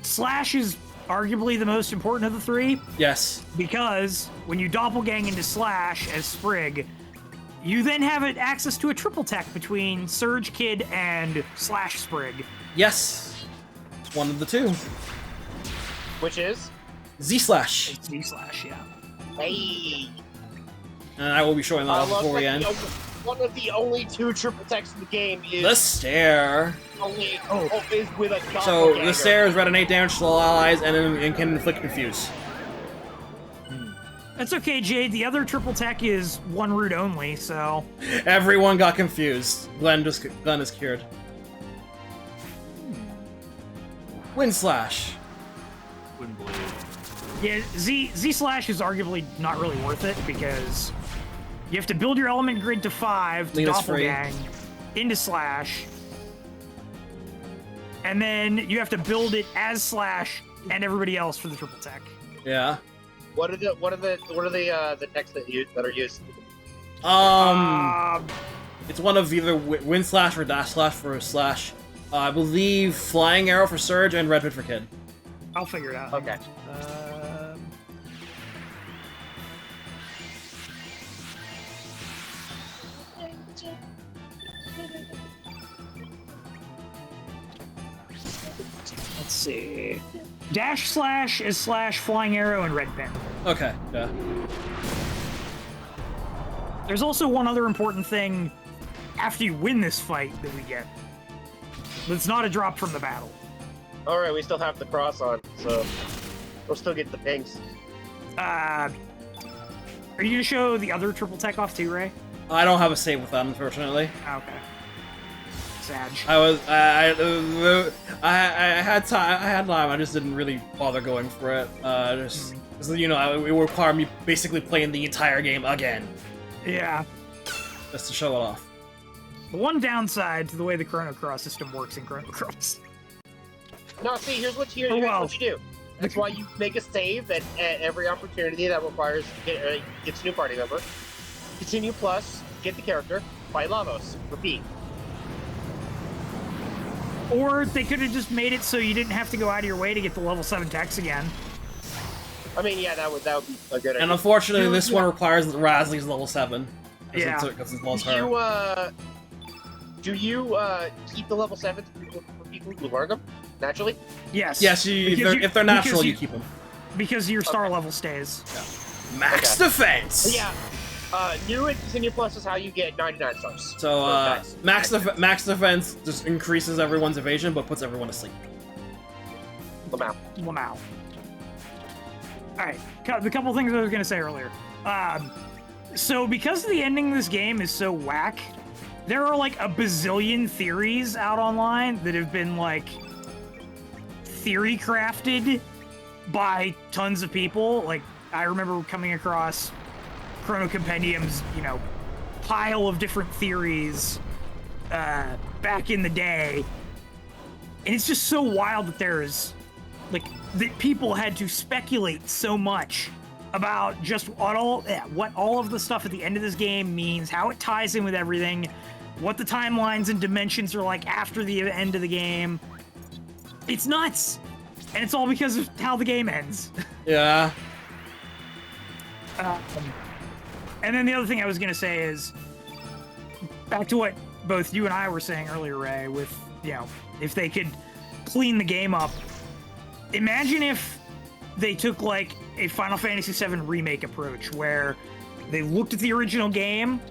Slash is arguably the most important of the three. Yes. Because when you doppelgang into Slash as Sprig, you then have access to a triple tech between Surge Kid and Slash Sprig. Yes. It's one of the two. Which is? Z-Slash. Z Slash, yeah. Hey. And I will be showing that off before we end. One of the only 2 triple techs in the game is The Stare. is with a So doppelganger. the Stare is retinate damage to all allies and can inflict confuse. That's okay, Jade. The other triple tech is 1 route only, so... Everyone got confused. Glenn is cured. Wind Slash. Wind Blade. Yeah, Z Slash is arguably not really worth it because you have to build your element grid to 5 to Lena's free. doppelgang into Slash, and then you have to build it as Slash and everybody else for the triple tech. Yeah. What are the techs that are used? It's one of either Wind Slash or Dash Slash for Slash. I believe Flying Arrow for Surge and Red Hood for Kid. I'll figure it out. Okay. Let's see. Dash Slash is Slash, Flying Arrow, and Red Pin. Okay, yeah. There's also one other important thing after you win this fight that we get. That's not a drop from the battle. Alright, we still have the cross on, so we'll still get the pings. Are you gonna show the other triple tech off too, Ray? I don't have a save with that, unfortunately. Okay. Sag. I had time. I just didn't really bother going for it. Just you know, it would require me basically playing the entire game again. Yeah. Just to show it off. The one downside to the way the Chrono Cross system works in Chrono Cross. No, see, here's what you do. That's why you make a save at every opportunity that requires gets a new party member. Continue plus, get the character, fight Lavos, repeat. Or they could have just made it so you didn't have to go out of your way to get the level 7 techs again. I mean, yeah, that would be a good idea. And unfortunately, this one requires that Razzly's level 7. Yeah. Because it's lost her. Do you keep the level 7s for people who learn them naturally? Yes. Yes, if they're natural, you keep them. Because your star level stays. Yeah. Max defense! Yeah. New and continue plus is how you get 99 stars. So, max defense just increases everyone's evasion, but puts everyone to sleep. Lamau. Alright, the couple things I was going to say earlier. So because the ending of this game is so whack, there are like a bazillion theories out online that have been like theory crafted by tons of people. Like, I remember coming across Chrono Compendium's, pile of different theories back in the day. And it's just so wild that there's, that people had to speculate so much about just what all of the stuff at the end of this game means, how it ties in with everything, what the timelines and dimensions are like after the end of the game. It's nuts! And it's all because of how the game ends. Yeah. And then the other thing I was going to say is, back to what both you and I were saying earlier, Ray, with, if they could clean the game up. Imagine if they took, a Final Fantasy VII Remake approach, where they looked at the original game,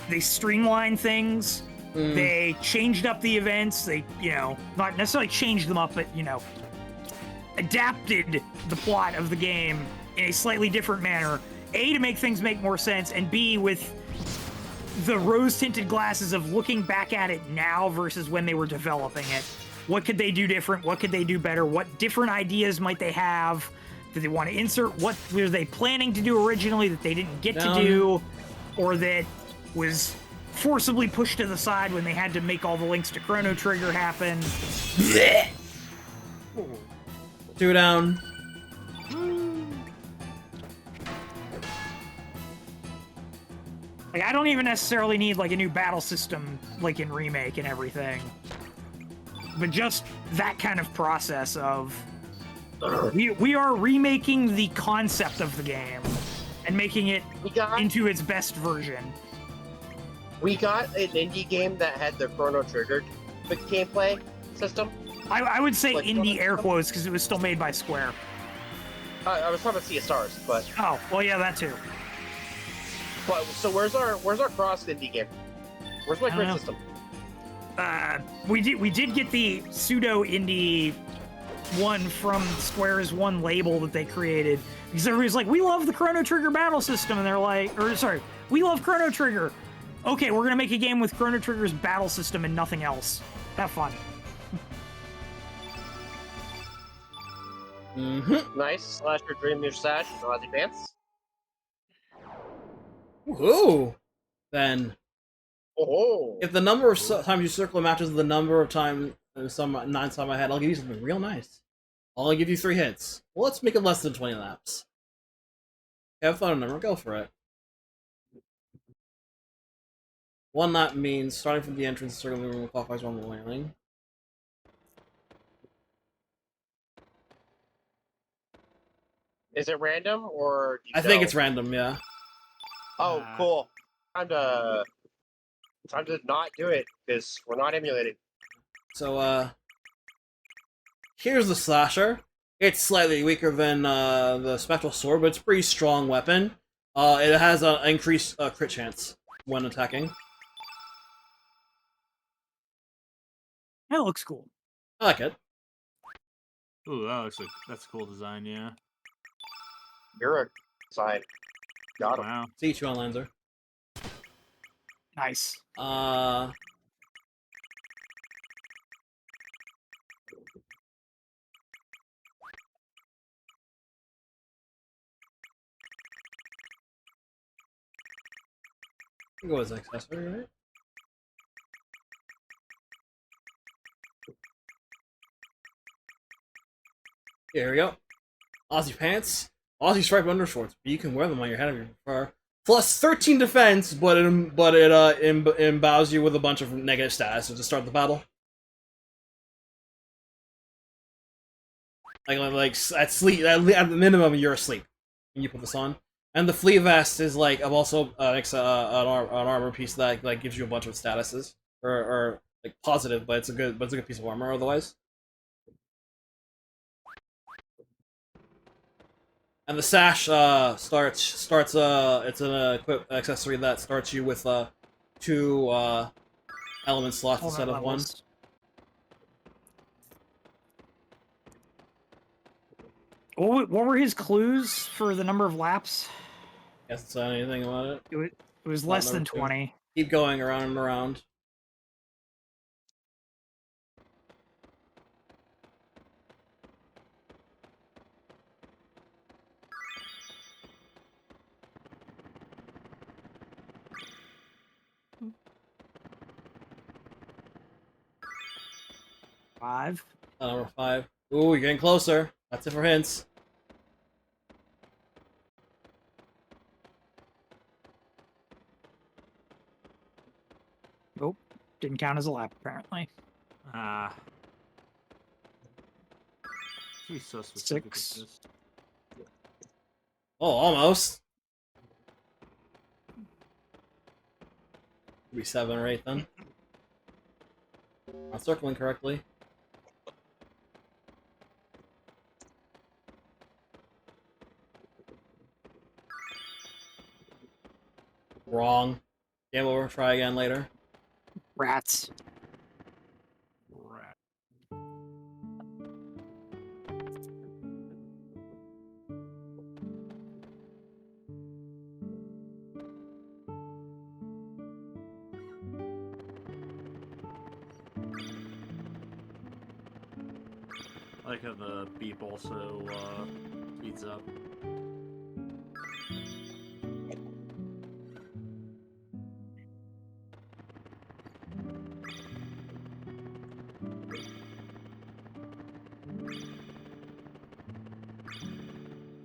they streamlined things, they changed up the events, they, not necessarily changed them up, but, adapted the plot of the game in a slightly different manner. A, to make things make more sense, and B, with the rose-tinted glasses of looking back at it now versus when they were developing it. What could they do different? What could they do better? What different ideas might they have? Do they want to insert? What were they planning to do originally that they didn't get to do? Or that was forcibly pushed to the side when they had to make all the links to Chrono Trigger happen? Two down. Like, I don't even necessarily need, like, a new battle system, like, in Remake and everything. But just that kind of process of... We are remaking the concept of the game and making it into its best version. We got an indie game that had the Chrono Trigger gameplay system. I would say Like, indie air quotes because it was still made by Square. I was talking about Sea of Stars, but... Oh, well, yeah, that too. But, so where's our cross indie game? Where's my grid system? We did get the pseudo indie one from Square's one label that they created because everybody's like, we love the Chrono Trigger battle system, and they're like, or sorry, we love Chrono Trigger. Okay, we're gonna make a game with Chrono Trigger's battle system and nothing else. Have fun. Nice. Slash your dream, your sash, Nazi pants. Ooh. Then, Oh. if the number of times you circle matches the number of times some 9 times I had, I'll give you something real nice. I'll only give you 3 hits. Well, let's make it less than 20 laps. Have fun, number. Go for it. 1 lap means starting from the entrance, circling the room clockwise around the railing. Is it random or? Do you I think know? it's random, yeah. Oh, cool. Time to not do it because we're not emulating. So, here's the slasher. It's slightly weaker than the spectral sword, but it's a pretty strong weapon. It has an increased crit chance when attacking. That looks cool. I like it. Ooh, that looks like that's a cool design, yeah. You're a side. Got him. Wow. See you on Lanzer. Nice. I think it was an accessory, right? Here we go. Aussie pants. Aussie striped undershorts. But you can wear them on your head if you prefer. Plus 13 defense, but it imbows you with a bunch of negative stats to start the battle. Like at sleep, at the minimum, you're asleep when you put this on. And the flea vest is like also an armor piece that like gives you a bunch of statuses or like positive, but it's a good piece of armor otherwise. And the sash starts it's an accessory that starts you with 2 element slots instead of 1. What were his clues for the number of laps? Guess it's anything about it. It was less than 20. Keep going around and around. Five. Number 5. Ooh, you're getting closer. That's it for hints. Nope. Didn't count as a lap, apparently. He's so specific. 6. Oh, almost. Could be 7 or 8 then. Not circling correctly. Wrong. Game over. Try again later. Rats. Rat. I like how the beep also speeds up.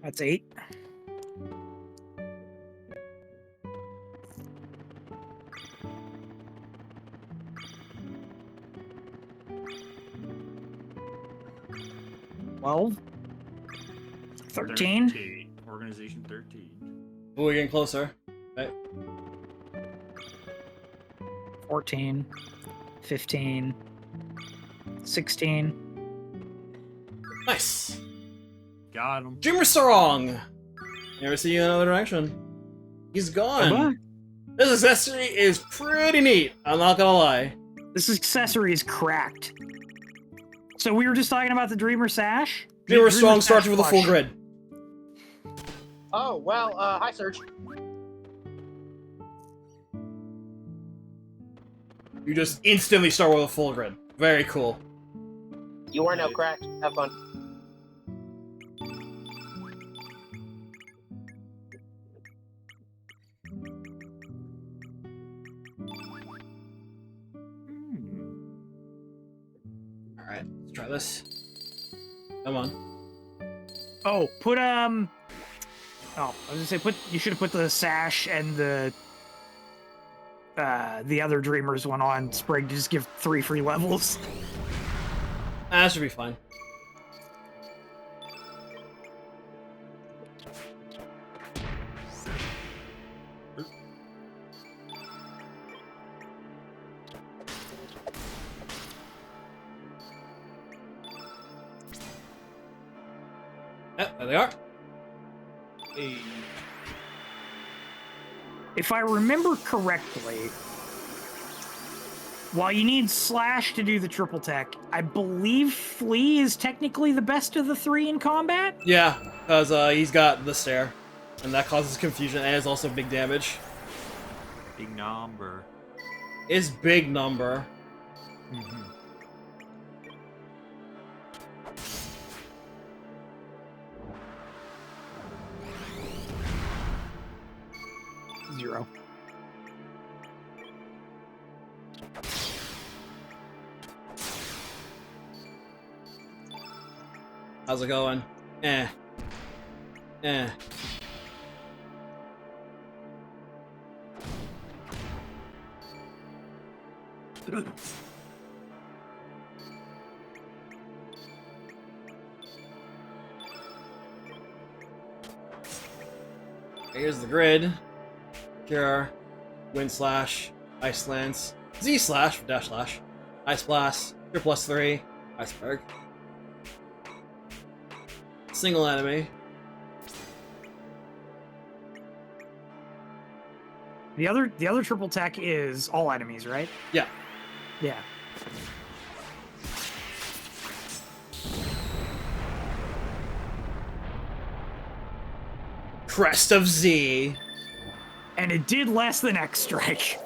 That's 8. Well, 13. Organization 13. Ooh, we're getting closer. Okay. 14. 15. 16. Nice. Got him. Dreamer Sarong! Never see you in another direction. He's gone. Bye-bye. This accessory is pretty neat, I'm not gonna lie. This accessory is cracked. So we were just talking about the Dreamer Sash? Dreamer Strong Sash starts with a full plush. grid. Oh, well, hi, Serge. You just instantly start with a full grid. Very cool. You are now cracked. Have fun. Alright, let's try this. Come on. Oh, put Oh, I was gonna say you should have put the Sash and the other Dreamers one on Sprig to just give 3 free levels. That should be fine. Yep, there they are. Hey. If I remember correctly, while you need Slash to do the triple tech, I believe Flea is technically the best of the 3 in combat? Yeah, because he's got the stare, and that causes confusion, and is also big damage. Big number. Is big number. Mm-hmm. Zero. How's it going? Eh. Eh. Here's the grid. Cure, Wind Slash, Ice Lance, Z Slash for Dash Slash, Ice Blast, Cure +3, Iceberg. Single enemy. The other triple tech is all enemies, right? Yeah. Yeah. Crest of Z. And it did less than X Strike.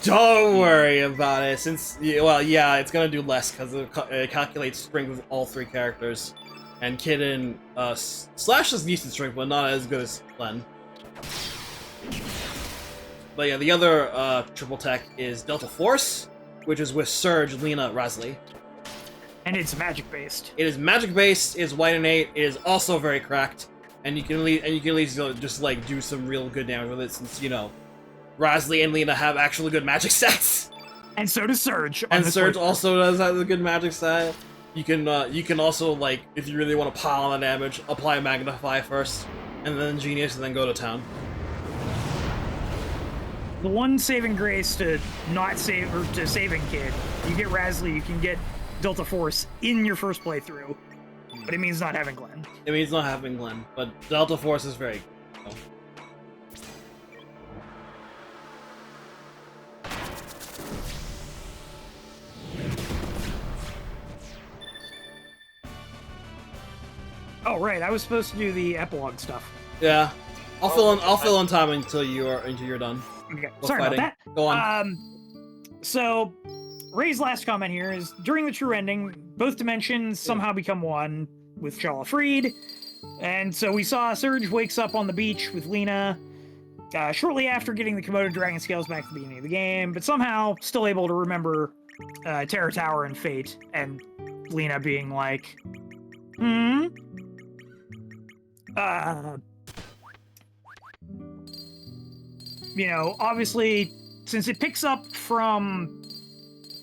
Don't worry about it, since, well, yeah, it's gonna do less because it calculates strength with all 3 characters. And Kitten, Slash is decent strength, but not as good as Glenn. But yeah, the other triple tech is Delta Force, which is with Serge, Lena, Rasley. And it's magic based. It is magic based, it is white innate, it is also very cracked, and you can at least just like do some real good damage with it, since, you know, Rasley and Lena have actually good magic sets. And so does Serge. And Serge also does have a good magic set. You can also, like, if you really want to pile on the damage, apply Magnify first, and then Genius, and then go to town. The one saving grace to not save, or to saving Kid, you get Rasley, you can get Delta Force in your first playthrough, but it means not having Glenn. It means not having Glenn, but Delta Force is very good. Oh right, I was supposed to do the epilogue stuff. Yeah, I'll fill in time until you're done. Okay, With sorry fighting. about that. Go on. So Ray's last comment here is, during the true ending, both dimensions somehow become one, with Shala freed. And so we saw Serge wakes up on the beach with Lena shortly after getting the Komodo dragon scales back at the beginning of the game, but somehow still able to remember Terra Tower and Fate, and Lena being like, you know, obviously, since it picks up from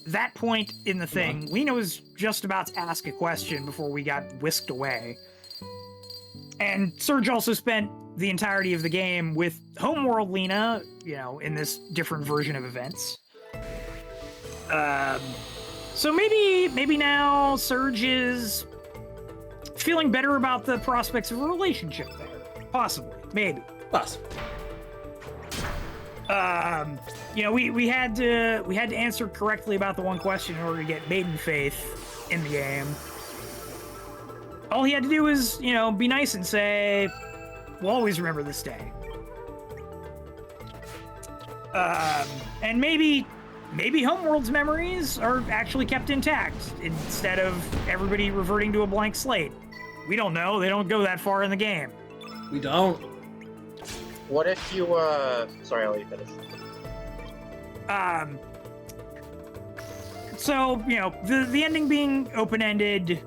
that point in the thing, Lena was just about to ask a question before we got whisked away. And Serge also spent the entirety of the game with Homeworld Lena, you know, in this different version of events. So maybe now Serge is feeling better about the prospects of a relationship there. Possibly. Maybe. Possibly. You know, we had to answer correctly about the one question in order to get Maiden Faith in the game. All he had to do was, you know, be nice and say, "We'll always remember this day." And maybe Homeworld's memories are actually kept intact instead of everybody reverting to a blank slate. We don't know. They don't go that far in the game. We don't. What if you, sorry, I'll let you finish. So, you know, the ending being open-ended,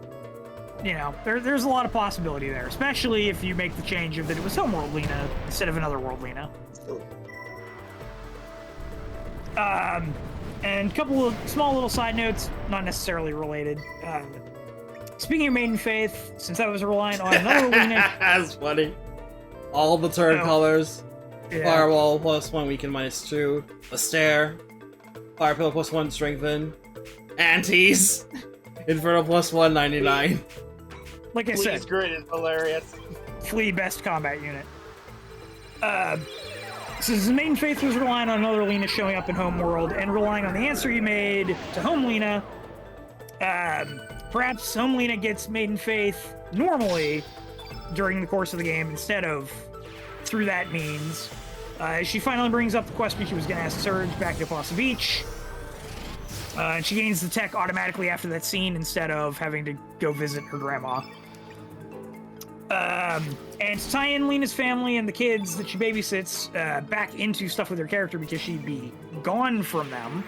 you know, there's a lot of possibility there, especially if you make the change of that it was Homeworld Lena instead of Another World Lena. And a couple of small little side notes, not necessarily related. Speaking of Maiden Faith, since I was relying on Another Lena... That's funny. All the turn colors. Yeah. Firewall +1, weaken -2. A stare. Fire pillar +1, strengthen. Antes. Inferno +1, 99. Like I said, Grid is hilarious. Flea best combat unit. Since Maiden Faith was relying on Another Lena showing up in Homeworld and relying on the answer you made to Home Lena, perhaps Home Lena gets Maiden Faith normally during the course of the game instead of through that means. She finally brings up the question she was going to ask Serge back at Possum Beach. And she gains the tech automatically after that scene instead of having to go visit her grandma. And to tie in Lena's family and the kids that she babysits back into stuff with her character because she'd be gone from them,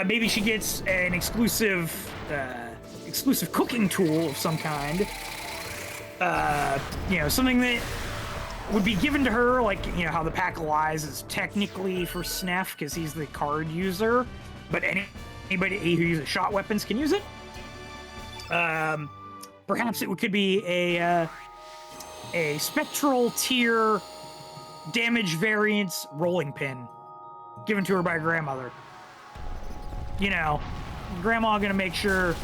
maybe she gets an exclusive cooking tool of some kind. You know, something that would be given to her, like, you know, how the Pack of Lies is technically for Sneff because he's the card user, but anybody who uses shot weapons can use it. Perhaps it could be a spectral tier damage variance rolling pin given to her by her grandmother. You know, grandma gonna make sure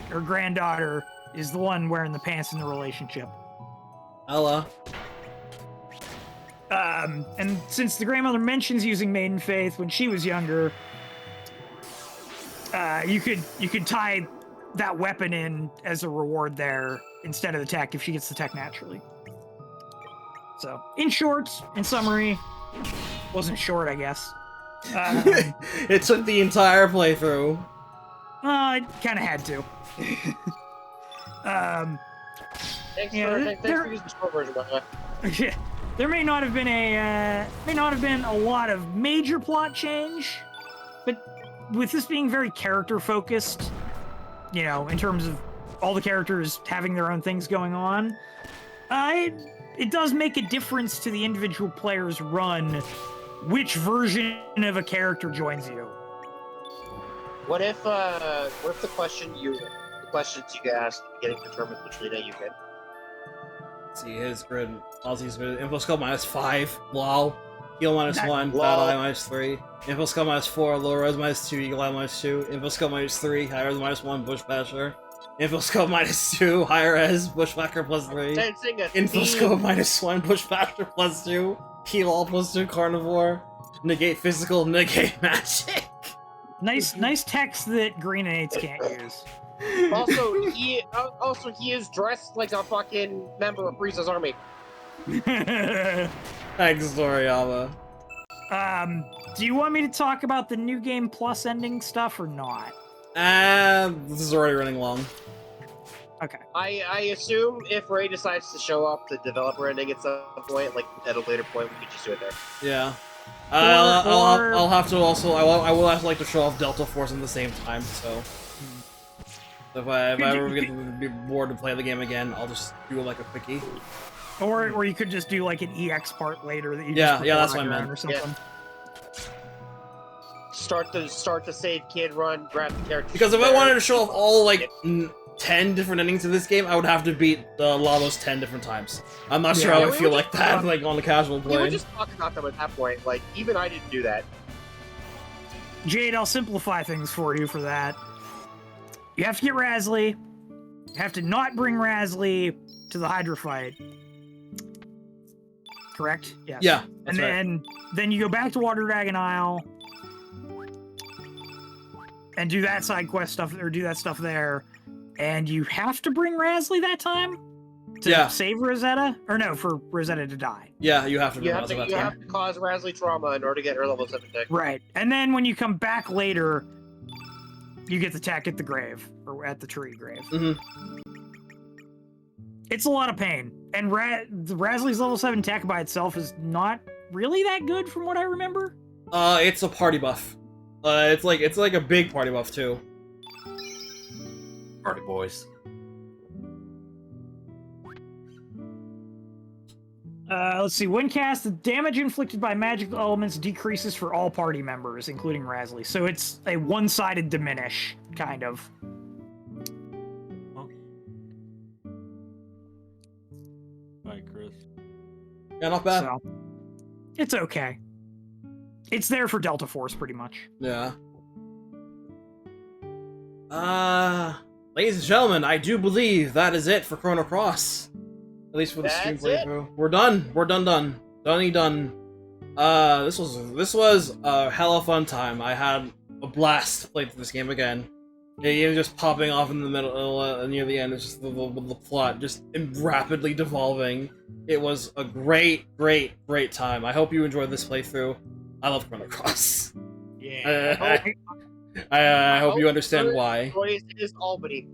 her granddaughter is the one wearing the pants in the relationship. Ella. And since the grandmother mentions using Maiden Faith when she was younger, you could tie that weapon in as a reward there instead of the tech if she gets the tech naturally. So, in short, in summary, wasn't short, I guess. It took the entire playthrough. I kind of had to. Thanks for using the short version, by the way. Yeah, there may not have been a lot of major plot change, but with this being very character focused, you know, in terms of all the characters having their own things going on, it does make a difference to the individual player's run which version of a character joins you. What if the questions you get asked getting determined which Lena you get? See his grid. Ozzy's grid. Info skill -5. Lol. Heal -1. Bad eye -3. Info skill -4. Low res -2. Eagle eye -2. Info skill -3. High res -1. Bush basher. Info skill -2. High res. Bushwhacker +3. Info skill -1. Bush basher +2. Heal all +2. Carnivore. Negate physical. Negate magic. Nice text that Green and Eights can't use. Also, he is dressed like a fucking member of Frieza's army. Thanks, Toriyama. Do you want me to talk about the New Game Plus ending stuff or not? This is already running long. Okay. I assume if Ray decides to show off the developer ending at some point, like at a later point, we could just do it there. Yeah. I'll have to also. I will have to like to show off Delta Force at the same time. So if I ever get to be bored to play the game again, I'll just do like a quickie. Or you could just do like an EX part later that you yeah that's what I meant. Or something. Yeah. Start the save kid run, grab the character. Because if I wanted to show off all like 10 different endings of this game, I would have to beat Lavos 10 different times. I'm not sure how I feel like that, like on the casual play. We were just talking about them at that point. Like even I didn't do that. Jade, I'll simplify things for you for that. You have to get Rasley. You have to not bring Rasley to the Hydra fight. Correct? Yes. Yeah. And then you go back to Water Dragon Isle and do that side quest stuff, or do that stuff there. And you have to bring Rasley that time to save Rosetta, or no, for Rosetta to die. Yeah, you have to. You have to cause Rasley trauma in order to get her level 7 tech. Right, and then when you come back later, you get the tech at the grave, or at the tree grave. Mm-hmm. It's a lot of pain, and Rasley's level 7 tech by itself is not really that good, from what I remember. It's a party buff. It's like a big party buff too. Party boys. Let's see. When cast, the damage inflicted by magical elements decreases for all party members, including Rasley. So it's a one-sided diminish, kind of. Hi, Kris. Yeah, not bad. So, it's okay. It's there for Delta Force, pretty much. Yeah. Ladies and gentlemen, I do believe that is it for Chrono Cross. At least for the stream playthrough. We're done. We're done. Donny done. This was a hella fun time. I had a blast playing through this game again. Even just popping off in the middle, near the end, it's just the plot just rapidly devolving. It was a great time. I hope you enjoyed this playthrough. I love Chrono Cross. Yeah. I hope you understand why. Is Albany.